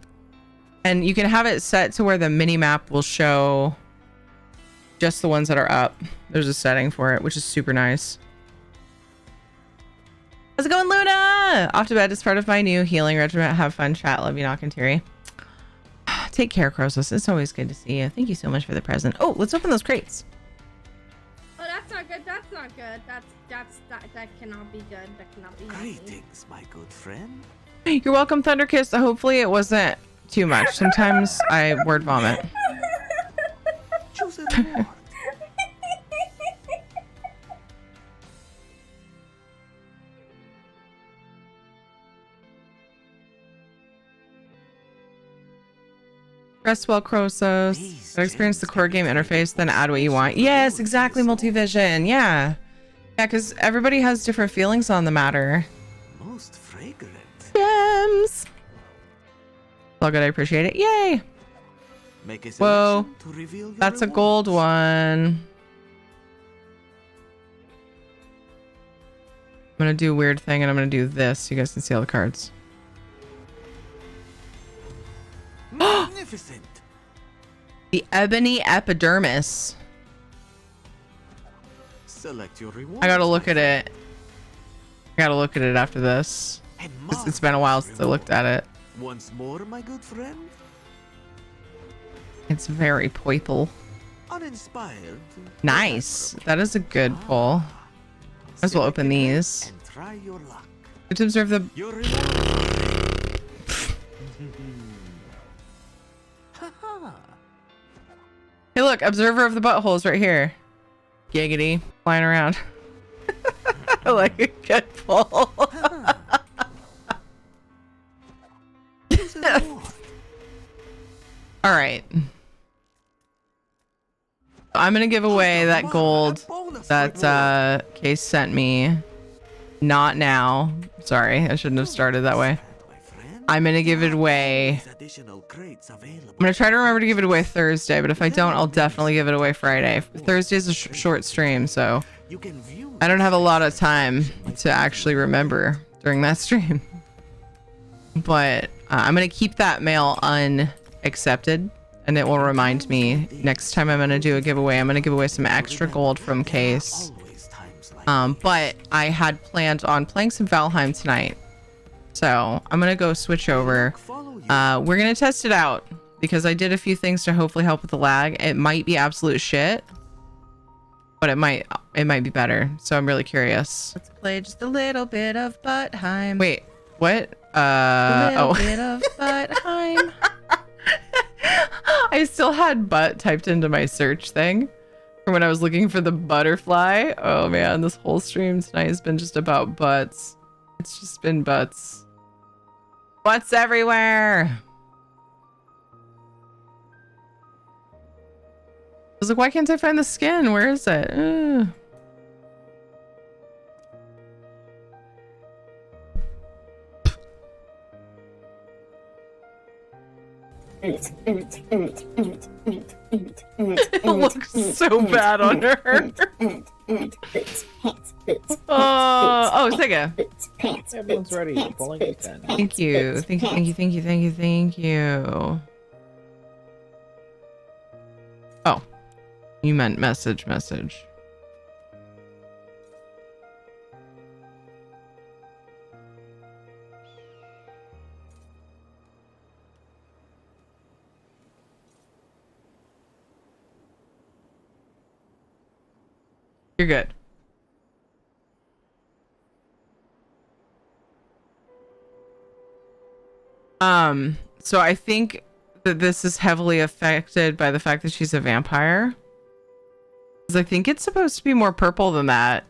Speaker 1: And you can have it set to where the mini map will show just the ones that are up. There's a setting for it, which is super nice. How's it going, Luna? Off to bed as part of my new healing regimen. Have fun, chat. Love you, Knock and Terry. Take care, Crosos. It's always good to see you. Thank you so much for the present. Oh, let's open those crates.
Speaker 21: Oh, that's not good. That's not good. That cannot be good. That cannot be healthy.
Speaker 6: Greetings, my good friend.
Speaker 1: You're welcome, Thunderkiss. Hopefully it wasn't too much. Sometimes I word vomit.
Speaker 6: Choose a reward.
Speaker 1: Rest well, Crosos. Experience the core game interface, then add what you want. Yes, exactly, Multivision. Yeah. Yeah, because everybody has different feelings on the matter.
Speaker 6: Most fragrant.
Speaker 1: Gems. All good, I appreciate it. Yay.
Speaker 6: Make a
Speaker 1: Whoa.
Speaker 6: selection to reveal your
Speaker 1: That's a
Speaker 6: reward.
Speaker 1: gold one. I'm going to do a weird thing and I'm going to do this so you guys can see all the cards.
Speaker 6: Magnificent.
Speaker 1: The Ebony Epidermis.
Speaker 6: Select your reward.
Speaker 1: I gotta look at it. I gotta look at it after this. It's been a while since I looked at it.
Speaker 6: Once more, my good friend.
Speaker 1: It's very purple.
Speaker 6: Uninspired.
Speaker 1: Nice. That is a good pull. Might as well open these.
Speaker 6: And try your luck.
Speaker 1: Good to observe the...
Speaker 6: Your reward.
Speaker 1: Hey, look, observer of the buttholes right here. Giggity, flying around. Like a good pull. All right. I'm gonna give away that gold that Case sent me. Not now. Sorry, I shouldn't have started that way. I'm gonna give it away. I'm gonna try to remember to give it away Thursday, but if I don't, I'll definitely give it away Friday. Thursday's a short stream, so I don't have a lot of time to actually remember during that stream. But I'm gonna keep that mail unaccepted, and it will remind me next time I'm gonna do a giveaway. I'm gonna give away some extra gold from Case. But I had planned on playing some Valheim tonight. So I'm gonna go switch over. We're gonna test it out because I did a few things to hopefully help with the lag. It might be absolute shit, but it might be better. So I'm really curious. Let's play just a little bit of Buttheim. Wait, what? A little bit of Buttheim. I still had butt typed into my search thing from when I was looking for the butterfly. Oh man, this whole stream tonight has been just about butts. It's just been butts. Butts everywhere. I was like, why can't I find the skin? Where is it? Ugh. It looks so bad on her. Oh, Sega.
Speaker 15: Everyone's ready. Bowling is done.
Speaker 1: Thank you. Thank you. Oh, you meant message. You're good. So I think that this is heavily affected by the fact that she's a vampire. Because I think it's supposed to be more purple than that.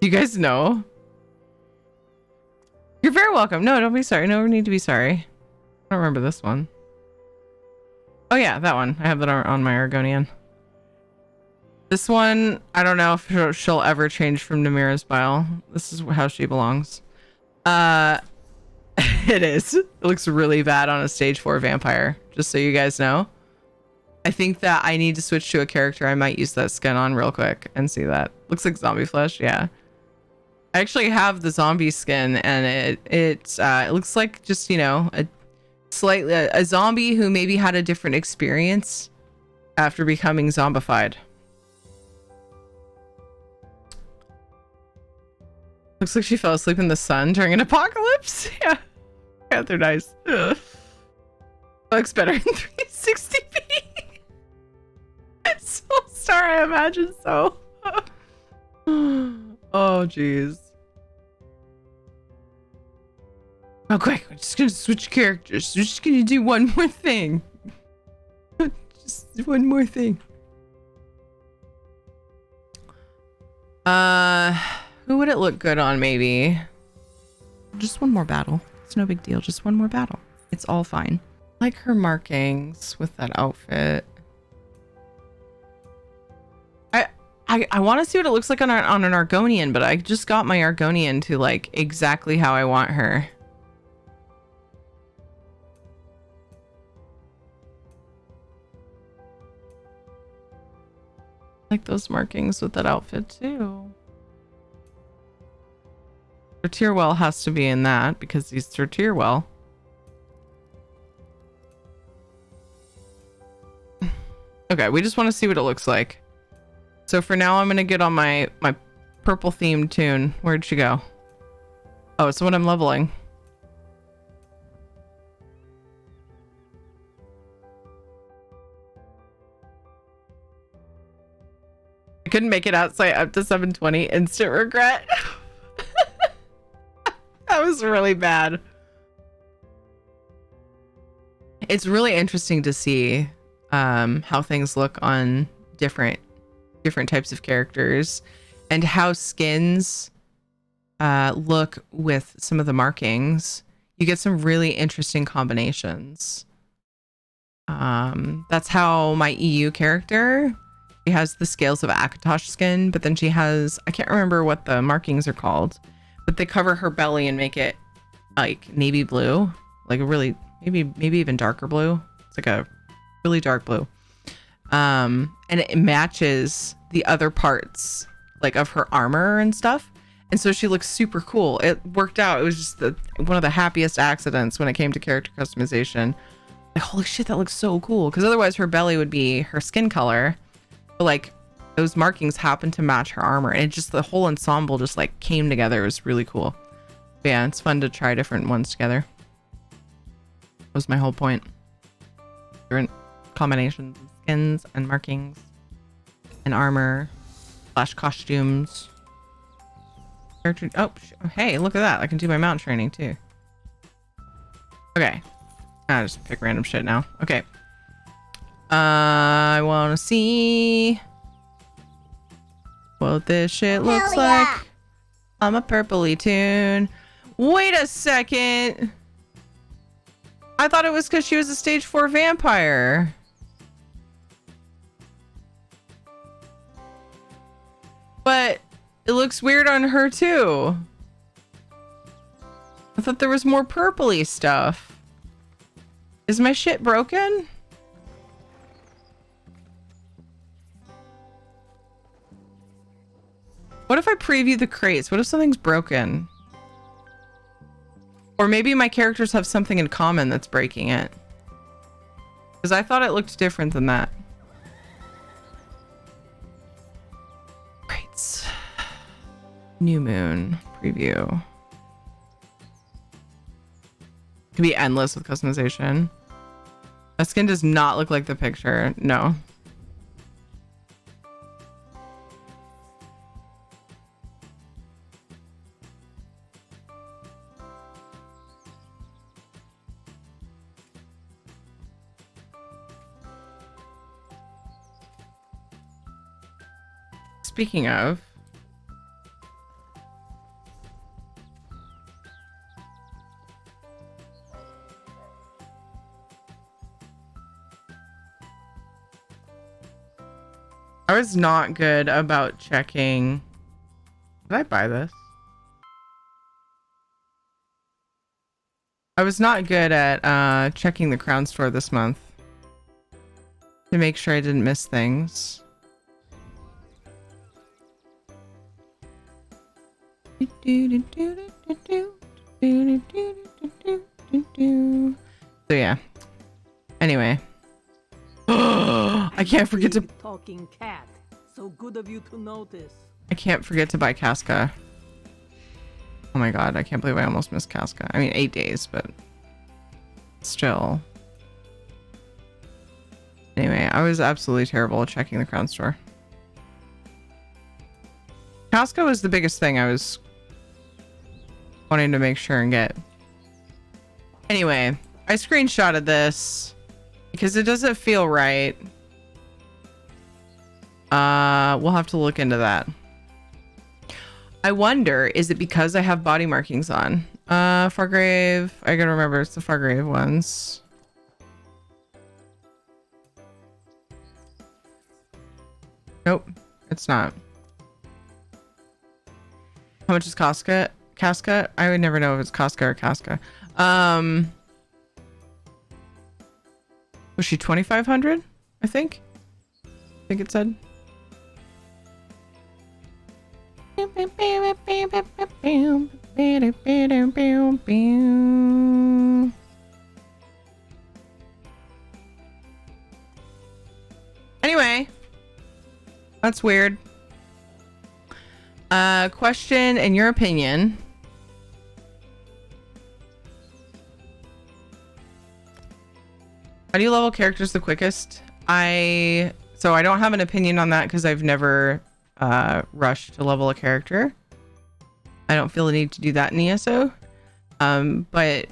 Speaker 1: You guys know? You're very welcome. No, don't be sorry. No need to be sorry. I don't remember this one. Oh yeah, that one. I have that on my Argonian. This one, I don't know if she'll ever change from Namira's bile. This is how she belongs. It is. It looks really bad on a stage 4 vampire, just so you guys know. I think that I need to switch to a character I might use that skin on real quick and see that. Looks like zombie flesh, yeah. I actually have the zombie skin, and it looks like just, you know, a zombie who maybe had a different experience after becoming zombified. Looks like she fell asleep in the sun during an apocalypse. Yeah. Yeah, they're nice. Ugh. Looks better in 360p. It's so star, I imagine so. Oh, jeez. Oh, quick. I'm just gonna switch characters. We're just gonna do one more thing. Just one more thing. Who would it look good on, maybe? Just one more battle. It's no big deal. Just one more battle. It's all fine. I like her markings with that outfit. I want to see what it looks like on an Argonian, but I just got my Argonian to like exactly how I want her. I like those markings with that outfit too. Sir Tyrwell has to be in that because he's Sir Tyrwell. Okay, we just want to see what it looks like. So for now, I'm going to get on my purple themed tune. Where'd she go? Oh, it's what I'm leveling. I couldn't make it outside up to 720. Instant regret. That was really bad. It's really interesting to see how things look on different types of characters and how skins look with some of the markings. You get some really interesting combinations. That's how my EU character, she has the scales of Akatosh skin, but then she has, I can't remember what the markings are called, but they cover her belly and make it like navy blue, like a really, maybe even darker blue. It's like a really dark blue. And it matches the other parts like of her armor and stuff, and so she looks super cool. It worked out. It was just one of the happiest accidents when it came to character customization. Like, holy shit, that looks so cool, because otherwise her belly would be her skin color, but like those markings happen to match her armor, and it just, the whole ensemble just like came together. It was really cool. But yeah, it's fun to try different ones together. That was my whole point. Different combinations of skins and markings and armor / costumes. Oh, hey, look at that. I can do my mount training too. Okay. I just pick random shit now. Okay. I want to see what this shit looks like. I'm a purpley tune. Wait a second. I thought it was because she was a stage 4 vampire. But it looks weird on her too. I thought there was more purpley stuff. Is my shit broken? What if I preview the crates? What if something's broken? Or maybe my characters have something in common that's breaking it. Because I thought it looked different than that. Crates. New moon preview. Could be endless with customization. That skin does not look like the picture. No. Speaking of, I was not good about checking. Did I buy this? I was not good at checking the Crown Store this month to make sure I didn't miss things. So yeah. Anyway. I can't forget to
Speaker 7: Talking cat. So good of you to notice.
Speaker 1: I can't forget to buy Casca. Oh my god, I can't believe I almost missed Casca. I mean 8 days, but still. Anyway, I was absolutely terrible at checking the crown store. Casca was the biggest thing I was wanting to make sure and get. Anyway, I screenshotted this because it doesn't feel right. We'll have to look into that. I wonder, is it because I have body markings on? Fargrave. I gotta remember it's the Fargrave ones. Nope, it's not. How much is Casca? Casca? I would never know if it's Casca or Casca. Was she 2,500? I think it said. Anyway, that's weird. Question, in your opinion, how do you level characters the quickest? So I don't have an opinion on that because I've never rushed to level a character. I don't feel the need to do that in ESO. But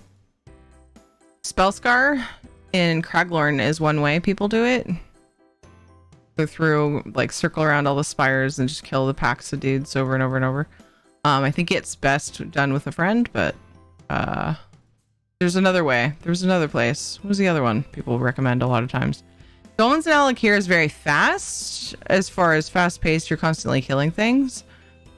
Speaker 1: Spellscar in Craglorn is one way people do it. Go through, like, circle around all the spires and just kill the packs of dudes over and over and over. I think it's best done with a friend, but there's another way. There's another place. What was the other one people recommend a lot of times? Dolmen's and Alakir is very fast. As far as fast paced, you're constantly killing things.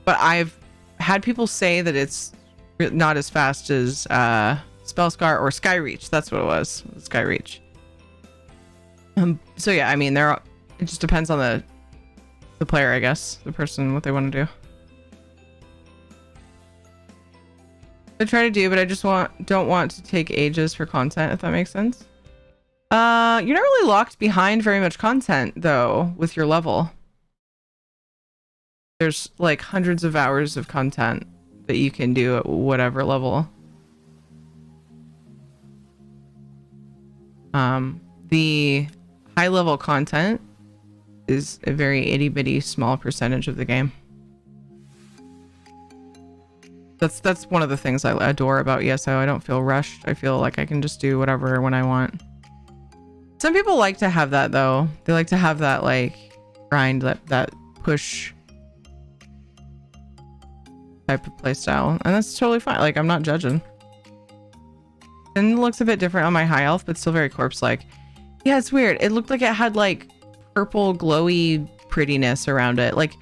Speaker 1: But I've had people say that it's not as fast as Spellscar or Skyreach. That's what it was. Skyreach. So yeah, I mean, it just depends on the player, I guess. The person, what they want to do. I try to do, but I just don't want to take ages for content, if that makes sense. You're not really locked behind very much content, though, with your level. There's like hundreds of hours of content that you can do at whatever level. The high level content is a very itty bitty small percentage of the game. That's one of the things I adore about ESO. I don't feel rushed. I feel like I can just do whatever when I want. Some people like to have that though. They like to have that like grind, that push type of playstyle, and that's totally fine. Like, I'm not judging. And it looks a bit different on my high elf, but still very corpse-like. Yeah, it's weird. It looked like it had like purple glowy prettiness around it. Like,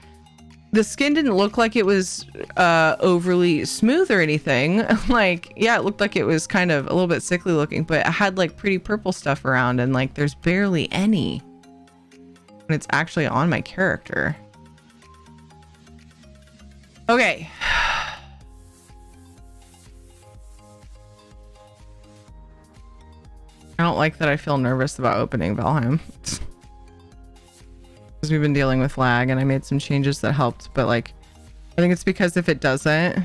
Speaker 1: the skin didn't look like it was overly smooth or anything. Like, yeah, it looked like it was kind of a little bit sickly looking, but it had like pretty purple stuff around, and like there's barely any when it's actually on my character. Okay. I don't like that I feel nervous about opening Valheim. Because we've been dealing with lag and I made some changes that helped, but like, I think it's because if it doesn't,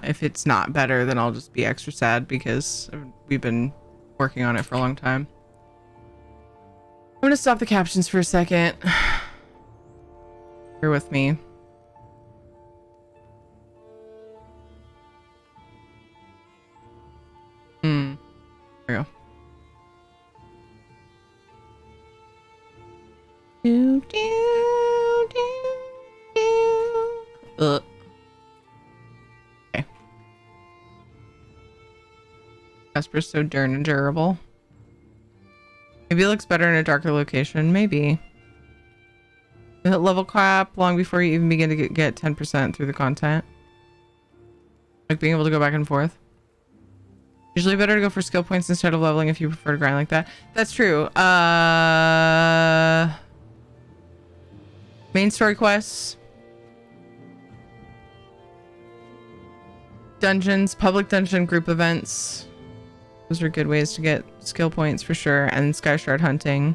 Speaker 1: if it's not better, then I'll just be extra sad because we've been working on it for a long time. I'm gonna stop the captions for a second. Bear with me. There we go. Do, do, do, do. Okay. Casper's so darn durable. Maybe it looks better in a darker location. Maybe. You hit level cap long before you even begin to get 10% through the content. Like being able to go back and forth. Usually better to go for skill points instead of leveling if you prefer to grind like that. That's true. Main story quests. Dungeons, public dungeon group events. Those are good ways to get skill points for sure. And Sky Shard hunting.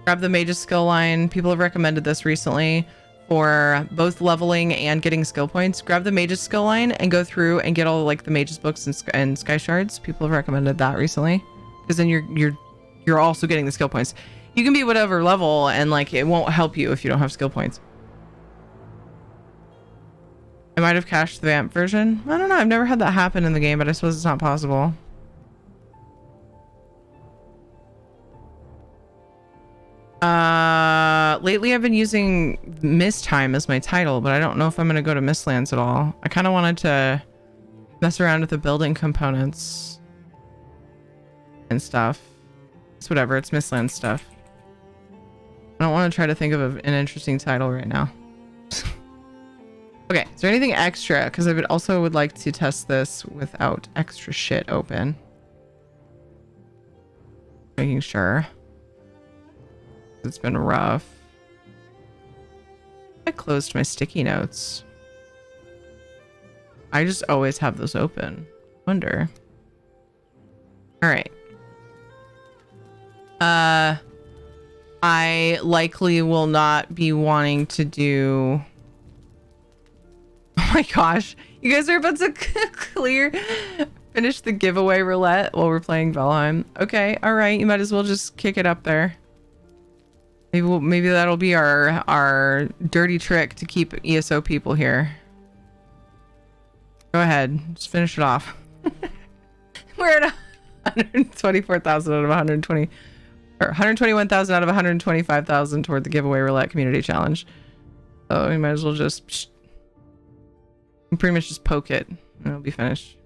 Speaker 1: Grab the Mage's skill line. People have recommended this recently for both leveling and getting skill points. Grab the Mage's skill line and go through and get all like the Mage's books and Sky Shards. People have recommended that recently because then you're also getting the skill points. You can be whatever level and like it won't help you if you don't have skill points. I might have cached the vamp version. I don't know. I've never had that happen in the game, but I suppose it's not possible. Lately I've been using Mist Time as my title, but I don't know if I'm going to go to Mistlands at all. I kind of wanted to mess around with the building components and stuff. It's whatever. It's Mistlands stuff. I don't want to try to think of an interesting title right now. Okay, is there anything extra? Because I would like to test this without extra shit open. Making sure. It's been rough. I closed my sticky notes. I just always have those open. Wonder. All right. I likely will not be wanting to do... Oh my gosh. You guys are about to finish the giveaway roulette while we're playing Valheim. Okay, all right. You might as well just kick it up there. Maybe that'll be our dirty trick to keep ESO people here. Go ahead. Just finish it off. We're at 124,000 out of 120... Or 121,000 out of 125,000 toward the giveaway roulette community challenge. So we might as well just pretty much just poke it and it'll be finished.